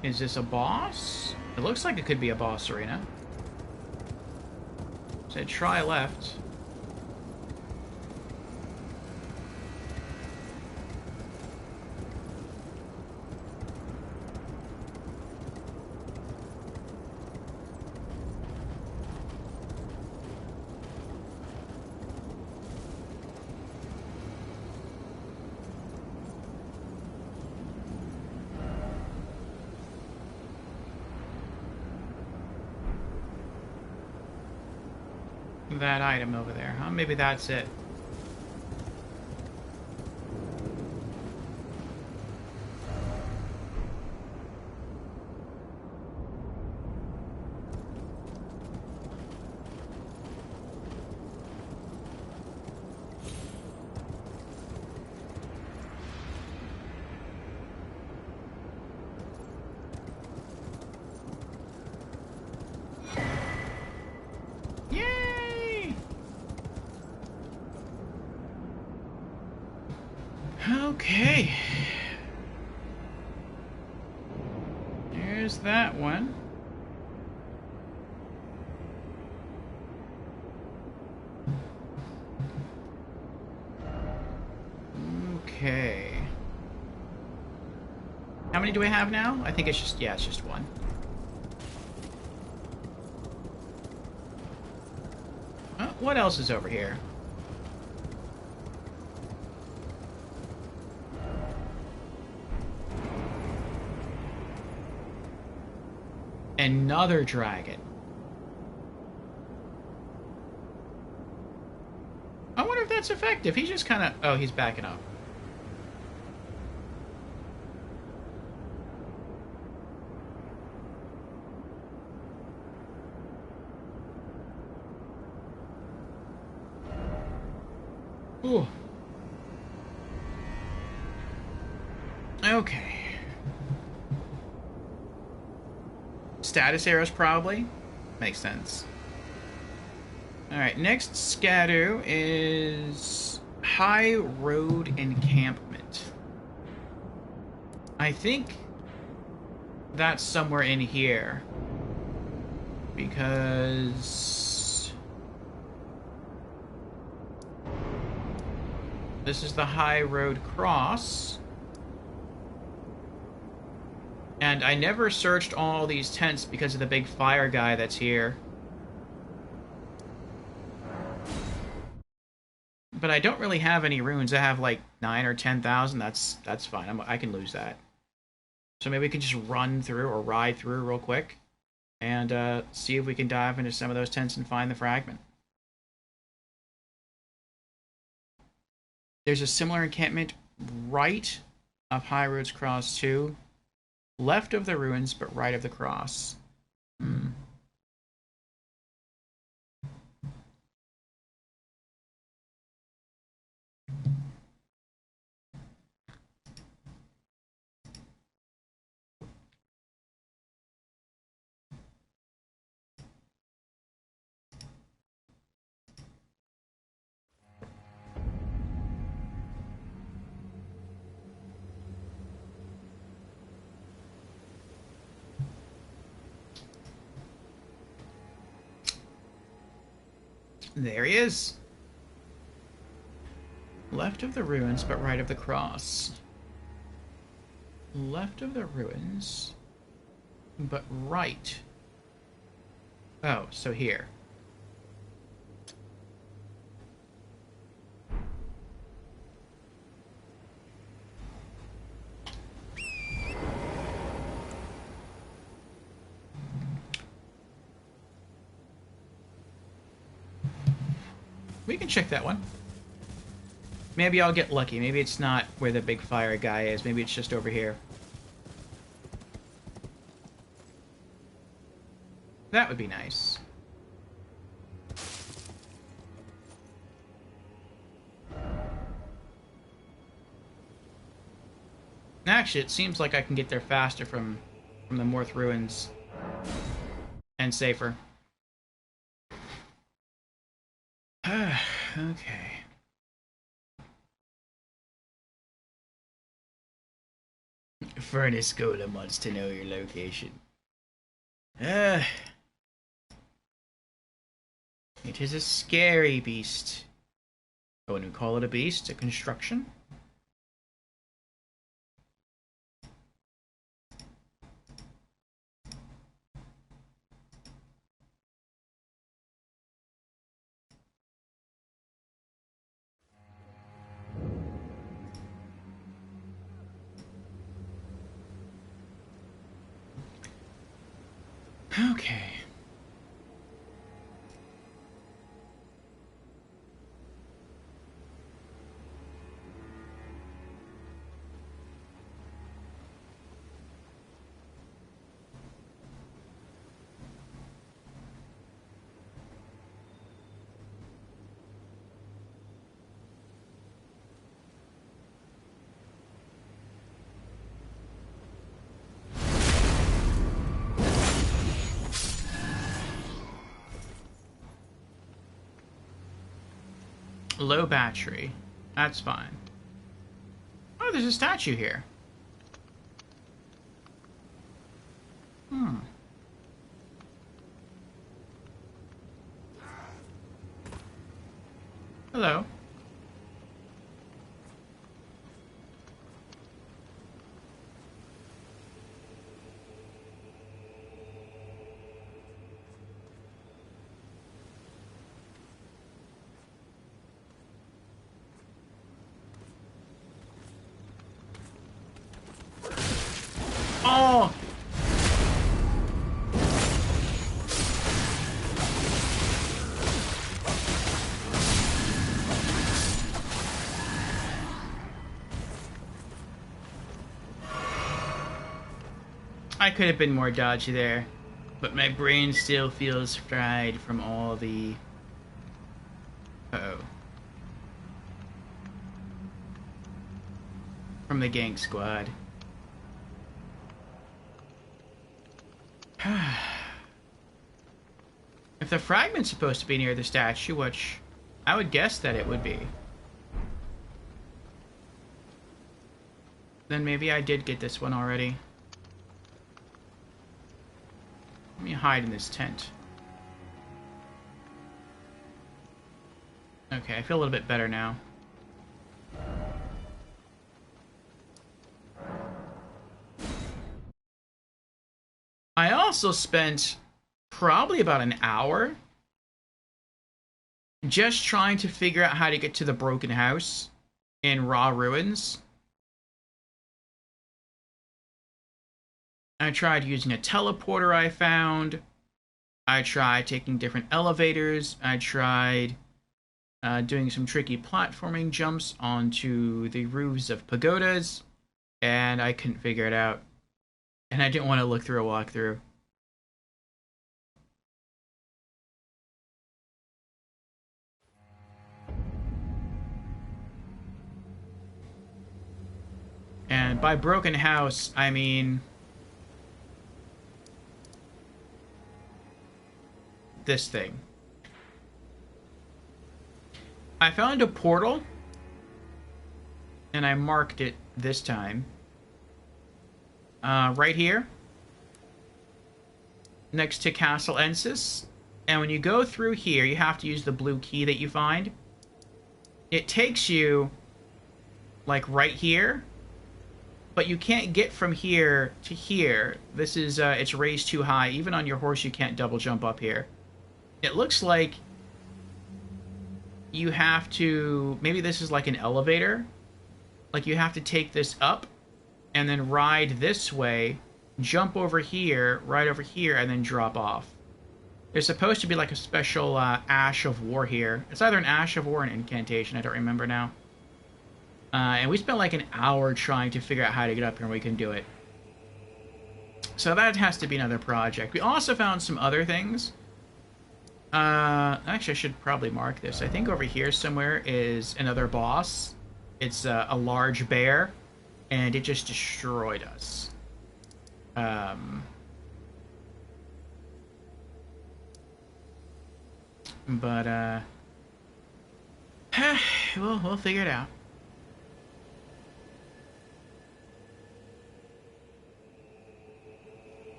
Is this a boss? It looks like it could be a boss arena. Is Said try left. That item over there, huh? Maybe that's it. Okay. There's that one. Okay. How many do we have now? I think it's just, yeah, it's just one. What else is over here? Another dragon. I wonder if that's effective. He's just kind of... Oh, he's backing up. Ooh. Okay. Status arrows, probably. Makes sense. Alright, next scatter is High Road Encampment. I think that's somewhere in here. Because this is the High Road Cross. And I never searched all these tents because of the big fire guy that's here. But I don't really have any runes. I have like 9 or 10,000. That's fine. I can lose that. So maybe we can just run through or ride through real quick and see if we can dive into some of those tents and find the fragment. There's a similar encampment right of High Road's Cross too. Left of the ruins, but right of the cross. There he is. Left of the ruins, but right of the cross. Left of the ruins, but right. Oh, so here. We can check that one. Maybe I'll get lucky. Maybe it's not where the big fire guy is. Maybe it's just over here. That would be nice. Actually, it seems like I can get there faster from the Morth Ruins. And safer. Okay. Furnace Golem wants to know your location. Yeah, It is a scary beast. I wouldn't call it a beast, a construction. Okay. Low battery. That's fine. Oh, there's a statue here. Hello. Oh! I could have been more dodgy there, but my brain still feels fried from all the... Uh-oh. From the gang squad. If the fragment's supposed to be near the statue, which I would guess that it would be, then maybe I did get this one already. Let me hide in this tent. Okay, I feel a little bit better now. I also spent probably about an hour just trying to figure out how to get to the broken house in Raw Ruins. I tried using a teleporter I found. I tried taking different elevators. I tried doing some tricky platforming jumps onto the roofs of pagodas, and I couldn't figure it out. And I didn't want to look through a walkthrough. And by broken house, I mean this thing. I found a portal, and I marked it this time. Right here, next to Castle Ensis. And when you go through here, you have to use the blue key that you find. It takes you, like, right here. But you can't get from here to here. This is, it's raised too high. Even on your horse, you can't double jump up here. It looks like you have to... Maybe this is like an elevator. Like, you have to take this up and then ride this way, jump over here, right over here, and then drop off. There's supposed to be like a special Ash of War here. It's either an Ash of War or an incantation. I don't remember now. And we spent like an hour trying to figure out how to get up here, and we can do it. So that has to be another project. We also found some other things. Actually, I should probably mark this. I think over here somewhere is another boss. It's a large bear, and it just destroyed us. But we'll figure it out.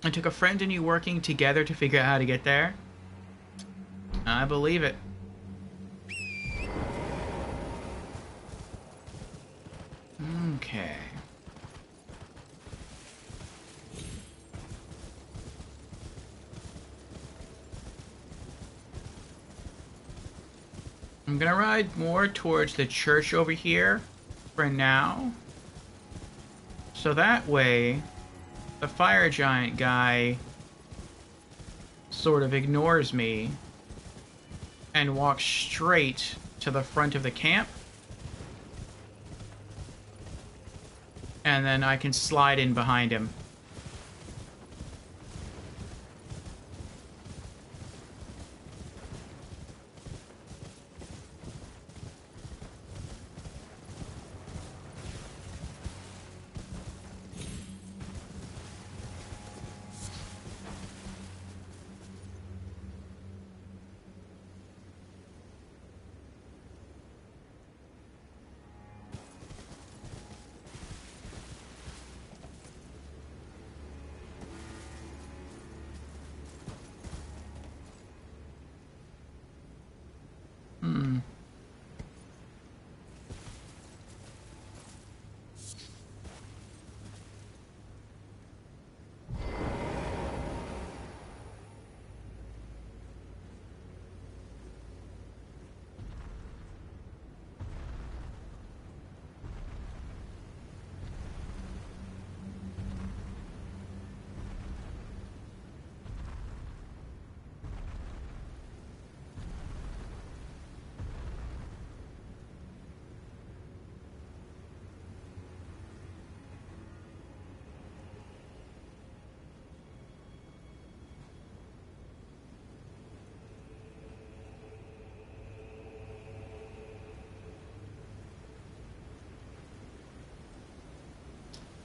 It took a friend and you working together to figure out how to get there. I believe it. Okay. I'm gonna ride more towards the church over here for now. So that way, the fire giant guy sort of ignores me and walks straight to the front of the camp. And then I can slide in behind him.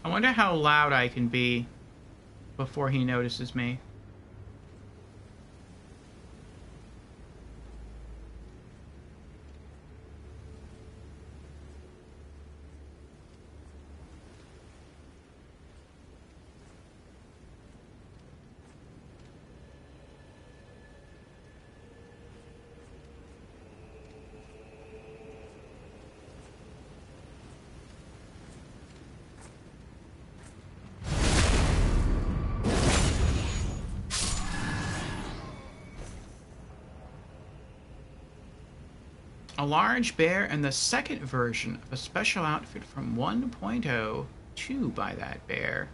I wonder how loud I can be before he notices me. A large bear and the second version of a special outfit from 1.0 to by that bear.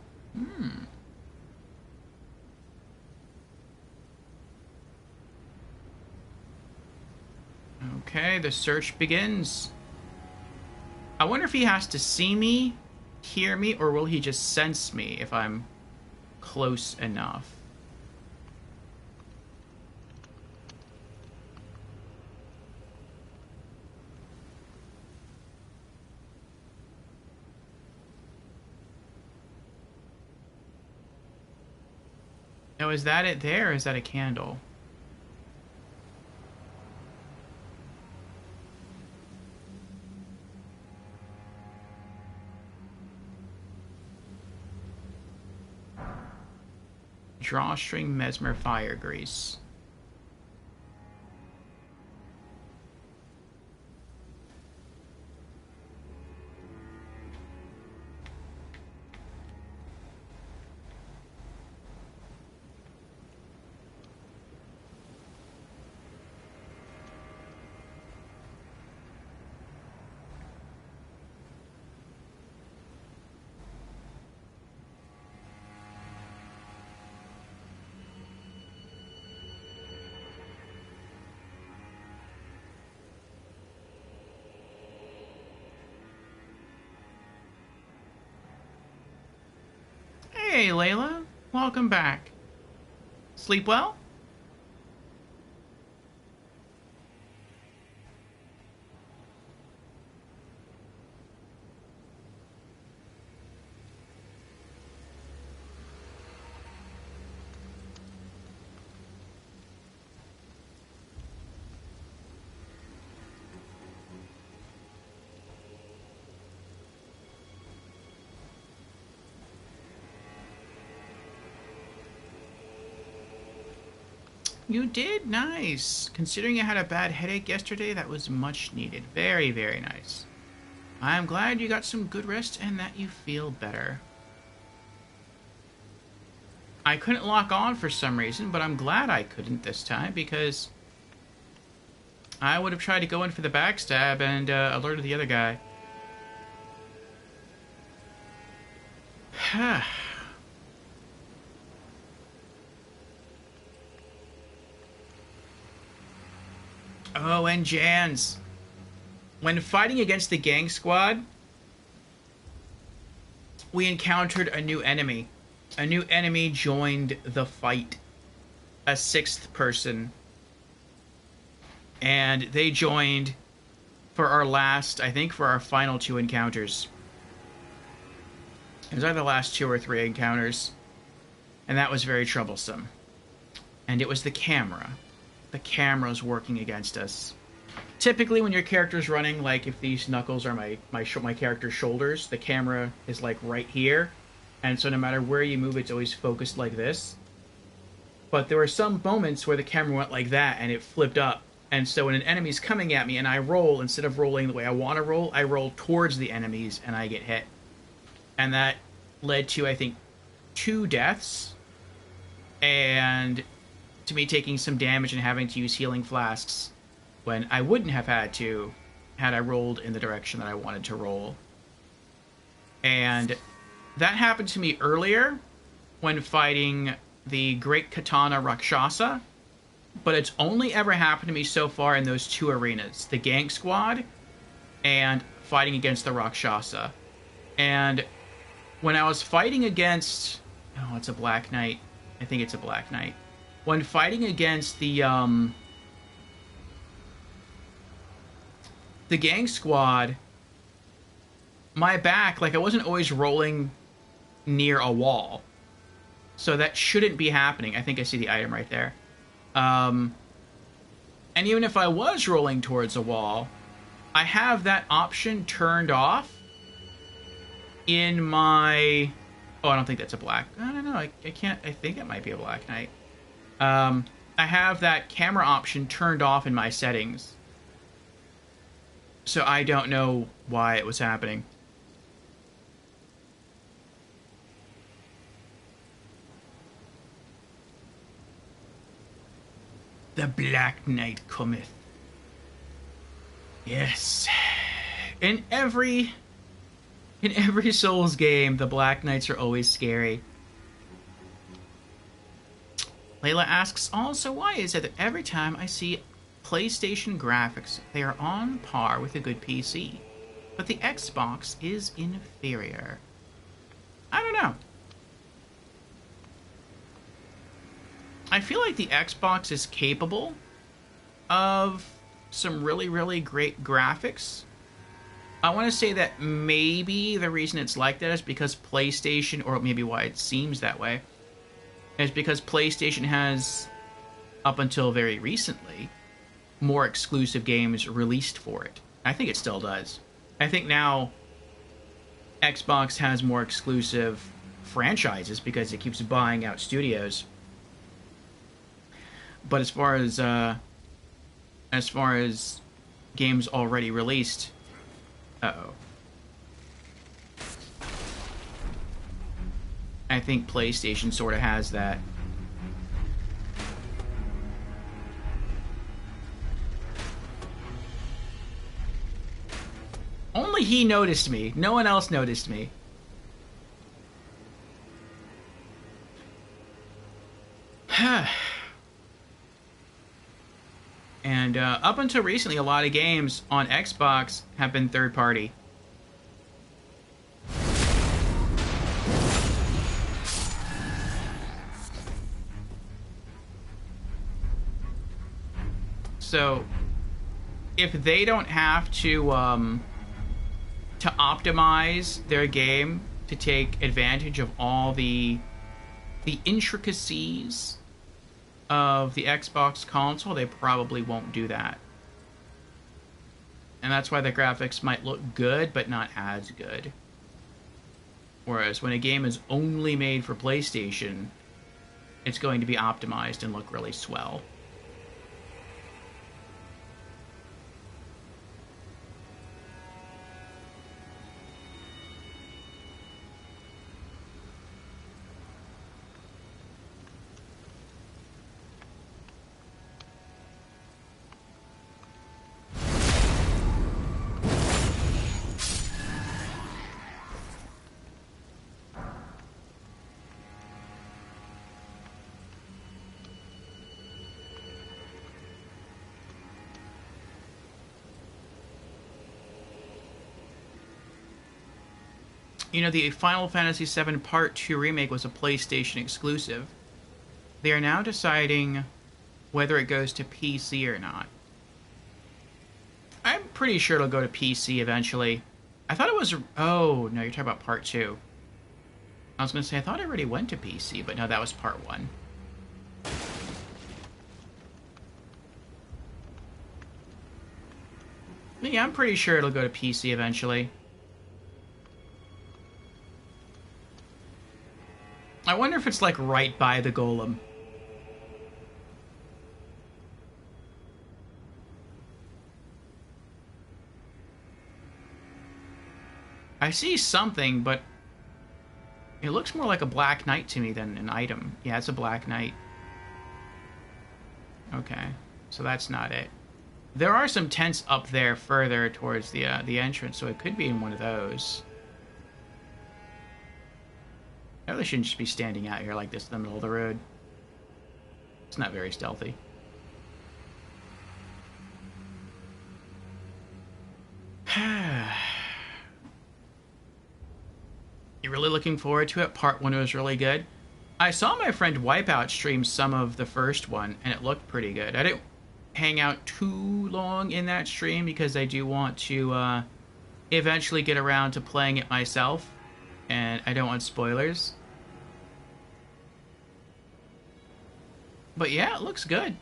Okay, the search begins. I wonder if he has to see me, hear me, or will he just sense me if I'm close enough? Now, is that it there, or is that a candle? Drawstring mesmer fire grease. Hey, Layla. Welcome back. Sleep well? You did? Nice. Considering you had a bad headache yesterday, that was much needed. Very, very nice. I'm glad you got some good rest and that you feel better. I couldn't lock on for some reason, but I'm glad I couldn't this time because I would have tried to go in for the backstab and alerted the other guy. Oh, and Jans. When fighting against the gang squad, we encountered a new enemy. A new enemy joined the fight. A 6th person. And they joined for our last, I think for our final 2 encounters. It was either the last 2 or 3 encounters. And that was very troublesome. And it was the camera. The camera's working against us. Typically, when your character's running, like if these knuckles are my character's shoulders, the camera is like right here, and so no matter where you move, it's always focused like this. But there were some moments where the camera went like that, and it flipped up. And so when an enemy's coming at me, and I roll, instead of rolling the way I want to roll, I roll towards the enemies, and I get hit. And that led to, I think, 2 deaths, and to me taking some damage and having to use healing flasks when I wouldn't have had to had I rolled in the direction that I wanted to roll. And that happened to me earlier when fighting the Great Katana Rakshasa, but it's only ever happened to me so far in those 2 arenas, the Gang Squad and fighting against the Rakshasa. And when I was fighting against... Oh, it's a Black Knight. I think it's a Black Knight. When fighting against the Gang Squad, my back, like I wasn't always rolling near a wall. So that shouldn't be happening. I think I see the item right there. And even if I was rolling towards a wall, I have that option turned off in my... Oh, I don't think that's a black... I don't know. I can't... I think it might be a Black Knight. I have that camera option turned off in my settings. So I don't know why it was happening. The Black Knight cometh. Yes. In every Souls game, the Black Knights are always scary. Layla asks, also, why is it that every time I see PlayStation graphics, they are on par with a good PC, but the Xbox is inferior? I don't know. I feel like the Xbox is capable of some really, really great graphics. I want to say that maybe the reason it's like that is because PlayStation, or maybe why it seems that way, is because PlayStation has, up until very recently, more exclusive games released for it. I think it still does. I think now Xbox has more exclusive franchises because it keeps buying out studios. But as far as games already released, uh-oh. I think PlayStation sort of has that. Only he noticed me. No one else noticed me. And up until recently, a lot of games on Xbox have been third-party. So, if they don't have to optimize their game to take advantage of all the intricacies of the Xbox console, they probably won't do that. And that's why the graphics might look good, but not as good. Whereas when a game is only made for PlayStation, it's going to be optimized and look really swell. You know, the Final Fantasy VII Part 2 remake was a PlayStation exclusive. They are now deciding whether it goes to PC or not. I'm pretty sure it'll go to PC eventually. I thought it was... Oh, no, you're talking about Part 2. I was going to say, I thought it already went to PC, but no, that was Part 1. But yeah, I'm pretty sure it'll go to PC eventually. I wonder if it's, like, right by the golem. I see something, but it looks more like a Black Knight to me than an item. Yeah, it's a Black Knight. Okay, so that's not it. There are some tents up there further towards the entrance, so it could be in one of those. I really shouldn't just be standing out here like this in the middle of the road. It's not very stealthy. You're really looking forward to it? Part 1 was really good. I saw my friend Wipeout stream some of the first one, and it looked pretty good. I didn't hang out too long in that stream because I do want to eventually get around to playing it myself, and I don't want spoilers. But yeah, it looks good.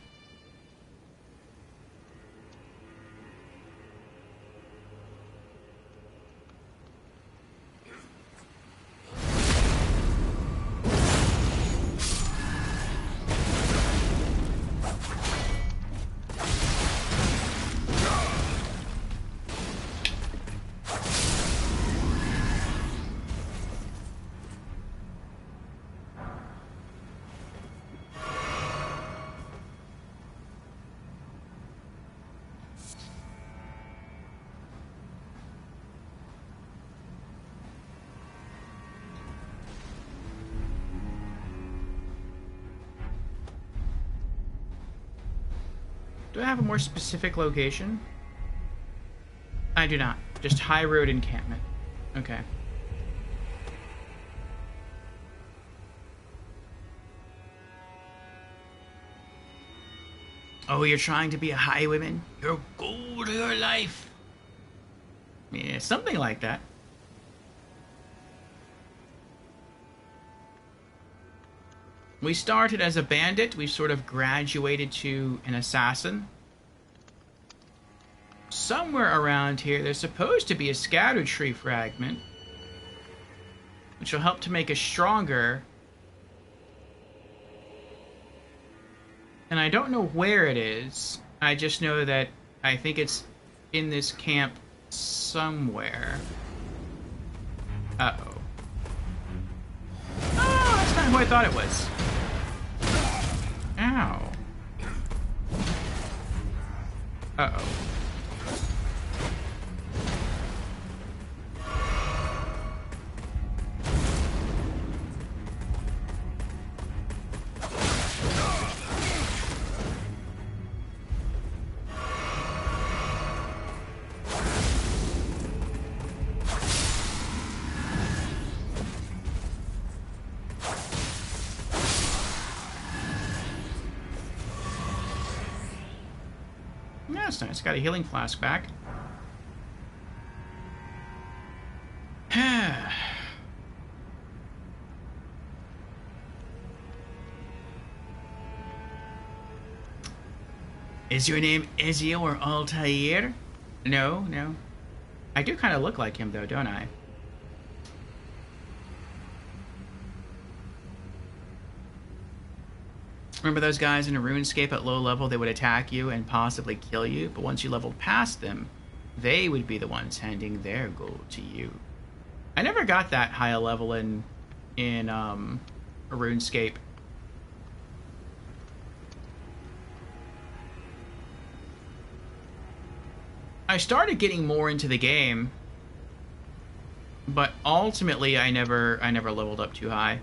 Do I have a more specific location? I do not. Just High Road encampment. Okay. Oh, you're trying to be a highwayman? Your goal to your life. Yeah, something like that. We started as a bandit. We sort of graduated to an assassin. Somewhere around here, there's supposed to be a scatter tree fragment, which will help to make us stronger. And I don't know where it is. I just know that I think it's in this camp somewhere. Uh-oh. Oh, that's not who I thought it was. Ow. Uh-oh. That's nice. Got a healing flask back. Is your name Ezio or Altair? No, no. I do kind of look like him, though, don't I? Remember those guys in a RuneScape at low level? They would attack you and possibly kill you, but once you leveled past them, they would be the ones handing their gold to you. I never got that high a level in a RuneScape. I started getting more into the game, but ultimately I never leveled up too high.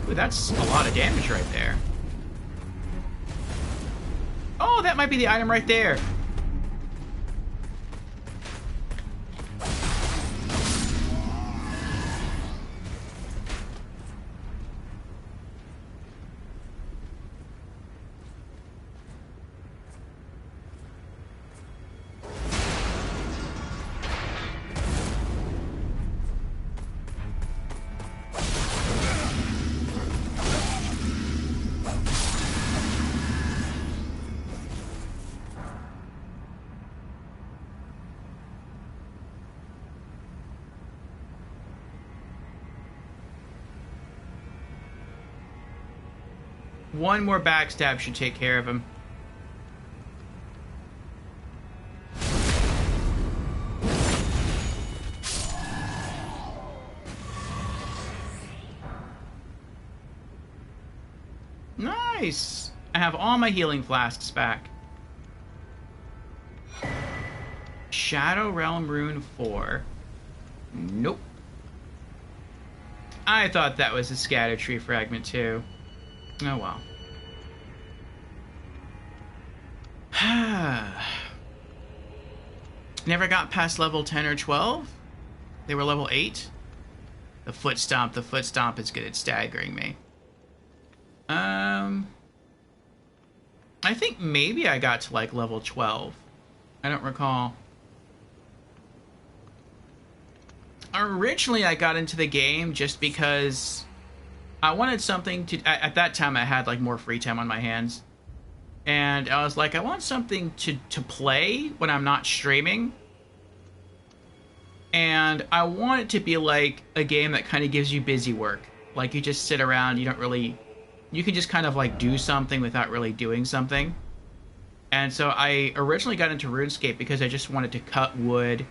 Ooh, that's a lot of damage right there. Oh, that might be the item right there. One more backstab should take care of him. Nice! I have all my healing flasks back. Shadow Realm Rune 4. Nope. I thought that was a Scatter Tree fragment too. Oh well. Never got past level 10 or 12? They were level 8? The foot stomp is good at staggering me. I think maybe I got to like level 12. I don't recall. Originally I got into the game just because I wanted something to... At that time I had like more free time on my hands. And I was like, I want something to play when I'm not streaming. And I want it to be like a game that kind of gives you busy work. Like you just sit around, you don't really... You can just kind of like do something without really doing something. And so I originally got into RuneScape because I just wanted to cut wood,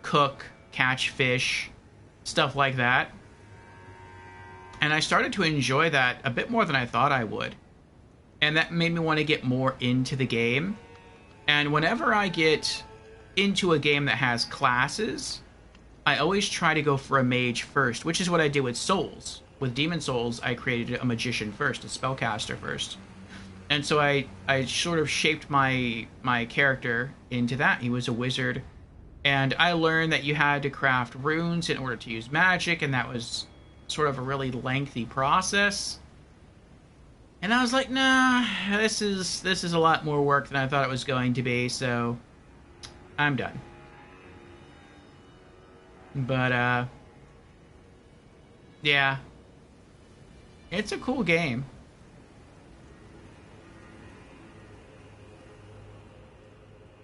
cook, catch fish, stuff like that. And I started to enjoy that a bit more than I thought I would. And that made me want to get more into the game. And whenever I get into a game that has classes, I always try to go for a mage first, which is what I did with Souls. With Demon Souls, I created a magician first, a spellcaster first. And so I sort of shaped my character into that. He was a wizard. And I learned that you had to craft runes in order to use magic, and that was sort of a really lengthy process. And I was like, nah, this is a lot more work than I thought it was going to be, so I'm done. But, yeah. It's a cool game.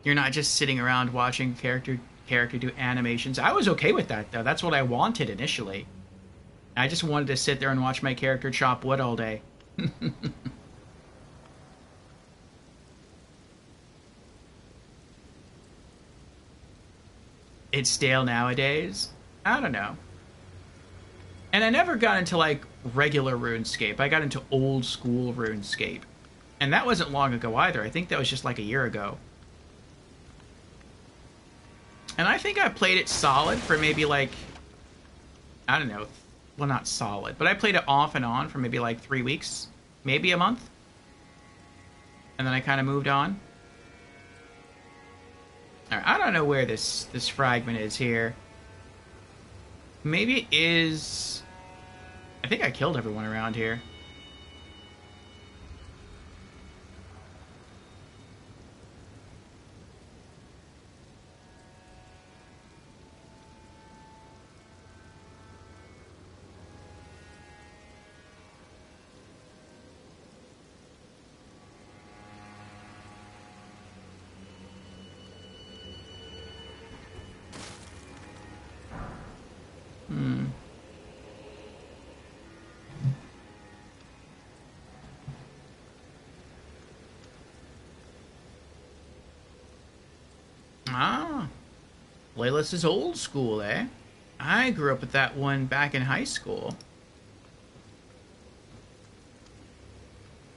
You're not just sitting around watching character do animations. I was okay with that, though. That's what I wanted initially. I just wanted to sit there and watch my character chop wood all day. It's stale nowadays? I don't know. And I never got into, like, regular RuneScape. I got into old school RuneScape. And that wasn't long ago either. I think that was just like a year ago. And I think I played it solid for maybe like, I don't know, well, not solid, but I played it off and on for maybe like 3 weeks, maybe a month. And then I kind of moved on. All right, I don't know where this fragment is here. Maybe it is... I think I killed everyone around here. Ah, Playlist is old school, eh? I grew up with that one back in high school.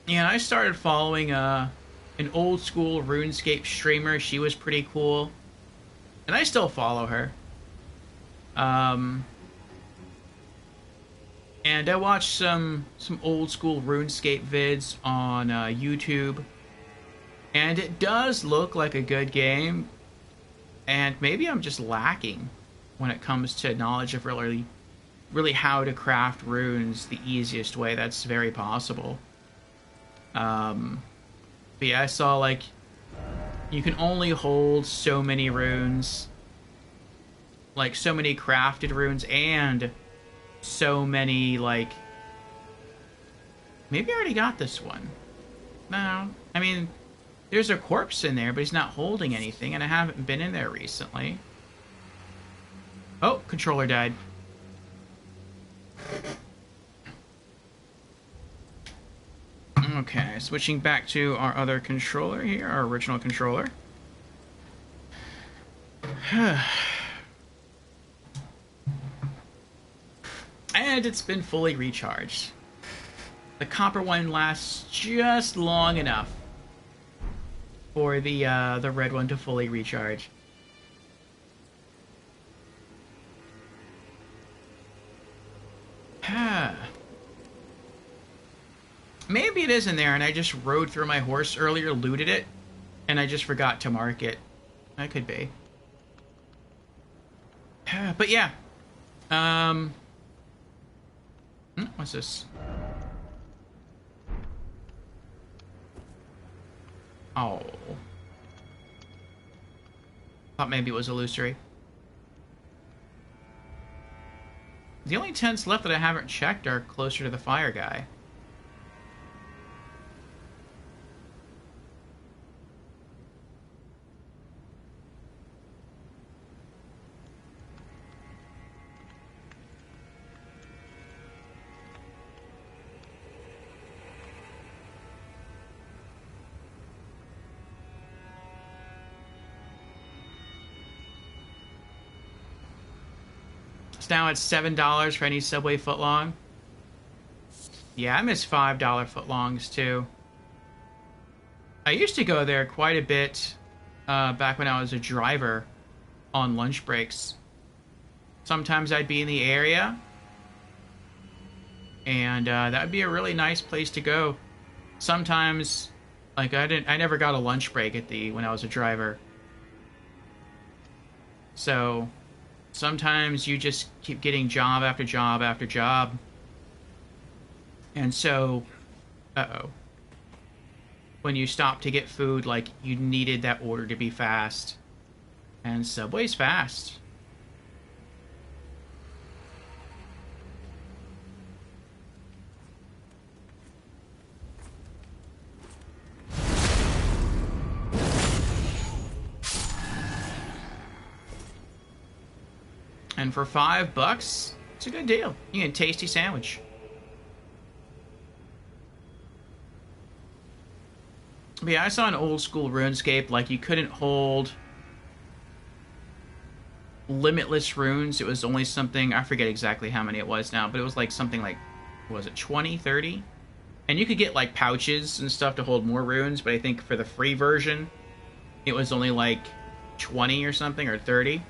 Yeah, I started following an old school RuneScape streamer. She was pretty cool. And I still follow her. And I watched some old school RuneScape vids on YouTube. And it does look like a good game. And maybe I'm just lacking when it comes to knowledge of really how to craft runes the easiest way. That's very possible. But yeah, I saw like you can only hold so many runes, like so many crafted runes, and so many like. Maybe I already got this one. No, I mean. There's a corpse in there, but he's not holding anything, and I haven't been in there recently. Oh, controller died. Okay, switching back to our other controller here, our original controller. And it's been fully recharged. The copper one lasts just long enough for the red one to fully recharge. Maybe it is in there and I just rode through my horse earlier, looted it, and I just forgot to mark it. That could be. But yeah. What's this? Oh. Thought maybe it was illusory. The only tents left that I haven't checked are closer to the fire guy. Now it's $7 for any Subway footlong. Yeah, I miss $5 footlongs too. I used to go there quite a bit back when I was a driver on lunch breaks. Sometimes I'd be in the area, and that would be a really nice place to go. Sometimes, like I never got a lunch break at when I was a driver, so. Sometimes you just keep getting job after job after job. And so, when you stop to get food, like, you needed that order to be fast. And Subway's fast. And for $5, it's a good deal. You get a tasty sandwich. But yeah, I saw an old school RuneScape, like, you couldn't hold limitless runes. It was only something, I forget exactly how many it was now, but it was like something like, what was it, 20, 30? And you could get like pouches and stuff to hold more runes, but I think for the free version, it was only like 20 or something, or 30.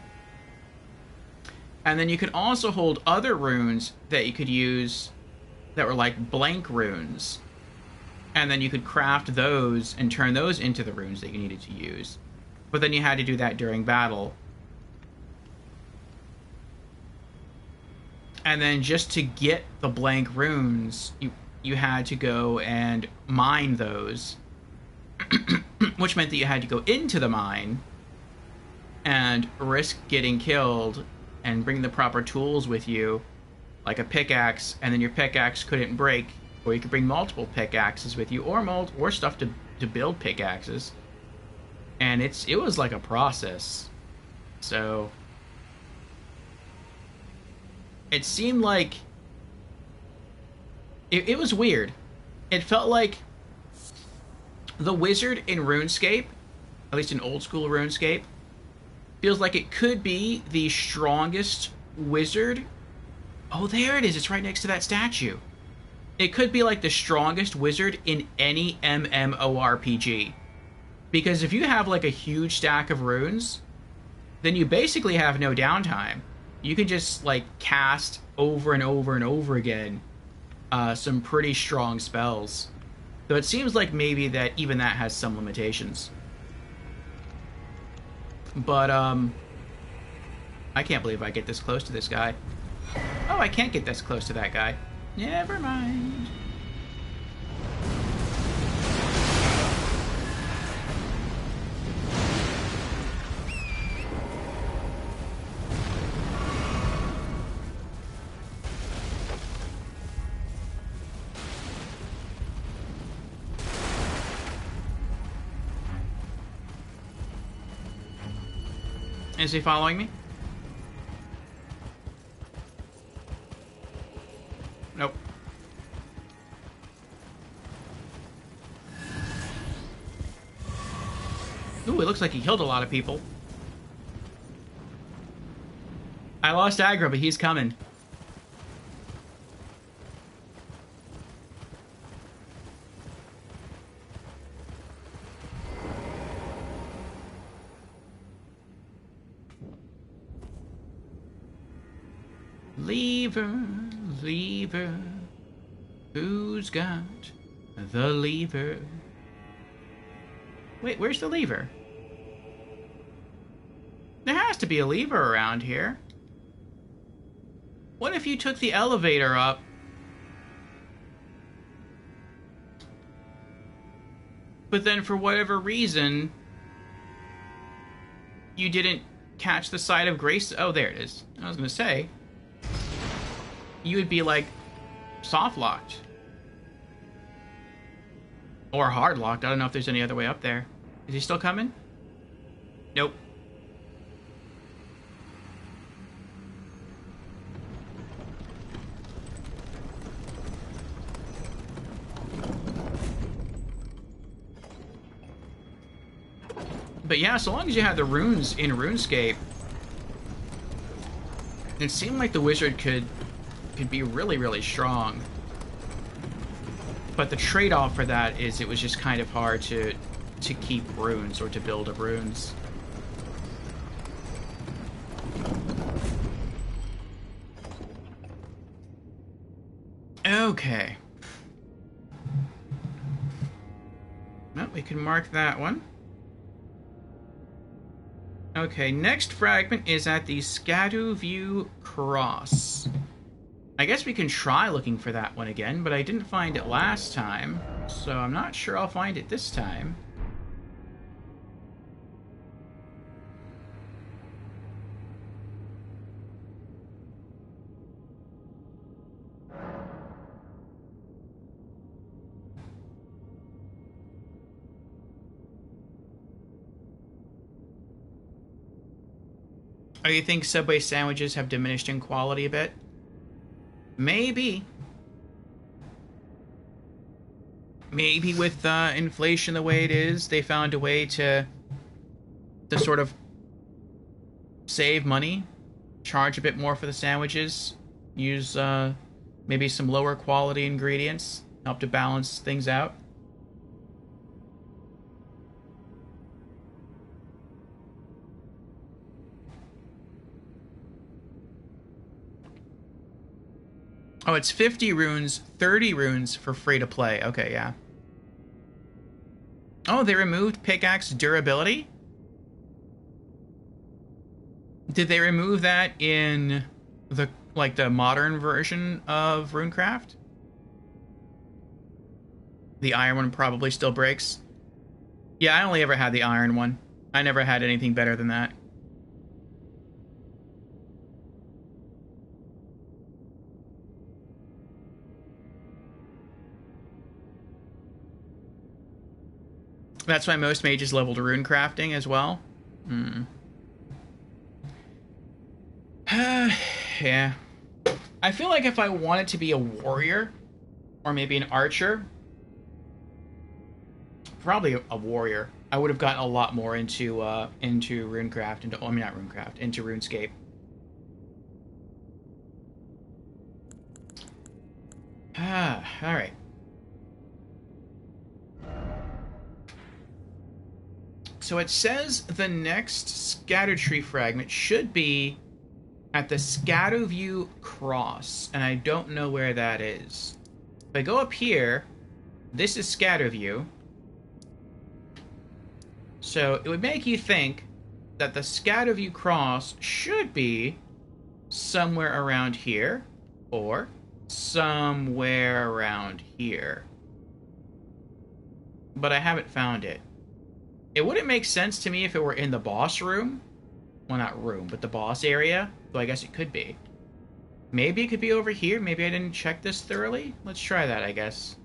And then you could also hold other runes that you could use that were like blank runes. And then you could craft those and turn those into the runes that you needed to use. But then you had to do that during battle. And then just to get the blank runes, you had to go and mine those. Which meant that you had to go into the mine and risk getting killed and bring the proper tools with you, like a pickaxe, and then your pickaxe couldn't break, or you could bring multiple pickaxes with you, or stuff to build pickaxes. And it was like a process. So it seemed like it was weird. It felt like the wizard in RuneScape, at least in old school RuneScape, feels like it could be the strongest wizard. Oh, there it is. It's right next to that statue. It could be like the strongest wizard in any MMORPG. Because if you have like a huge stack of runes, then you basically have no downtime. You can just like cast over and over and over again some pretty strong spells. Though it seems like maybe that even that has some limitations. But, I can't believe I get this close to this guy. Oh, I can't get this close to that guy. Never mind. Is he following me? Nope. Ooh, it looks like he killed a lot of people. I lost aggro, but he's coming. Lever, lever, who's got the lever? Wait, where's the lever? There has to be a lever around here. What if you took the elevator up? But then for whatever reason, you didn't catch the side of Grace. Oh, there it is. I was going to say, you would be like soft locked. Or hard locked. I don't know if there's any other way up there. Is he still coming? Nope. But yeah, so long as you have the runes in RuneScape, it seemed like the wizard could be really, really strong. But the trade-off for that is it was just kind of hard to keep runes or to build a runes. Okay. Well, we can mark that one. Okay, next fragment is at the Scatuview Cross. I guess we can try looking for that one again, but I didn't find it last time, so I'm not sure I'll find it this time. Oh, you think Subway sandwiches have diminished in quality a bit? Maybe. Maybe with inflation the way it is, they found a way to sort of save money, charge a bit more for the sandwiches, use maybe some lower quality ingredients, help to balance things out. Oh, it's 50 runes, 30 runes for free to play. Okay, yeah. Oh, they removed pickaxe durability? Did they remove that in the modern version of RuneCraft? The iron one probably still breaks. Yeah, I only ever had the iron one. I never had anything better than that. That's why most mages leveled rune crafting as well. Yeah. I feel like if I wanted to be a warrior, or maybe an archer, probably a warrior, I would have gotten a lot more into RuneCraft, into not RuneCraft, into RuneScape. All right. So it says the next Scatter Tree fragment should be at the Scatuview Cross, and I don't know where that is. If I go up here, this is Scatuview. So it would make you think that the Scatuview Cross should be somewhere around here, or somewhere around here. But I haven't found it. It wouldn't make sense to me if it were in the boss room. Well, not room, but the boss area. Though I guess it could be. Maybe it could be over here. Maybe I didn't check this thoroughly. Let's try that, I guess.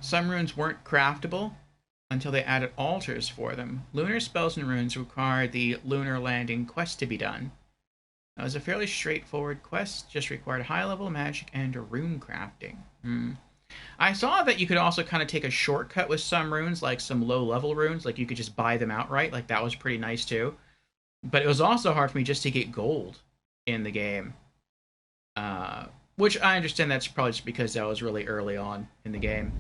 Some runes weren't craftable until they added altars for them. Lunar spells and runes require the lunar landing quest to be done. That was a fairly straightforward quest, just required high-level magic and rune crafting. I saw that you could also kind of take a shortcut with some runes, like some low-level runes, like you could just buy them outright, like that was pretty nice too. But it was also hard for me just to get gold in the game. Which I understand that's probably just because that was really early on in the game.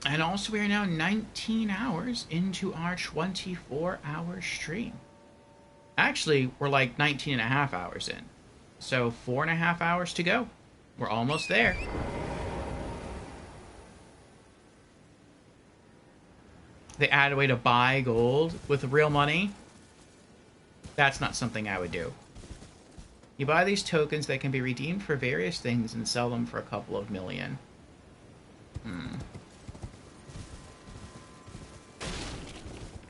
And also, we are now 19 hours into our 24-hour stream. Actually, we're like 19 and a half hours in. So 4.5 hours to go. We're almost there. They add a way to buy gold with real money. That's not something I would do. You buy these tokens that can be redeemed for various things and sell them for a couple of million.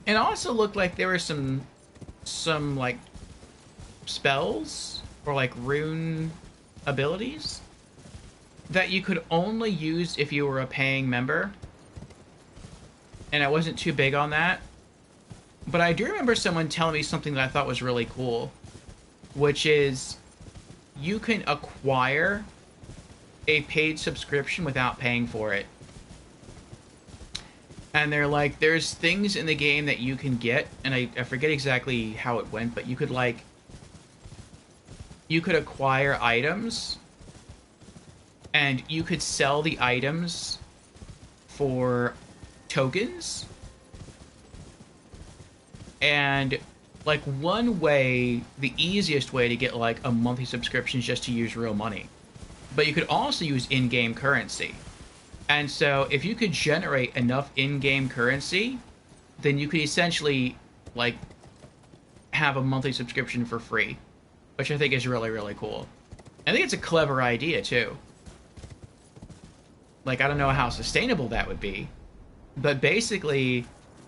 It also looked like there were some like spells or like rune abilities that you could only use if you were a paying member. And I wasn't too big on that. But I do remember someone telling me something that I thought was really cool, which is you can acquire a paid subscription without paying for it. And they're like, there's things in the game that you can get, and I forget exactly how it went, but you could acquire items, and you could sell the items for tokens. And like one way, the easiest way to get like a monthly subscription is just to use real money. But you could also use in-game currency. And so if you could generate enough in-game currency, then you could essentially like have a monthly subscription for free, which I think is really, really cool. I think it's a clever idea too. Like, I don't know how sustainable that would be, but basically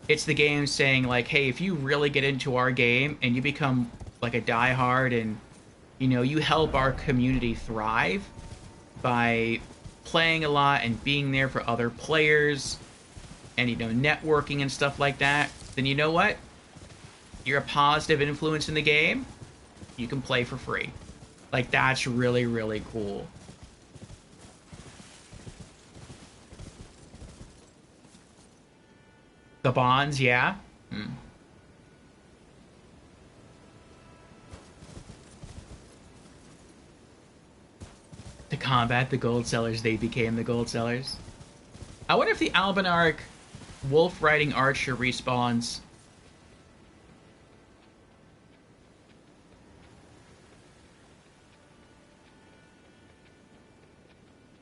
it's the game saying like, hey, if you really get into our game and you become like a diehard and, you know, you help our community thrive by playing a lot and being there for other players and, you know, networking and stuff like that, then you know what? You're a positive influence in the game. You can play for free. Like, that's really, really cool. The bonds, yeah. To combat the gold sellers, they became the gold sellers. I wonder if the Albinaric wolf riding archer respawns.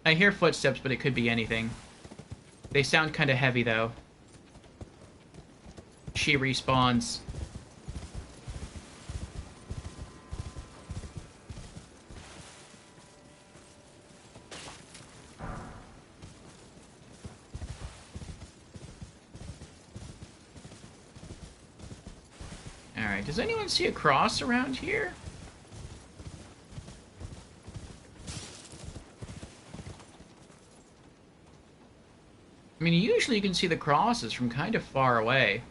I hear footsteps, but it could be anything. They sound kind of heavy, though. She respawns. Alright, does anyone see a cross around here? I mean, usually you can see the crosses from kind of far away.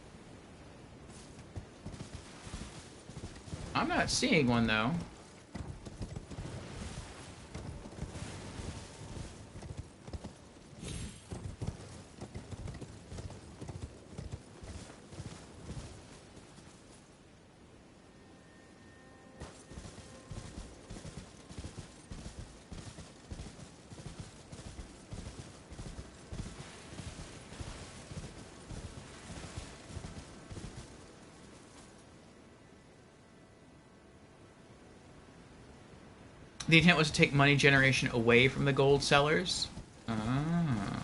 I'm not seeing one, though. The intent was to take money generation away from the gold sellers. Ah.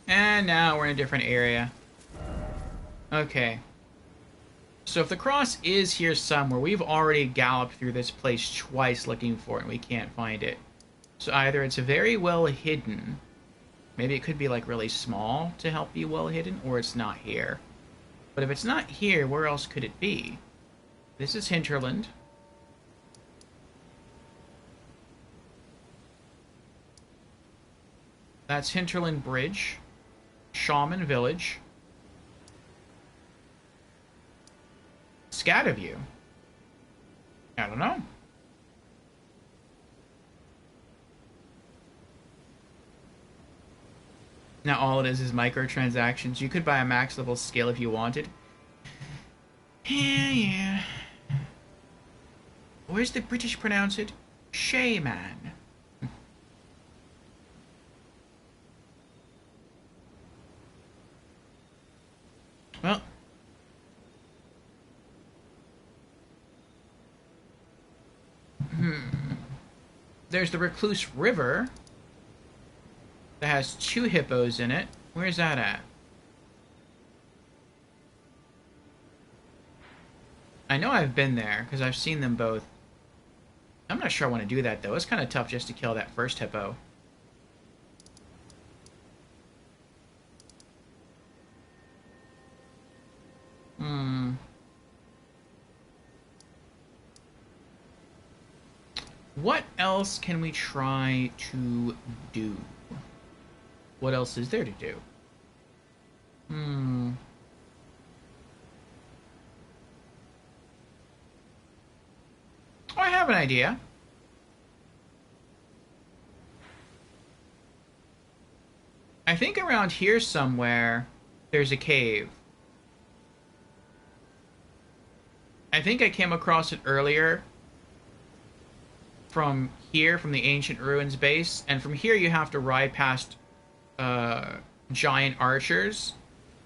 And now we're in a different area. Okay. So if the cross is here somewhere, we've already galloped through this place twice looking for it, and we can't find it. So either it's very well hidden, maybe it could be like really small to help be well hidden, or it's not here. But if it's not here, where else could it be? This is Hinterland. That's Hinterland Bridge. Shaman Village. Scatterview. I don't know. Now all it is microtransactions. You could buy a max level skill if you wanted. Yeah. Or as the British pronounce it, Shaman. Well. There's the Recluse River that has 2 hippos in it. Where's that at? I know I've been there because I've seen them both. I'm not sure I want to do that though. It's kind of tough just to kill that first hippo. What else can we try to do? What else is there to do? Oh, I have an idea. I think around here somewhere there's a cave. I think I came across it earlier from here, from the Ancient Ruins base, and from here you have to ride past giant archers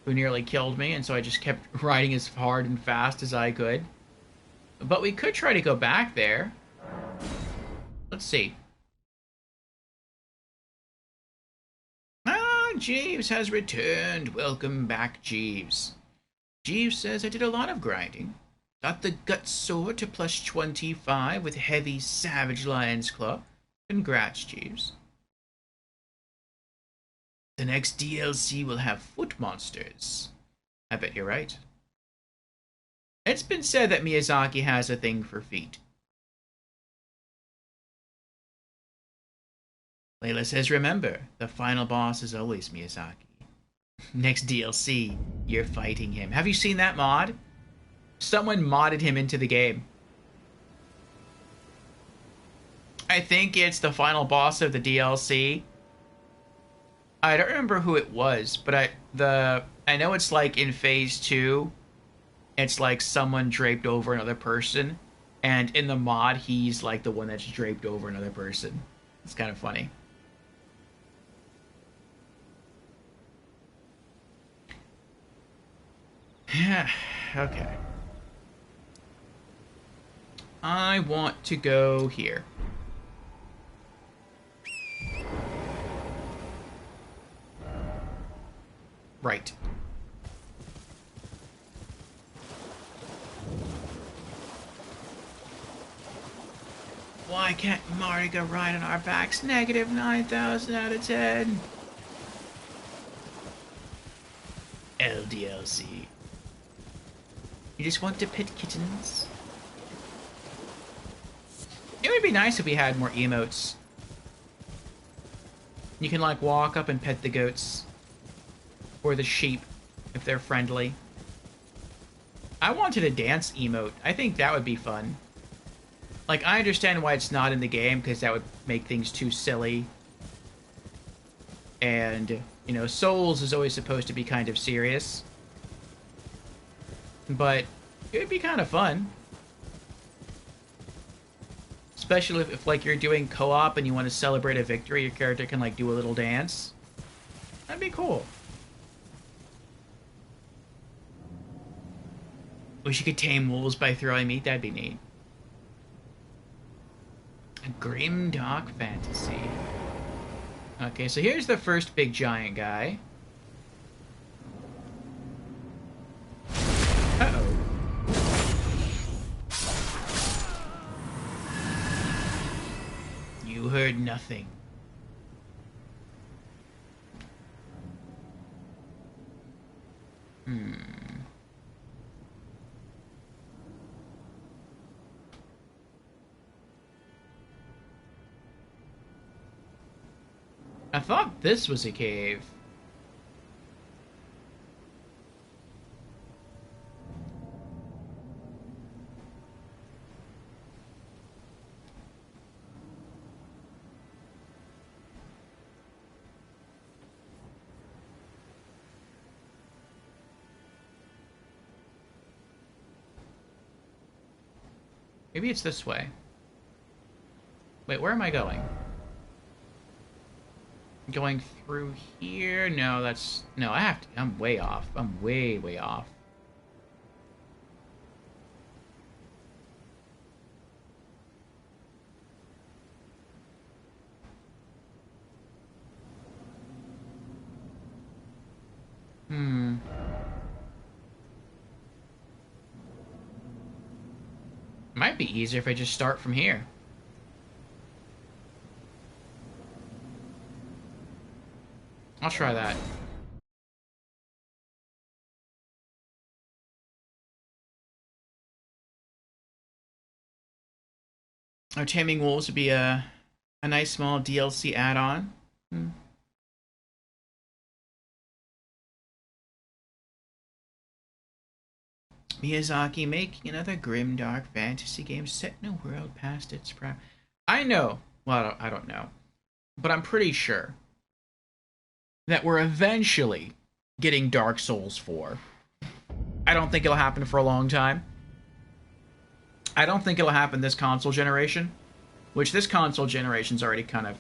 who nearly killed me, and so I just kept riding as hard and fast as I could. But we could try to go back there. Let's see. Ah, Jeeves has returned. Welcome back, Jeeves. Jeeves says I did a lot of grinding. Got the gut sword to plus 25 with heavy savage lion's claw. Congrats, Jeeves. The next DLC will have foot monsters. I bet you're right. It's been said that Miyazaki has a thing for feet. Layla says, remember, the final boss is always Miyazaki. Next DLC, you're fighting him. Have you seen that mod? Someone modded him into the game. I think it's the final boss of the DLC. I don't remember who it was, but I know it's like in phase 2. It's like someone draped over another person, and in the mod he's like the one that's draped over another person. It's kind of funny. Yeah, okay. I want to go here. Right. Why can't Marika ride on our backs? Negative 9,000 out of 10. LDLC. You just want to pet kittens? It would be nice if we had more emotes. You can like walk up and pet the goats. Or the sheep, if they're friendly. I wanted a dance emote. I think that would be fun. Like, I understand why it's not in the game, because that would make things too silly. And, you know, Souls is always supposed to be kind of serious. But it would be kind of fun. Especially if like, you're doing co-op and you want to celebrate a victory, your character can, like, do a little dance. That'd be cool. Wish you could tame wolves by throwing meat. That'd be neat. A grim dark fantasy. Okay, so here's the first big giant guy. Uh-oh. You heard nothing. I thought this was a cave. Maybe it's this way. Wait, where am I going? Going through here? No, that's... No, I have to... I'm way off. I'm way, way off. Might be easier if I just start from here. I'll try that. Oh, Taming Wolves would be a nice small DLC add-on. Miyazaki making another grim, dark fantasy game set in a world past its prime. I know. Well, I don't know. But I'm pretty sure that we're eventually getting Dark Souls 4. I don't think it'll happen for a long time. I don't think it'll happen this console generation, which this console generation's already kind of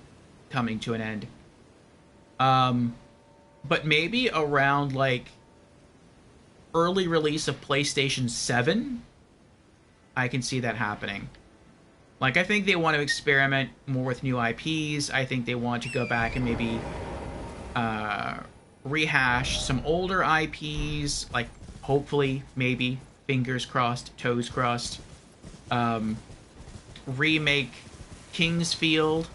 coming to an end. But maybe around, like, early release of PlayStation 7, I can see that happening. Like, I think they want to experiment more with new IPs. I think they want to go back and maybe rehash some older IPs, like, hopefully, maybe, fingers crossed, toes crossed, remake Kingsfield.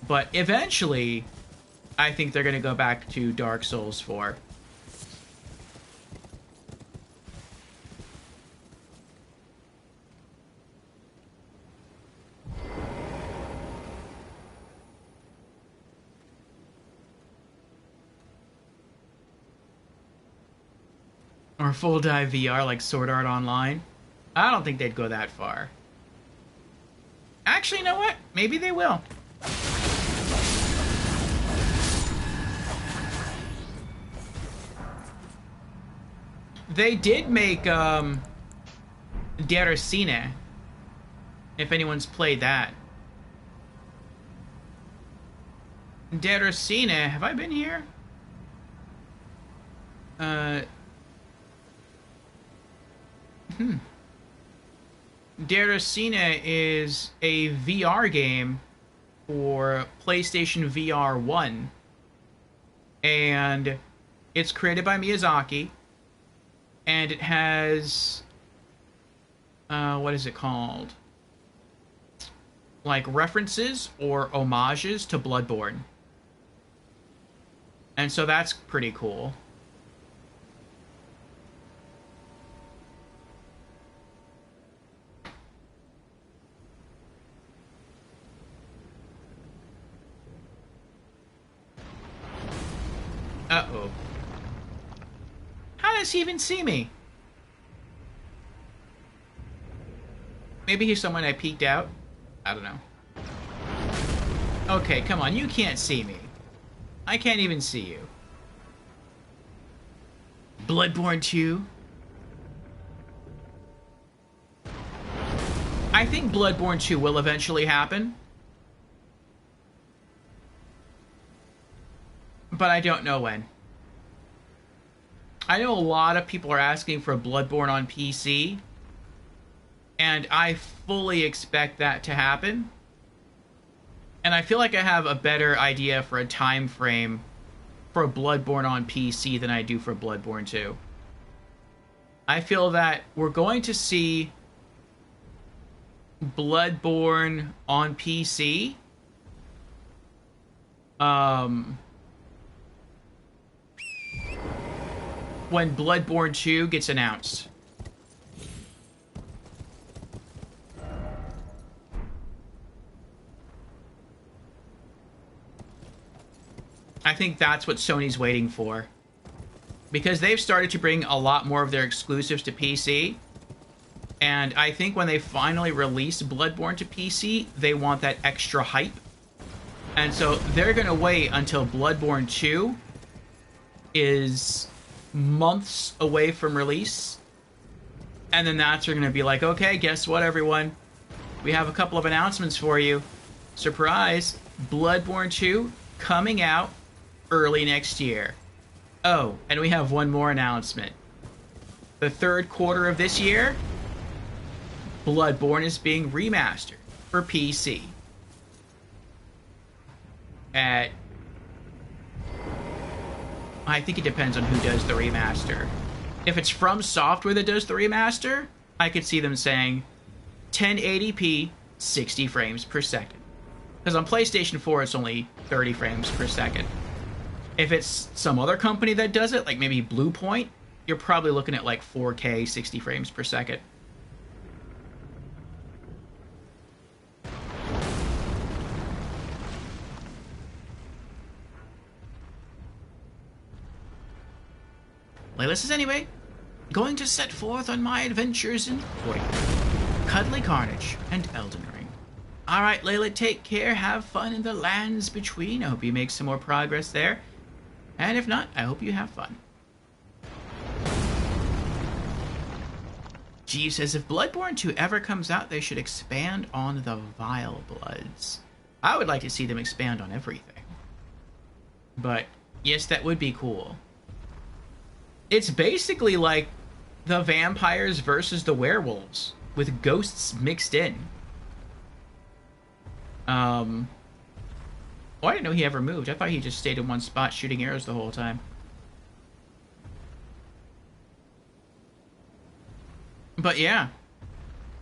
But eventually, I think they're going to go back to Dark Souls 4. Or full dive VR like Sword Art Online. I don't think they'd go that far. Actually, you know what? Maybe they will. They did make Daggers-Only, if anyone's played that. Daggers-Only, have I been here? Daggers-Only is a VR game for PlayStation VR 1. And it's created by Miyazaki. And it has... what is it called? Like, references or homages to Bloodborne. And so that's pretty cool. Uh-oh. How does he even see me? Maybe he's someone I peeked out? I don't know. Okay, come on, you can't see me. I can't even see you. Bloodborne 2? I think Bloodborne 2 will eventually happen. But I don't know when. I know a lot of people are asking for Bloodborne on PC. And I fully expect that to happen. And I feel like I have a better idea for a time frame for Bloodborne on PC than I do for Bloodborne 2. I feel that we're going to see Bloodborne on PC. When Bloodborne 2 gets announced. I think that's what Sony's waiting for. Because they've started to bring a lot more of their exclusives to PC. And I think when they finally release Bloodborne to PC, they want that extra hype. And so they're going to wait until Bloodborne 2 is months away from release. And then that's going to be like, okay, guess what, everyone? We have a couple of announcements for you. Surprise! Bloodborne 2 coming out early next year. Oh, and we have one more announcement. The third quarter of this year, Bloodborne is being remastered for PC. I think it depends on who does the remaster. If it's From Software that does the remaster, I could see them saying 1080p, 60 frames per second. Because on PlayStation 4, it's only 30 frames per second. If it's some other company that does it, like maybe Bluepoint, you're probably looking at like 4K, 60 frames per second. Layla says, anyway, going to set forth on my adventures in Cuddly Carnage and Elden Ring. Alright, Layla, take care. Have fun in the lands between. I hope you make some more progress there. And if not, I hope you have fun. Jeeve says, if Bloodborne 2 ever comes out, they should expand on the Vile Bloods. I would like to see them expand on everything. But, yes, that would be cool. It's basically like the vampires versus the werewolves, with ghosts mixed in. Oh, I didn't know he ever moved. I thought he just stayed in one spot shooting arrows the whole time. But yeah.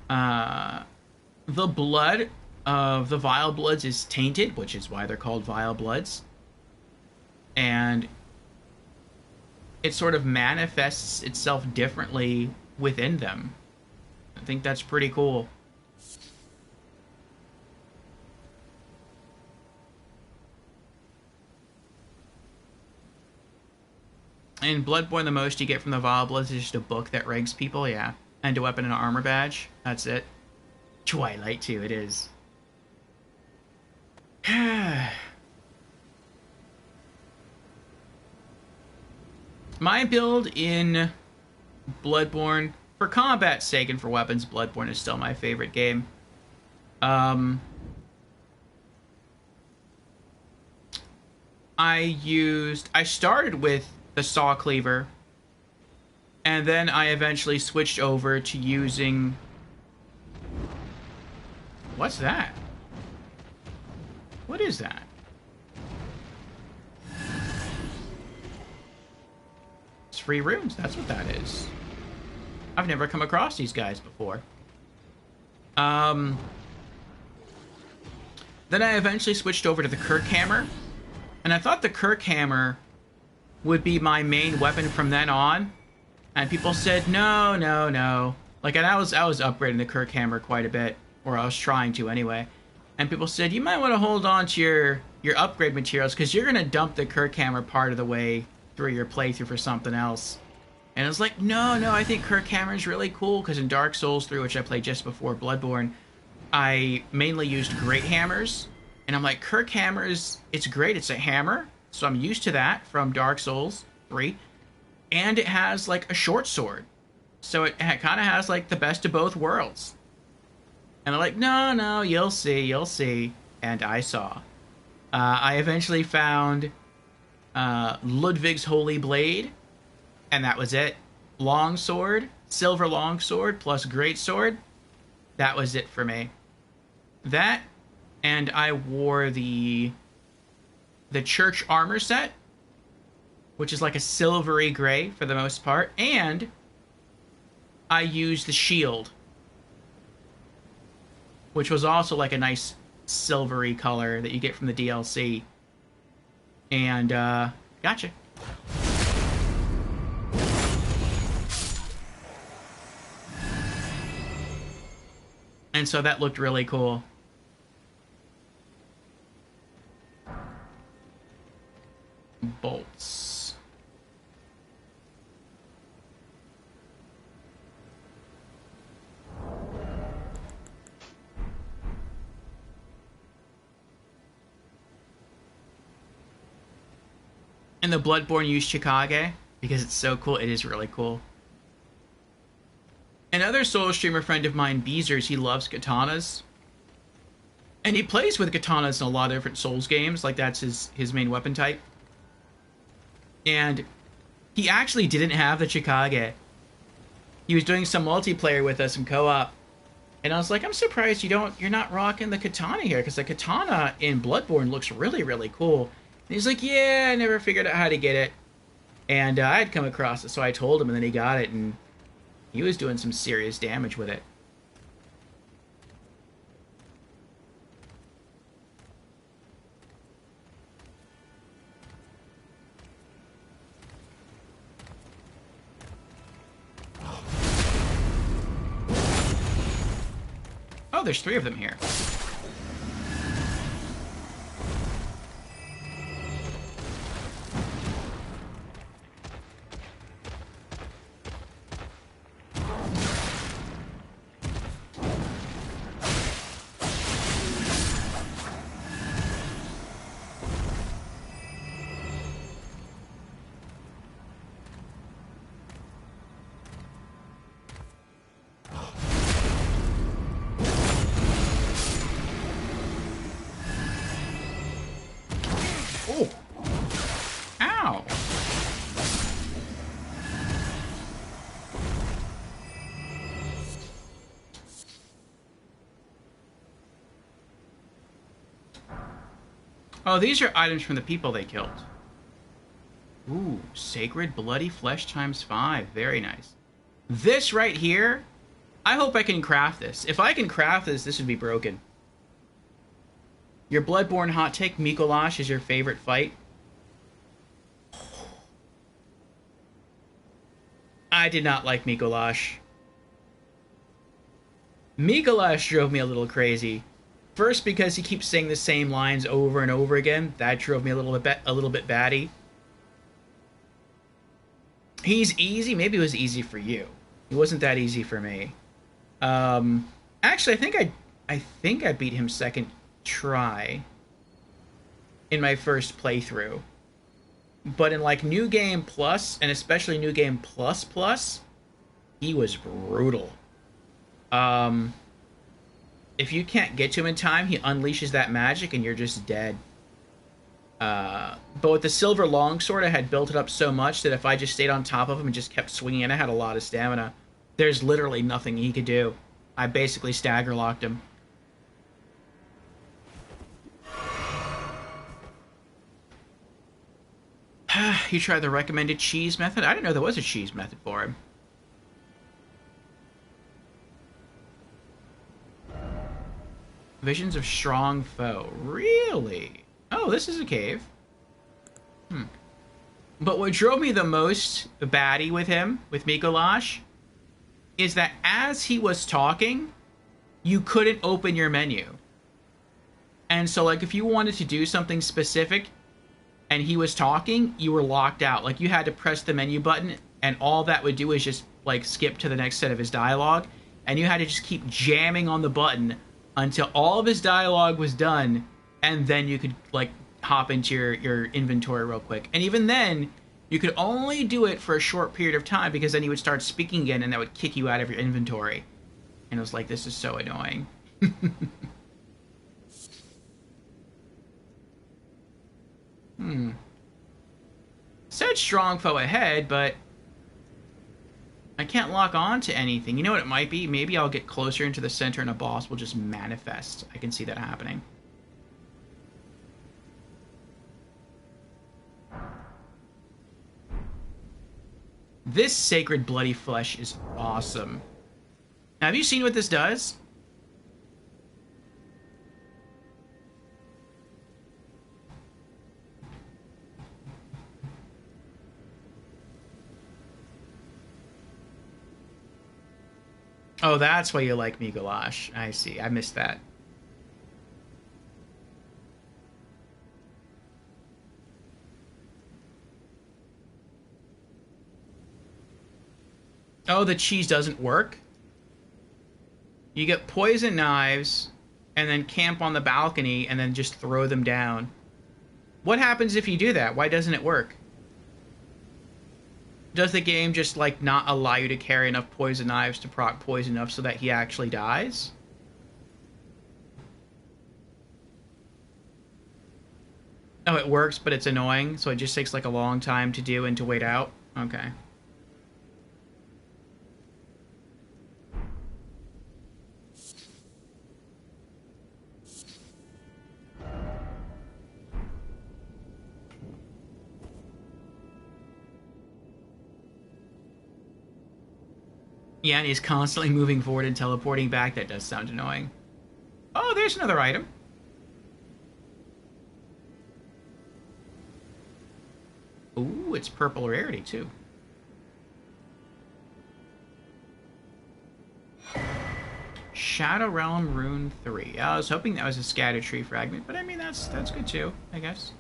The blood of the Vile Bloods is tainted, which is why they're called Vile Bloods. And it sort of manifests itself differently within them. I think that's pretty cool. In Bloodborne, the most you get from the Vile Bloods is just a book that ranks people, yeah. And a weapon and an armor badge. That's it. Twilight, too, it is. My build in Bloodborne, for combat's sake and for weapons, Bloodborne is still my favorite game. I started with the Saw Cleaver, and then I eventually switched over to using... What's that? What is that? It's free runes, that's what that is. I've never come across these guys before. Then I eventually switched over to the Kirk Hammer, and I thought the Kirk Hammer would be my main weapon from then on, and people said no, no, no. Like, and I was upgrading the Kirk Hammer quite a bit, or I was trying to anyway. And people said, you might want to hold on to your upgrade materials, because you're going to dump the Kirk Hammer part of the way through your playthrough for something else. And I was like, no, I think Kirk Hammer is really cool, because in Dark Souls 3, which I played just before Bloodborne, I mainly used great hammers. And I'm like, Kirk Hammers, it's great, it's a hammer, so I'm used to that from Dark Souls 3. And it has, like, a short sword. So it kind of has, like, the best of both worlds. And they're like, no, you'll see. And I saw. I eventually found Ludwig's Holy Blade, and that was it. Longsword, silver longsword, plus greatsword. That was it for me. That, and I wore the church armor set, which is like a silvery gray for the most part, and I used the shield. which was also like a nice silvery color that you get from the DLC. And, gotcha. And so that looked really cool. Bolts. And the Bloodborne use Chikage because it's so cool. It is really cool. Another Soul streamer friend of mine, Beezers, he loves katanas. And he plays with katanas in a lot of different Souls games. Like, that's his main weapon type. And he actually didn't have the Chikage. He was doing some multiplayer with us in co-op. And I was like, I'm surprised you're not rocking the katana here, because the katana in Bloodborne looks really, really cool. And he's like, yeah, I never figured out how to get it. And I had come across it, so I told him, and then he got it, and he was doing some serious damage with it. Oh, there's 3 of them here. Oh! Ow! Oh, these are items from the people they killed. Ooh, sacred bloody flesh times 5. Very nice. This right here, I hope I can craft this. If I can craft this, this would be broken. Your Bloodborne hot take, Mikolash is your favorite fight. I did not like Mikolash. Mikolash drove me a little crazy. First, because he keeps saying the same lines over and over again. That drove me a little bit batty. He's easy. Maybe it was easy for you. It wasn't that easy for me. Actually, I think I beat him second try in my first playthrough. But in like New Game Plus, and especially New Game Plus Plus, he was brutal. If you can't get to him in time, he unleashes that magic and you're just dead. But with the silver longsword, I had built it up so much that if I just stayed on top of him and just kept swinging it, I had a lot of stamina. There's literally nothing he could do. I basically stagger locked him. You tried the recommended cheese method? I didn't know there was a cheese method for him. Visions of strong foe. Really? Oh, this is a cave. But what drove me the most batty with him, with Mikolash, is that as he was talking, you couldn't open your menu. And so, like, if you wanted to do something specific and he was talking, you were locked out. Like, you had to press the menu button, and all that would do is just, like, skip to the next set of his dialogue. And you had to just keep jamming on the button until all of his dialogue was done, and then you could, like, hop into your inventory real quick. And even then, you could only do it for a short period of time, because then he would start speaking again, and that would kick you out of your inventory. And it was like, this is so annoying. Said strong foe ahead, but I can't lock on to anything. You know what it might be? Maybe I'll get closer into the center and a boss will just manifest. I can see that happening. This sacred bloody flesh is awesome. Now, have you seen what this does? Oh, that's why you like Migolash. I see. I missed that. Oh, the cheese doesn't work? You get poison knives, and then camp on the balcony, and then just throw them down. What happens if you do that? Why doesn't it work? Does the game just, like, not allow you to carry enough poison knives to proc poison enough so that he actually dies? Oh, it works, but it's annoying, so it just takes, like, a long time to do and to wait out? Okay. Yeah, and he's constantly moving forward and teleporting back. That does sound annoying. Oh, there's another item. Ooh, it's purple rarity, too. Shadow Realm Rune 3. I was hoping that was a Scatter Tree fragment, but I mean, that's good, too, I guess.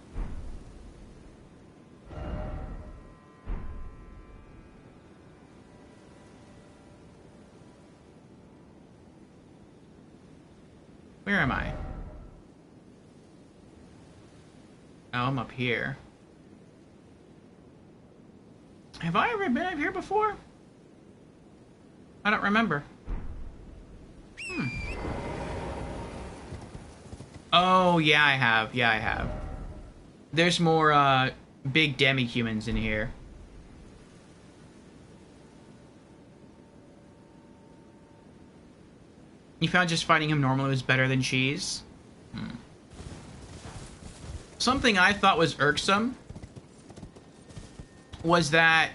Where am I? Oh, I'm up here. Have I ever been up here before? I don't remember. Oh, yeah, I have. Yeah, I have. There's more, big demi-humans in here. You found just fighting him normally was better than cheese? Something I thought was irksome was that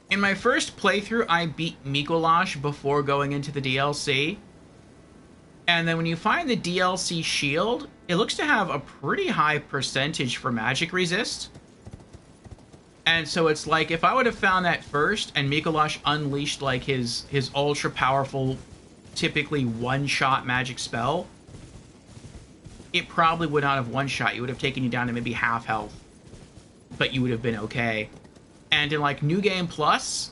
in my first playthrough, I beat Migolash before going into the DLC. And then when you find the DLC shield, it looks to have a pretty high percentage for magic resist. And so it's like, if I would have found that first and Migolash unleashed like his ultra powerful, typically one-shot magic spell, it probably would not have one-shot. You would have taken you down to maybe half health, but you would have been okay. And in like New Game Plus,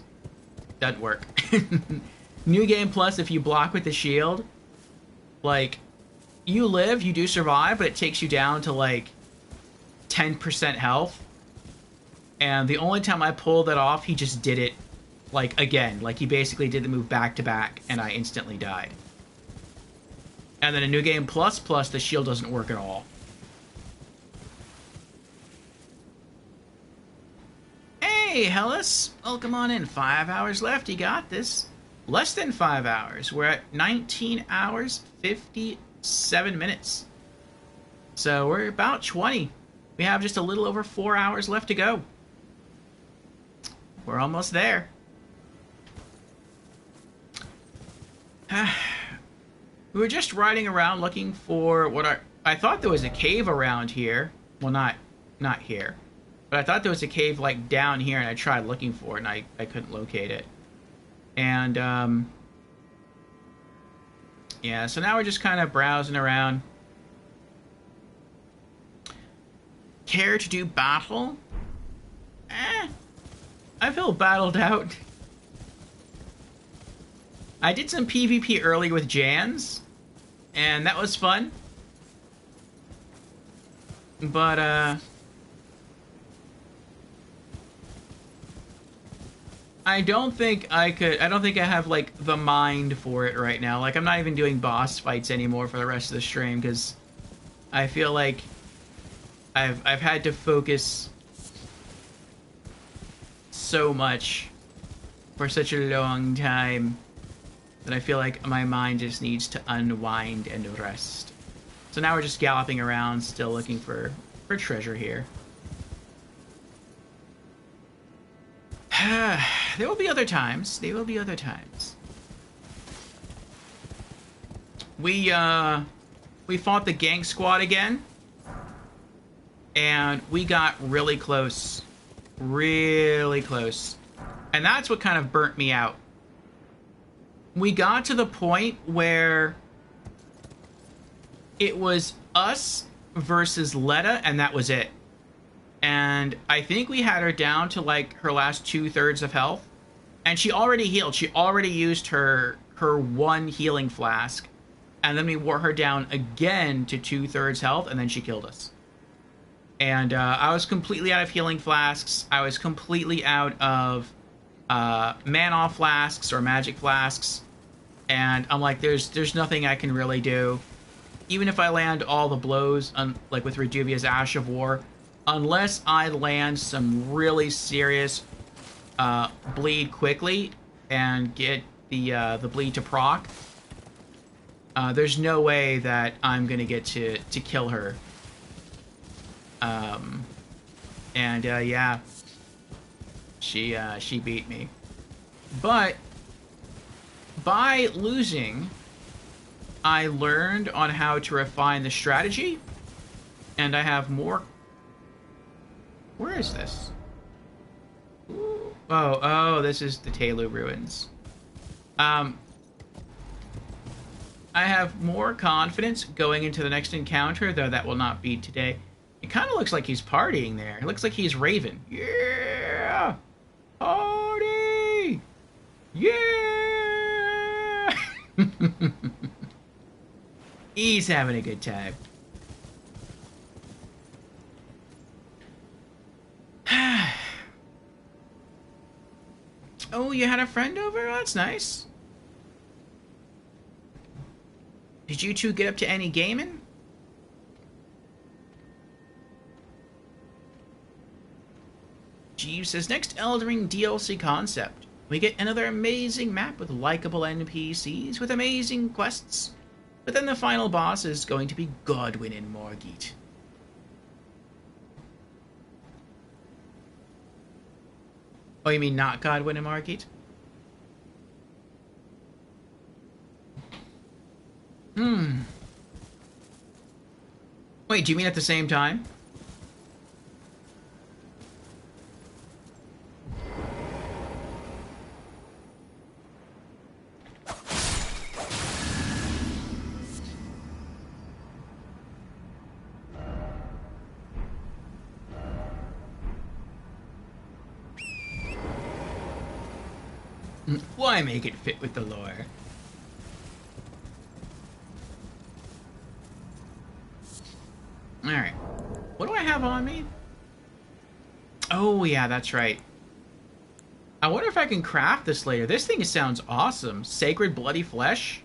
doesn't work. New Game Plus, if you block with the shield, like, you live, you do survive, but it takes you down to like 10% health. And the only time I pulled that off, he just did it like again. Like, he basically did the move back to back, and I instantly died. And then in New Game Plus, the shield doesn't work at all. Hey, Hellas! Welcome on in. 5 hours left. You got this. Less than 5 hours. We're at 19 hours, 57 minutes. So we're about 20. We have just a little over 4 hours left to go. We're almost there. We were just riding around looking for what I thought there was a cave around here. Well, not here. But I thought there was a cave like down here, and I tried looking for it, and I couldn't locate it. And yeah, so now we're just kind of browsing around. Care to do battle? I feel battled out. I did some PvP earlier with Jans, and that was fun. But, I don't think I have, like, the mind for it right now. Like, I'm not even doing boss fights anymore for the rest of the stream, because I feel like I've had to focus so much for such a long time that I feel like my mind just needs to unwind and rest. So now we're just galloping around, still looking for treasure here. There will be other times. There will be other times. We fought the gang squad again, and we got really close. Really close. And that's what kind of burnt me out. we got to the point where it was us versus Letta, and that was it. And I think we had her down to like her last 2/3 of health, and she already healed. She already used her one healing flask, and then we wore her down again to 2/3 health, and then she killed us. And I was completely out of healing flasks. I was completely out of mana flasks or magic flasks, and I'm like, there's nothing I can really do. Even if I land all the blows, like with Reduvia's Ash of War, unless I land some really serious bleed quickly and get the bleed to proc, there's no way that I'm gonna get to kill her. Yeah, she beat me. But by losing, I learned on how to refine the strategy, and I have more. Where is this? Ooh. Oh, this is the Telu ruins. I have more confidence going into the next encounter, though that will not be today. It kind of looks like he's partying there. It looks like he's Raven. Yeah! Party! Yeah! He's having a good time. Oh, you had a friend over? Oh, that's nice. Did you two get up to any gaming? Jeeves says, next Elden Ring DLC concept. We get another amazing map with likable NPCs with amazing quests. But then the final boss is going to be Godwyn and Morgite. Oh, you mean not Godwyn and Morgite? Wait, do you mean at the same time? Why make it fit with the lore? Alright. What do I have on me? Oh, yeah, that's right. I wonder if I can craft this later. This thing sounds awesome. Sacred Bloody Flesh.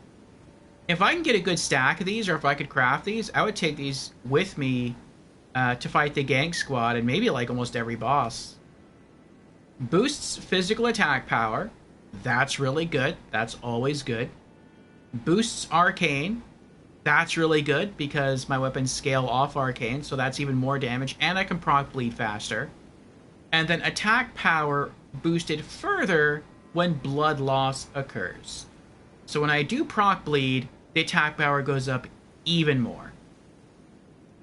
If I can get a good stack of these, or if I could craft these, I would take these with me to fight the gang squad and maybe like almost every boss. Boosts physical attack power. That's really good. That's always good. Boosts arcane. That's really good because my weapons scale off arcane, so that's even more damage, and I can proc bleed faster. And then attack power boosted further when blood loss occurs. So when I do proc bleed, the attack power goes up even more.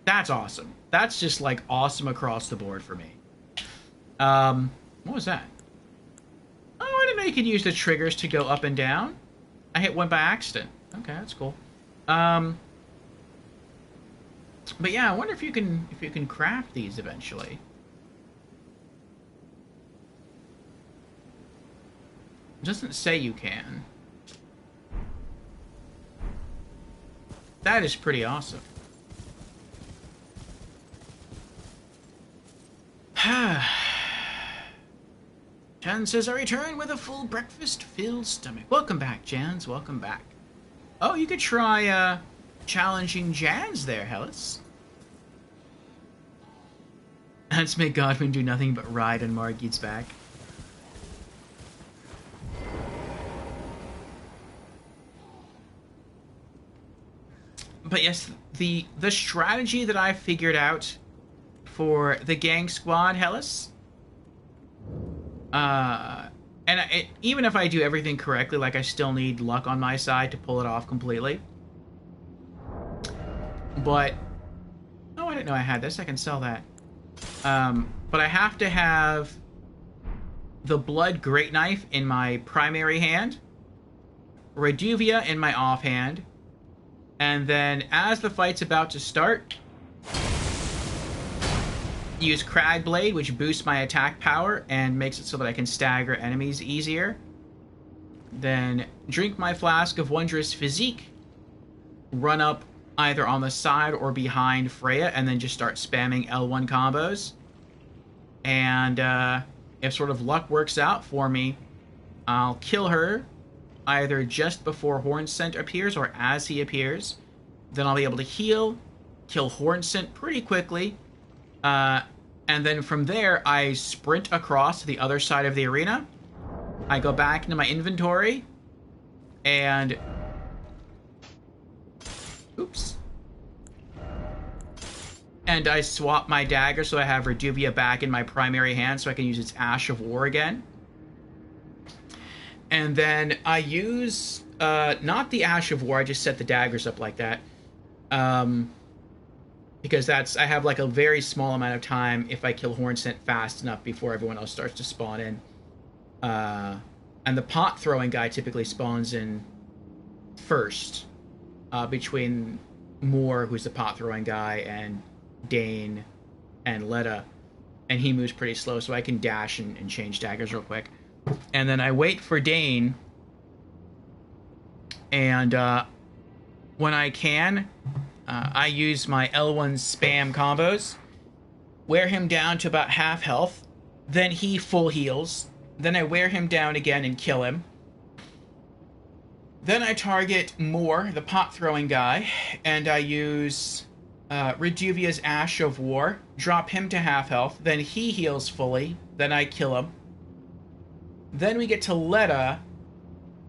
That's awesome. That's just like awesome across the board for me. What was that? Oh, I didn't know you could use the triggers to go up and down. I hit one by accident. Okay, that's cool. But yeah, I wonder if you can craft these eventually. It doesn't say you can. That is pretty awesome. Jan says, I return with a full breakfast-filled stomach. Welcome back, Jans. Welcome back. Oh, you could try, challenging Jans there, Hellas. Let's make Godwyn do nothing but ride on Margit's back. But yes, the strategy that I figured out for the gang squad, Hellas, even if I do everything correctly, like I still need luck on my side to pull it off completely. But, oh, I didn't know I had this. I can sell that. But I have to have the Blood Great Knife in my primary hand, Reduvia in my offhand, and then as the fight's about to start, use Cragblade, which boosts my attack power and makes it so that I can stagger enemies easier. Then drink my Flask of Wondrous Physique, run up either on the side or behind Freya, and then just start spamming L1 combos. And if sort of luck works out for me, I'll kill her either just before Hornsent appears or as he appears. Then I'll be able to heal, kill Hornsent pretty quickly, and then from there I sprint across to the other side of the arena. I go back into my inventory, and... Oops. And I swap my dagger so I have Reduvia back in my primary hand so I can use its Ash of War again. And then I use... not the Ash of War, I just set the daggers up like that. Because I have like a very small amount of time if I kill Hornsent fast enough before everyone else starts to spawn in. And the pot throwing guy typically spawns in first, between Moore, who's the pot throwing guy, and Dane and Letta, and he moves pretty slow, so I can dash and change daggers real quick. And then I wait for Dane, and when I can, I use my L1 spam combos, wear him down to about half health, then he full heals, then I wear him down again and kill him. Then I target Moore, the pot-throwing guy, and I use Reduvia's Ash of War, drop him to half health, then he heals fully, then I kill him. Then we get to Letta,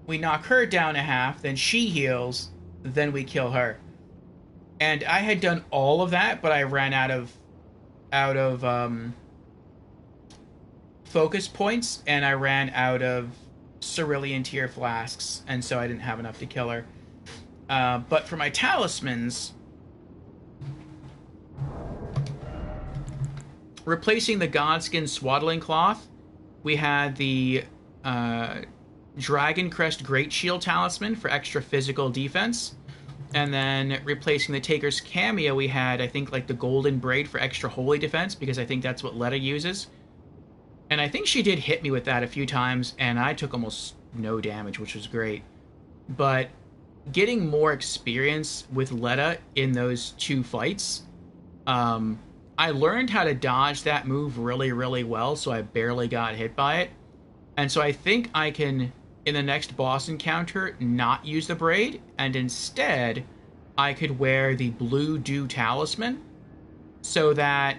we knock her down to half, then she heals, then we kill her. And I had done all of that, but I ran out of focus points, and I ran out of Cerulean Tear Flasks, and so I didn't have enough to kill her. But for my talismans, replacing the Godskin Swaddling Cloth, we had the Dragon Crest Great Shield Talisman for extra physical defense. And then replacing the Taker's Cameo, we had, I think, like the Golden Braid for extra holy defense, because I think that's what Letta uses. And I think she did hit me with that a few times, and I took almost no damage, which was great. But getting more experience with Letta in those two fights, I learned how to dodge that move really, really well, so I barely got hit by it. And so I think I can, in the next boss encounter, not use the Braid, and instead I could wear the Blue Dew Talisman, so that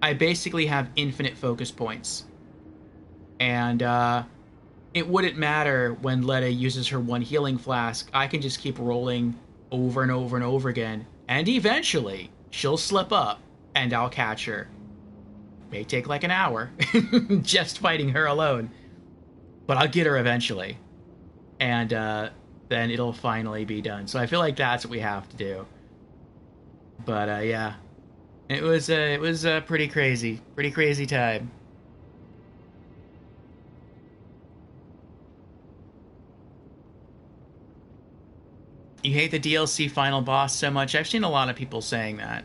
I basically have infinite focus points. And it wouldn't matter when Letta uses her one healing flask. I can just keep rolling over and over and over again, and eventually she'll slip up and I'll catch her. May take like an hour just fighting her alone, but I'll get her eventually, and then it'll finally be done. So I feel like that's what we have to do. But yeah, it was a pretty crazy time. You hate the DLC final boss so much? I've seen a lot of people saying that.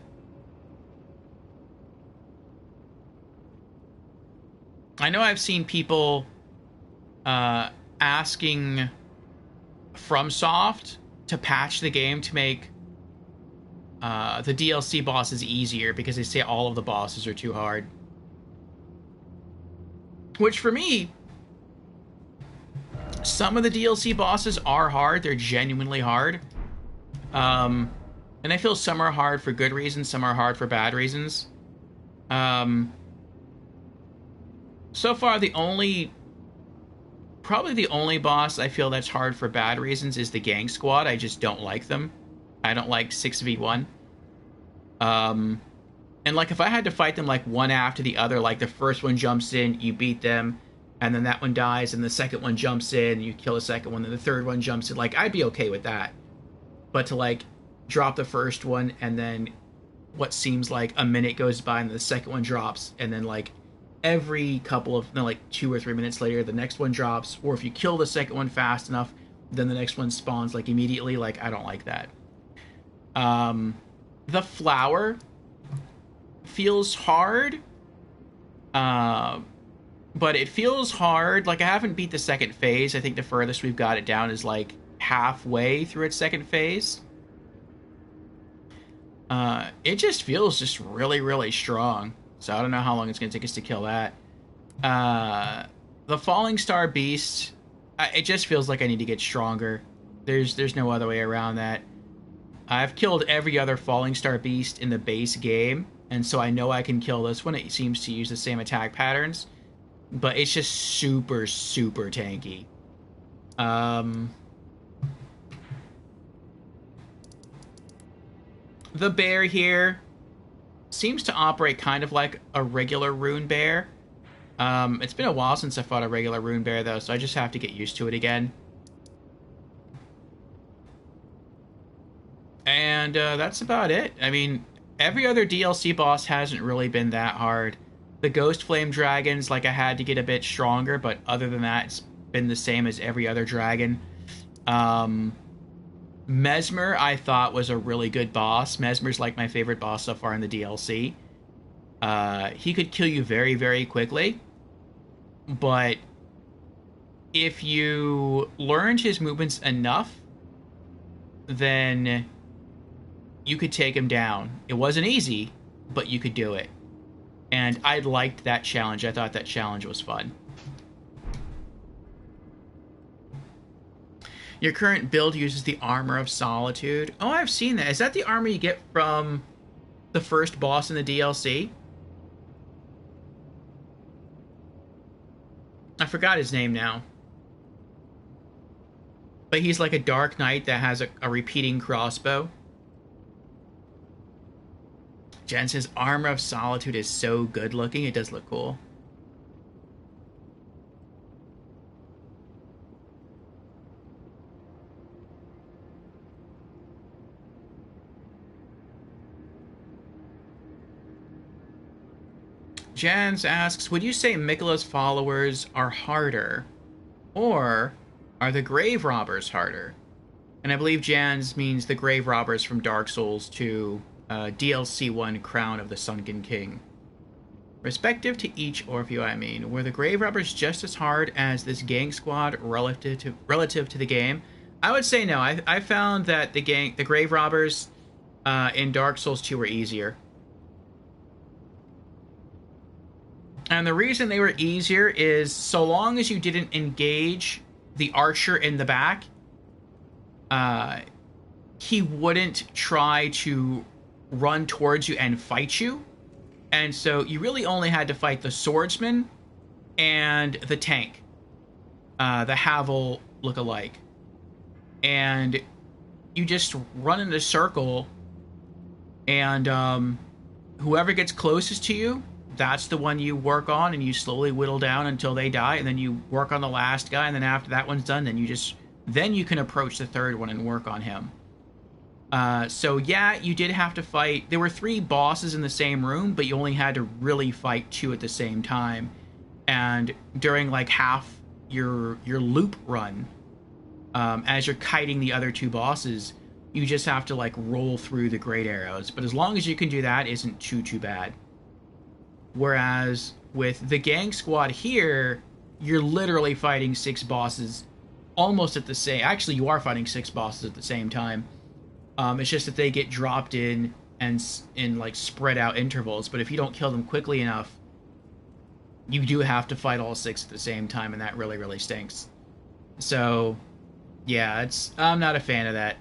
I know I've seen people asking FromSoft to patch the game to make the DLC bosses easier, because they say all of the bosses are too hard. Which, for me, some of the DLC bosses are hard. They're genuinely hard. And I feel some are hard for good reasons, some are hard for bad reasons. So far, probably the only boss I feel that's hard for bad reasons is the Gang Squad. I just don't like them. I don't like 6v1. And like, if I had to fight them like one after the other, like the first one jumps in, you beat them, and then that one dies, and the second one jumps in, you kill the second one, and the third one jumps in, like, I'd be okay with that. But to like drop the first one, and then what seems like a minute goes by, and the second one drops, and then like every couple of, like 2 or 3 minutes later, the next one drops, or if you kill the second one fast enough, then the next one spawns like immediately. Like, I don't like that. The flower feels hard, but it feels hard. Like, I haven't beat the second phase. I think the furthest we've got it down is like halfway through its second phase. It just feels just really, really strong. So I don't know how long it's going to take us to kill that. The Falling Star Beast, it just feels like I need to get stronger. There's no other way around that. I've killed every other Falling Star Beast in the base game, and so I know I can kill this one. It seems to use the same attack patterns, but it's just super, super tanky. The bear here seems to operate kind of like a regular rune bear. It's been a while since I fought a regular rune bear, though, so I just have to get used to it again. And that's about it. I mean, every other DLC boss hasn't really been that hard. The Ghost Flame Dragons, like, I had to get a bit stronger, but other than that, it's been the same as every other dragon. Mesmer, I thought, was a really good boss. Mesmer's like my favorite boss so far in the DLC. He could kill you very, very quickly, but if you learned his movements enough, then you could take him down. It wasn't easy, but you could do it. And I liked that challenge. I thought that challenge was fun. Your current build uses the Armor of Solitude. Oh, I've seen that. Is that the armor you get from the first boss in the DLC? I forgot his name now. But he's like a Dark Knight that has a repeating crossbow. Jen says Armor of Solitude is so good looking. It does look cool. Jans asks, would you say Miquella's followers are harder, or are the Grave Robbers harder? And I believe Jans means the Grave Robbers from Dark Souls 2, DLC 1, Crown of the Sunken King. Respective to each Orpheus, I mean, were the Grave Robbers just as hard as this gang squad relative to the game? I would say no. I found that the Grave Robbers in Dark Souls 2 were easier. And the reason they were easier is so long as you didn't engage the archer in the back, he wouldn't try to run towards you and fight you. And so you really only had to fight the swordsman and the tank, the Havel look-alike. And you just run in a circle, and whoever gets closest to you, that's the one you work on, and you slowly whittle down until they die, and then you work on the last guy, and then after that one's done, then you can approach the third one and work on him. So yeah, you did have to fight. There were 3 bosses in the same room, but you only had to really fight 2 at the same time. And during like half your loop run, as you're kiting the other 2 bosses, you just have to like roll through the great arrows. But as long as you can do that, it isn't too bad. Whereas with the gang squad here, you're literally fighting 6 bosses almost at the same... Actually, you are fighting 6 bosses at the same time. It's just that they get dropped in and in like spread out intervals. But if you don't kill them quickly enough, you do have to fight all 6 at the same time, and that really, really stinks. So, yeah, I'm not a fan of that.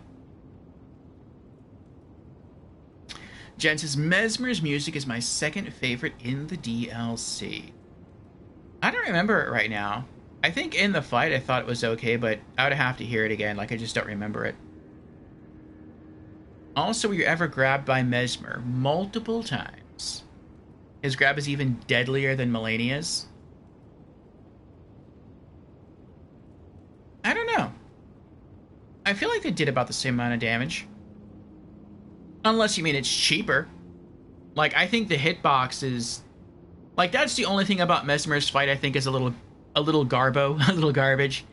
Jen says, Mesmer's music is my second favorite in the DLC. I don't remember it right now. I think in the fight I thought it was okay, but I would have to hear it again. Like, I just don't remember it. Also, were you ever grabbed by Mesmer? Multiple times. His grab is even deadlier than Melania's. I don't know. I feel like they did about the same amount of damage. Unless you mean it's cheaper. Like, I think the hitbox is... Like, that's the only thing about Mesmer's fight I think is a little garbo, a little garbage.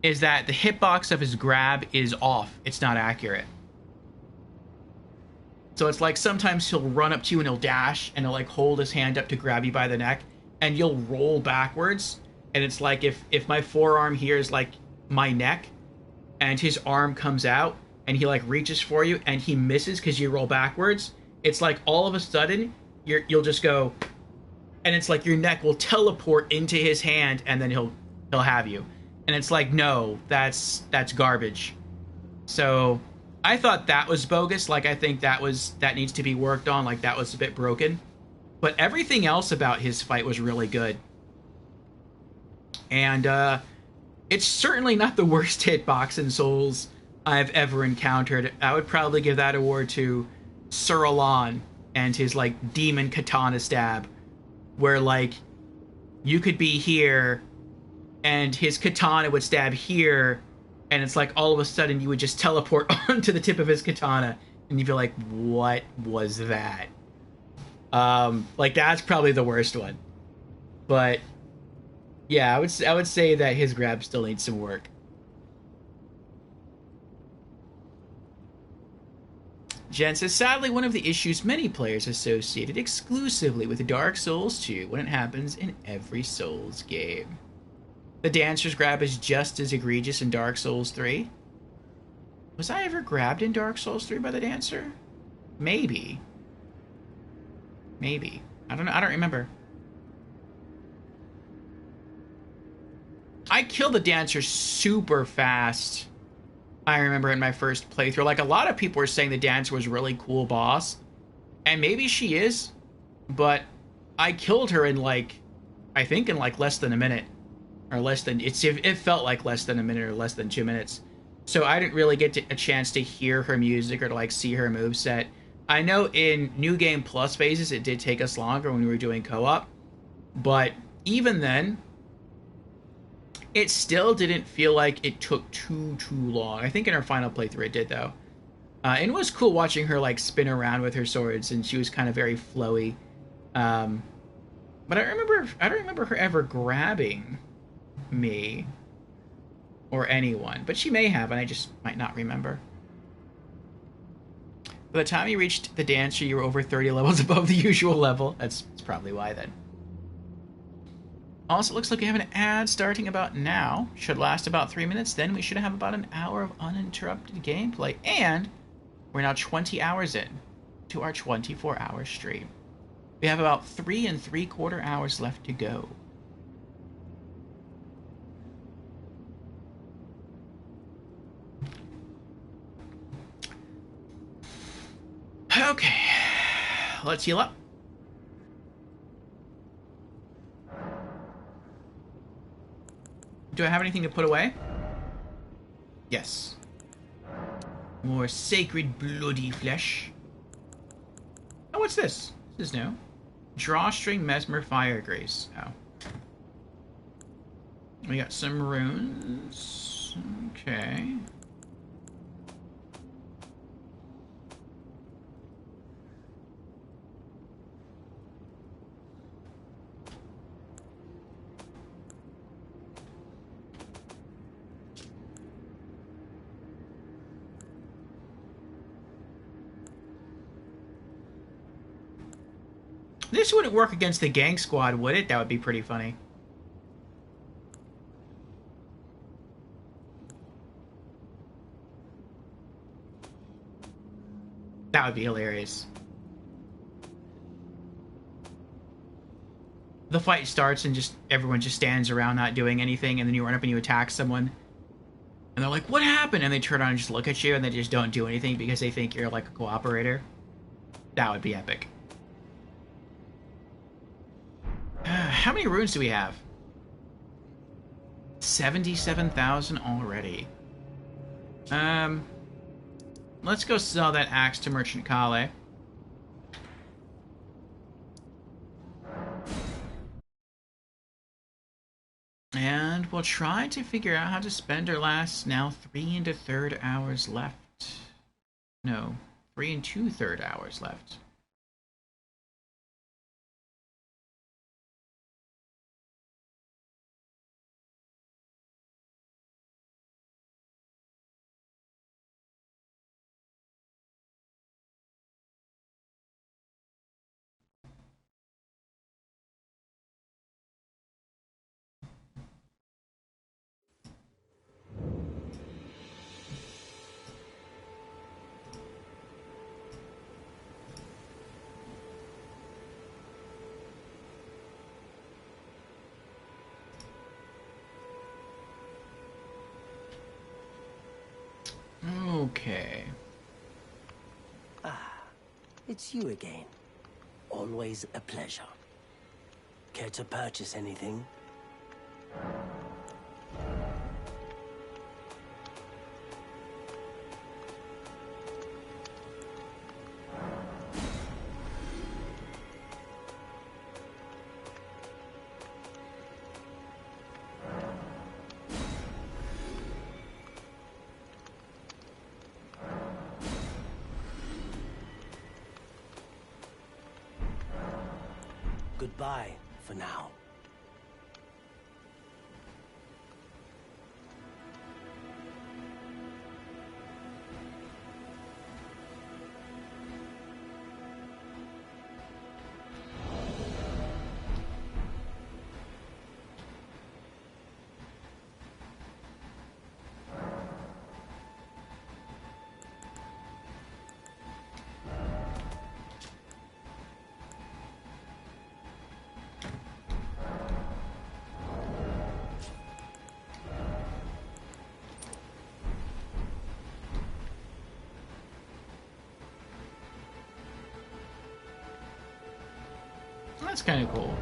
is that the hitbox of his grab is off. It's not accurate. So it's like sometimes he'll run up to you and he'll dash and he'll like hold his hand up to grab you by the neck and you'll roll backwards. And it's like if my forearm here is like my neck and his arm comes out and he like reaches for you and he misses because you roll backwards, it's like all of a sudden you'll just go, and it's like your neck will teleport into his hand and then he'll have you. And it's like, no, that's garbage. So I thought that was bogus. Like, I think that needs to be worked on. Like, that was a bit broken. But everything else about his fight was really good. And it's certainly not the worst hitbox in Souls I've ever encountered. I would probably give that award to Sir Alan and his, like, demon katana stab. Where, like, you could be here and his katana would stab here, and it's like all of a sudden you would just teleport onto the tip of his katana, and you'd be like, what was that? Like, that's probably the worst one. But yeah, I would say that his grab still needs some work. Jen says, sadly, one of the issues many players associated exclusively with Dark Souls 2 when it happens in every Souls game. The dancer's grab is just as egregious in Dark Souls 3. Was I ever grabbed in Dark Souls 3 by the dancer? Maybe. Maybe. I don't know. I don't remember. I killed the dancer super fast. I remember in my first playthrough. Like, a lot of people were saying the dancer was a really cool boss. And maybe she is. But I killed her in, like, I think in, like, less than a minute. Or less than, it felt like less than a minute or less than 2 minutes. So I didn't really get a chance to hear her music or to, like, see her moveset. I know in New Game Plus phases it did take us longer when we were doing co-op. But even then, it still didn't feel like it took too long. I think in her final playthrough it did, though. And it was cool watching her, like, spin around with her swords, and she was kind of very flowy. But I don't remember her ever grabbing me or anyone, but she may have, and I just might not remember. By the time you reached the dancer, you were over 30 levels above the usual level. That's probably why, then. Also, it looks like we have an ad starting about now. Should last about 3 minutes, then we should have about an hour of uninterrupted gameplay, and we're now 20 hours in to our 24-hour stream. We have about 3 3/4 hours left to go. Okay, let's heal up. Do I have anything to put away? Yes. More sacred bloody flesh. Oh, what's this? This is new. Drawstring Mesmer Fire Grace. Oh. We got some runes. Okay. This wouldn't work against the gang squad, would it? That would be pretty funny. That would be hilarious. The fight starts and just everyone just stands around not doing anything, and then you run up and you attack someone. And they're like, what happened? And they turn around and just look at you, and they just don't do anything because they think you're like a cooperator. That would be epic. How many runes do we have? 77,000 already. Let's go sell that axe to Merchant Kale. And we'll try to figure out how to spend our last, now 3 1/3 hours left. No, 3 2/3 hours left. Okay. It's you again. Always a pleasure. Care to purchase anything? Goodbye for now. That's kind of cool.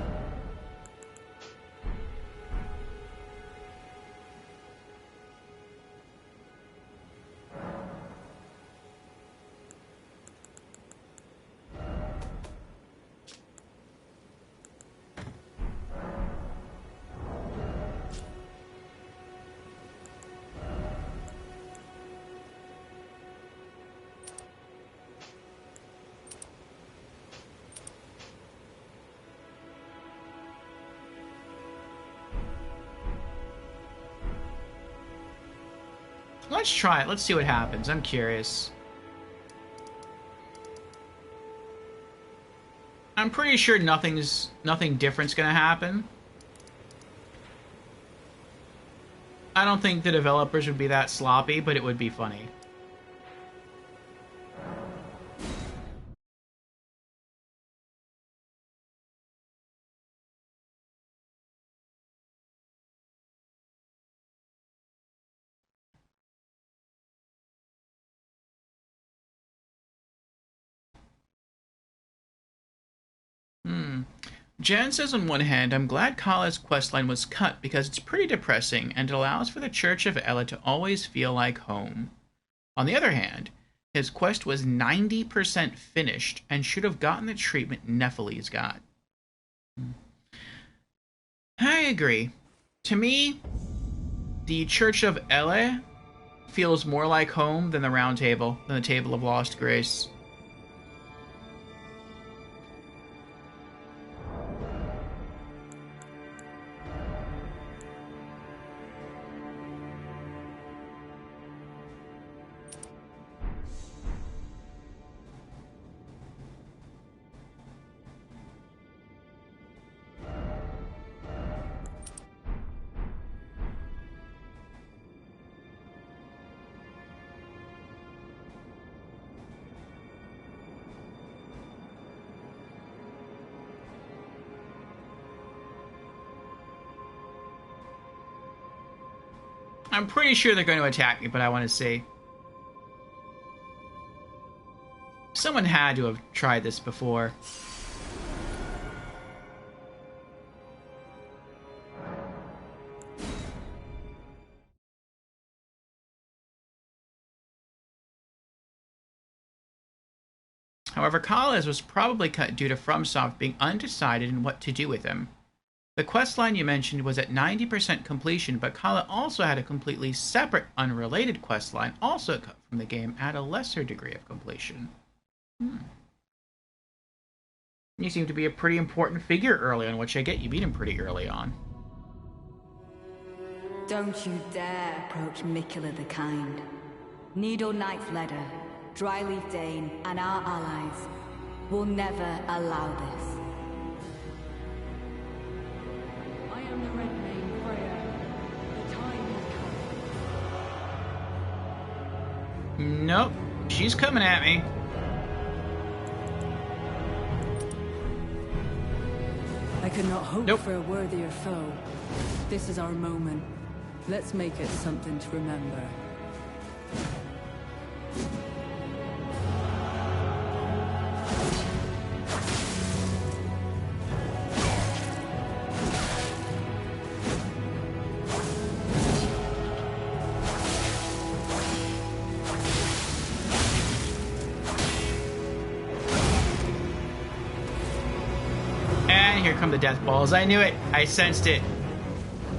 Let's try it. Let's see what happens. I'm curious. I'm pretty sure nothing different's gonna happen. I don't think the developers would be that sloppy, but it would be funny. Jen says on one hand, I'm glad Kala's questline was cut because it's pretty depressing and it allows for the Church of Ella to always feel like home. On the other hand, his quest was 90% finished and should have gotten the treatment Nephiles got. I agree. To me, the Church of Ella feels more like home than the Round Table, than the Table of Lost Grace. I'm pretty sure they're going to attack me, but I want to see. Someone had to have tried this before. However, Kala's was probably cut due to FromSoft being undecided in what to do with him. The questline you mentioned was at 90% completion, but Kala also had a completely separate, unrelated questline, also cut from the game at a lesser degree of completion. You seem to be a pretty important figure early on, which I get you beat him pretty early on. Don't you dare approach Mikula the Kind. Needle Knight's Ledder, Dryleaf Dane, and our allies will never allow this. I am the Red Mane Freya. The time has come. Nope. She's coming at me. I could not hope Nope. for a worthier foe. This is our moment. Let's make it something to remember. And here come the death balls. I knew it. I sensed it.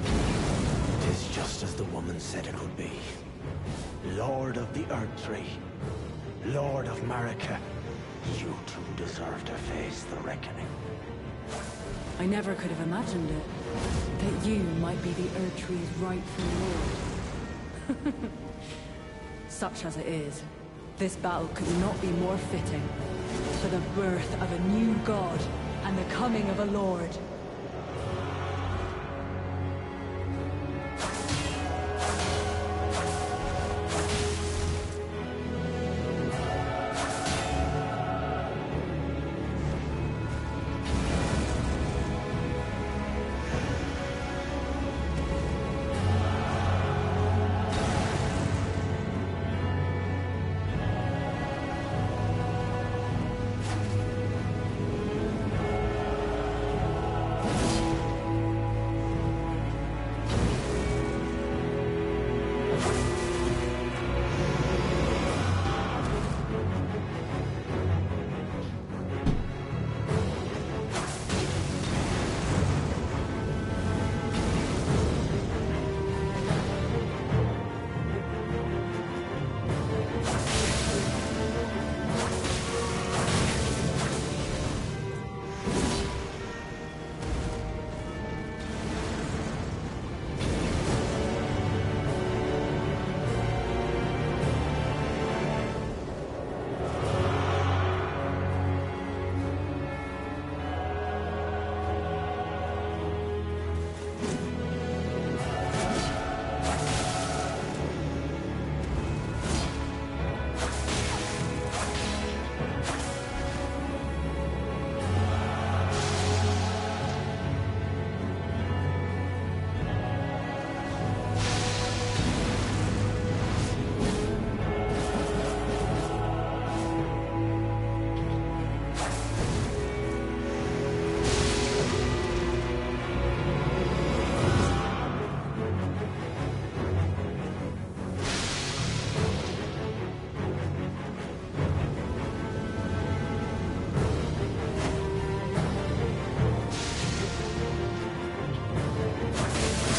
It is just as the woman said it would be. Lord of the Earth Tree, Lord of Marika, you two deserve to face the reckoning. I never could have imagined it. That you might be the Erdtree's rightful lord. Such as it is, this battle could not be more fitting. For the birth of a new god and the coming of a lord.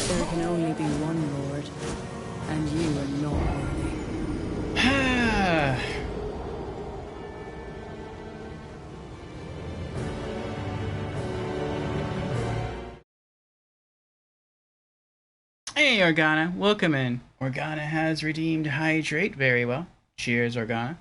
There can only be one lord, and you are not worthy. Hey, Organa, welcome in. Organa has redeemed Hydrate very well. Cheers, Organa.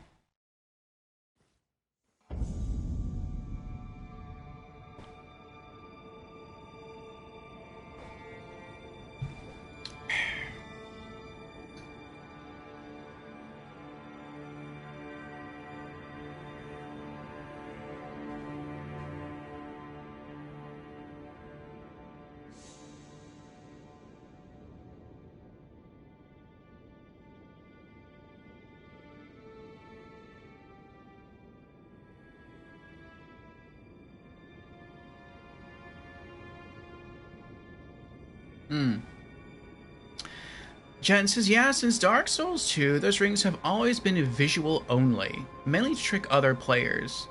Jen says, yeah, since Dark Souls 2, those rings have always been visual only, mainly to trick other players.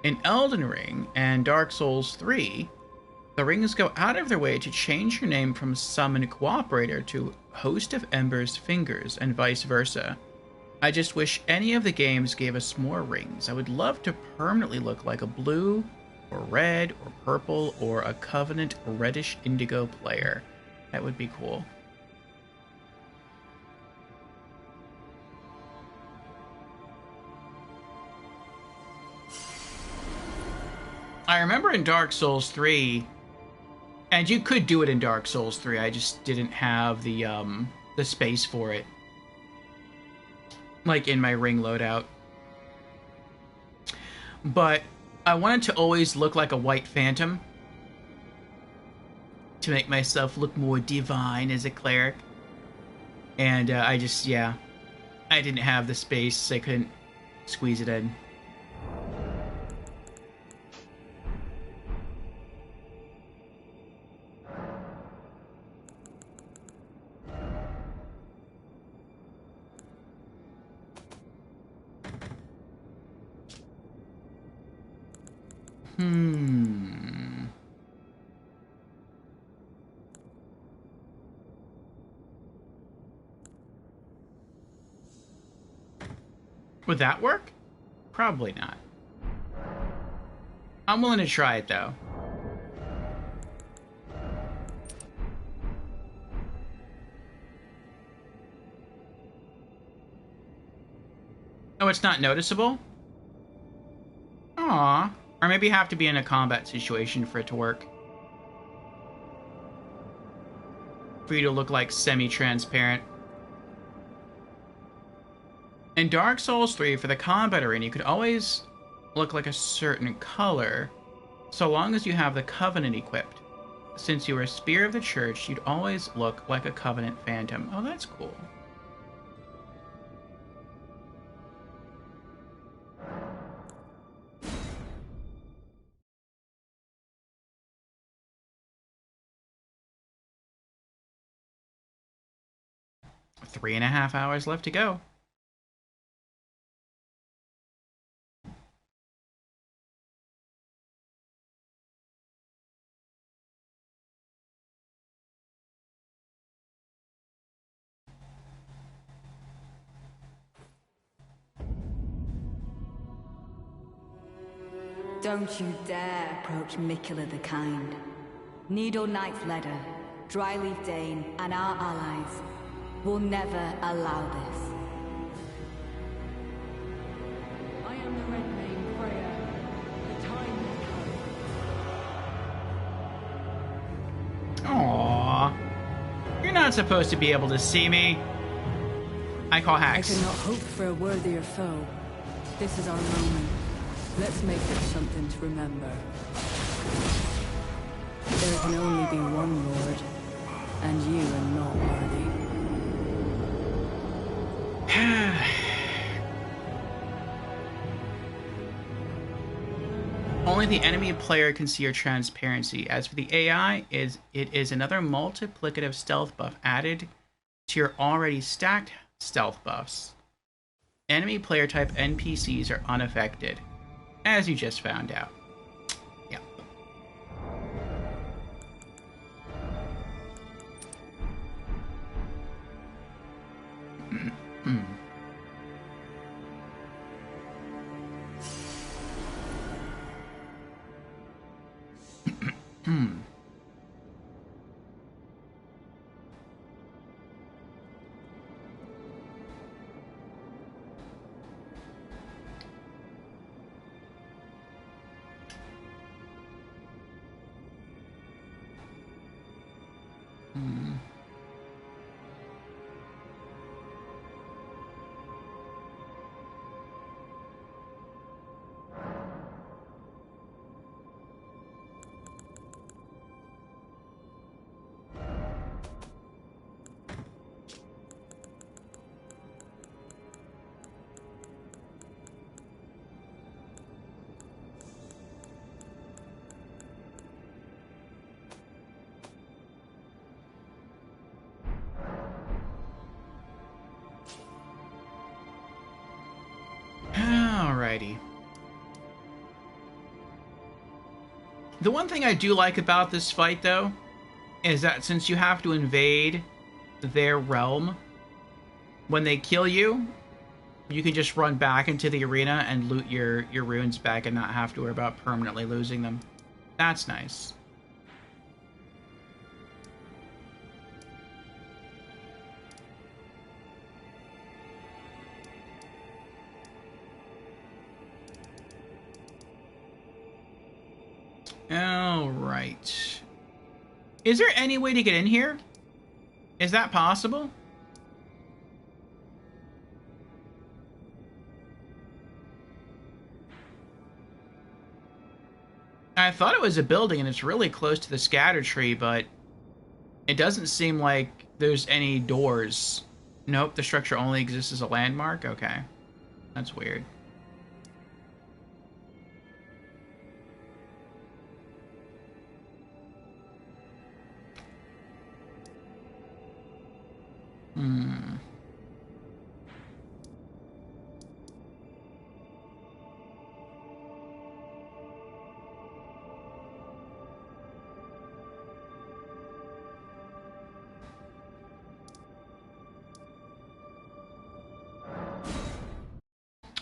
In Elden Ring and Dark Souls 3, the rings go out of their way to change your name from Summon Cooperator to Host of Ember's Fingers, and vice versa. I just wish any of the games gave us more rings. I would love to permanently look like a blue, or red, or purple, or a Covenant reddish indigo player. That would be cool. I remember in Dark Souls 3, and you could do it in Dark Souls 3, I just didn't have the space for it. Like in my ring loadout. But I wanted to always look like a white phantom. To make myself look more divine as a cleric. And I just, yeah. I didn't have the space. I couldn't squeeze it in. Would that work? Probably not. I'm willing to try it, though. Oh, it's not noticeable? Aww. Or maybe you have to be in a combat situation for it to work. For you to look like semi-transparent. In Dark Souls 3, for the combat arena, you could always look like a certain color, so long as you have the Covenant equipped. Since you were a Spear of the Church, you'd always look like a Covenant Phantom. Oh, that's cool. Three and a half hours left to go. Don't you dare approach Mikula the Kind. Needle Knight's Leader, Dryleaf Dane, and our allies will never allow this. I am the Red Mane Freya. The time has come. Aww. You're not supposed to be able to see me. I call I hacks. could not hope for a worthier foe. This is our moment. Let's make it something to remember. There can only be one Lord, and you are not worthy. Only the enemy player can see your transparency. As for the AI, it is another multiplicative stealth buff added to your already stacked stealth buffs. Enemy player type NPCs are unaffected, as you just found out. Yep. Alrighty. The one thing I do like about this fight, though, is that since you have to invade their realm, when they kill you, you can just run back into the arena and loot your runes back and not have to worry about permanently losing them. That's nice. Alright. Is there any way to get in here? Is that possible? I thought it was a building and it's really close to the scatter tree, but it doesn't seem like there's any doors Nope, the structure only exists as a landmark? Okay. That's weird. Hmm.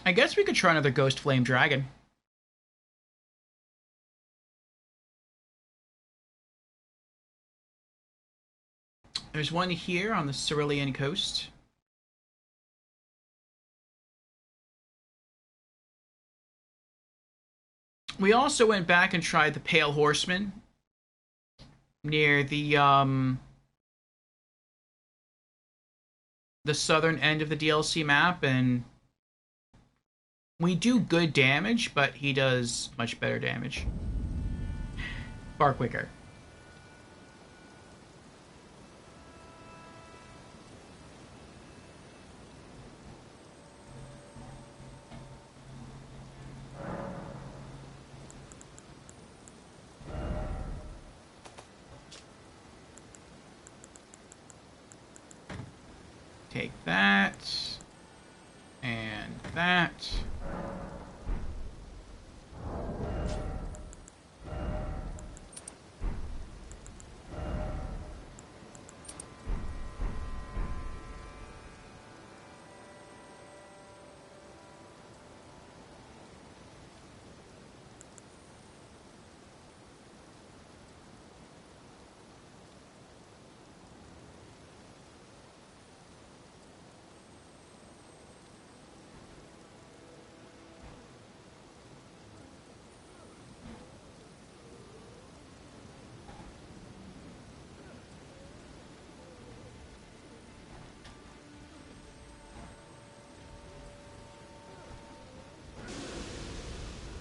I guess we could try another Ghost Flame Dragon. There's one here on the Cerulean coast. We also went back and tried the Pale Horseman near the southern end of the DLC map, and we do good damage, but he does much better damage. Far quicker. Take that. And that.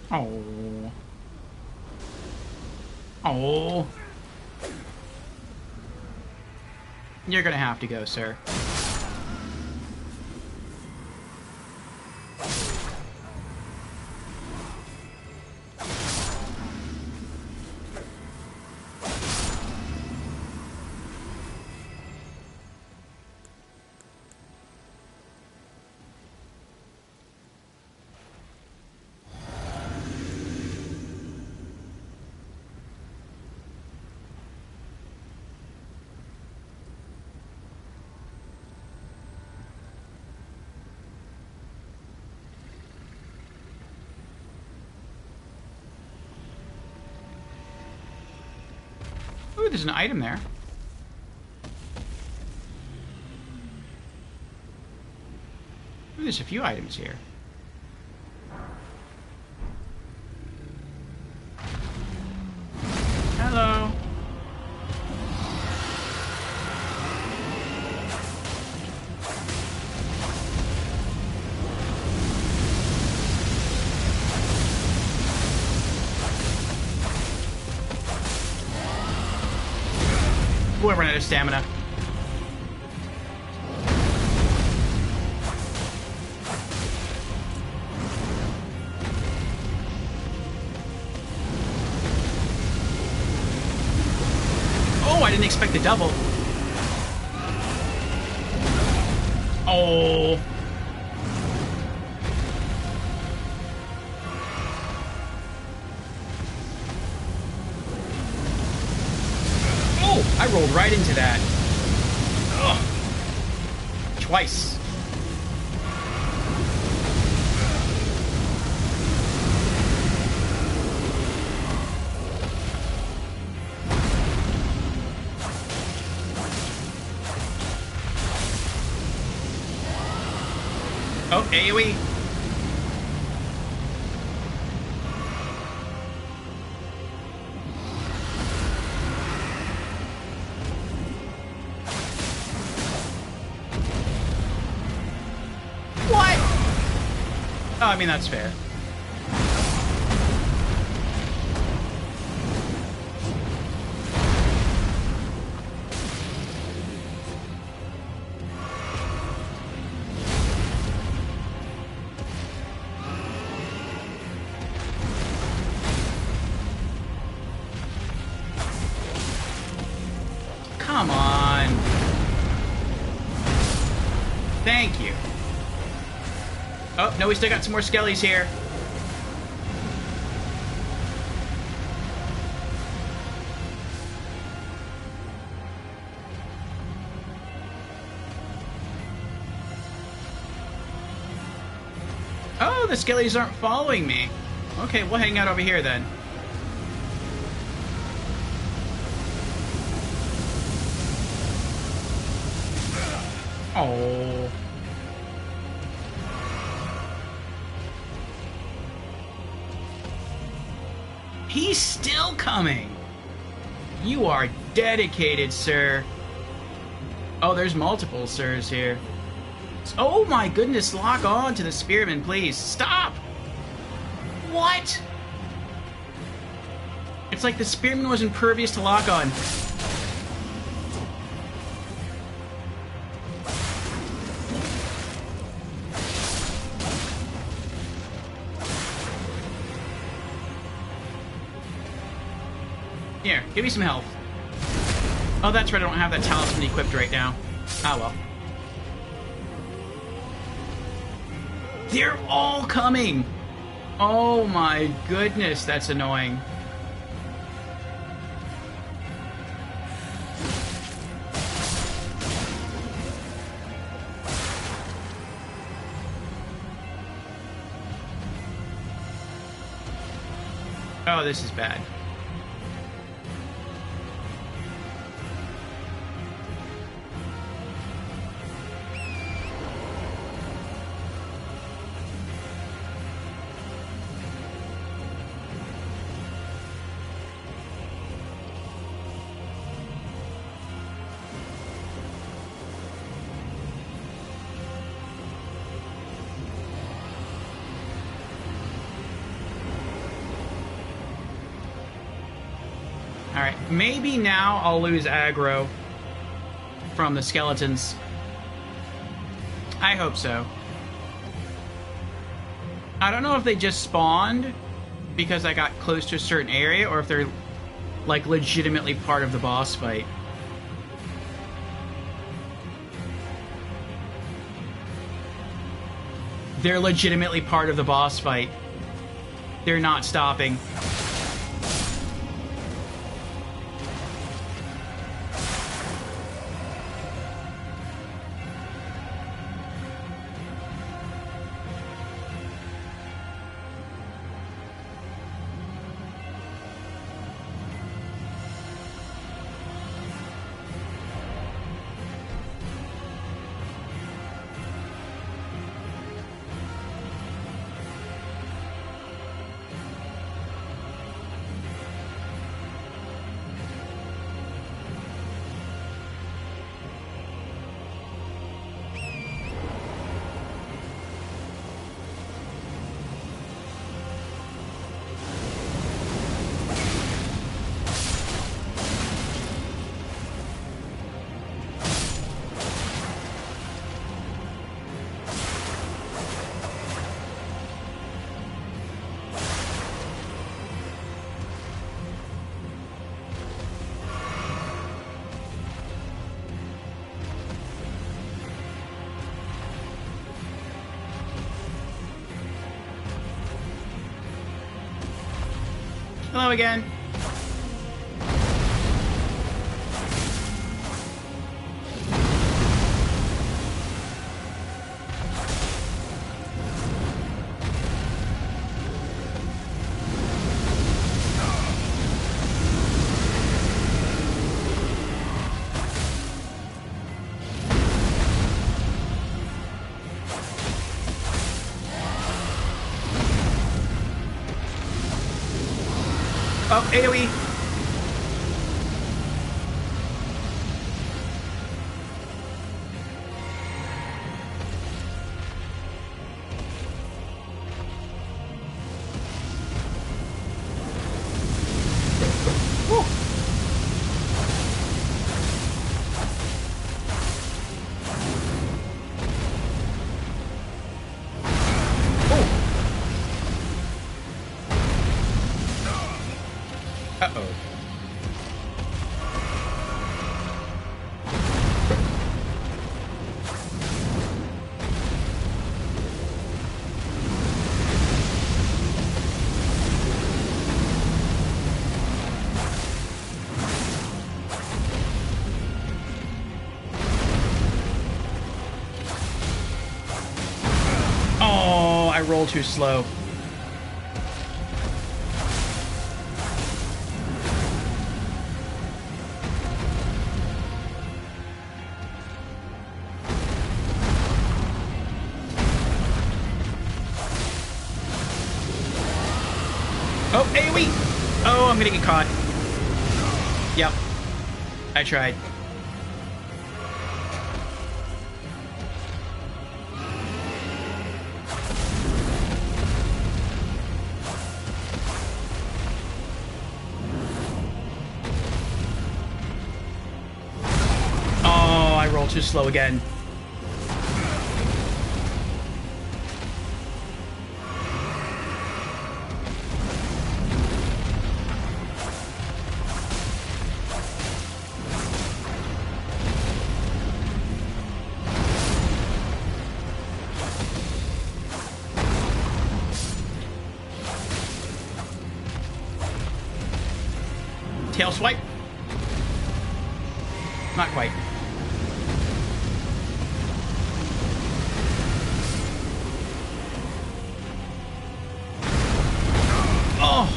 Oh. Oh. You're gonna have to go, sir. Ooh, there's an item there. Ooh, there's a few items here. Hello. Ooh, I ran out of stamina. Oh, I didn't expect the double. Oh. Oh, I rolled right into that. Ugh. Twice. Oh, AoE. What? Oh, I mean, that's fair. Thank you. Oh, no, we still got some more skellies here. Oh, the skellies aren't following me. Okay, we'll hang out over here then. Oh. He's still coming. You are dedicated, sir. Oh, there's multiple sirs here. Oh my goodness, lock on to the spearman, please. Stop! What? It's like the spearman was impervious to lock on. Here, give me some health. Oh, that's right, I don't have that talisman equipped right now. Ah, well. They're all coming! Oh my goodness, that's annoying. Oh, this is bad. Alright, maybe now I'll lose aggro from the skeletons. I hope so. I don't know if they just spawned because I got close to a certain area, or if they're, like, legitimately part of the boss fight. They're legitimately part of the boss fight. They're not stopping. Hello again. Oh, AoE! Woo. Uh-oh. roll too slow. Oh, AoE! Oh, I'm gonna get caught. Yep. I tried. Oh, I rolled too slow again. Tail swipe. Not quite. Oh!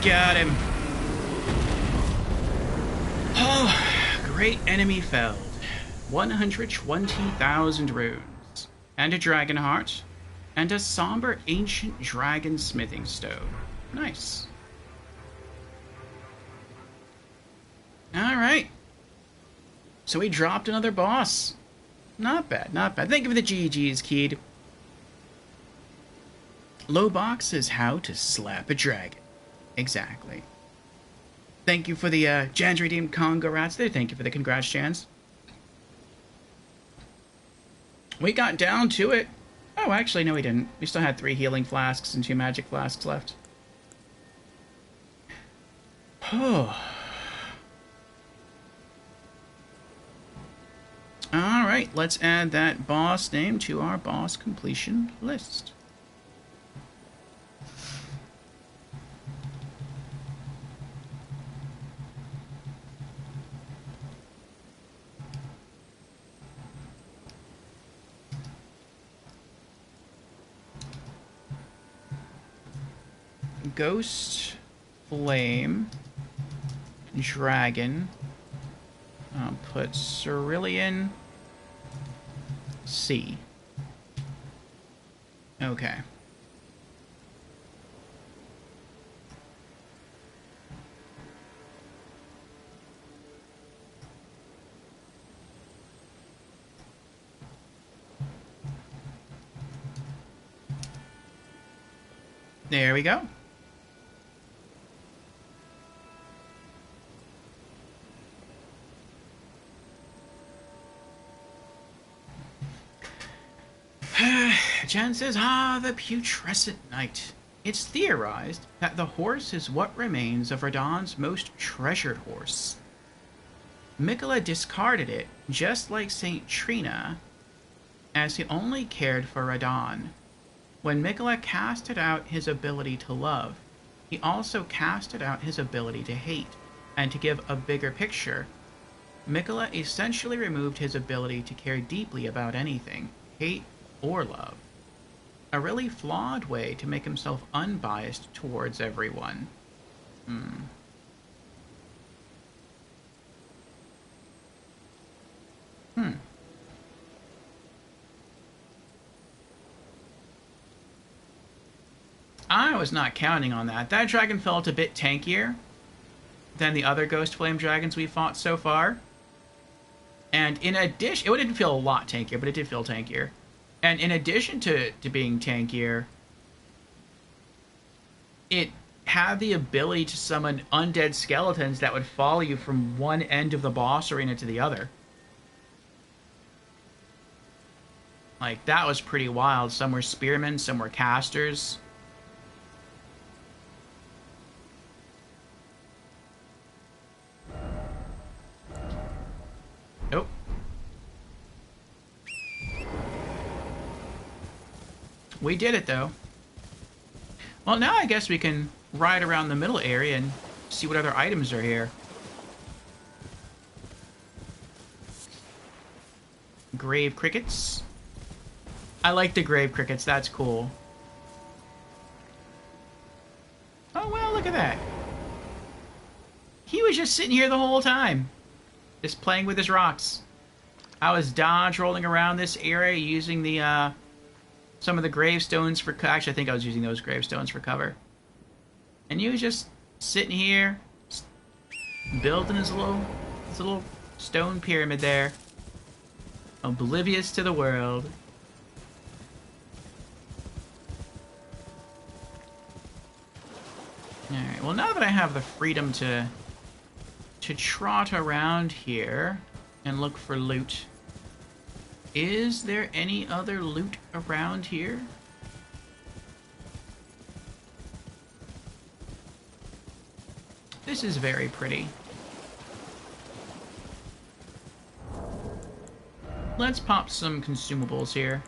Got him. Oh, great enemy felled. 120,000 runes. And a dragon heart. And a somber ancient dragon smithing stone. Nice. Alright. So we dropped another boss. Not bad, not bad. Thank you for the GGs, Keed. Low box is how to slap a dragon. Exactly. Thank you for the Jan's Redeemed congrats there. Thank you for the congrats, Jans. We got down to it. Oh, actually, no, we didn't. We still had 3 healing flasks and 2 magic flasks left. Oh. Alright, let's add that boss name to our boss completion list. Ghost, Flame, Dragon. I'll put Cerulean, C. Okay. There we go. Jen says, the putrescent knight. It's theorized that the horse is what remains of Radahn's most treasured horse. Miquella discarded it, just like Saint Trina, as he only cared for Radahn. When Miquella casted out his ability to love, he also casted out his ability to hate. And to give a bigger picture, Miquella essentially removed his ability to care deeply about anything, hate or love. A really flawed way to make himself unbiased towards everyone. I was not counting on that. That dragon felt a bit tankier than the other Ghost Flame dragons we fought so far. And in addition, it didn't feel a lot tankier, but it did feel tankier. And in addition to being tankier, it had the ability to summon undead skeletons that would follow you from one end of the boss arena to the other. Like, that was pretty wild. Some were spearmen, some were casters. Nope. We did it, though. Well, now I guess we can ride around the middle area and see what other items are here. Grave crickets. I like the grave crickets. That's cool. Oh, well, look at that. He was just sitting here the whole time. Just playing with his rocks. I was dodge rolling around this area using the, some of the gravestones for... Actually, I think I was using those gravestones for cover. And he was just sitting here, building his little stone pyramid there. Oblivious to the world. Alright, well now that I have the freedom to trot around here and look for loot, is there any other loot around here? This is very pretty. Let's pop some consumables here.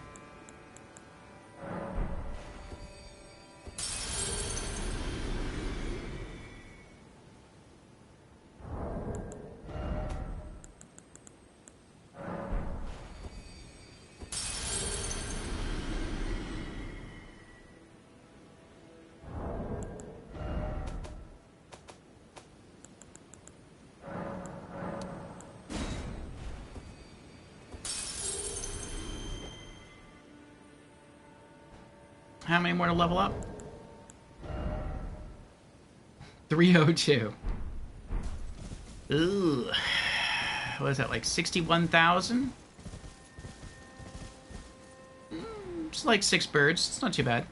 How many more to level up? 302. Ooh. What is that, like 61,000? It's like 6 birds. It's not too bad.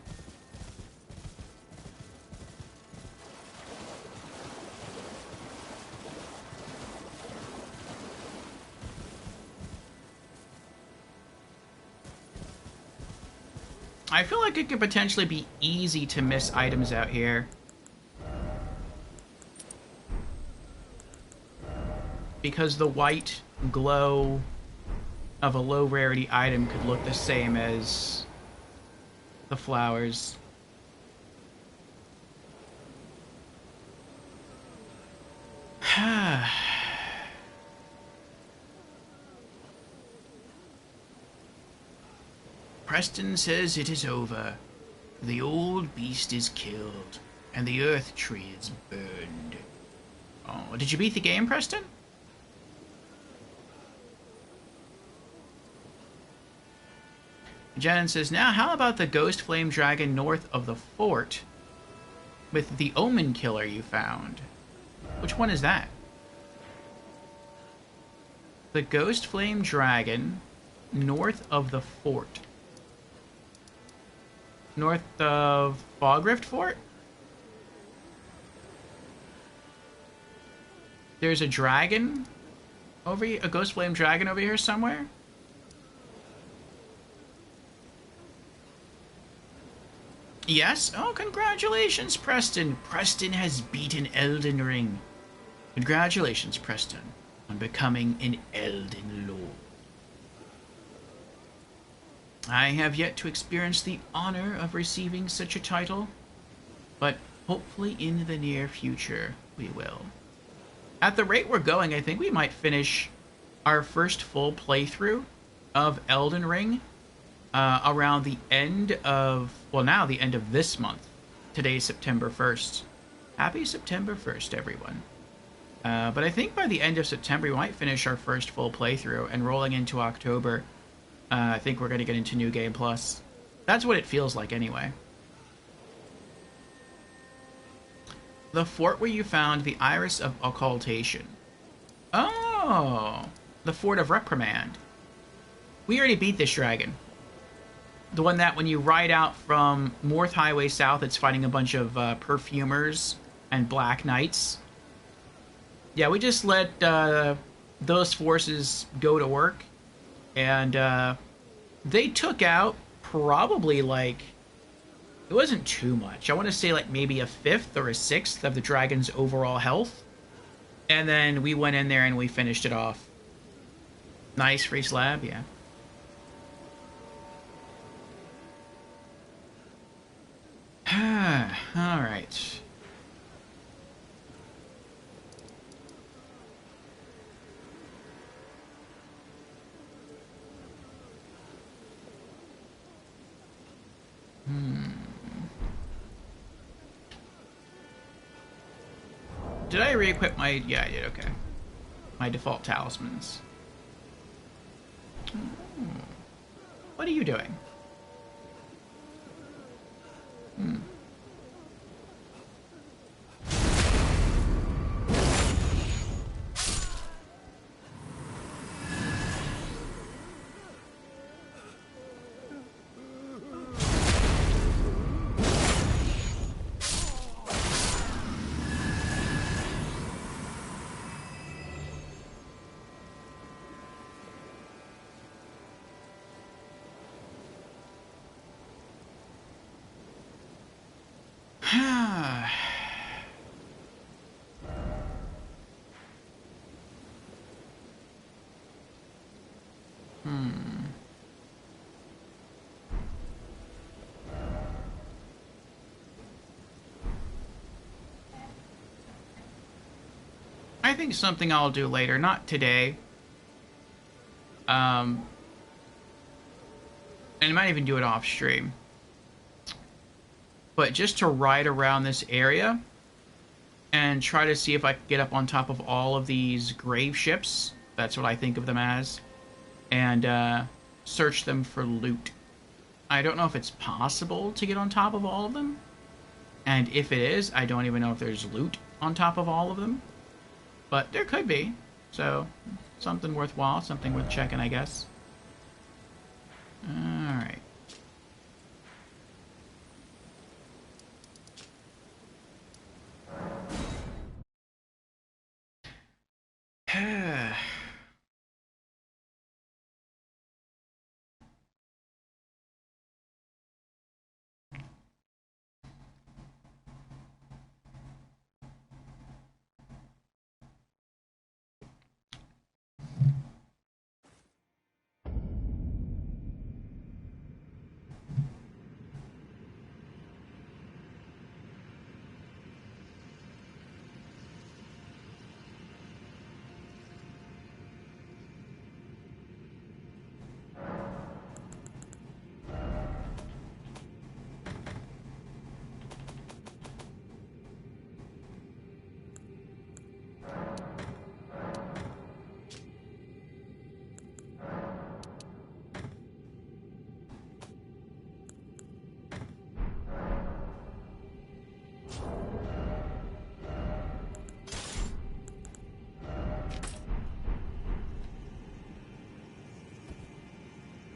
I feel like it could potentially be easy to miss items out here. Because the white glow of a low rarity item could look the same as the flowers. Preston says it is over. The old beast is killed, and the earth tree is burned. Oh, did you beat the game, Preston? Jen says, now how about the ghost flame dragon north of the fort with the omen killer you found? Which one is that? The ghost flame dragon north of the fort. North of Fogrift Fort? There's a dragon over here, a ghost flame dragon over here somewhere? Yes? Oh, congratulations, Preston. Preston has beaten Elden Ring. Congratulations, Preston, on becoming an Elden Lord. I have yet to experience the honor of receiving such a title, but hopefully in the near future we will. At the rate we're going, I think we might finish our first full playthrough of Elden Ring around the end of, well, now the end of this month. Today's September 1st. Happy September 1st, everyone. But I think by the end of September we might finish our first full playthrough, and rolling into October, I think we're going to get into New Game Plus. That's what it feels like, anyway. The fort where you found the Iris of Occultation. Oh! The Fort of Reprimand. We already beat this dragon. The one that when you ride out from Morth Highway South, it's fighting a bunch of perfumers and Black Knights. Yeah, we just let those forces go to work. And they took out probably, like, it wasn't too much. I want to say like maybe a fifth or a sixth of the dragon's overall health. And then we went in there and we finished it off. Nice free slab, yeah. All right. Did I re-equip my... Yeah, I did, okay. My default talismans. What are you doing? I think something I'll do later, not today. And I might even do it off stream. But just to ride around this area and try to see if I can get up on top of all of these grave ships. That's what I think of them as. And search them for loot. I don't know if it's possible to get on top of all of them. And if it is, I don't even know if there's loot on top of all of them. But there could be. So, something worthwhile, something worth checking, I guess. Alright.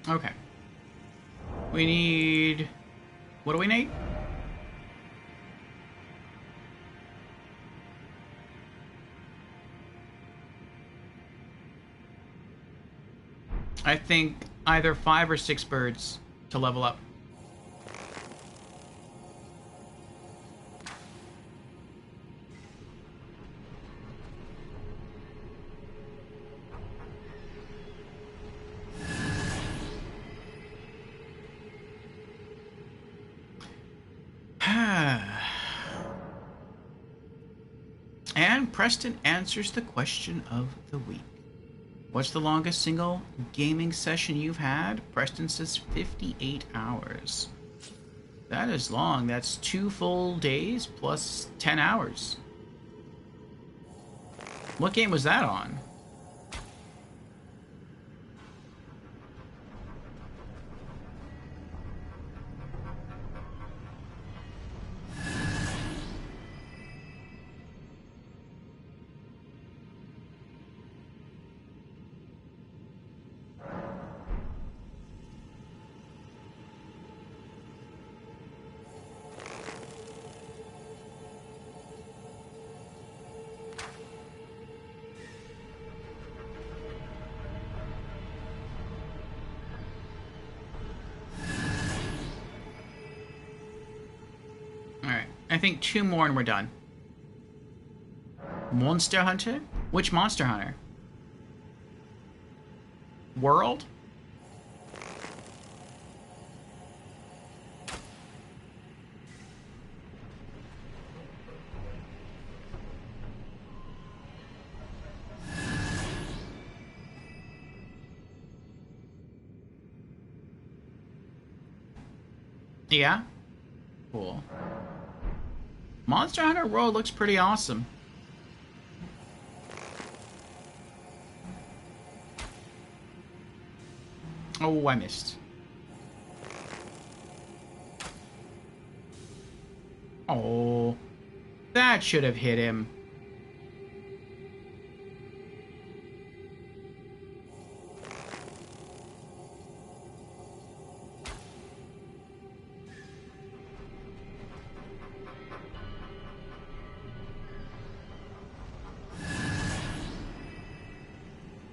Okay. We need... What do we need? I think either 5 or 6 birds to level up. And Preston answers the question of the week. What's the longest single gaming session you've had? Preston says 58 hours. That is long. That's 2 full days plus 10 hours. What game was that on? I think 2 more and we're done. Monster Hunter? Which Monster Hunter? World? Yeah? Cool. Monster Hunter World looks pretty awesome. Oh, I missed. Oh, that should have hit him.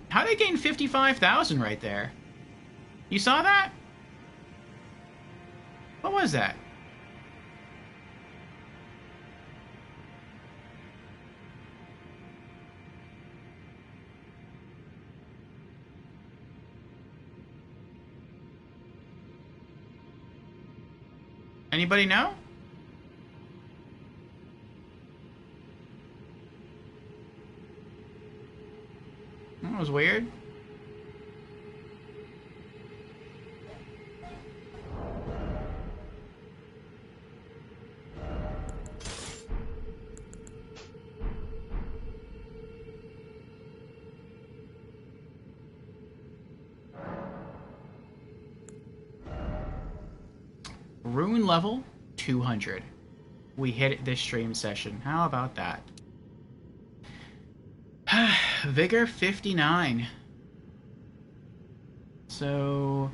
How did I gain 55,000 right there? You saw that? What was that? Anybody know? That was weird. Rune level 200. We hit it this stream session. How about that? Vigor 59. So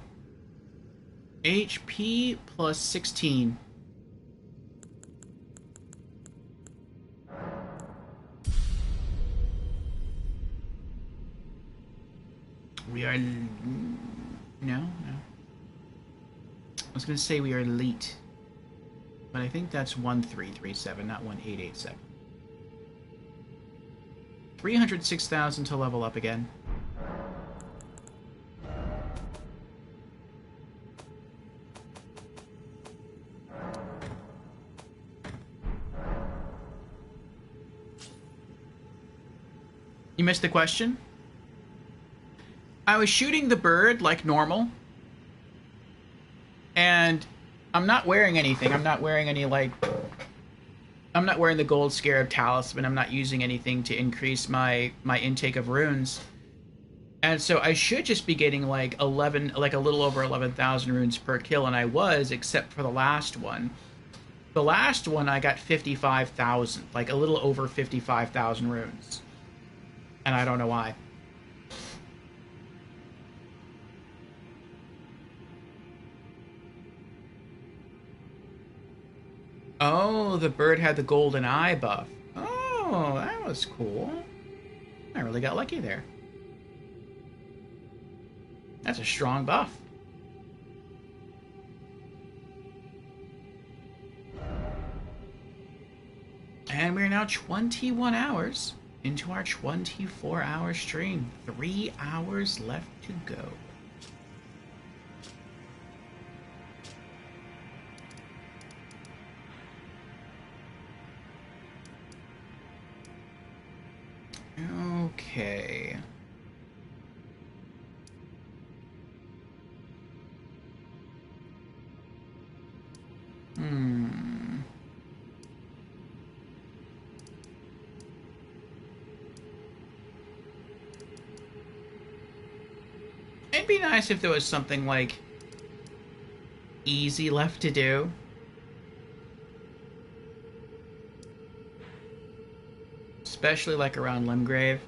HP plus 16. We are... No. I was going to say we are elite. But I think that's 1337, not 1887. 306,000 to level up again. You missed the question? I was shooting the bird like normal. And I'm not wearing anything. I'm not wearing any, like... I'm not wearing the Gold Scarab Talisman. I'm not using anything to increase my intake of runes. And so I should just be getting, like, 11... Like, a little over 11,000 runes per kill, and I was, except for the last one. The last one, I got 55,000. Like, a little over 55,000 runes. And I don't know why. Oh, the bird had the golden eye buff. Oh, that was cool. I really got lucky there. That's a strong buff. And we're now 21 hours into our 24-hour stream. 3 hours left to go. Okay. It'd be nice if there was something, like, easy left to do. Especially, like, around Limgrave.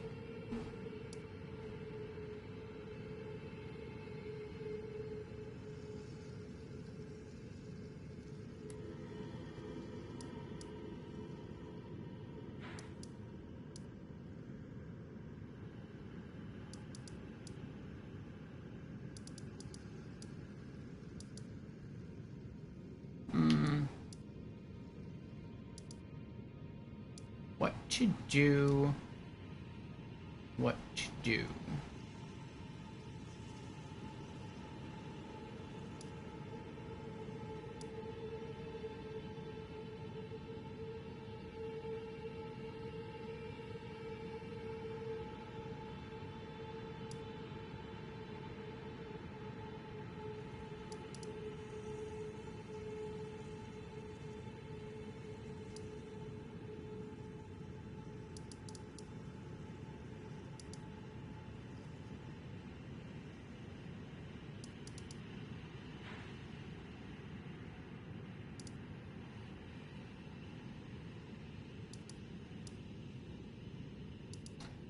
What to do? What to do?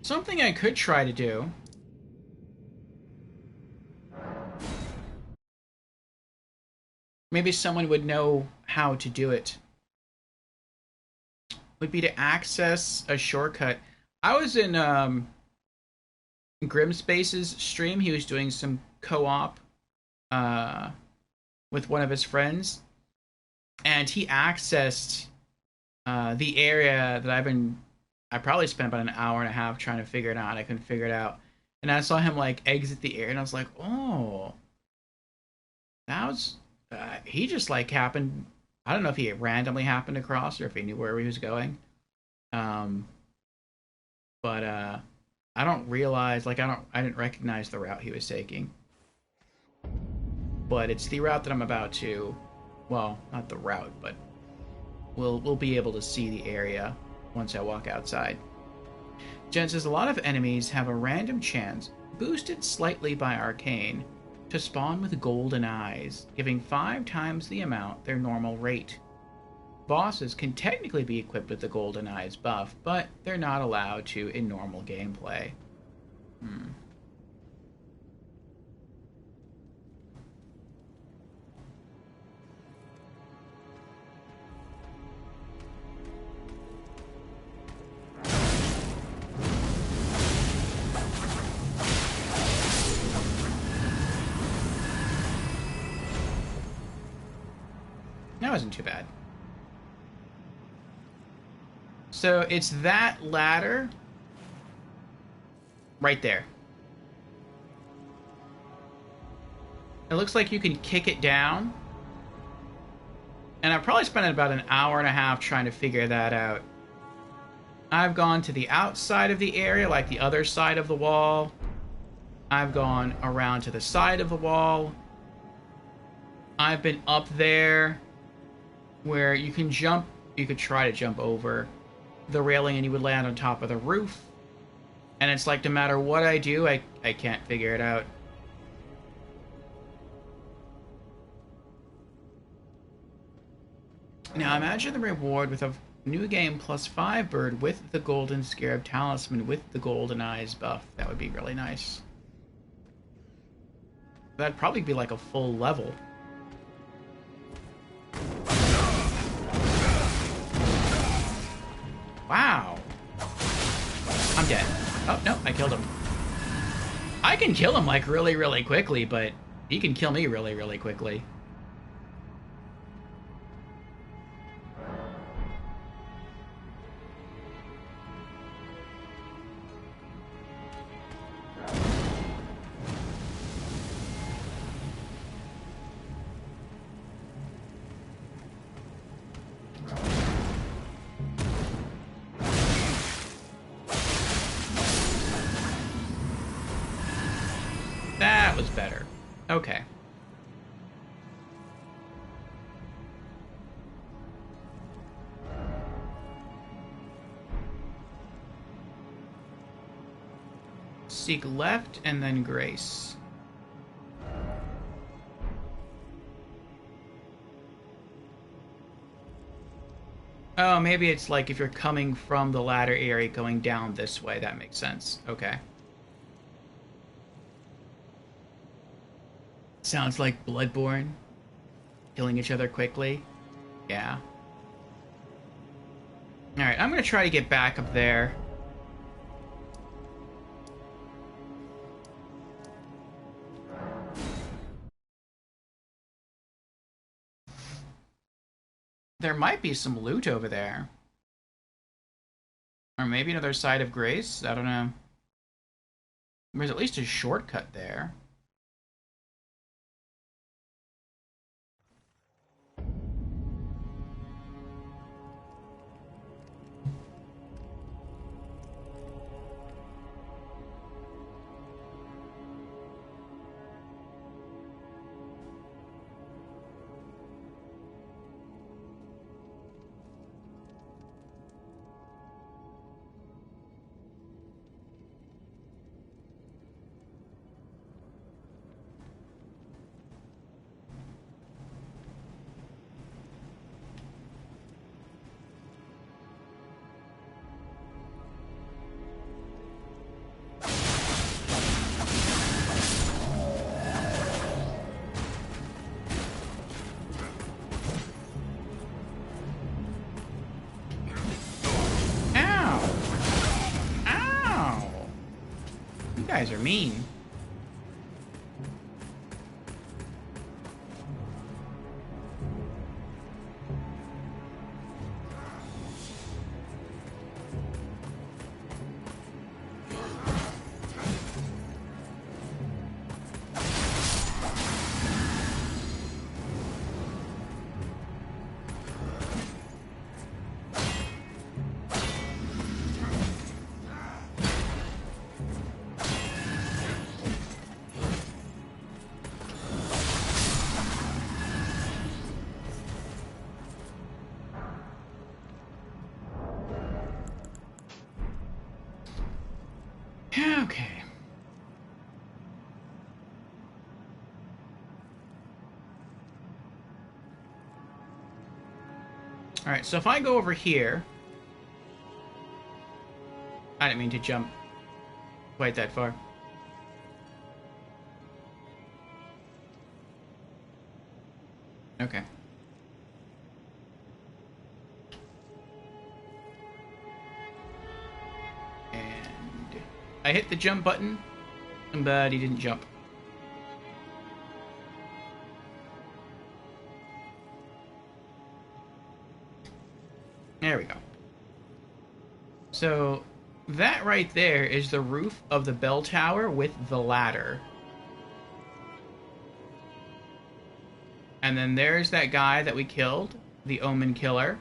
Something I could try to do maybe someone would know how to do it, would be to access a shortcut. I was in Grimspace's stream. He was doing some co-op uh, with one of his friends, and he accessed the area that I probably spent about an hour and a half trying to figure it out. I couldn't figure it out. And I saw him like exit the area, and I was like, oh, that was he just like happened. I don't know if he randomly happened across or if he knew where he was going. Um, but I don't realize like I didn't recognize the route he was taking. But it's the route that I'm about to, well, not the route, but we'll be able to see the area once I walk outside. Jen says a lot of enemies have a random chance, boosted slightly by arcane, to spawn with golden eyes, giving 5 times the amount their normal rate. Bosses can technically be equipped with the golden eyes buff, but they're not allowed to in normal gameplay. That wasn't too bad. So it's that ladder right there. It looks like you can kick it down. And I probably spent about an hour and a half trying to figure that out. I've gone to the outside of the area, like the other side of the wall. I've gone around to the side of the wall. I've been up there where you can jump. You could try to jump over the railing and you would land on top of the roof. And it's like no matter what I do, I can't figure it out. Now imagine the reward with a new game +5 bird with the golden scarab talisman with the golden eyes buff. That would be really nice. That'd probably be like a full level. Wow. I'm dead. Oh, no, I killed him. I can kill him like really, really quickly, but he can kill me really, really quickly. That was better. Okay. Seek left and then grace. Oh, maybe it's like if you're coming from the ladder area going down this way. That makes sense. Okay. Sounds like Bloodborne. Killing each other quickly. Yeah. Alright, I'm gonna try to get back up there. There might be some loot over there. Or maybe another side of grace? I don't know. There's at least a shortcut there. guys are mean. Okay. Alright, so if I go over here... I didn't mean to jump quite that far. Okay. And I hit the jump button, but he didn't jump. There we go. So, that right there is the roof of the bell tower with the ladder. And then there's that guy that we killed, the Omen Killer.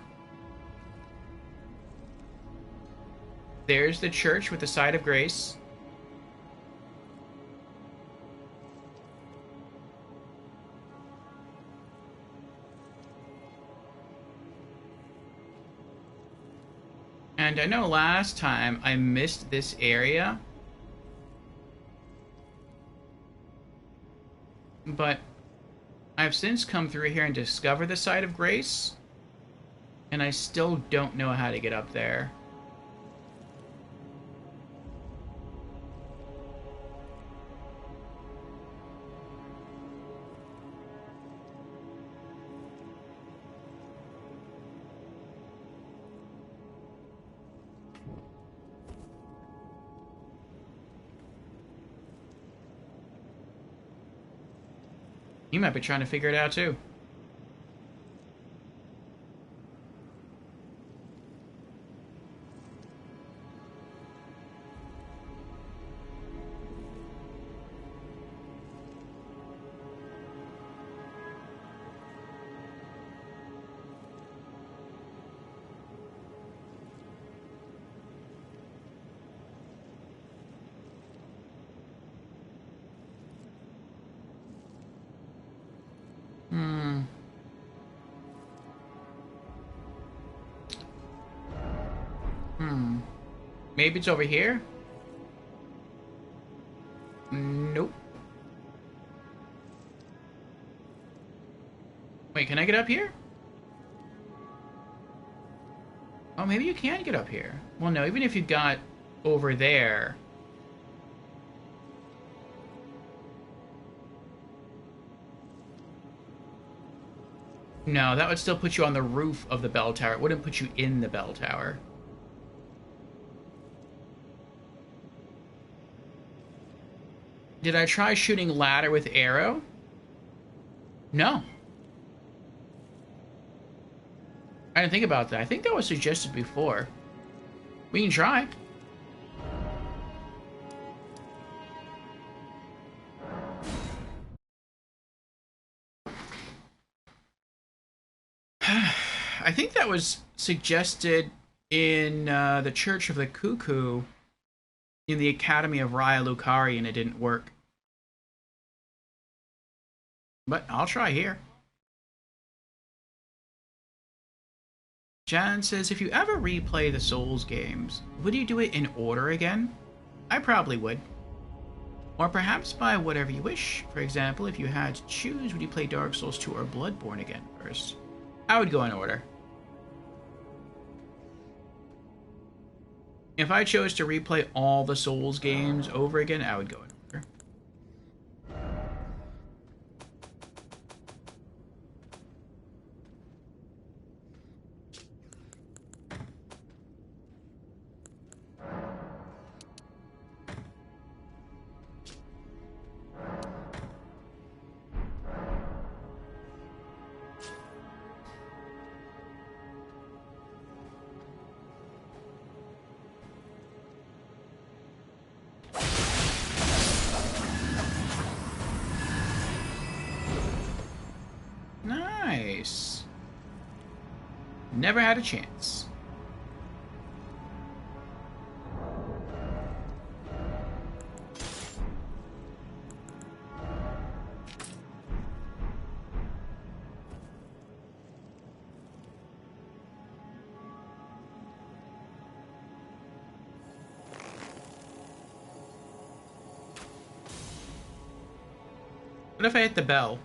There's the church with the Side of Grace. And I know last time I missed this area, but I've since come through here and discovered the Site of Grace, and I still don't know how to get up there. You might be trying to figure it out too. Maybe it's over here? Nope. Wait, can I get up here? Oh, maybe you can get up here. Well, no, even if you got over there... No, that would still put you on the roof of the bell tower. It wouldn't put you in the bell tower. Did I try shooting ladder with arrow? No. I didn't think about that. I think that was suggested before. We can try. I think that was suggested in the Church of the Cuckoo in the Academy of Raya Lucaria, and it didn't work. But I'll try here. Jan says, if you ever replay the Souls games, would you do it in order again? I probably would. Or perhaps by whatever you wish. For example, if you had to choose, would you play Dark Souls 2 or Bloodborne again first? I would go in order. If I chose to replay all the Souls games over again, I would go in order. Never had a chance. What if I hit the bell?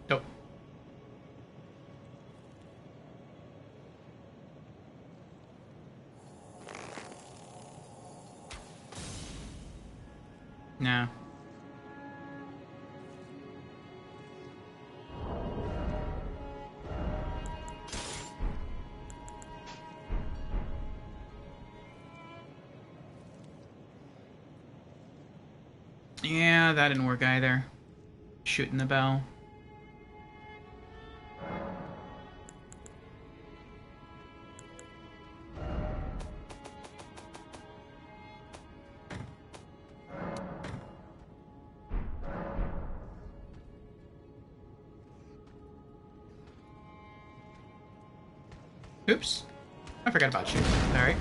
Nope. No. Yeah, that didn't work either. Shooting the bell. Oops. I forgot about you. Alright.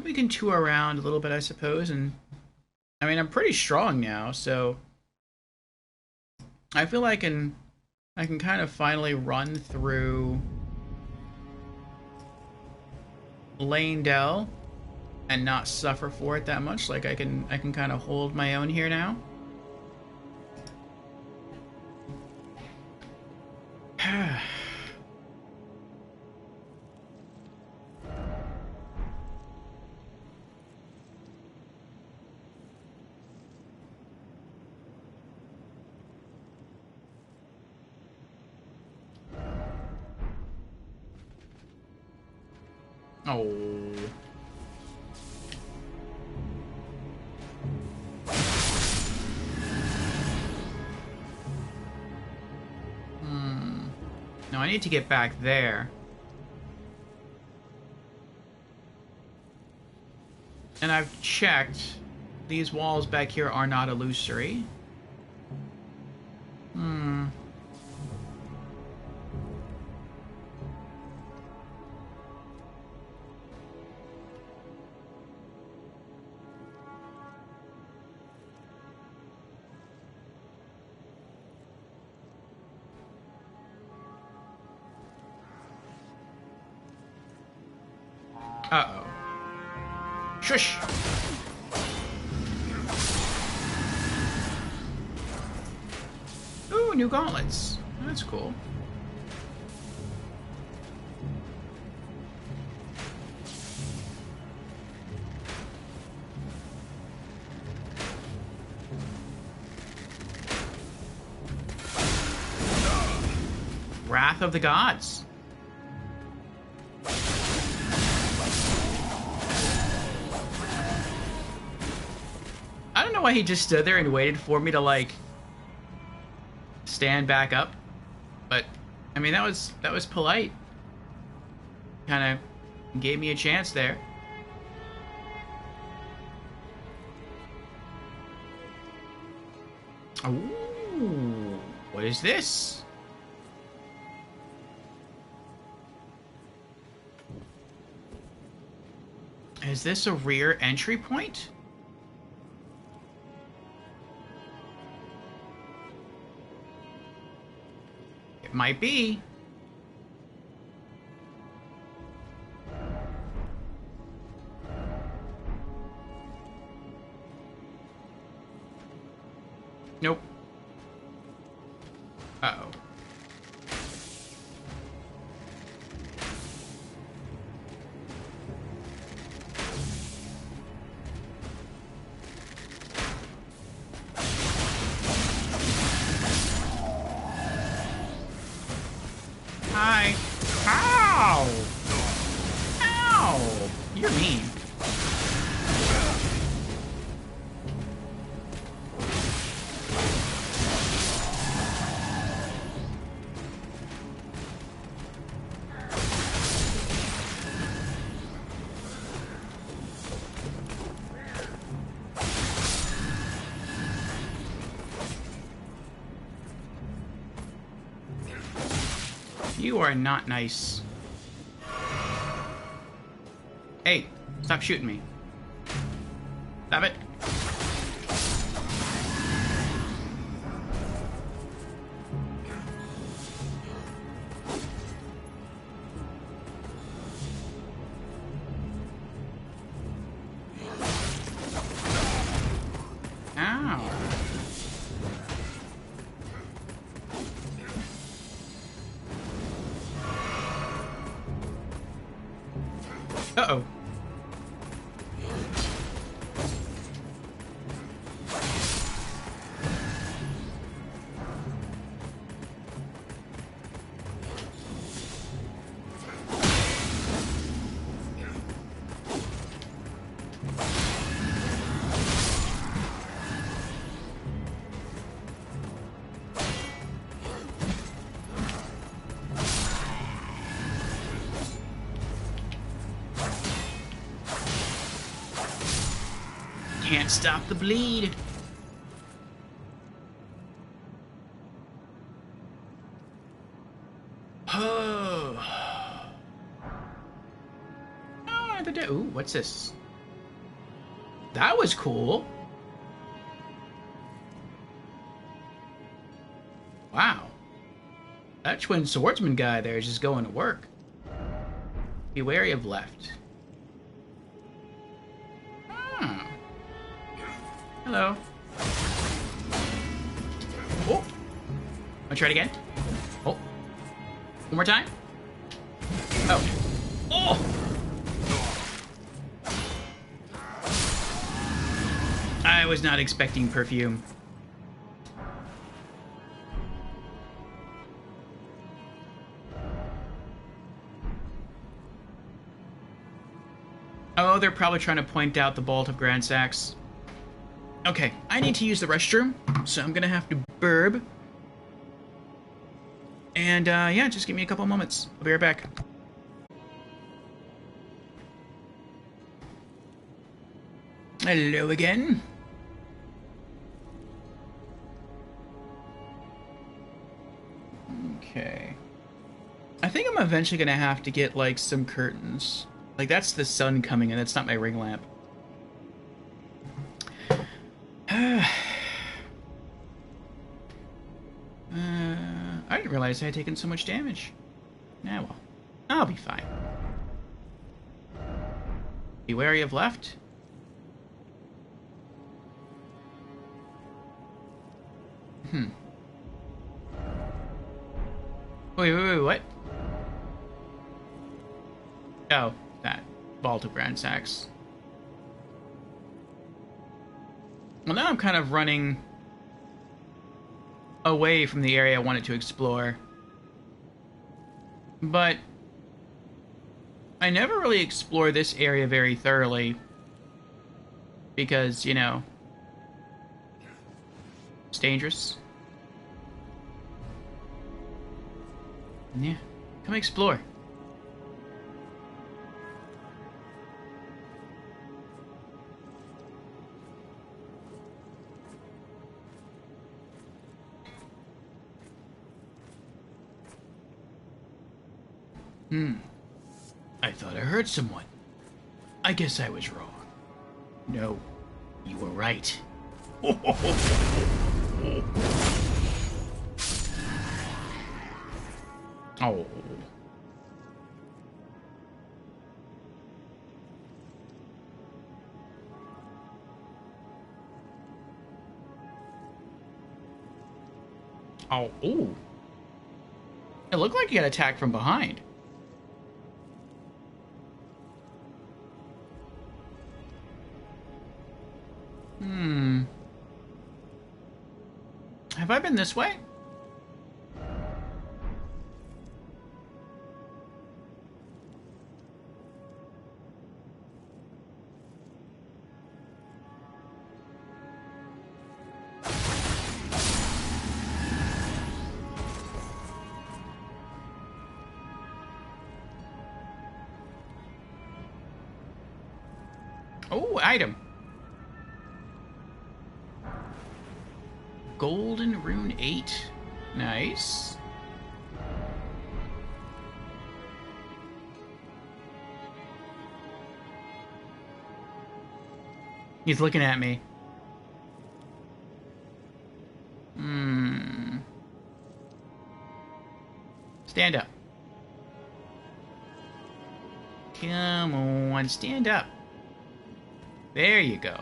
We can tour around a little bit, I suppose, and I mean, I'm pretty strong now, so I feel like I can kind of finally run through Lanedell and not suffer for it that much. Like I can kind of hold my own here now. Oh. No, I need to get back there. And I've checked. These walls back here are not illusory. Uh-oh. Shush! Ooh, new gauntlets. That's cool. Wrath of the Gods. I don't know why he just stood there and waited for me to, like, stand back up. But, I mean, that was polite. Kind of gave me a chance there. Ooh, what is this? Is this a rear entry point? Might be. Nope. Uh-oh. Hi. Ow! Ow! You're mean. You are not nice. Hey, stop shooting me. Stop it. Ow. Uh-oh. Can't stop the bleed. Oh. Ooh, what's this? That was cool. Wow. That twin swordsman guy there is just going to work. Be wary of left. Hello. Oh. Wanna try it again? Oh. One more time? Oh. Oh! I was not expecting perfume. Oh, they're probably trying to point out the Vault of Grand Sax. Okay, I need to use the restroom, so I'm gonna have to burb. And, yeah, just give me a couple moments. I'll be right back. Hello again. Okay. I think I'm eventually gonna have to get, like, some curtains. Like, that's the sun coming in, that's not my ring lamp. I didn't realize I had taken so much damage. Nah, well, I'll be fine. Be wary of left. Wait, what? Oh, that Vault of Grand Sax. Well, now I'm kind of running away from the area I wanted to explore. But I never really explored this area very thoroughly because, you know, it's dangerous. Yeah, come explore. I thought I heard someone. I guess I was wrong. No, you were right. Oh. Oh, ooh. It looked like you got attacked from behind. Have I been this way? Oh, item. Golden Rune 8. Nice. He's looking at me. Stand up. Come on, stand up. There you go.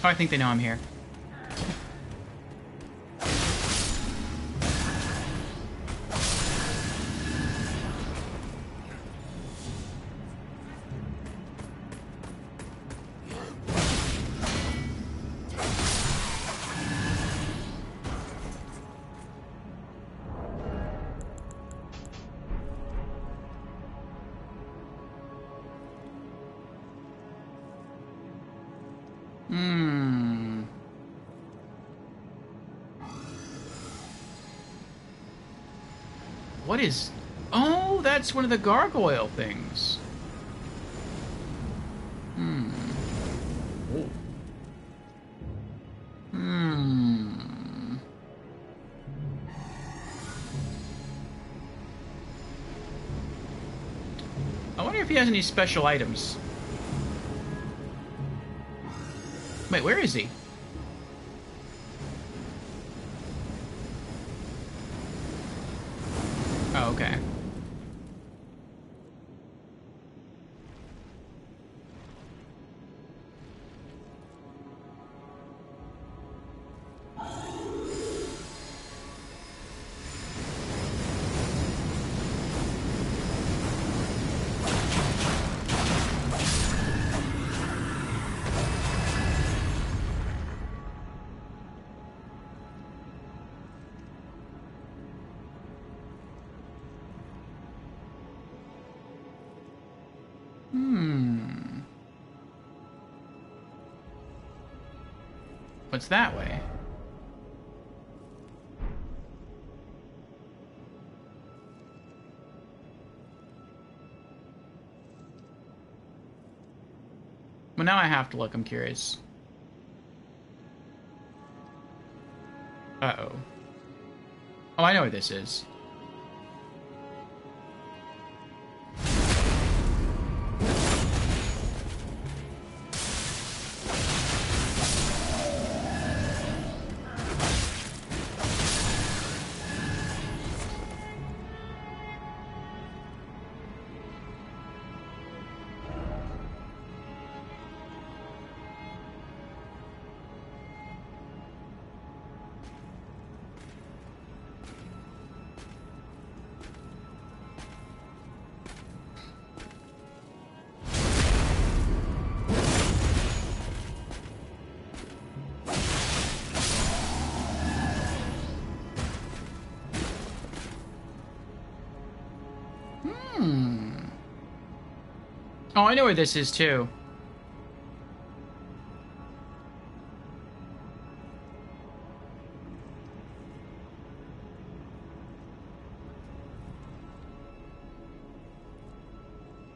Oh, I think they know I'm here. What is... Oh, that's one of the gargoyle things. Oh. I wonder if he has any special items. Wait, where is he? Oh, okay. What's that way? Well, now I have to look. I'm curious. Uh-oh. Oh, I know what this is. Oh, I know where this is, too.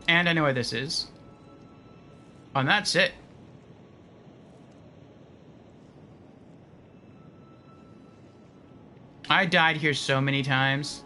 And I know where this is. Oh, and that's it. I died here so many times.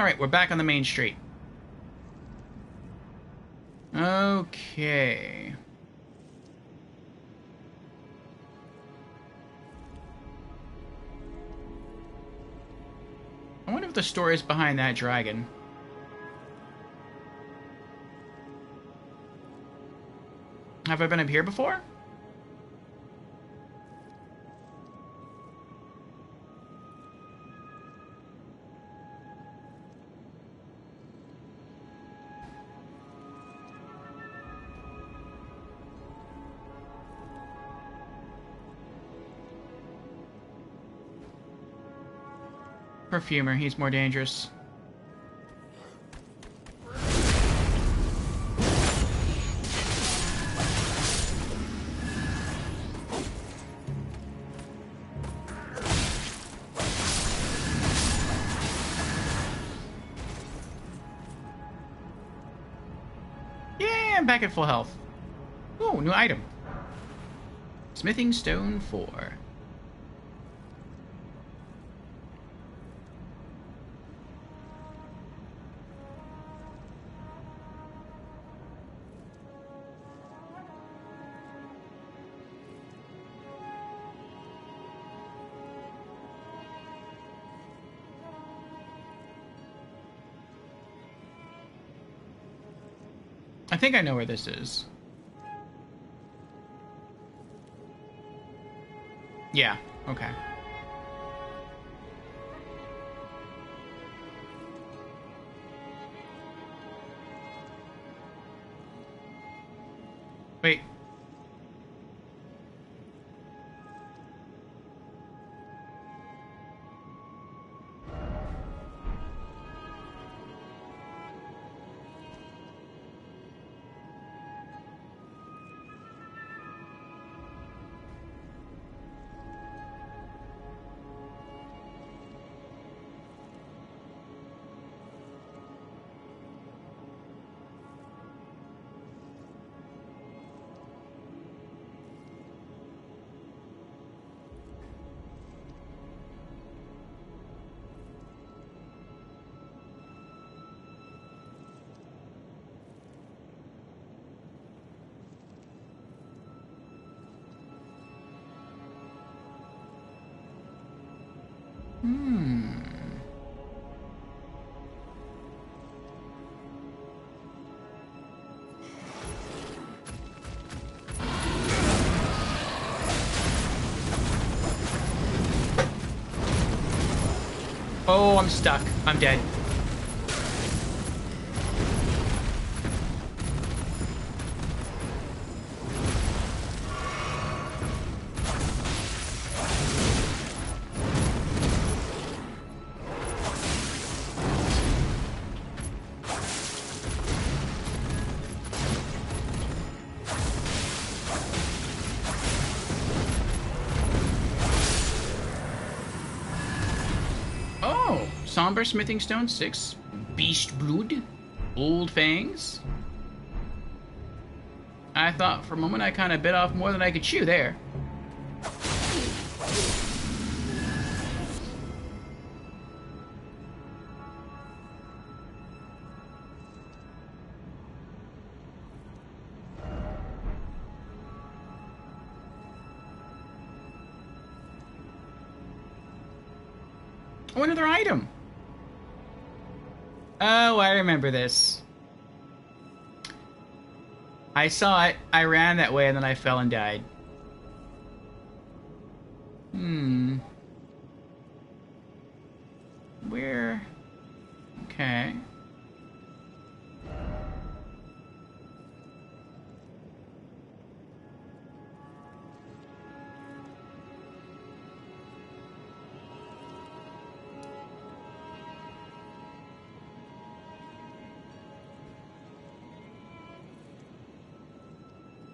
Alright, we're back on the main street. Okay. I wonder if the story is behind that dragon. Have I been up here before? Perfumer, he's more dangerous. Yeah, I'm back at full health. Oh, new item. Smithing Stone 4. I think I know where this is. Yeah, okay. Wait. Oh, I'm stuck. I'm dead. Somber Smithing Stone 6. Beast Blood. Old Fangs. I thought for a moment I kind of bit off more than I could chew there. Oh, another item. Oh, I remember this. I saw it, I ran that way, and then I fell and died. Where? Okay.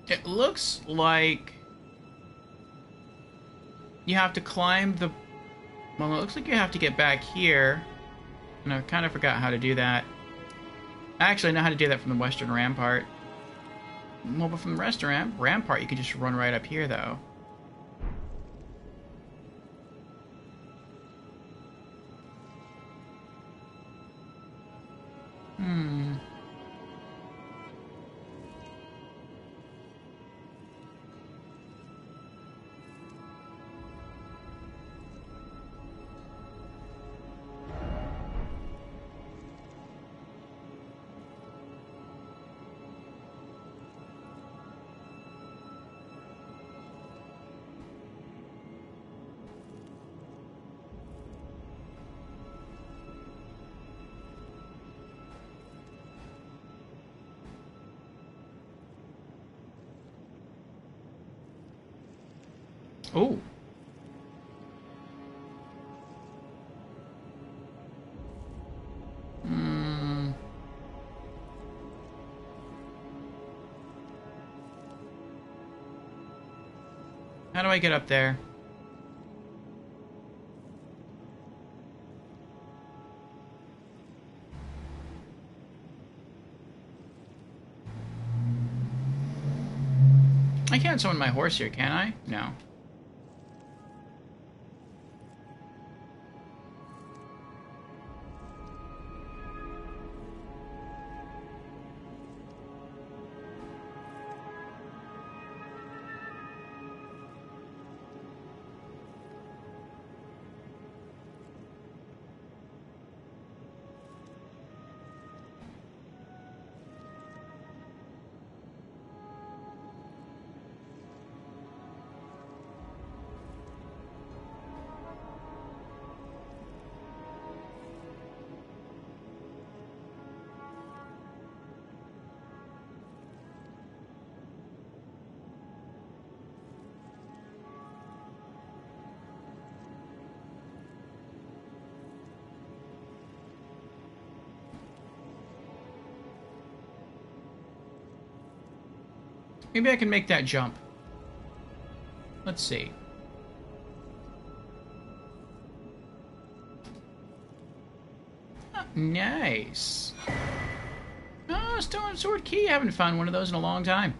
It looks like you have to climb the... Well, it looks like you have to get back here. And I kind of forgot how to do that. Actually, I know how to do that from the Western Rampart. Well, but from the Western Rampart, you can just run right up here, though. Oh. How do I get up there? I can't summon my horse here, can I? No. Maybe I can make that jump. Let's see. Oh, nice. Oh, Stone Sword Key. I haven't found one of those in a long time.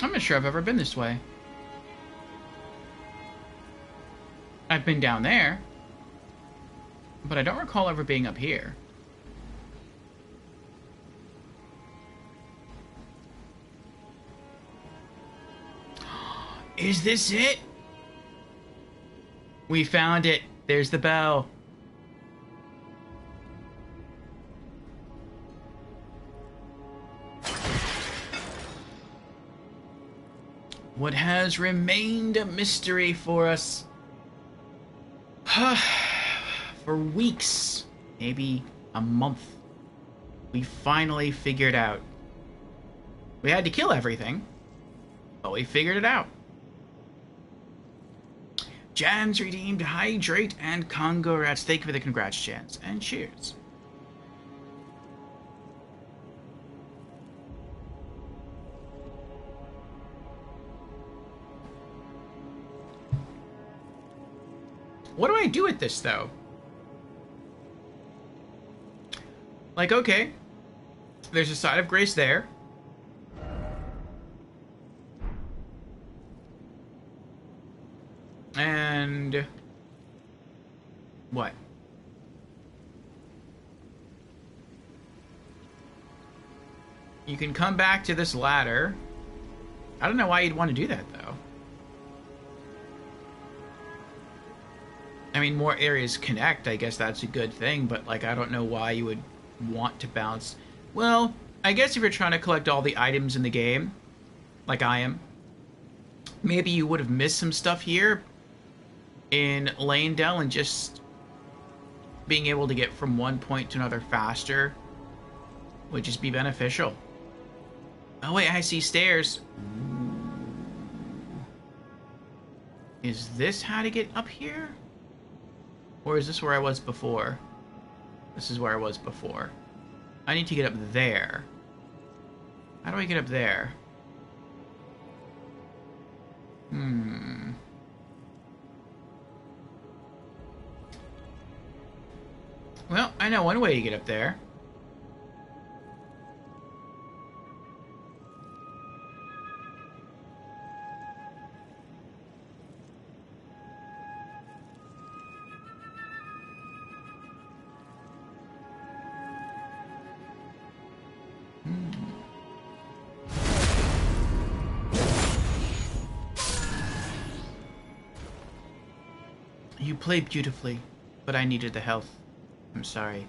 I'm not sure I've ever been this way. I've been down there, but I don't recall ever being up here. Is this it? We found it. There's the bell. What has remained a mystery for us for weeks, maybe a month, we finally figured out. We had to kill everything, but we figured it out. Jan's redeemed Hydrate and Congo Rats. Thank you for the congrats, Jans, and cheers. What do I do with this, though? Like, okay, there's a side of grace there. And... what? You can come back to this ladder. I don't know why you'd want to do that, though. I mean, more areas connect, I guess that's a good thing, but, like, I don't know why you would want to bounce. Well, I guess if you're trying to collect all the items in the game, like I am, maybe you would have missed some stuff here in Lanedell, and just being able to get from one point to another faster would just be beneficial. Oh, wait, I see stairs. Is this how to get up here? Or is this where I was before? This is where I was before. I need to get up there. How do I get up there? Well, I know one way to get up there. You played beautifully, but I needed the health. I'm sorry.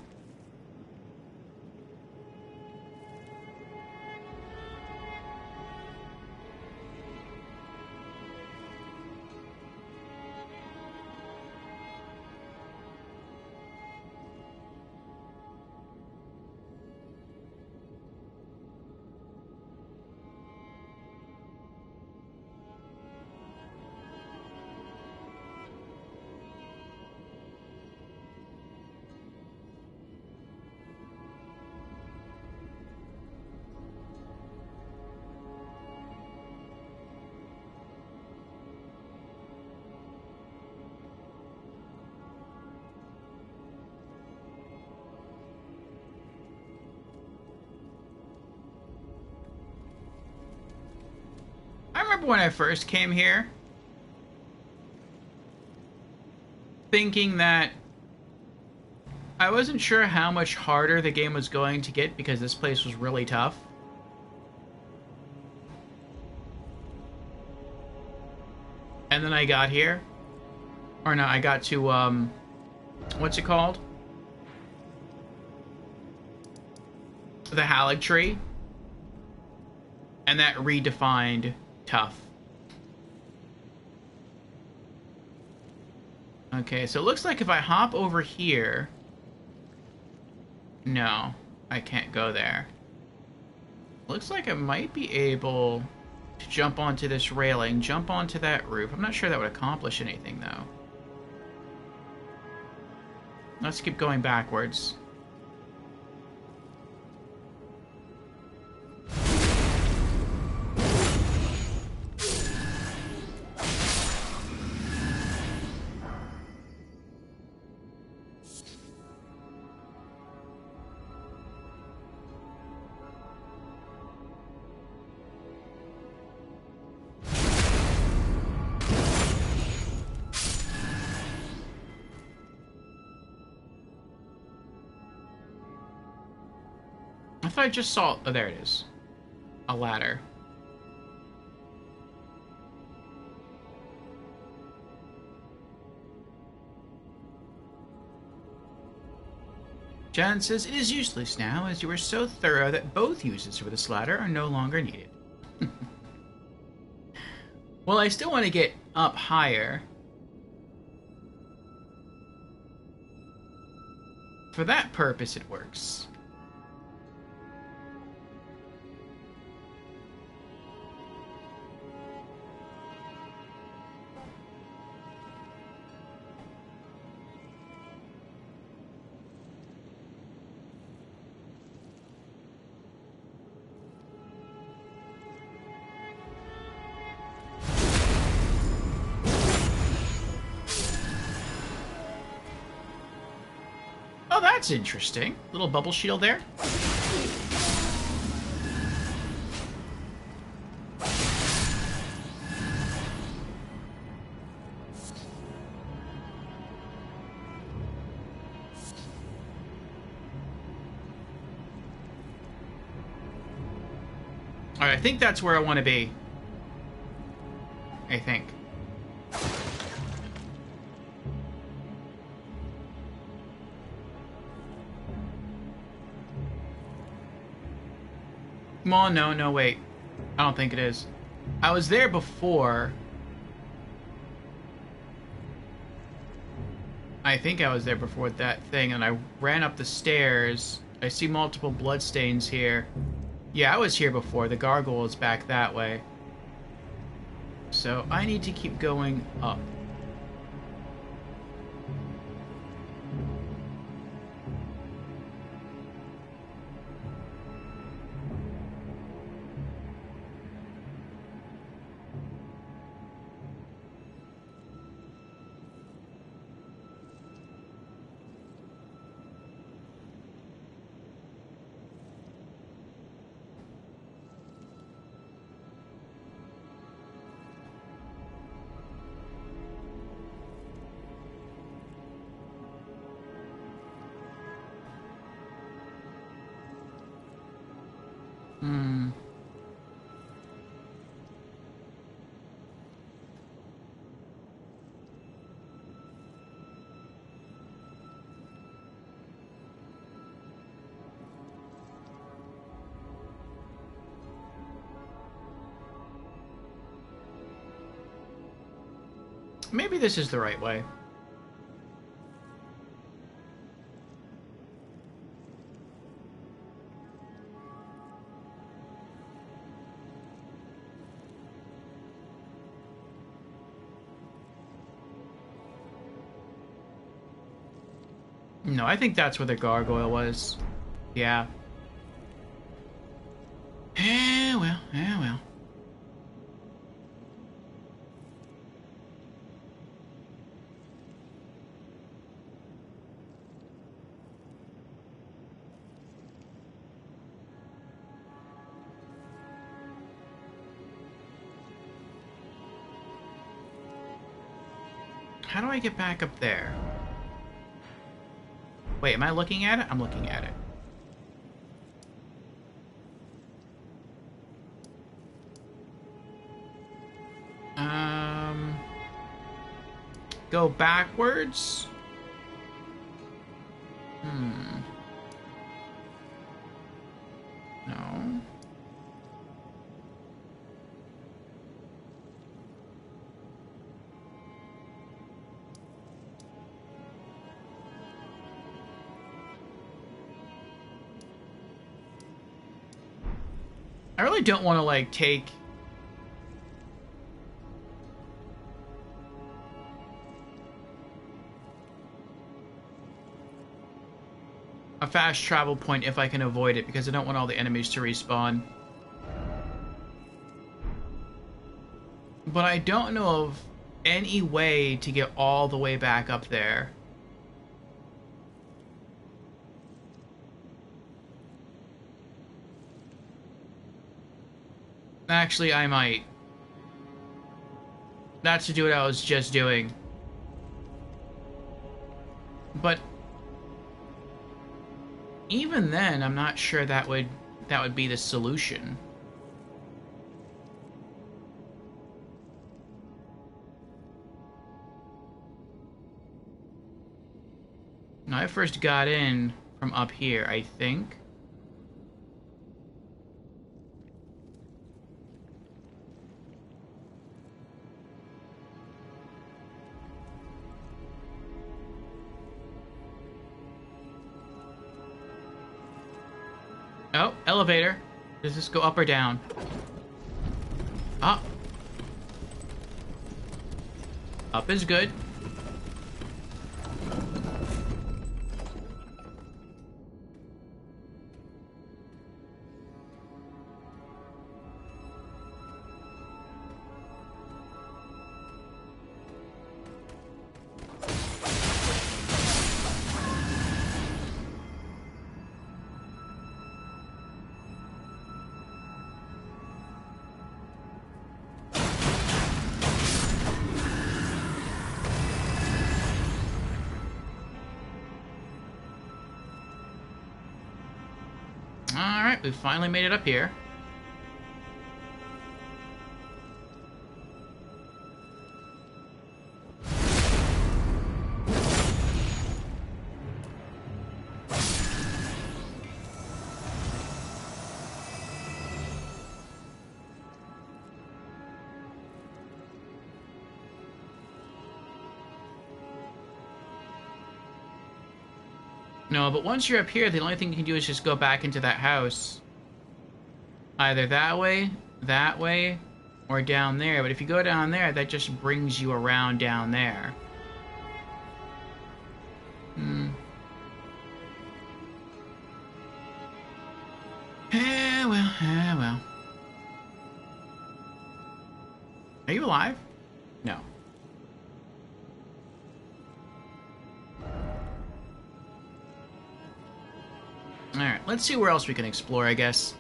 I remember when I first came here, thinking that I wasn't sure how much harder the game was going to get because this place was really tough. And then I got here. Or no, I got to, what's it called? The Halig Tree. And that redefined tough. Okay, so it looks like if I hop over here... No, I can't go there. Looks like I might be able to jump onto this railing, jump onto that roof. I'm not sure that would accomplish anything, though. Let's keep going backwards. I thought I just saw... Oh, there it is. A ladder. Jan says, it is useless now, as you were so thorough that both uses for this ladder are no longer needed. Well, I still want to get up higher. For that purpose, it works. Oh, that's interesting. Little bubble shield there. Alright, I think that's where I want to be. I think. Come on, no, wait. I don't think it is. I was there before. I think I was there before that thing, and I ran up the stairs. I see multiple bloodstains here. Yeah, I was here before. The gargoyle is back that way. So I need to keep going up. Maybe this is the right way. No, I think that's where the gargoyle was. Yeah. Eh, well, eh, well. How do I get back up there? Wait, am I looking at it? I'm looking at it. Go backwards? No. I really don't want to, like, take... a fast travel point if I can avoid it, because I don't want all the enemies to respawn. But I don't know of any way to get all the way back up there. Actually, I might. That's to do what I was just doing. But even then, I'm not sure that would be the solution. Now, I first got in from up here, I think. Oh, elevator. Does this go up or down? Up. Up is good. Alright, we finally made it up here. No, but once you're up here, the only thing you can do is just go back into that house. Either that way, or down there. But if you go down there, that just brings you around down there. Well. Are you alive? No. Alright, let's see where else we can explore, I guess.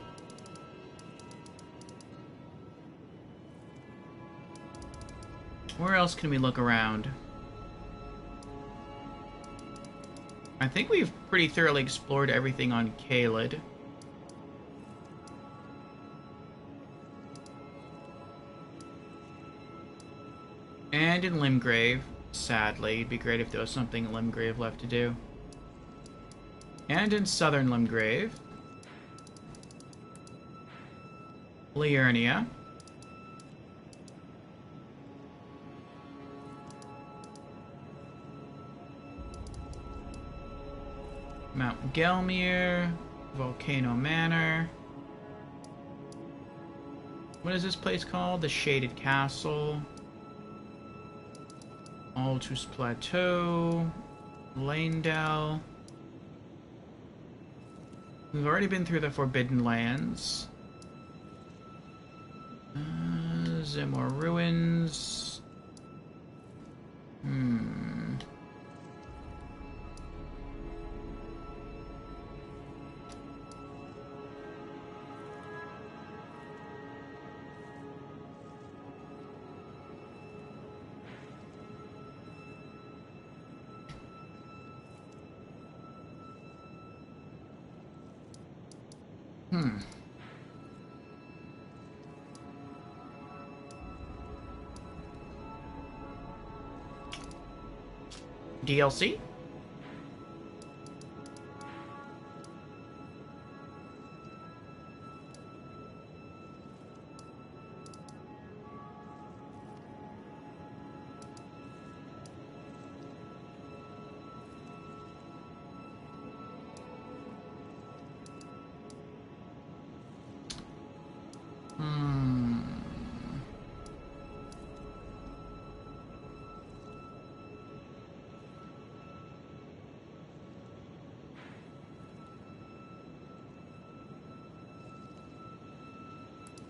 Where else can we look around? I think we've pretty thoroughly explored everything on Caelid. And in Limgrave, sadly. It'd be great if there was something in Limgrave left to do. And in southern Limgrave. Liurnia. Mount Gelmir, Volcano Manor. What is this place called? The Shaded Castle. Altus Plateau. Lanedale. We've already been through the Forbidden Lands. Zimor Ruins. DLC?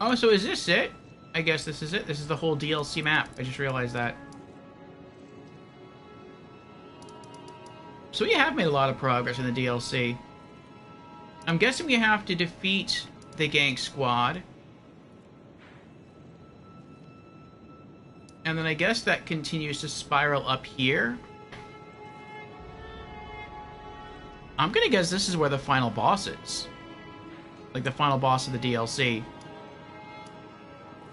Oh, so is this it? I guess this is it. This is the whole DLC map. I just realized that. So we have made a lot of progress in the DLC. I'm guessing we have to defeat the gang squad. And then I guess that continues to spiral up here. I'm gonna guess this is where the final boss is. Like the final boss of the DLC.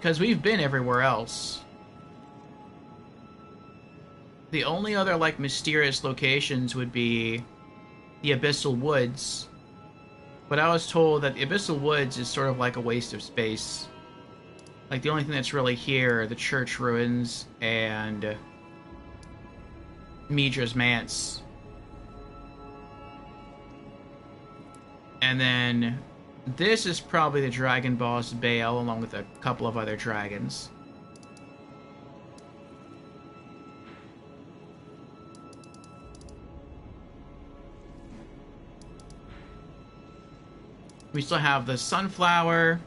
Because we've been everywhere else. The only other, like, mysterious locations would be the Abyssal Woods. But I was told that the Abyssal Woods is sort of like a waste of space. Like, the only thing that's really here are the church ruins and Midra's Manse. And then this is probably the dragon boss Baal, along with a couple of other dragons. We still have the sunflower.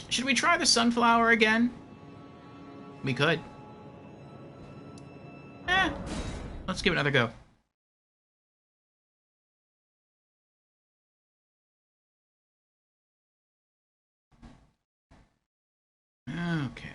Should we try the sunflower again? We could. Let's give it another go. Okay.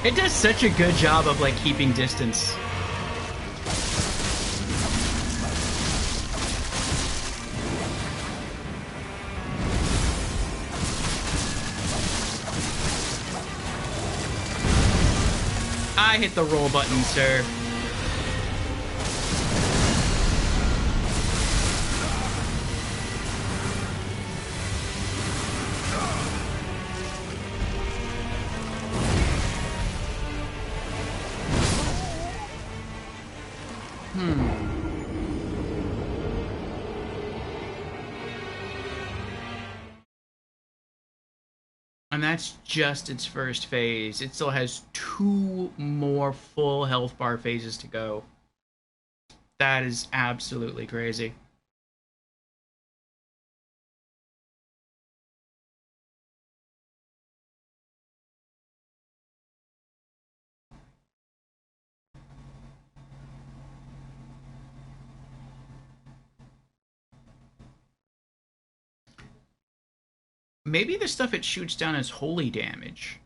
It does such a good job of, like, keeping distance. I hit the roll button, sir. And that's just its first phase. It still has 2 more full health bar phases to go. That is absolutely crazy. Maybe the stuff it shoots down is holy damage.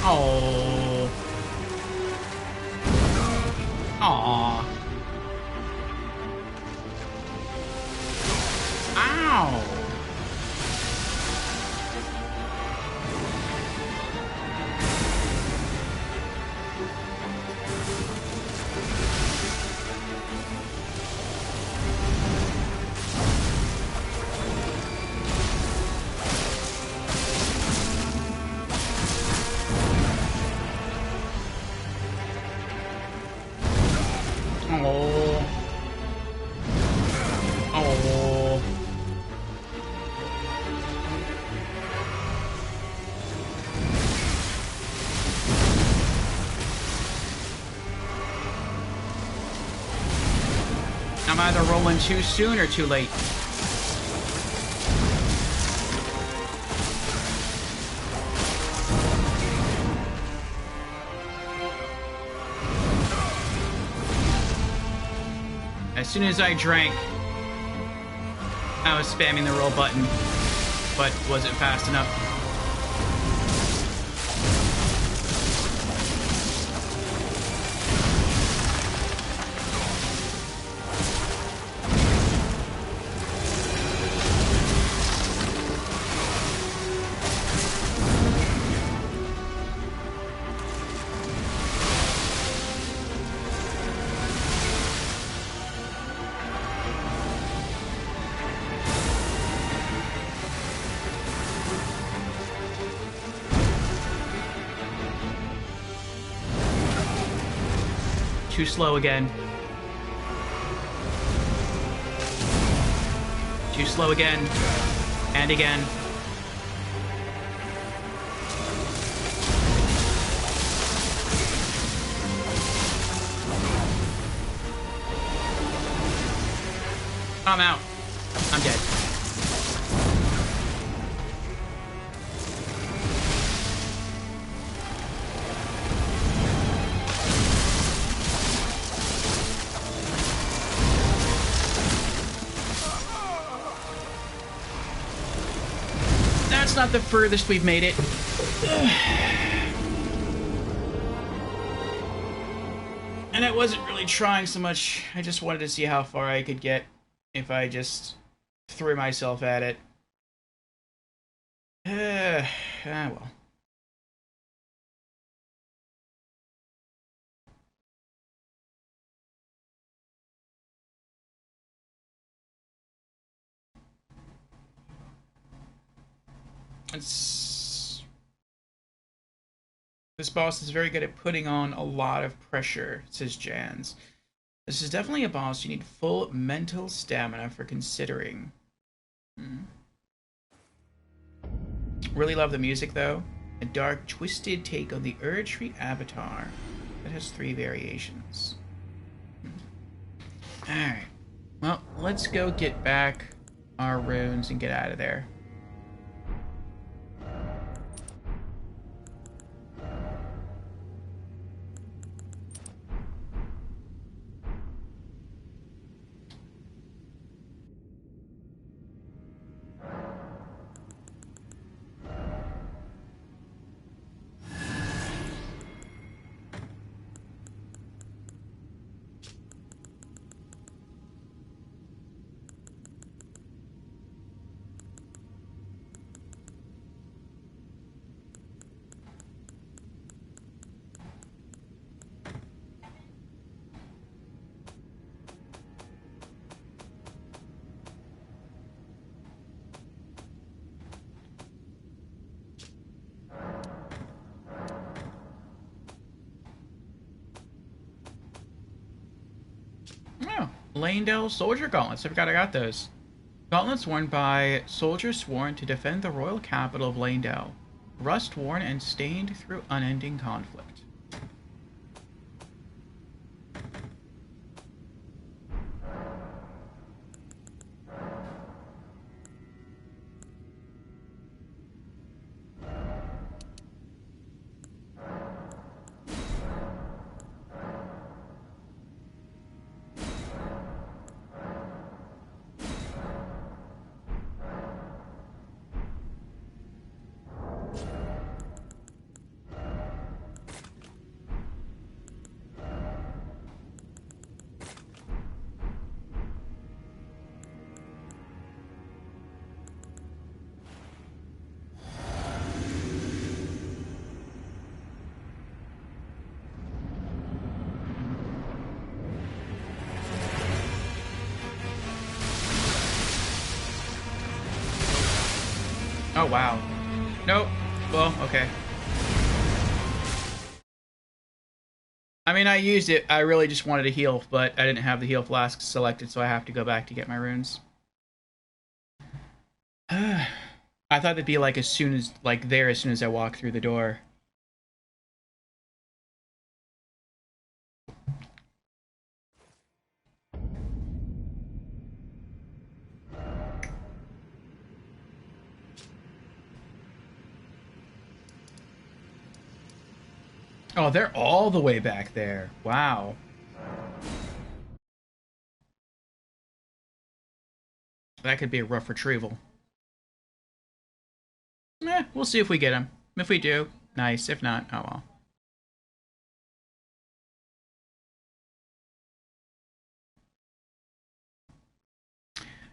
Oh. Aw. Ow. Oh. Oh. I'm either rolling too soon or too late. As soon as I drank, I was spamming the roll button, but wasn't fast enough. Too slow again. Too slow again. And again. I'm out. I'm dead. That's not the furthest we've made it. And I wasn't really trying so much. I just wanted to see how far I could get if I just threw myself at it. Well. This boss is very good at putting on a lot of pressure, says Jans. This is definitely a boss you need full mental stamina for considering. Really love the music, though. A dark, twisted take on the Erdtree avatar that has 3 variations. Alright. Well, let's go get back our runes and get out of there. Oh, Lanedale Soldier Gauntlets. I forgot I got those. Gauntlets worn by soldiers sworn to defend the royal capital of Lanedale. Rust-worn and stained through unending conflict. Oh, wow. Nope. Well, okay. I mean, I used it. I really just wanted to heal, but I didn't have the heal flask selected, so I have to go back to get my runes. I thought they'd be like as soon as I walk through the door. Oh, they're all the way back there. Wow. That could be a rough retrieval. We'll see if we get him. If we do, nice. If not, oh well.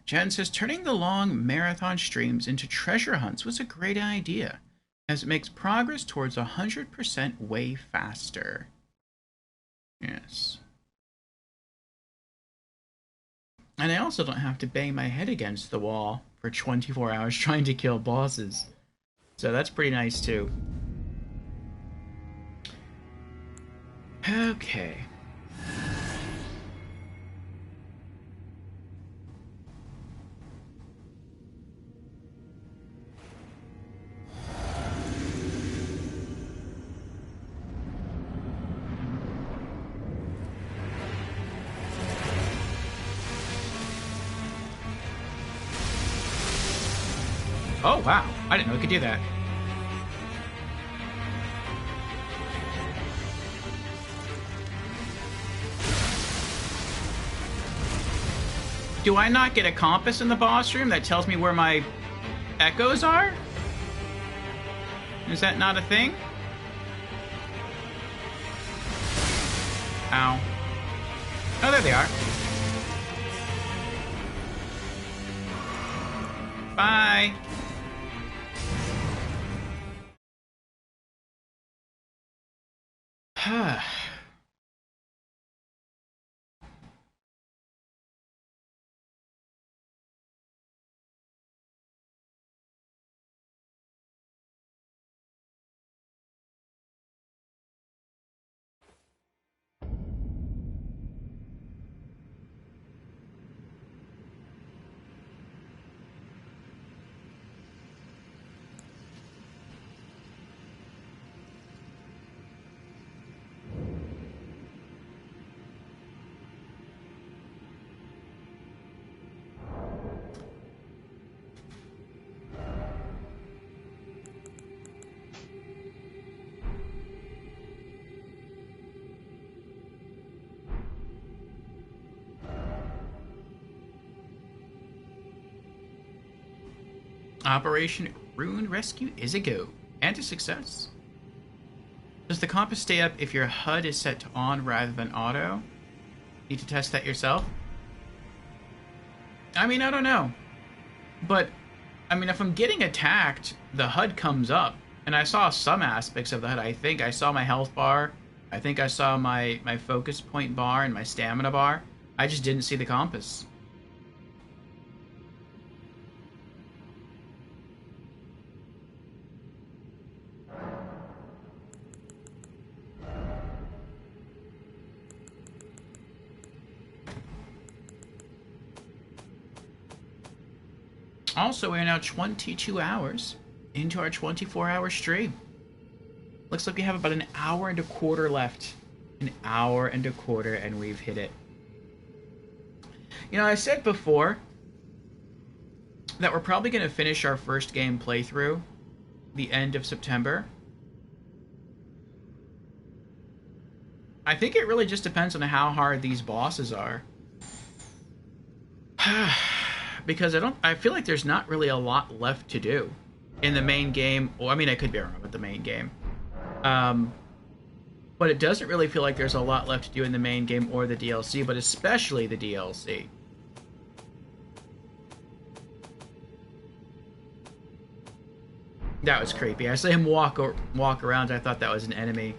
Jen says, turning the long marathon streams into treasure hunts was a great idea, as it makes progress towards 100% way faster. Yes. And I also don't have to bang my head against the wall for 24 hours trying to kill bosses. So that's pretty nice too. Okay. Oh, wow. I didn't know it could do that. Do I not get a compass in the boss room that tells me where my echoes are? Is that not a thing? Ow. Oh, there they are. Bye. Operation Rune Rescue is a go, and a success. Does the compass stay up if your HUD is set to on rather than auto? Need to test that yourself? I mean, I don't know. But, I mean, if I'm getting attacked, the HUD comes up. And I saw some aspects of the HUD. I think I saw my health bar. I think I saw my focus point bar and my stamina bar. I just didn't see the compass. Also, we are now 22 hours into our 24-hour stream. Looks like we have about an hour and a quarter left. An hour and a quarter, and we've hit it. You know, I said before that we're probably going to finish our first game playthrough the end of September. I think it really just depends on how hard these bosses are. Because I feel like there's not really a lot left to do in the main game. Well, I mean, I could be wrong with the main game. But it doesn't really feel like there's a lot left to do in the main game or the DLC, but especially the DLC. That was creepy. I saw him walk around. I thought that was an enemy.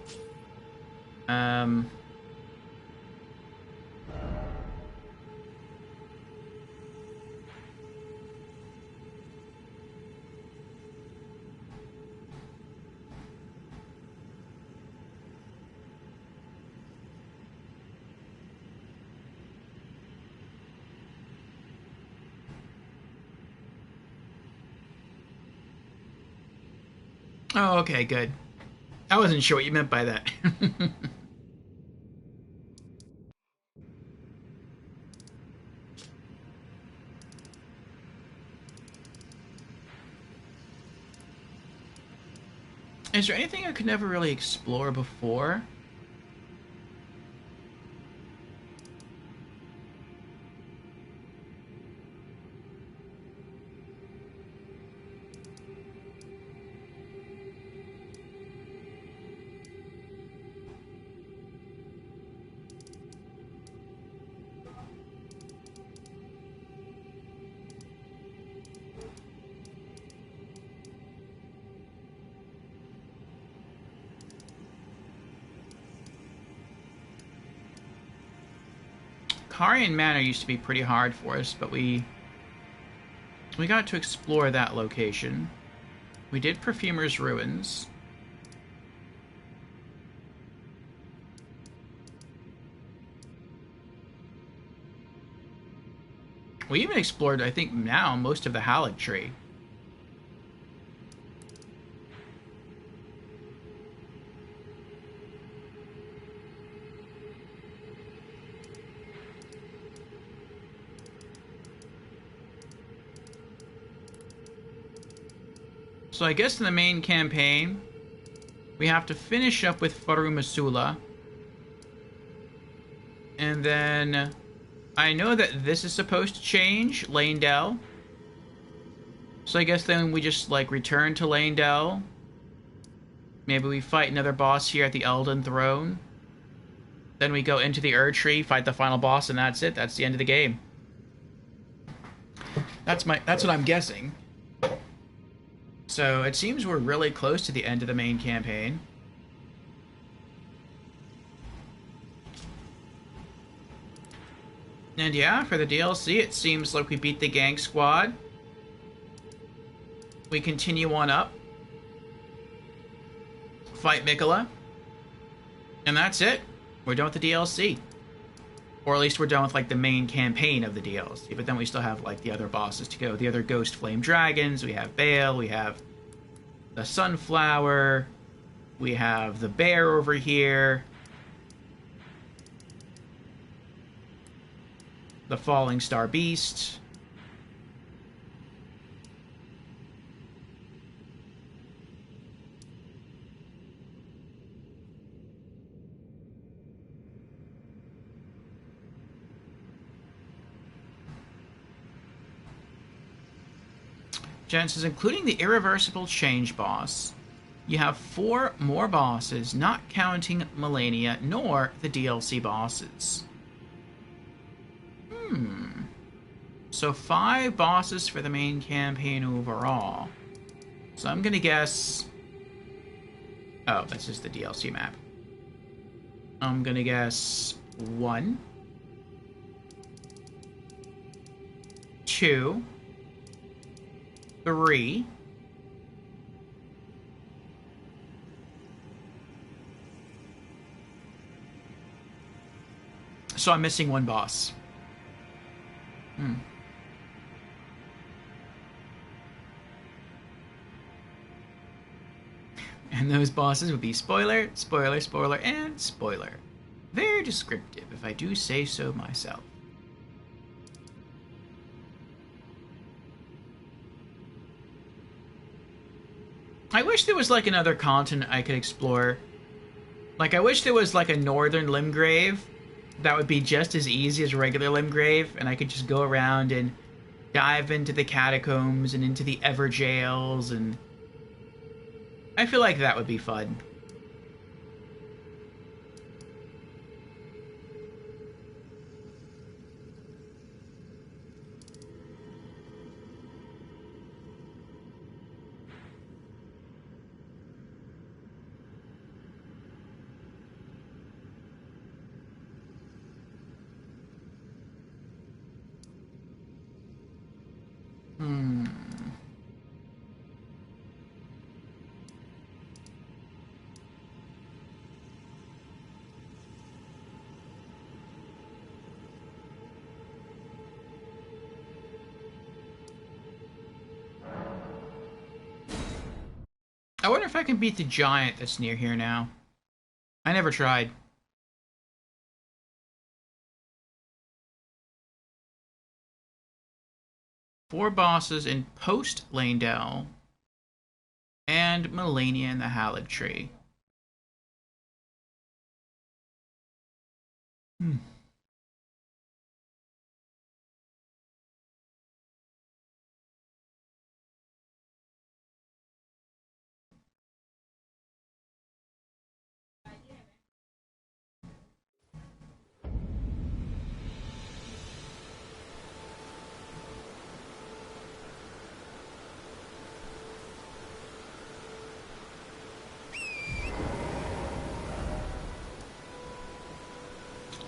Oh, okay, good. I wasn't sure what you meant by that. Is there anything I could never really explore before? Karian Manor used to be pretty hard for us, but we got to explore that location. We did Perfumer's Ruins. We even explored, I think now, most of the Halleck Tree. So I guess in the main campaign, we have to finish up with Faru Masula. And then I know that this is supposed to change, Lanedell. So I guess then we just, like, return to Lanedell. Maybe we fight another boss here at the Elden Throne. Then we go into the Erd Tree, fight the final boss, and that's it. That's the end of the game. That's what I'm guessing. So it seems we're really close to the end of the main campaign. And yeah, for the DLC, it seems like we beat the gang squad. We continue on up. Fight Mikola. And that's it. We're done with the DLC. Or at least we're done with, like, the main campaign of the DLC. But then we still have, like, the other bosses to go. The other Ghost Flame Dragons. We have Bale. We have the Sunflower. We have the Bear over here. The Falling Star Beast. Jen says, including the Irreversible Change boss, you have 4 more bosses, not counting Melania, nor the DLC bosses. So 5 bosses for the main campaign overall. So I'm gonna guess... Oh, that's just the DLC map. I'm gonna guess 1, 2, 3, so I'm missing 1 boss. And those bosses would be spoiler, spoiler, spoiler, and spoiler. Very descriptive, if I do say so myself. I wish there was, like, another continent I could explore. Like, I wish there was, like, a northern Limgrave that would be just as easy as regular Limgrave, and I could just go around and dive into the catacombs and into the Everjails, and I feel like that would be fun. I wonder if I can beat the giant that's near here now. I never tried. Four bosses in post Lanedell and Melania in the Halleck Tree.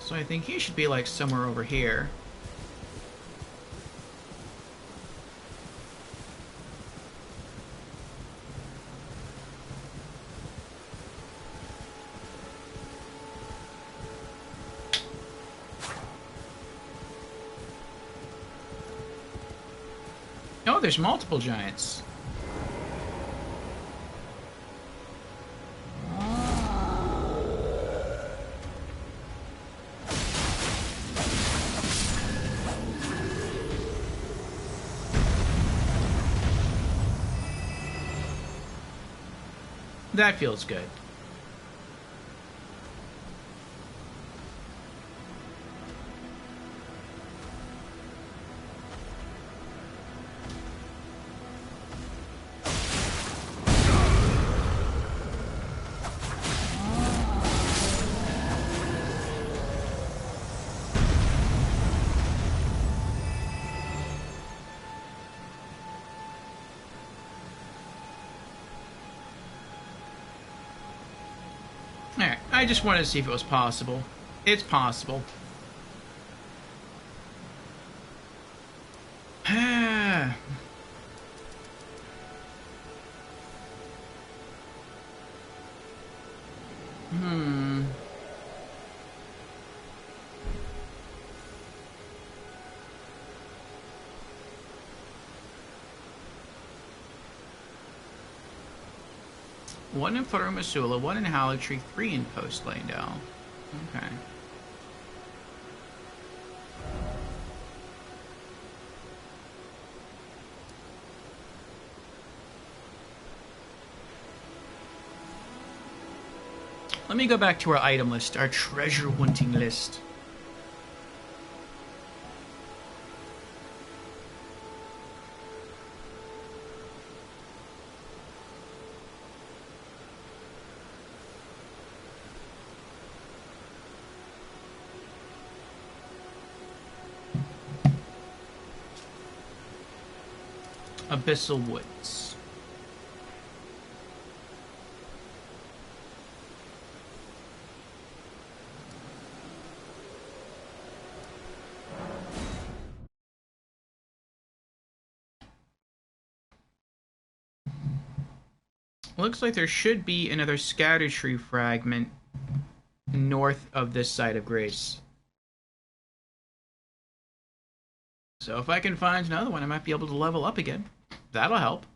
So So I think he should be like somewhere over here. Oh, there's multiple giants. That feels good. Alright, I just wanted to see if it was possible. It's possible. One in Flutter Missoula, one in Halletree, 3 in Post Landau. Okay. Let me go back to our item list, our treasure hunting list. Abyssal Woods. Looks like there should be another scatter tree fragment north of this site of grace. So if I can find another one, I might be able to level up again. That'll help.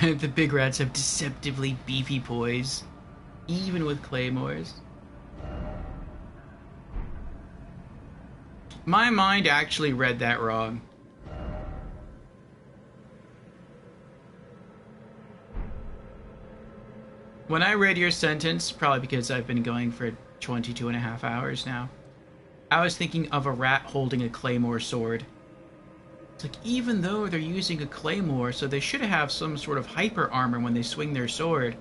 The big rats have deceptively beefy poise, even with claymores. My mind actually read that wrong. When I read your sentence, probably because I've been going for 22 and a half hours now, I was thinking of a rat holding a claymore sword. It's like, even though they're using a claymore, so they should have some sort of hyper armor when they swing their sword.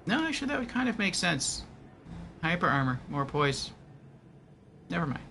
No, actually that would kind of make sense. Hyper armor, more poise. Never mind.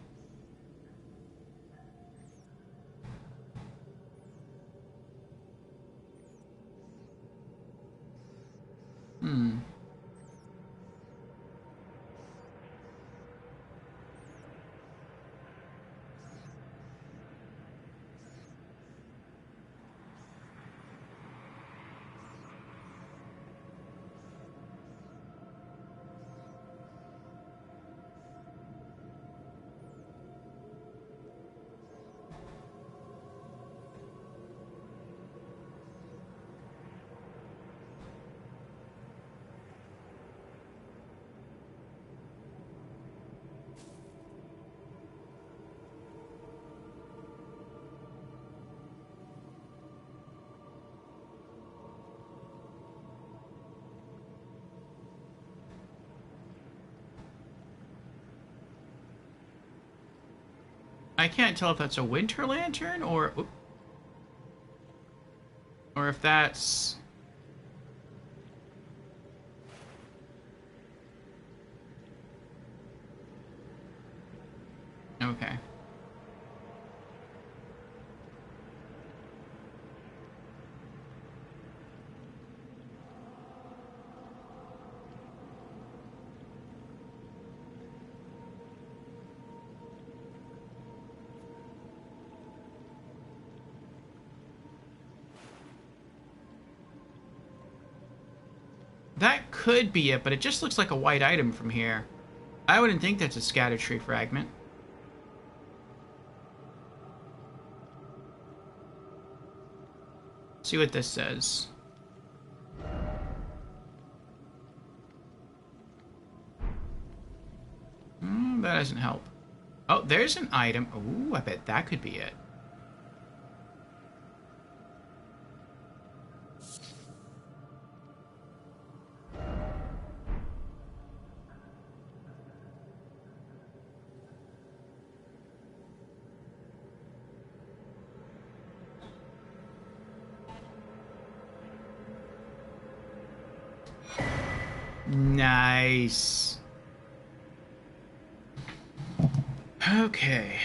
I can't tell if that's a winter lantern or if that's... Okay. That could be it, but it just looks like a white item from here. I wouldn't think that's a scatter tree fragment. See what this says. That doesn't help. Oh, there's an item. Ooh, I bet that could be it. Nice. Okay.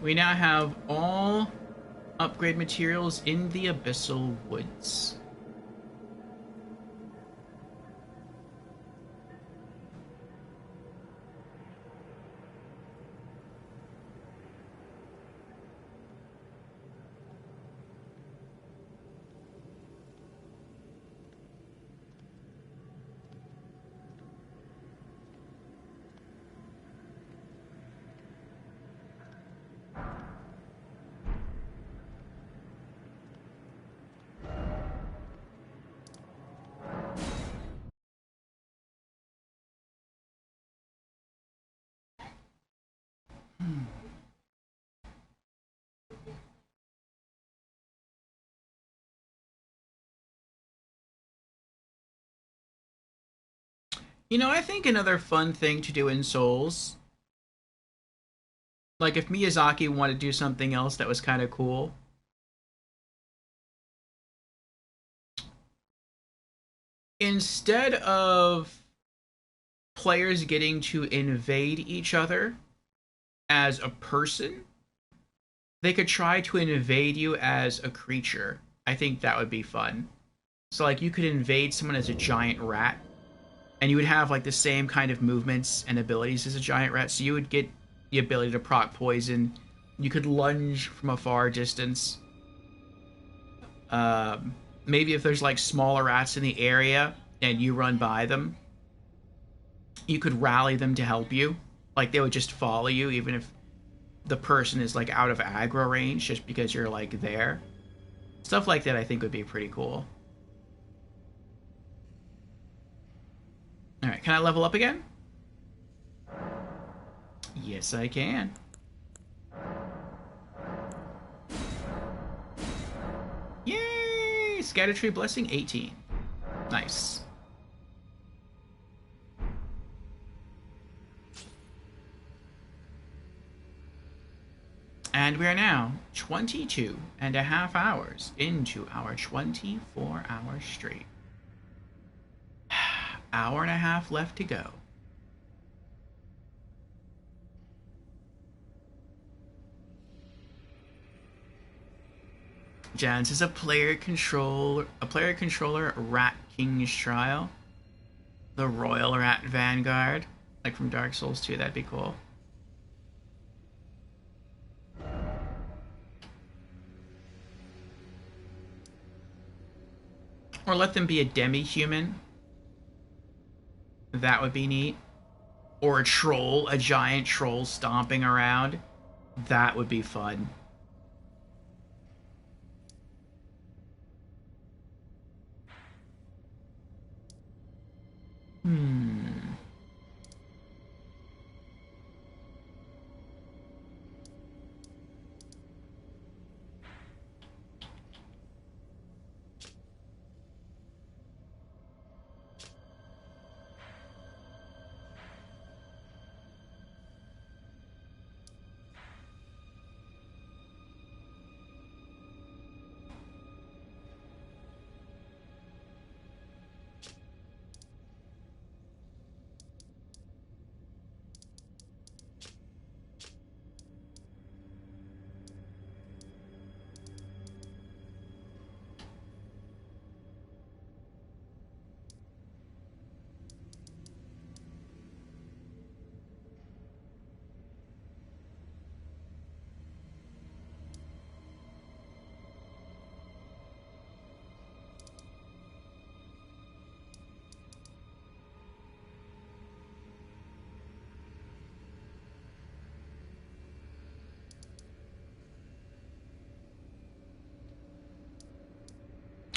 We now have all upgrade materials in the Abyssal Woods. You know, I think another fun thing to do in Souls, like if Miyazaki wanted to do something else that was kind of cool, instead of players getting to invade each other as a person, they could try to invade you as a creature. I think that would be fun. So like you could invade someone as a giant rat, and you would have like the same kind of movements and abilities as a giant rat. So you would get the ability to proc poison. You could lunge from a far distance. Maybe if there's like smaller rats in the area and you run by them, you could rally them to help you. Like, they would just follow you even if the person is, like, out of aggro range just because you're, like, there. Stuff like that I think would be pretty cool. Alright, can I level up again? Yes, I can. Yay! Scattertree Blessing 18. Nice. And we are now 22 and a half hours into our 24-hour stream. Hour and a half left to go. Jans is a player controller Rat King's Trial. The Royal Rat Vanguard. Like from Dark Souls 2, that'd be cool. Or let them be a demi-human. That would be neat. Or a troll, a giant troll stomping around. That would be fun.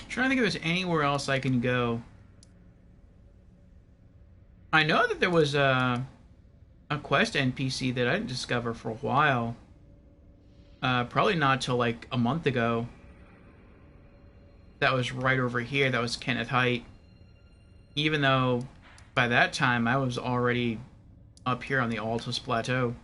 I'm trying to think if there's anywhere else I can go. I know that there was a quest NPC that I didn't discover for a while. Probably not till like a month ago. That was right over here. That was Kenneth Height. Even though by that time I was already up here on the Altus Plateau.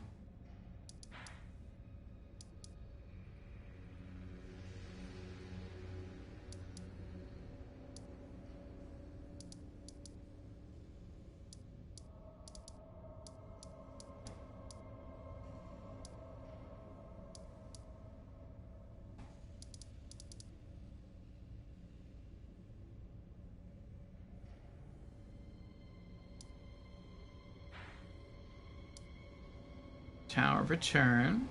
Tower of Return.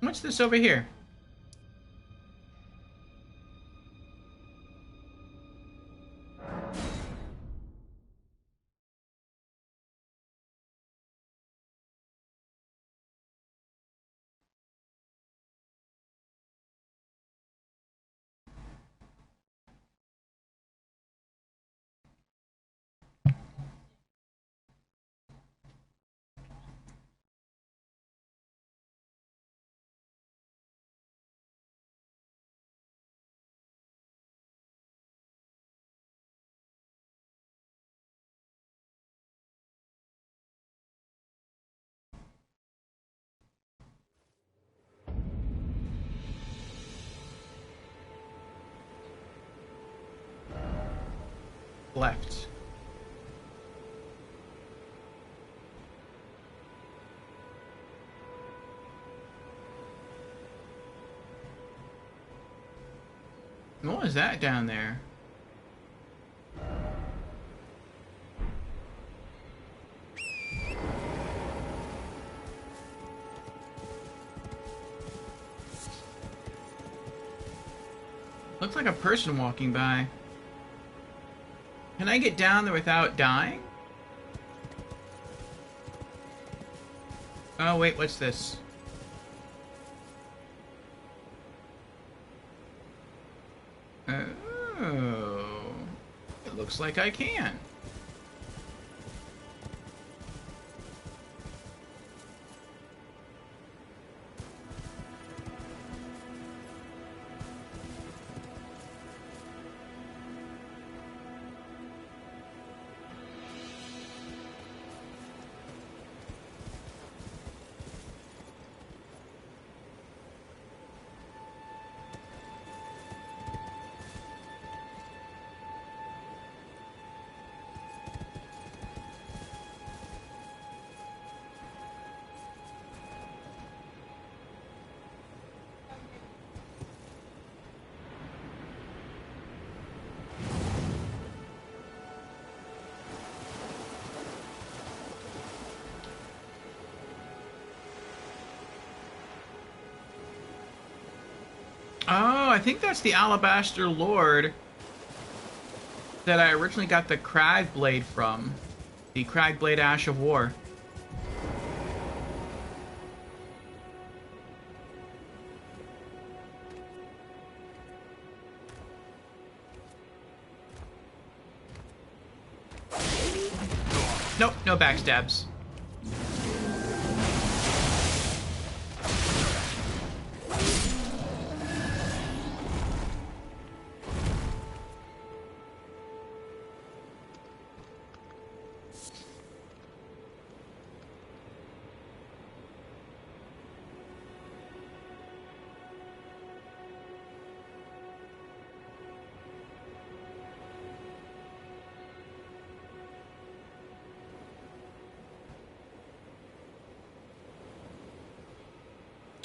What's this over here? Left. What was that down there? Looks like a person walking by. Can I get down there without dying? Oh, wait, what's this? Oh. It looks like I can. Oh, I think that's the Alabaster Lord that I originally got the Crag Blade from. The Crag Blade Ash of War. Nope, no backstabs.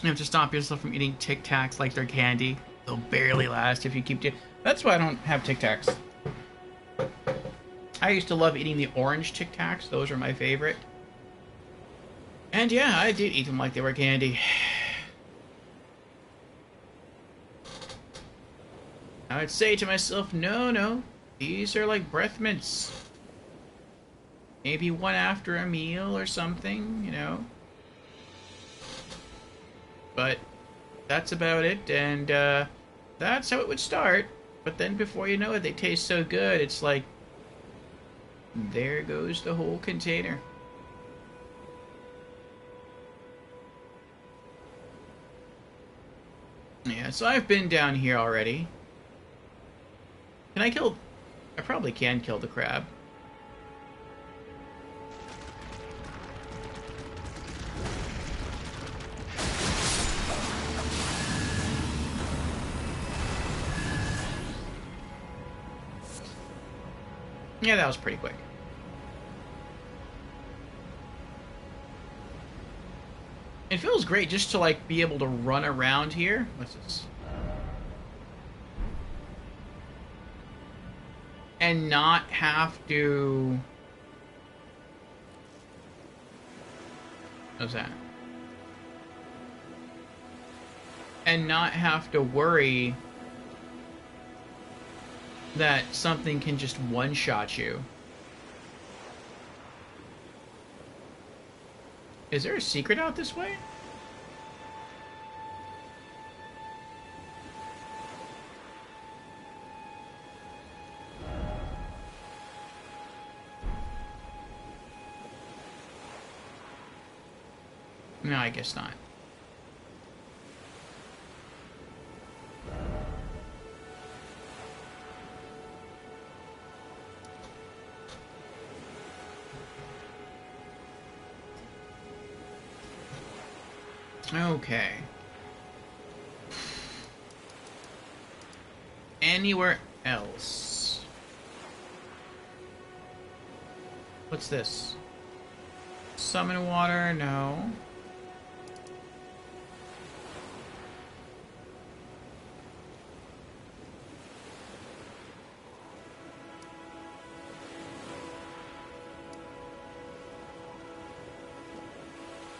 You have to stop yourself from eating Tic Tacs like they're candy. They'll barely last if you keep doing. That's why I don't have Tic Tacs. I used to love eating the orange Tic Tacs. Those are my favorite. And yeah, I did eat them like they were candy. I would say to myself, no, no. These are like breath mints. Maybe one after a meal or something, you know. But that's about it, and that's how it would start. But then before you know it, they taste so good, it's like, there goes the whole container. Yeah, so I've been down here already. Can I kill... I probably can kill the crab. Yeah, that was pretty quick. It feels great just to, like, be able to run around here. What's this? And not have to... What's that? And not have to worry that something can just one-shot you. Is there a secret out this way? No, I guess not. Okay. Anywhere else? What's this? Summon water? No.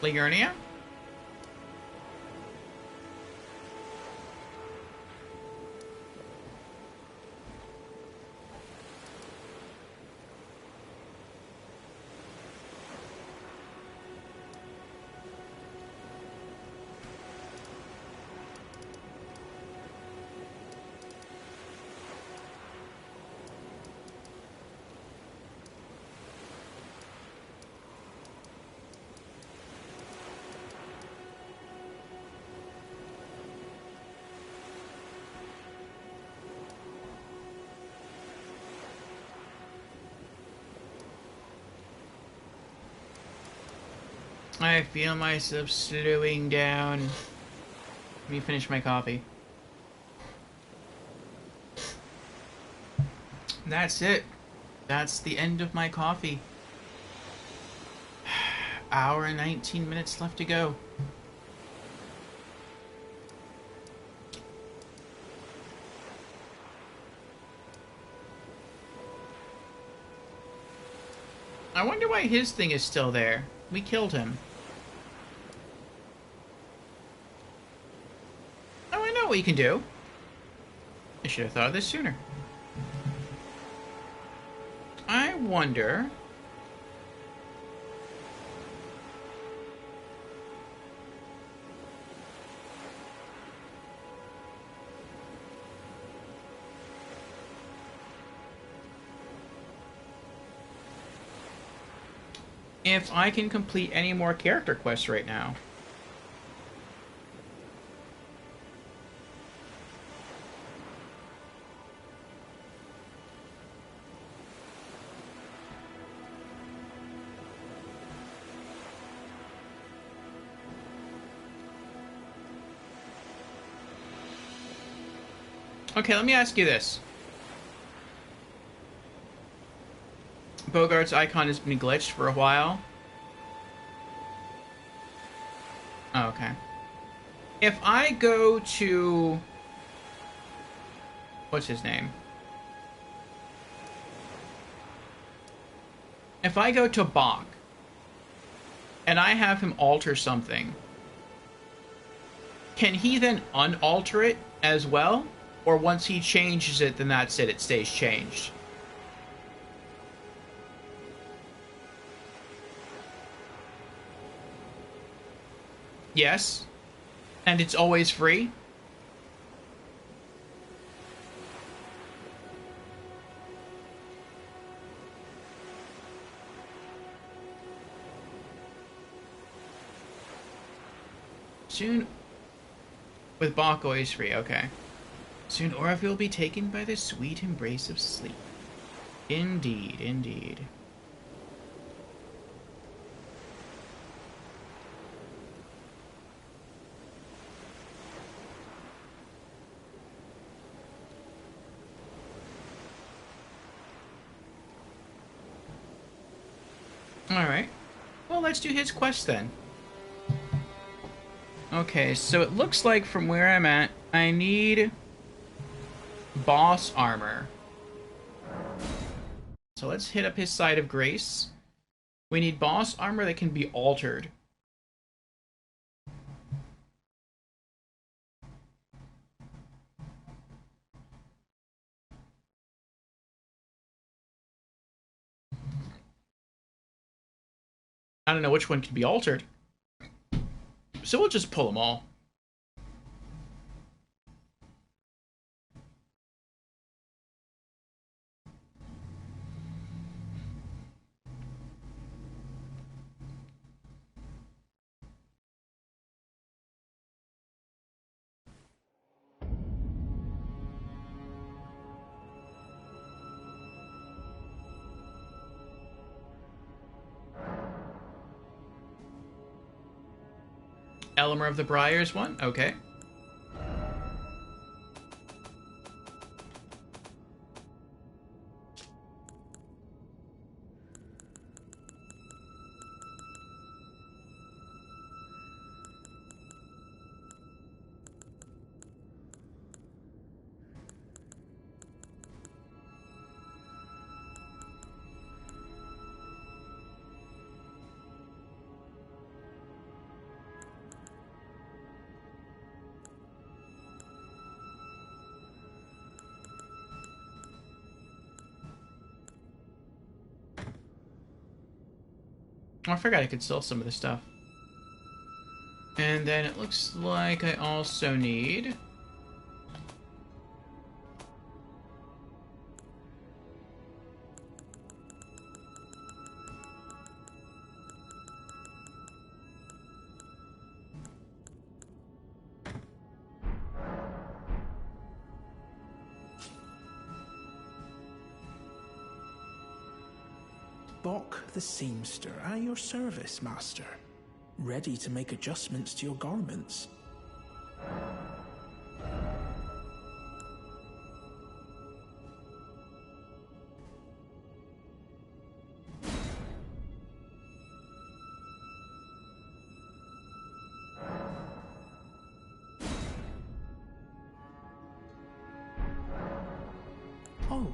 Ligurnia? I feel myself slowing down. Let me finish my coffee. That's it. That's the end of my coffee. Hour and 19 minutes left to go. I wonder why his thing is still there. We killed him. Oh, I know what you can do. I should have thought of this sooner. I wonder... if I can complete any more character quests right now. Okay, let me ask you this. Bogart's icon has been glitched for a while. Oh, okay. If I go to... what's his name? If I go to Bach, and I have him alter something, can he then unalter it as well? Or once he changes it, then that's it, it stays changed? Yes. And it's always free? Soon... with Bach always free, okay. Soon Orphe will be taken by the sweet embrace of sleep. Indeed, indeed. Alright. Well, let's do his quest then. Okay, so it looks like from where I'm at, I need boss armor. So let's hit up his side of grace. We need boss armor that can be altered. I don't know which one can be altered. So we'll just pull them all. Elmer of the Briars one? Okay. Oh, I forgot I could sell some of this stuff. And then it looks like I also need... Bok the seamster, at your service, master. ready to make adjustments to your garments. Oh,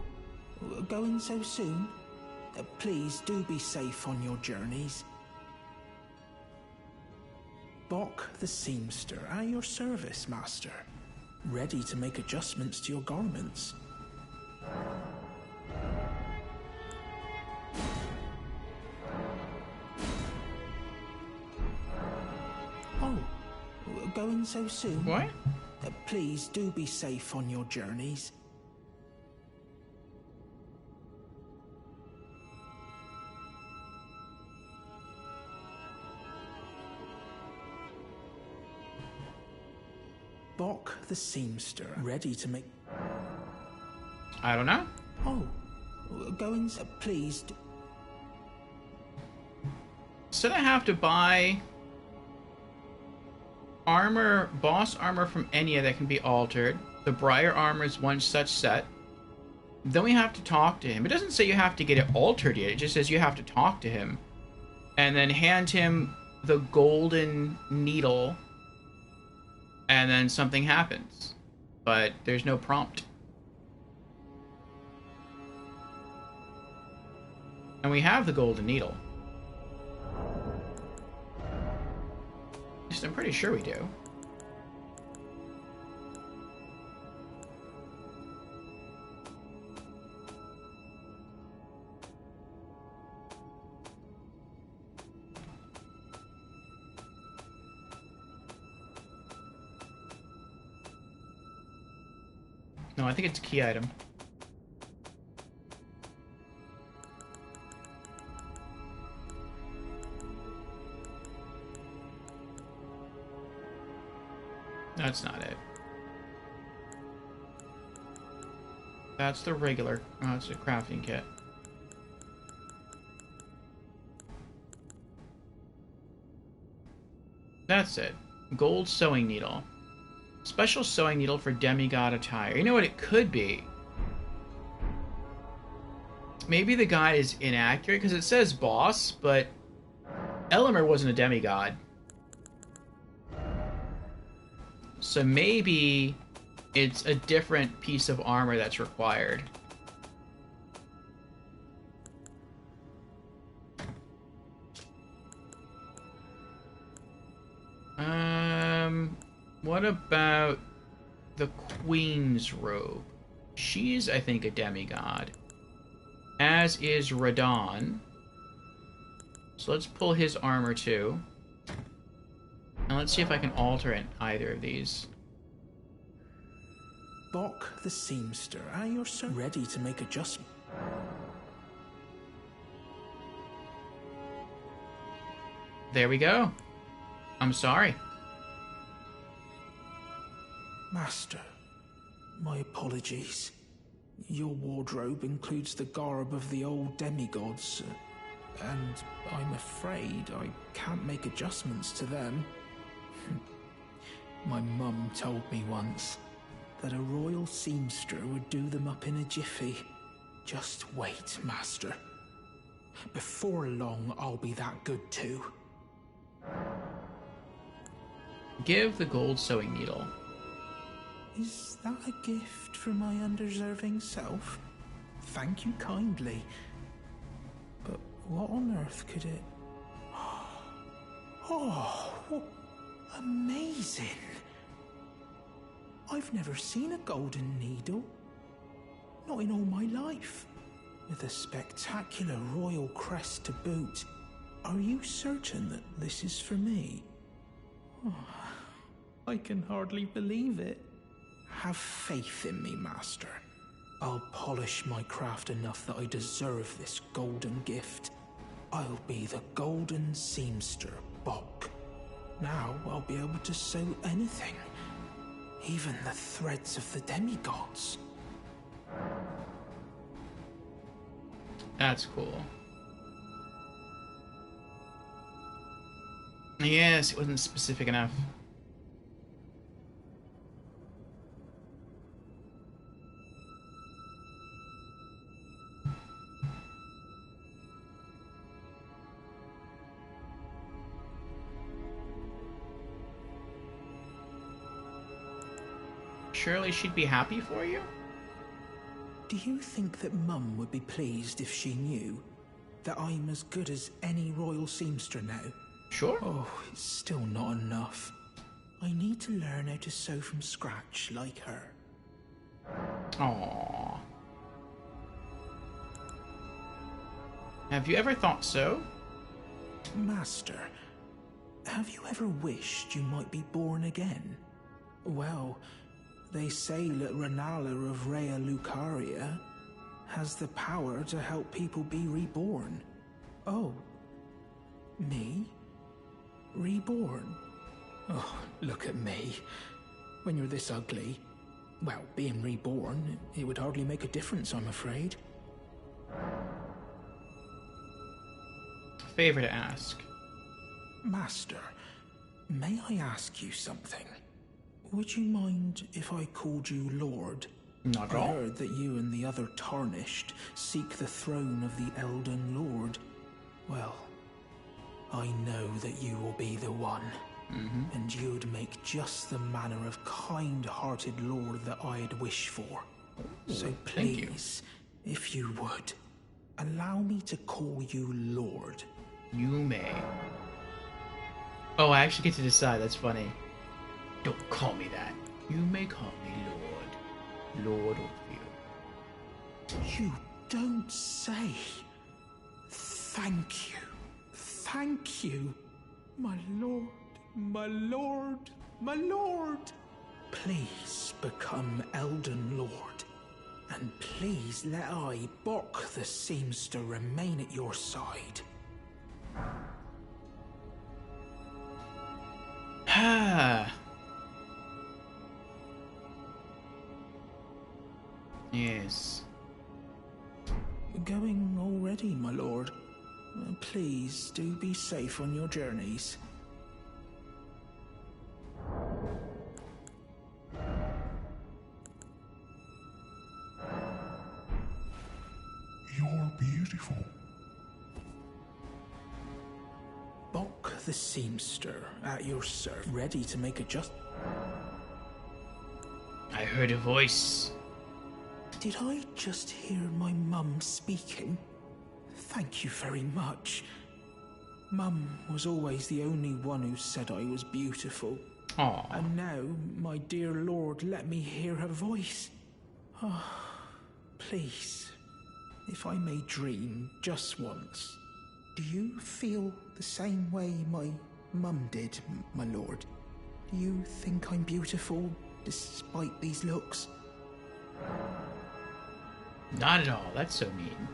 going so soon? Please do be safe on your journeys. Bok the seamster, at your service, master. Ready to make adjustments to your garments. Oh, going so soon? What? Please do be safe on your journeys. Bok the seamster, ready to make... I don't know. Oh, going so... Please... Said I have to buy armor, boss armor from Enya that can be altered. The Briar armor is one such set. Then we have to talk to him. It doesn't say you have to get it altered yet. It just says you have to talk to him. And then hand him the golden needle. And then something happens. But there's no prompt. And we have the golden needle. At least I'm pretty sure we do. No, I think it's a key item. That's not it. That's the regular. Oh, it's a crafting kit. That's it. Gold sewing needle. Special sewing needle for demigod attire. You know what it could be? Maybe the guide is inaccurate because it says boss, but Elemer wasn't a demigod. So maybe it's a different piece of armor that's required. What about the Queen's robe? She's, I think, a demigod. As is Radon. So let's pull his armor too. And let's see if I can alter it, either of these. Bok the seamster, are you ready to make adjustments? There we go. I'm sorry. Master, my apologies. Your wardrobe includes the garb of the old demigods, and I'm afraid I can't make adjustments to them. My mum told me once that a royal seamster would do them up in a jiffy. Just wait, Master. Before long, I'll be that good too. Give the gold sewing needle. Is that a gift for my undeserving self? Thank you kindly. But what on earth could it... Oh, amazing. I've never seen a golden needle. Not in all my life. With a spectacular royal crest to boot. Are you certain that this is for me? Oh, I can hardly believe it. Have faith in me, Master. I'll polish my craft enough that I deserve this golden gift. I'll be the golden seamster, Bok. Now I'll be able to sew anything. Even the threads of the demigods. That's cool. Yes, it wasn't specific enough. Surely she'd be happy for you? Do you think that Mum would be pleased if she knew that I'm as good as any royal seamster now? Sure. Oh, it's still not enough. I need to learn how to sew from scratch like her. Aww. Have you ever thought so? Master, have you ever wished you might be born again? Well, they say that Renala of Rea Lucaria has the power to help people be reborn. Oh, me? Reborn? Oh, look at me. When you're this ugly, well, being reborn, it would hardly make a difference, I'm afraid. Favor to ask. Master, may I ask you something? Would you mind if I called you Lord? Not at I all. heard that you and the other Tarnished seek the throne of the Elden Lord. Well, I know that you will be the one. And you'd make just the manner of kind-hearted lord that I'd wish for. So thank you. please, if you would, allow me to call you Lord. You may. Oh, I actually get to decide. That's funny. Don't call me that. You may call me Lord. Lord Orpheus. You don't say. Thank you. Thank you, my lord, my lord, my lord. Please become Elden Lord, and please let I, Bok the Seamster, remain at your side. Ah. Yes. Going already, my lord. Please do be safe on your journeys. You're beautiful. Bok the Seamster, at your service, ready to make a I heard a voice. Did I just hear my mum speaking? Thank you very much. Mum was always the only one who said I was beautiful. Aw. And now, my dear lord, let me hear her voice. Oh, please, if I may dream just once, do you feel the same way my mum did, my lord? Do you think I'm beautiful, despite these looks? Not at all. That's so mean.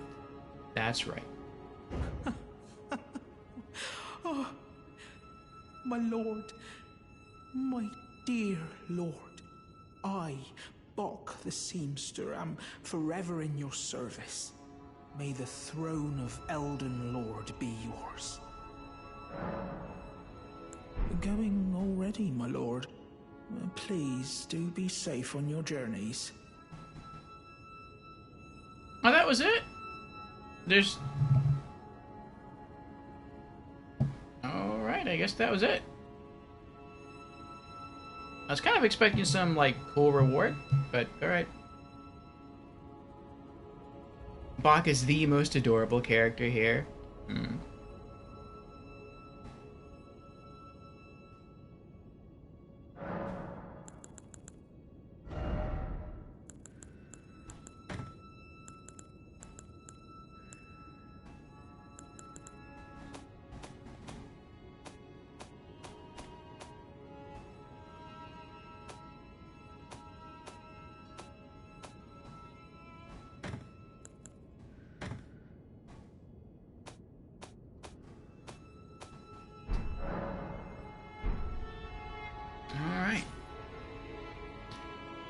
That's right. Oh, my lord, my dear lord, I, Bok the Seamster, am forever in your service. May the throne of Elden Lord be yours. Going already, my lord. Please do be safe on your journeys. Oh, that was it? There's... Alright, I guess that was it. I was kind of expecting some, like, cool reward, but alright. Bok is the most adorable character here. Alright.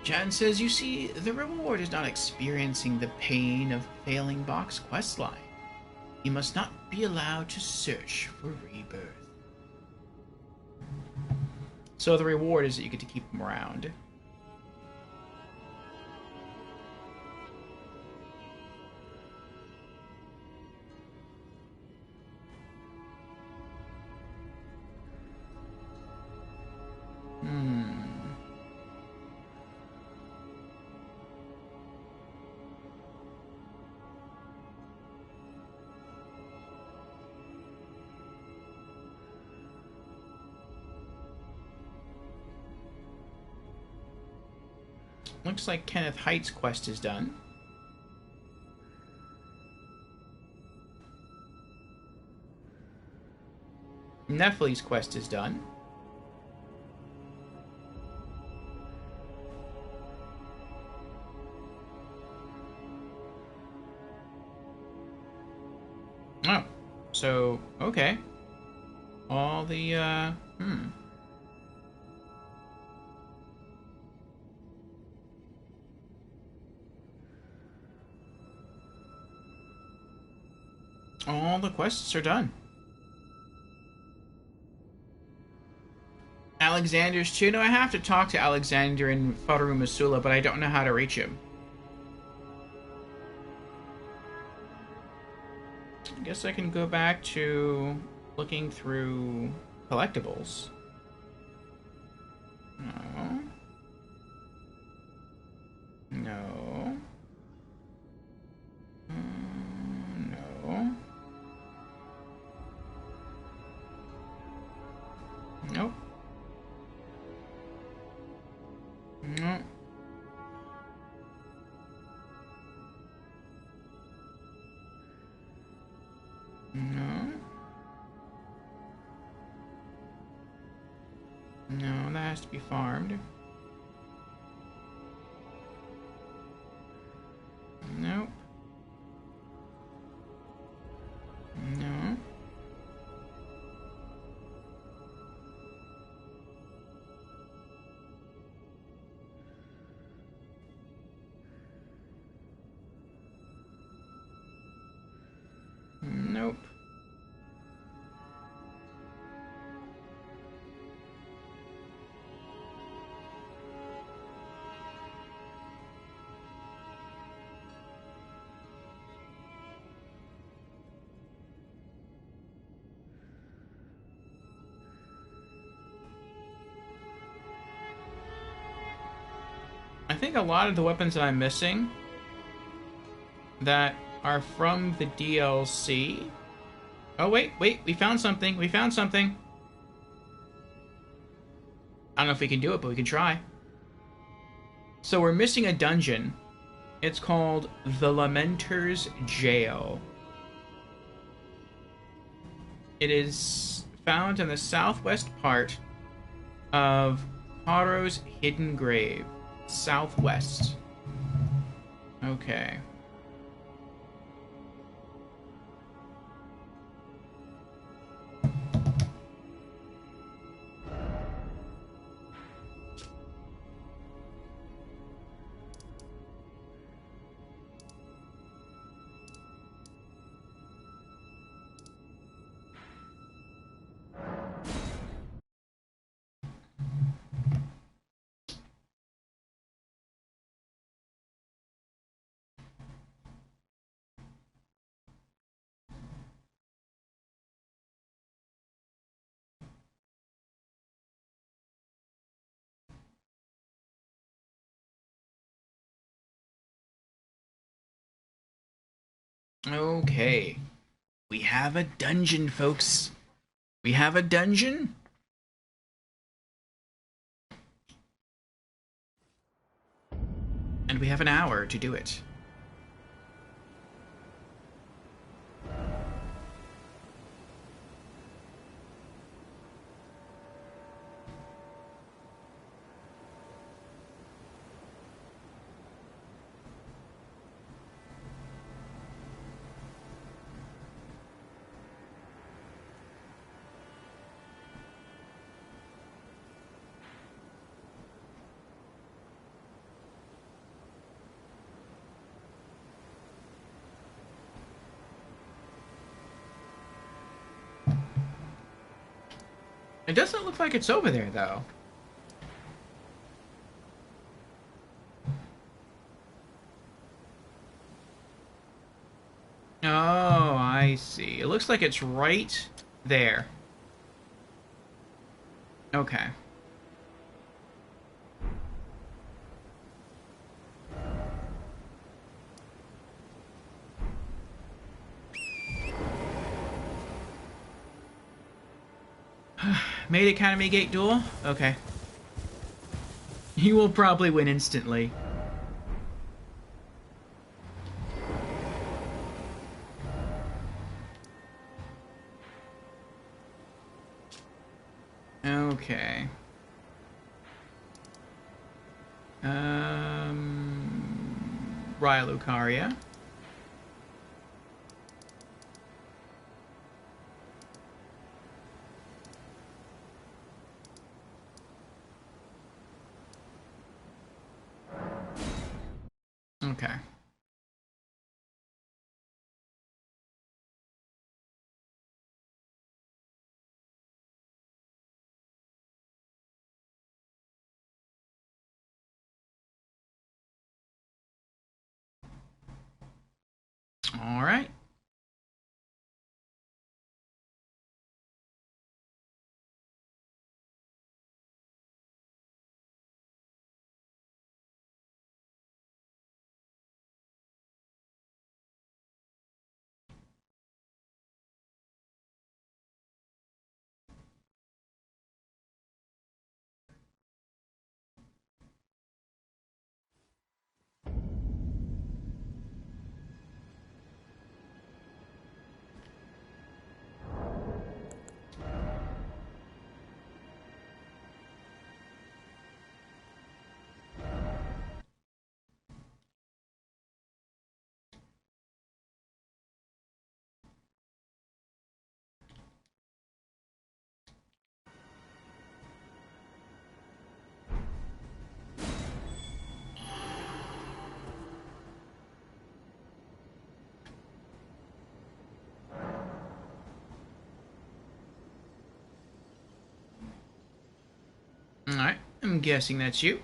Jan says, you see, the reward is not experiencing the pain of failing Bok's questline. He must not be allowed to search for rebirth. So the reward is that you get to keep them around. Looks like Kenneth Height's quest is done. Nephili's quest is done. Oh, so, okay. All the, all the quests are done. Alexander's too? No, I have to talk to Alexander in Faru Masula, but I don't know how to reach him. I guess I can go back to looking through collectibles. No. No. No. Nope. No. No. No, that has to be farmed. Nope. No. Nope. I think a lot of the weapons that I'm missing that are from the DLC. Oh, wait, we found something. We found something. I don't know if we can do it, but we can try. So we're missing a dungeon. It's called the Lamenter's Jail. It is found in the southwest part of Haro's Hidden Grave. Southwest. Okay. Okay. We have a dungeon, folks. We have a dungeon. And we have an hour to do it. It doesn't look like it's over there, though. Oh, I see. It looks like it's right there. Okay. Made Academy Gate duel? Okay. You will probably win instantly. Okay. Raya Lucaria. Okay. All right. All right. I'm guessing that's you.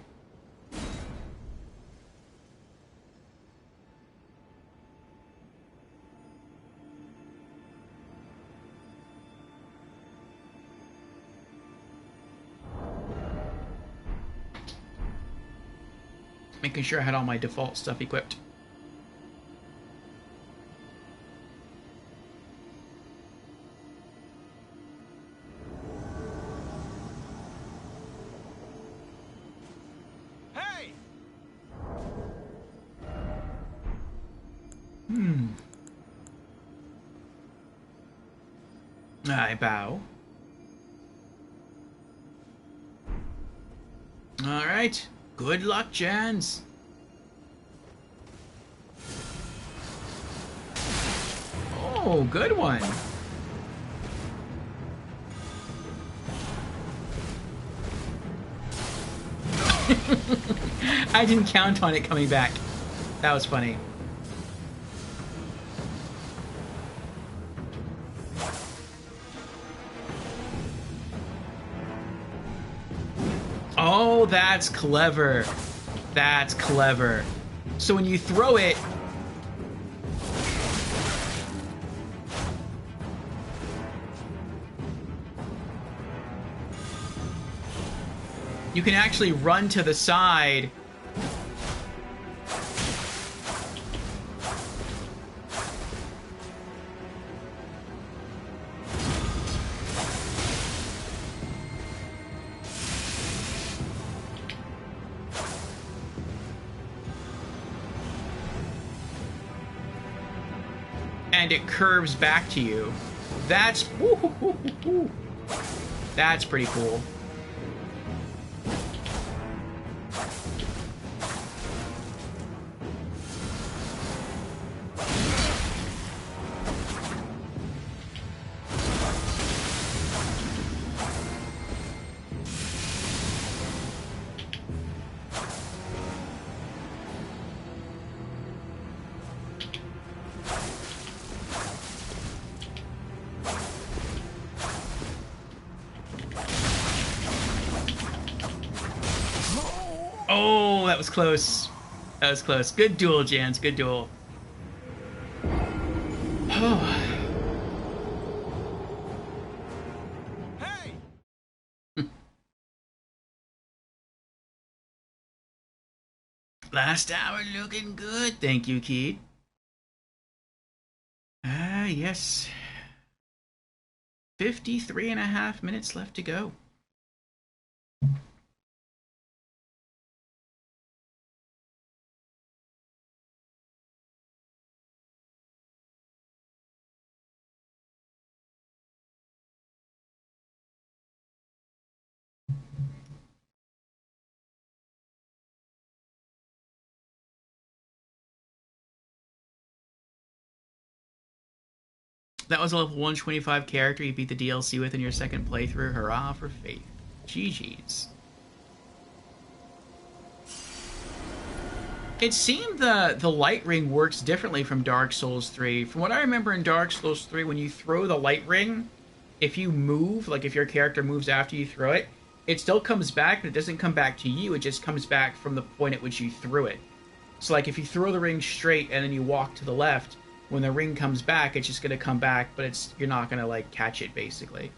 Making sure I had all my default stuff equipped. Hey! I bow. All right. Good luck, Jans. Oh, good one. I didn't count on it coming back. That was funny. Oh, that's clever. That's clever. So when you throw it... you can actually run to the side. And it curves back to you. That's... that's pretty cool. Oh, that was close. That was close. Good duel, Jans. Good duel. Hey! Last hour looking good. Thank you, Keith. Yes. 53.5 minutes left to go. That was a level 125 character you beat the DLC with in your second playthrough. Hurrah for Faith. GG's. It seemed the light ring works differently from Dark Souls 3. From what I remember in Dark Souls 3, when you throw the light ring, if you move, like if your character moves after you throw it, it still comes back, but it doesn't come back to you. It just comes back from the point at which you threw it. So like if you throw the ring straight and then you walk to the left, when the ring comes back, it's just going to come back, but you're not going to like catch it basically.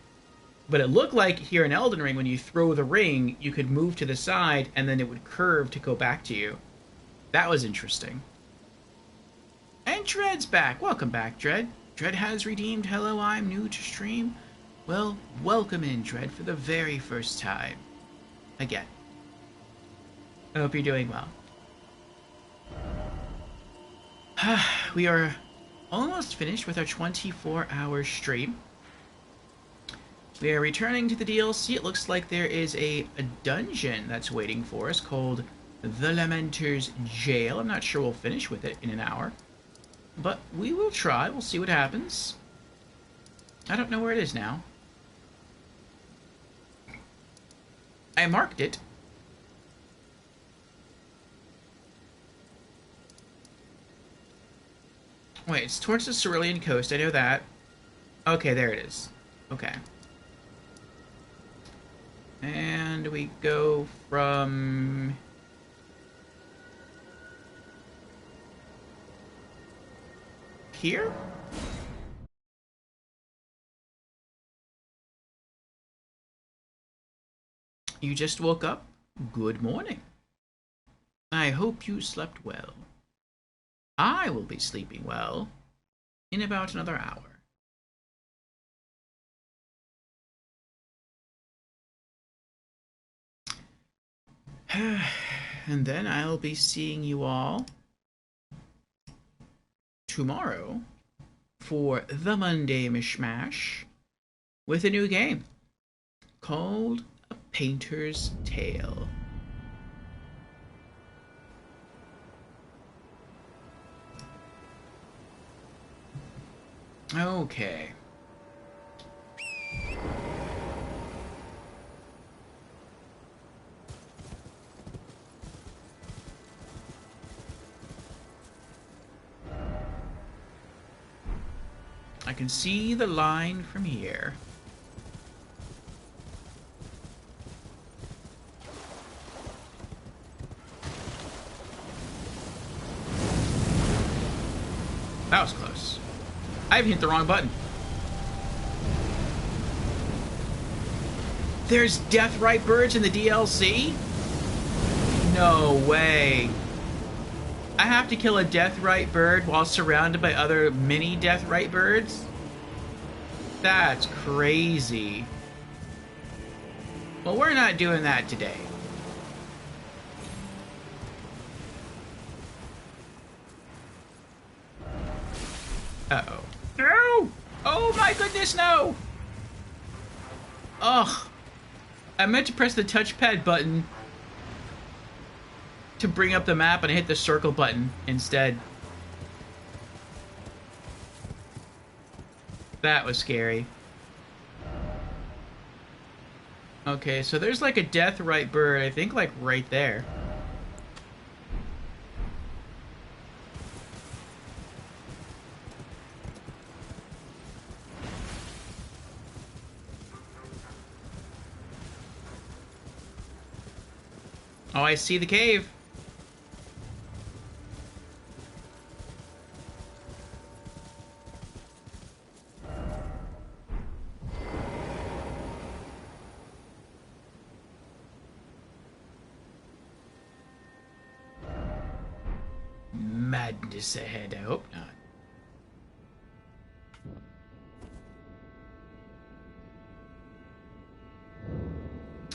But it looked like here in Elden Ring, when you throw the ring, you could move to the side and then it would curve to go back to you. That was interesting. And Dread's back. Welcome back, Dread. Dread has redeemed. Hello, I'm new to stream. Well, welcome in, Dread, for the very first time. Again. I hope you're doing well. We are almost finished with our 24-hour stream. We are returning to the DLC. It looks like there is a dungeon that's waiting for us called The Lamenter's Jail. I'm not sure we'll finish with it in an hour, but we will try. We'll see what happens. I don't know where it is now. I marked it. Wait, it's towards the Cerulean Coast. I know that. Okay, there it is. Okay. And we go from here? You just woke up? Good morning. I hope you slept well. I will be sleeping well in about another hour. And then I'll be seeing you all tomorrow for the Monday Mishmash with a new game called A Painter's Tale. Okay. I can see the line from here. That was close. I even hit the wrong button. There's Deathrite birds in the DLC? No way. I have to kill a Deathrite bird while surrounded by other mini Deathrite birds? That's crazy. Well, we're not doing that today. Uh-oh. No! Oh my goodness, no! Ugh. I meant to press the touchpad button to bring up the map and I hit the circle button instead. That was scary. Okay, so there's like a Deathrite bird, I think like right there. Oh, I see the cave. madness ahead. I hope not.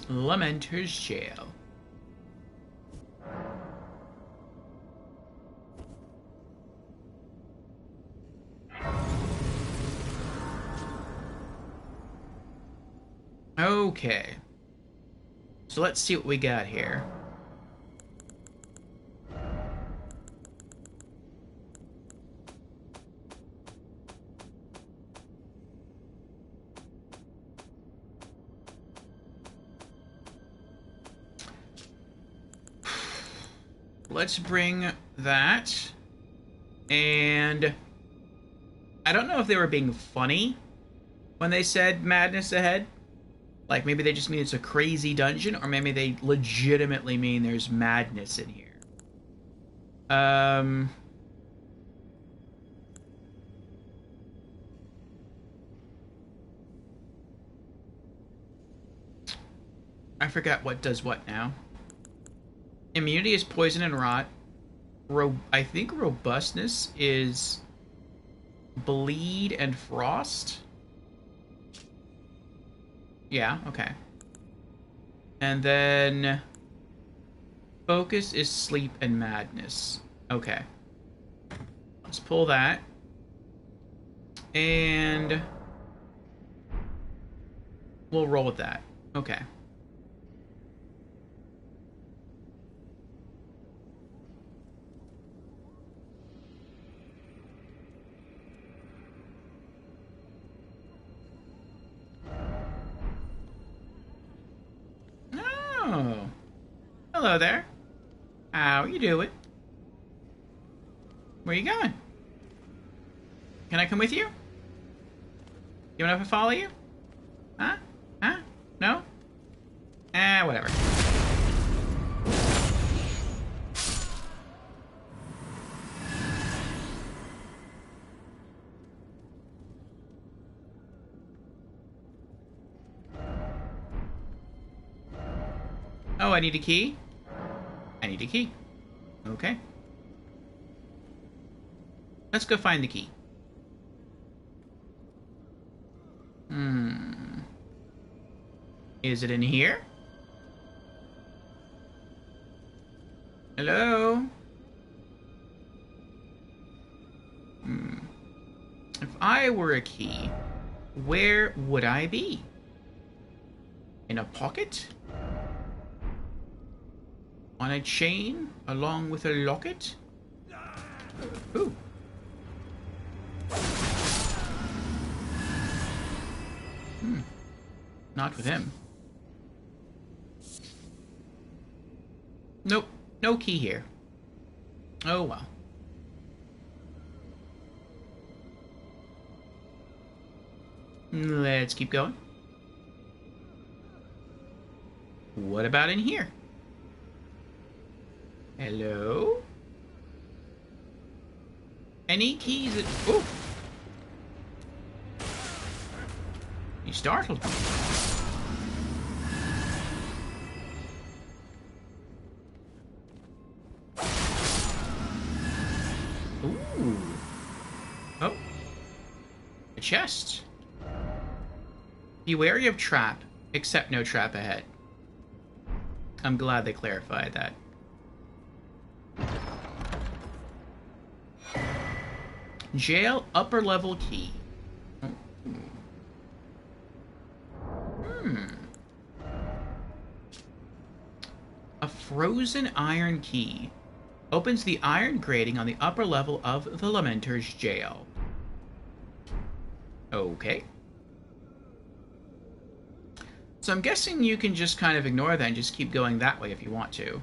Lamenter's Jail. Okay. So let's see what we got here. Let's bring that. And I don't know if they were being funny when they said madness ahead. Like, maybe they just mean it's a crazy dungeon, or maybe they legitimately mean there's madness in here. I forgot what does what now. Immunity is poison and rot. I think robustness is bleed and frost. Yeah, okay. And then focus is sleep and madness. Okay. Let's pull that. And we'll roll with that. Okay. Oh. Hello there. How you doing? Where you going? Can I come with you? You want to follow you? Huh? Huh? No? Whatever. Oh, I need a key? I need a key. Okay. Let's go find the key. Is it in here? Hello? If I were a key, where would I be? In a pocket? On a chain, along with a locket? Ooh. Not with him. Nope, no key here. Oh well. Let's keep going. What about in here? Hello? Any keys that... Oh! You startled me. Ooh. Oh. A chest. Be wary of trap, except no trap ahead. I'm glad they clarified that. Jail upper level key. A frozen iron key. Opens the iron grating on the upper level of the Lamenter's jail. Okay. So I'm guessing you can just kind of ignore that and just keep going that way if you want to.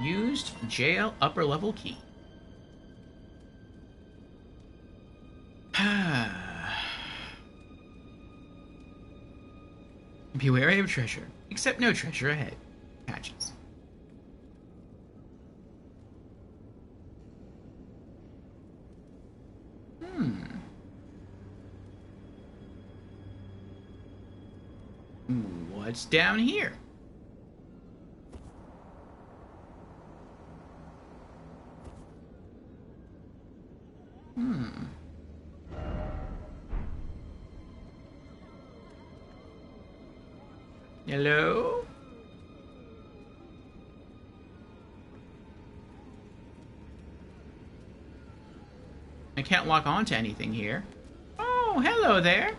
Used jail upper level key. Be wary of treasure, except no treasure ahead. Patches. What's down here? Hello? I can't lock onto anything here. Oh, hello there.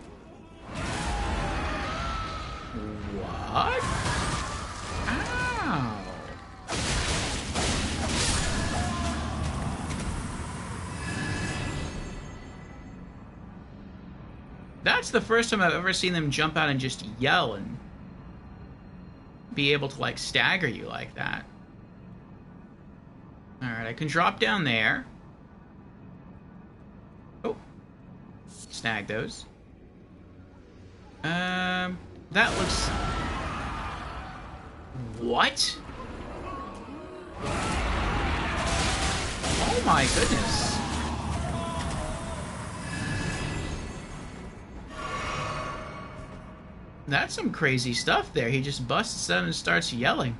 What? Ow. That's the first time I've ever seen them jump out and just yell and be able to, like, stagger you like that. Alright, I can drop down there. Oh. Snag those. That looks... What? Oh my goodness. That's some crazy stuff there. He just busts out and starts yelling.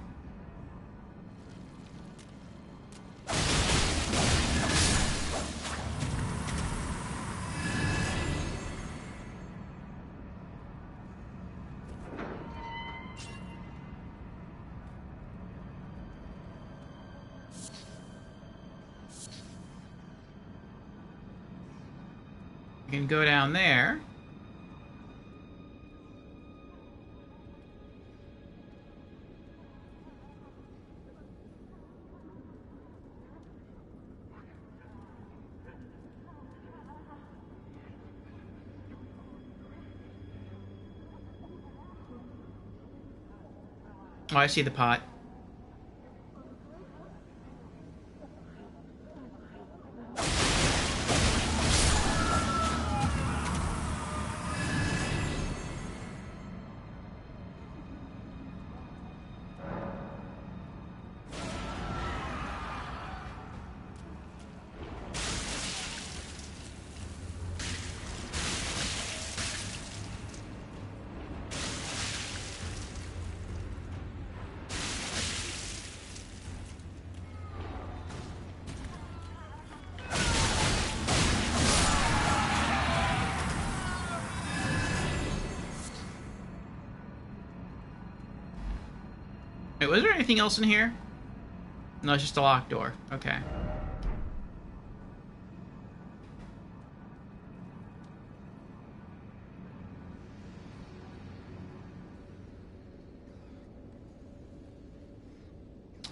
You can go down there. Oh, I see the pot. Wait, was there anything else in here? No, it's just a locked door. Okay.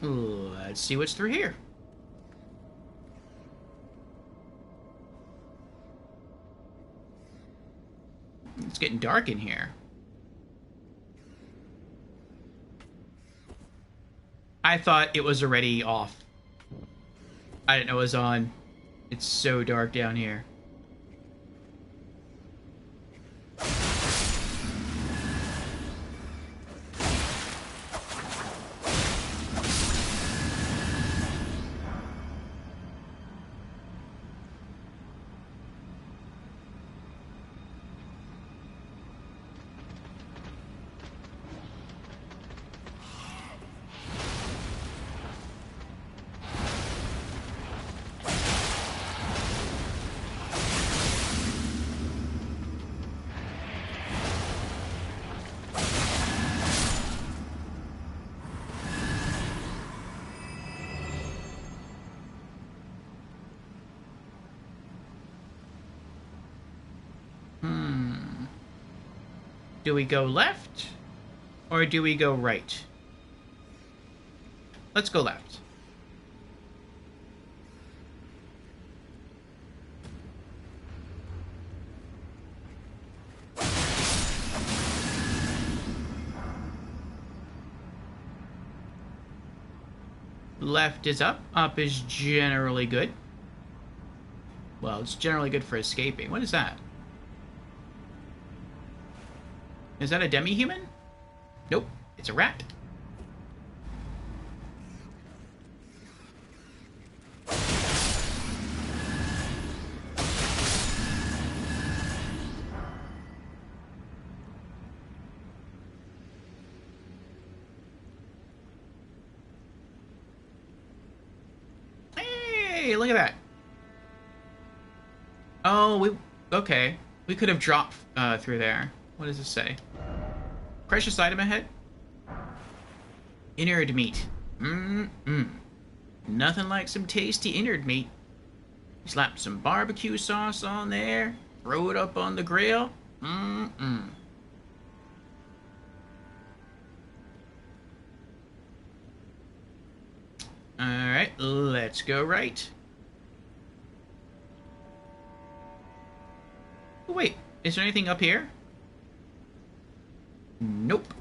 Let's see what's through here. It's getting dark in here. I thought it was already off. I didn't know it was on. It's so dark down here. Do we go left? Or do we go right? Let's go left. Left is up. Up is generally good. Well, it's generally good for escaping. What is that? Is that a demi-human? Nope, it's a rat. look at that. Oh, okay. We could have dropped through there. What does this say? Precious item ahead? Innard meat. Nothing like some tasty innard meat. Slap some barbecue sauce on there. Throw it up on the grill. Alright, let's go right. Oh, wait, is there anything up here? Nope.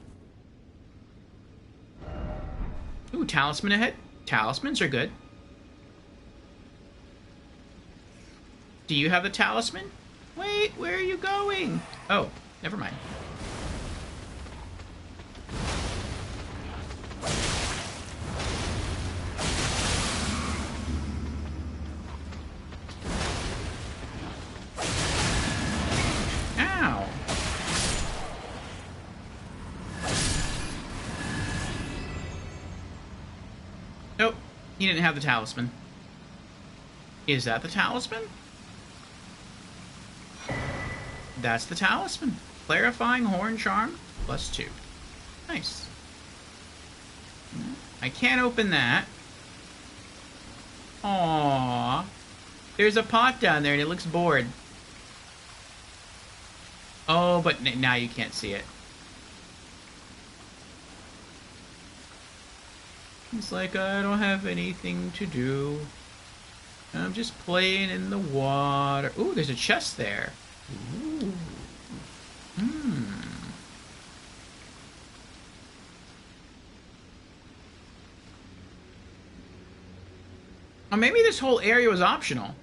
Ooh, talisman ahead. Talismans are good. Do you have the talisman? Wait, where are you going? Oh, never mind. Ow. Nope, he didn't have the talisman. Is that the talisman? That's the talisman. Clarifying horn charm, +2. Nice. I can't open that. Aww. There's a pot down there and it looks bored. Oh, but now you can't see it. It's like, I don't have anything to do. I'm just playing in the water. Ooh, there's a chest there. Ooh. Or maybe this whole area was optional.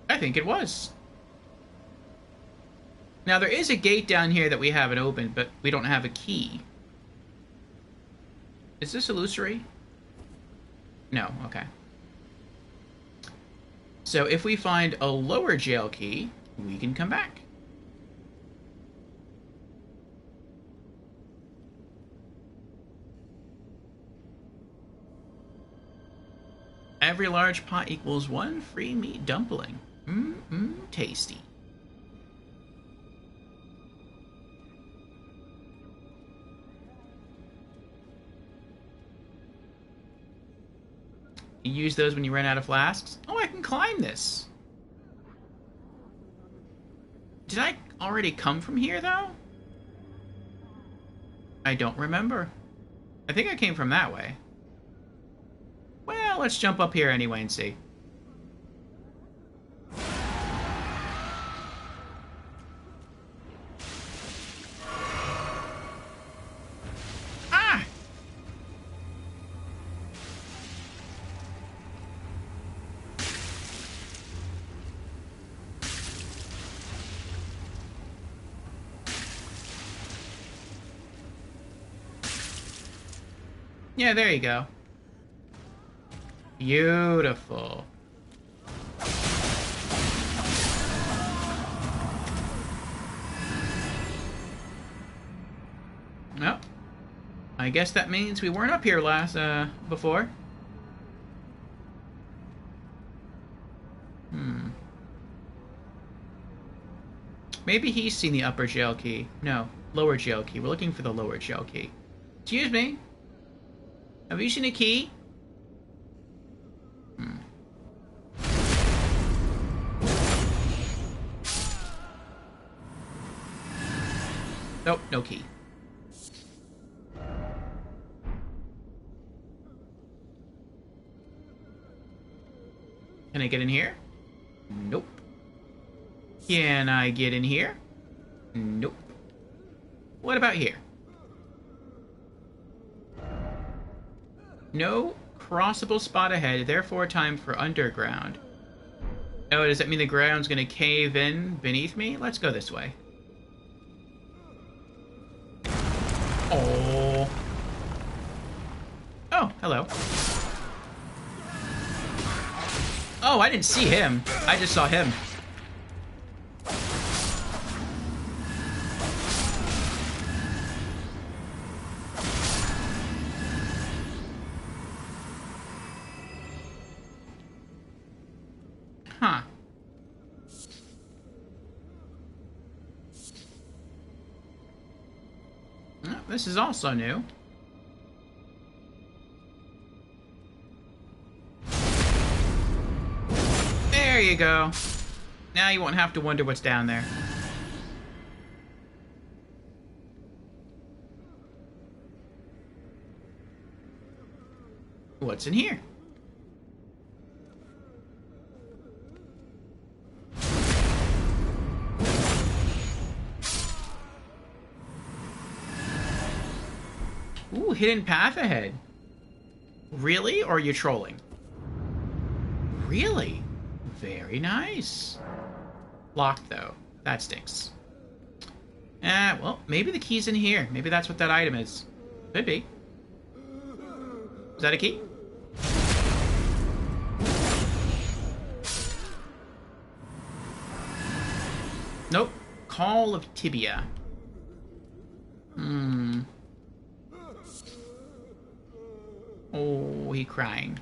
I think it was. Now, there is a gate down here that we haven't opened, but we don't have a key. Is this illusory? No, okay. So if we find a lower jail key, we can come back. Every large pot equals 1 free meat dumpling. Tasty. You use those when you run out of flasks? Oh, I can climb this. Did I already come from here, though? I don't remember. I think I came from that way. Well, let's jump up here anyway and see. Ah! Yeah, there you go. Beautiful. Well, I guess that means we weren't up here before. Maybe he's seen the upper jail key. No, lower jail key. We're looking for the lower jail key. Excuse me? Have you seen a key? Nope, no key. Can I get in here? Nope. Can I get in here? Nope. What about here? No crossable spot ahead, therefore time for underground. Oh, does that mean the ground's gonna cave in beneath me? Let's go this way. Oh. Oh, hello. Oh, I didn't see him. I just saw him. Huh. Oh, this is also new. There you go. Now you won't have to wonder what's down there. What's in here? Ooh, hidden path ahead. Really? Or are you trolling? Really? Very nice. Locked, though. That stinks. Well, maybe the key's in here. Maybe that's what that item is. Could be. Is that a key? Nope. Call of Tibia. Oh, he crying.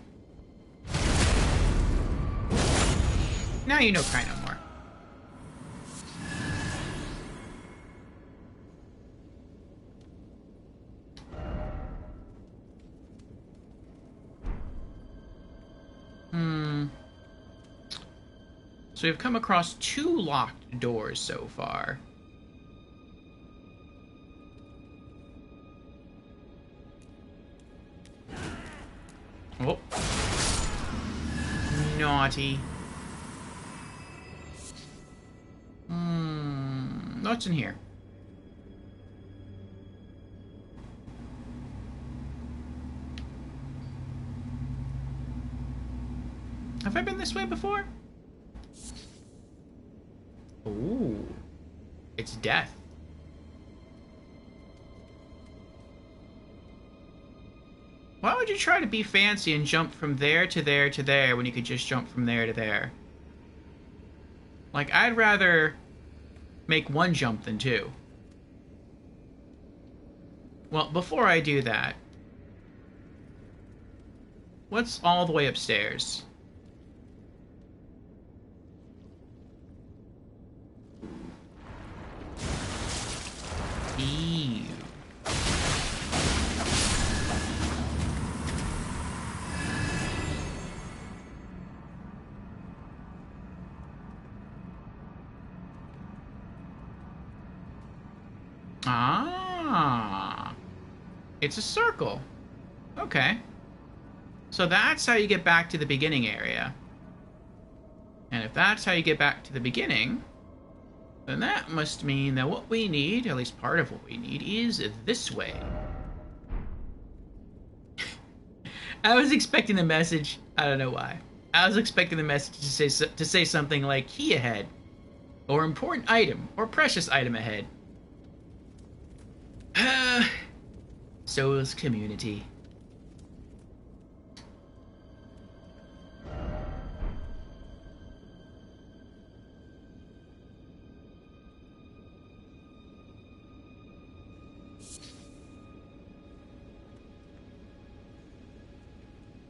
Now you know cry no more. So we've come across 2 locked doors so far. Oh. Naughty. What's in here? Have I been this way before? Ooh. It's death. Why would you try to be fancy and jump from there to there to there when you could just jump from there to there? Like, I'd rather make 1 jump than 2. Well, before I do that, what's all the way upstairs? Ew. Ah. It's a circle. Okay. So that's how you get back to the beginning area. And if that's how you get back to the beginning, then that must mean that what we need, at least part of what we need, is this way. I was expecting the message. I don't know why. I was expecting the message to say something like key ahead, or important item, or precious item ahead. Souls community.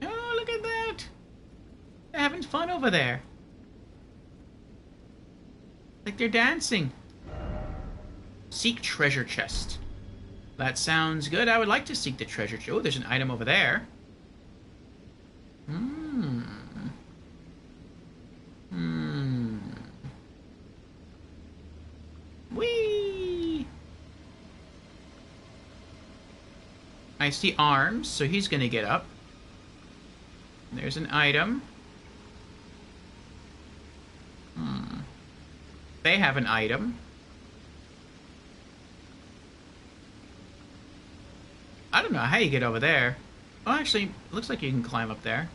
Oh, look at that! They're having fun over there. Like they're dancing. Seek treasure chest. That sounds good. I would like to seek the treasure chest. Oh, there's an item over there. Whee! I see arms, so he's gonna get up. There's an item. They have an item. I don't know how you get over there. Oh, actually, it looks like you can climb up there.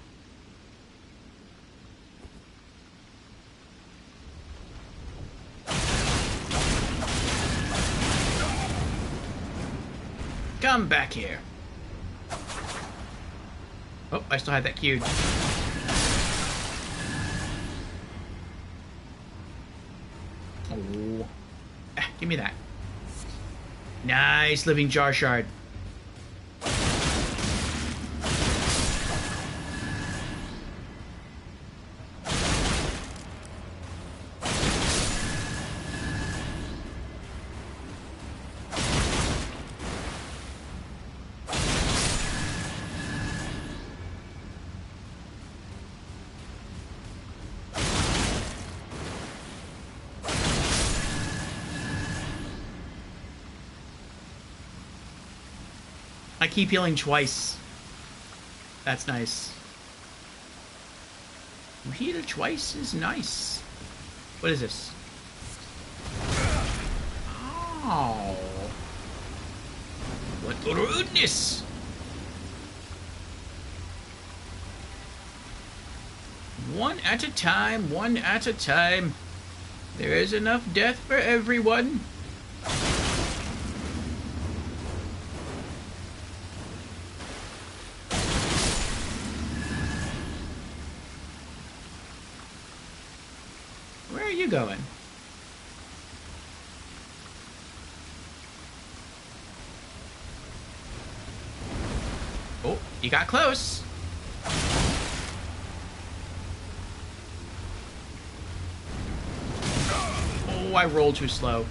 Come back here. Oh, I still had that queued. Oh. Give me that. Nice living jar shard. I keep healing twice. That's nice. Heal twice is nice. What is this? Oh. What rudeness! One at a time, one at a time. There is enough death for everyone. Where are you going? Oh, you got close. Oh, I rolled too slow.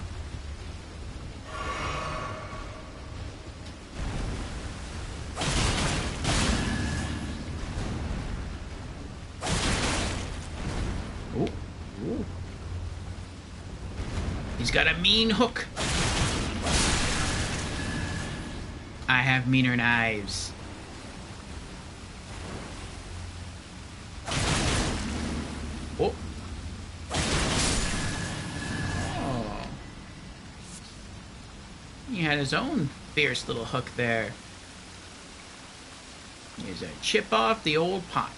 Oh, oh. He's got a mean hook. I have meaner knives. Oh. Oh. He had his own fierce little hook there. Here's a chip off the old pot.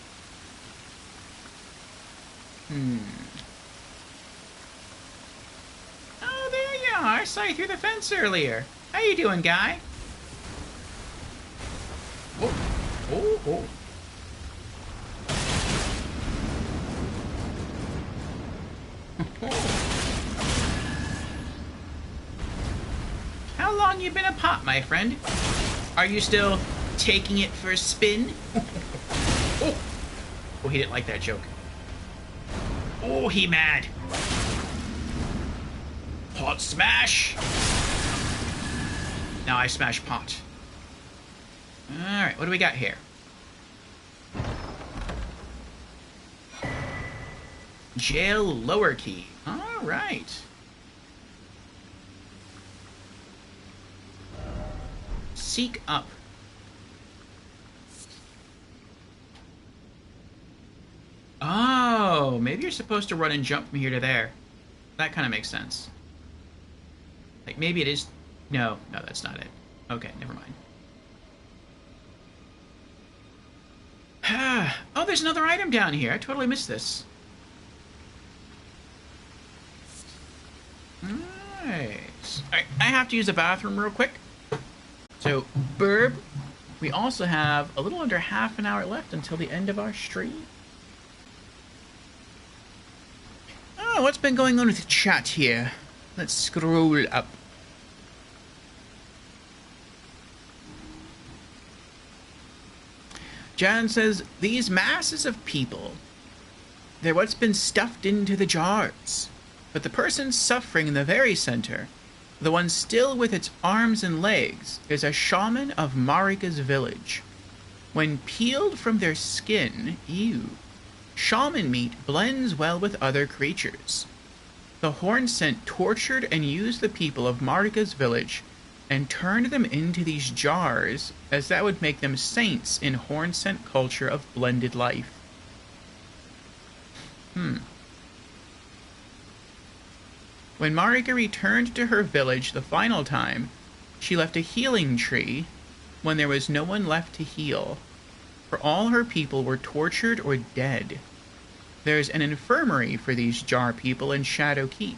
Oh, there you are. I saw you through the fence earlier. How you doing, guy? Oh. Oh, oh. How long you been a pot, my friend? Are you still taking it for a spin? Oh. Oh, he didn't like that joke. Oh, he mad. Pot smash. Now I smash pot. Alright, what do we got here? Jail lower key. Alright. Seek up. Oh, maybe you're supposed to run and jump from here to there. That kind of makes sense. Like, maybe it is... No, that's not it. Okay, never mind. Oh, there's another item down here. I totally missed this. Nice. Alright, I have to use the bathroom real quick. So, Burb, we also have a little under half an hour left until the end of our stream. Oh, what's been going on with the chat here? Let's scroll up. Jan says, these masses of people, they're what's been stuffed into the jars. But the person suffering in the very center, the one still with its arms and legs, is a shaman of Marika's village. When peeled from their skin, shaman meat blends well with other creatures. The Hornsent tortured and used the people of Marika's village and turned them into these jars, as that would make them saints in Hornsent culture of blended life. When Marika returned to her village the final time, she left a healing tree when there was no one left to heal, for all her people were tortured or dead. There's an infirmary for these jar people in Shadow Keep.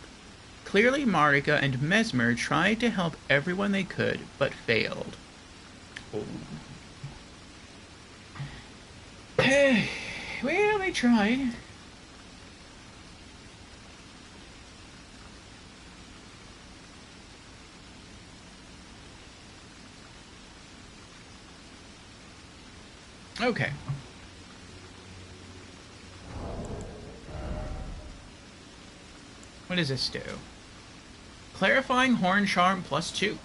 Clearly Marika and Mesmer tried to help everyone they could, but failed. Oh. Well, they tried. Okay. What does this do? Clarifying Horn Charm +2.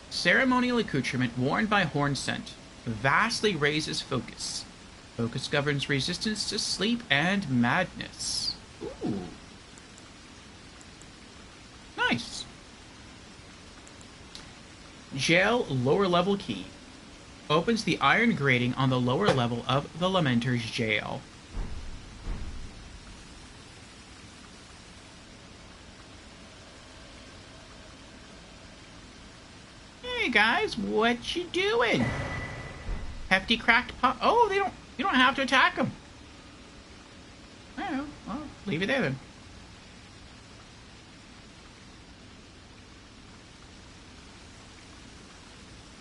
Ceremonial accoutrement worn by Hornsent. Vastly raises focus. Focus governs resistance to sleep and madness. Ooh. Nice. Jail lower level key. Opens the iron grating on the lower level of the Lamenter's jail. Hey guys, what you doing? Hefty cracked pot. Oh, you don't have to attack them. Oh, well, leave it there then.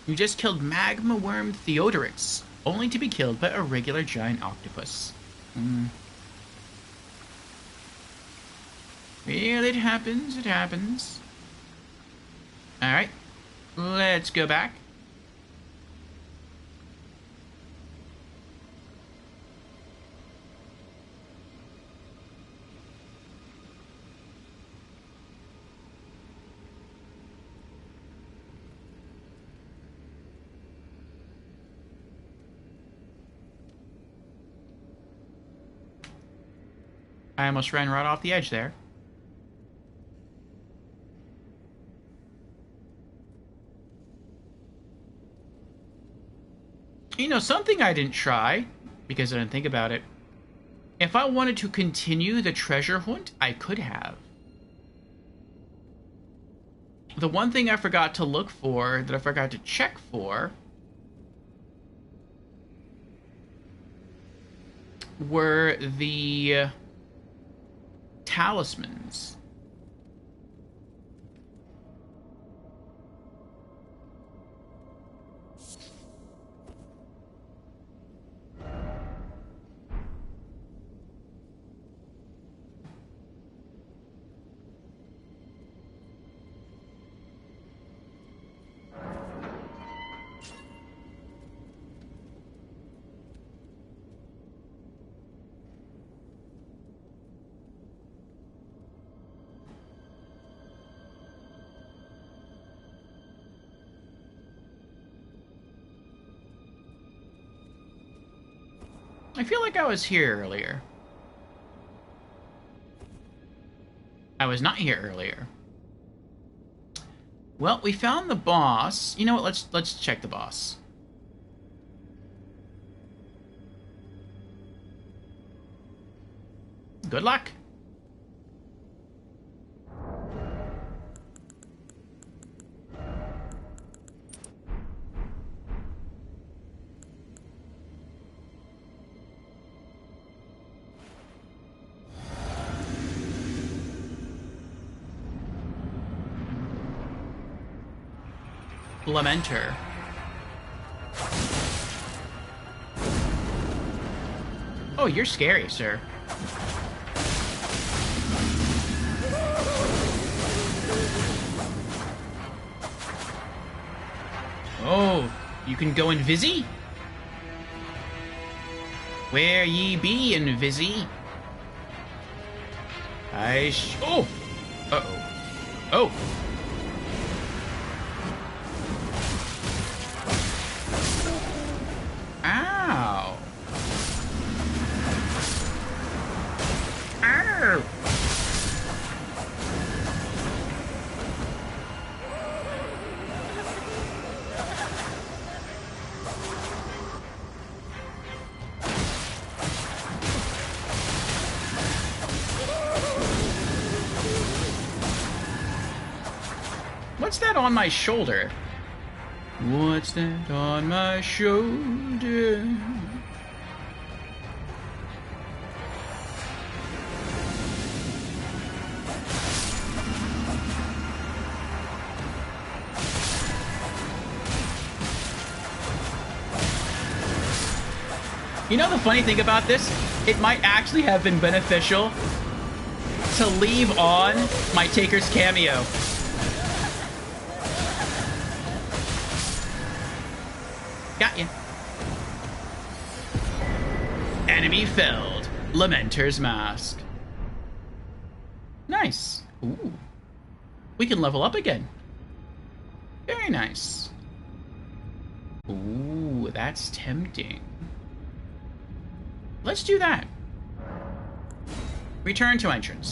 You just killed magma worm Theodorix, only to be killed by a regular giant octopus. Well, it happens, it happens. Alright, let's go back. I almost ran right off the edge there. You know, something I didn't try, because I didn't think about it. If I wanted to continue the treasure hunt, I could have. The one thing I forgot to look for, that I forgot to check for, were the talismans. I feel like I was here earlier. I was not here earlier. Well, we found the boss. You know what? Let's check the boss. Good luck. Lamenter. Oh, you're scary, sir. Oh, you can go invisi? Where ye be, invisi? Oh! Uh-oh. Oh! Ow! Ow! What's that on my shoulder? What's that on my shoulder? You know the funny thing about this? It might actually have been beneficial to leave on my Taker's cameo. Got you. Enemy felled. Lamenter's Mask. Nice. Ooh. We can level up again. Very nice. Ooh, that's tempting. Let's do that. Return to entrance.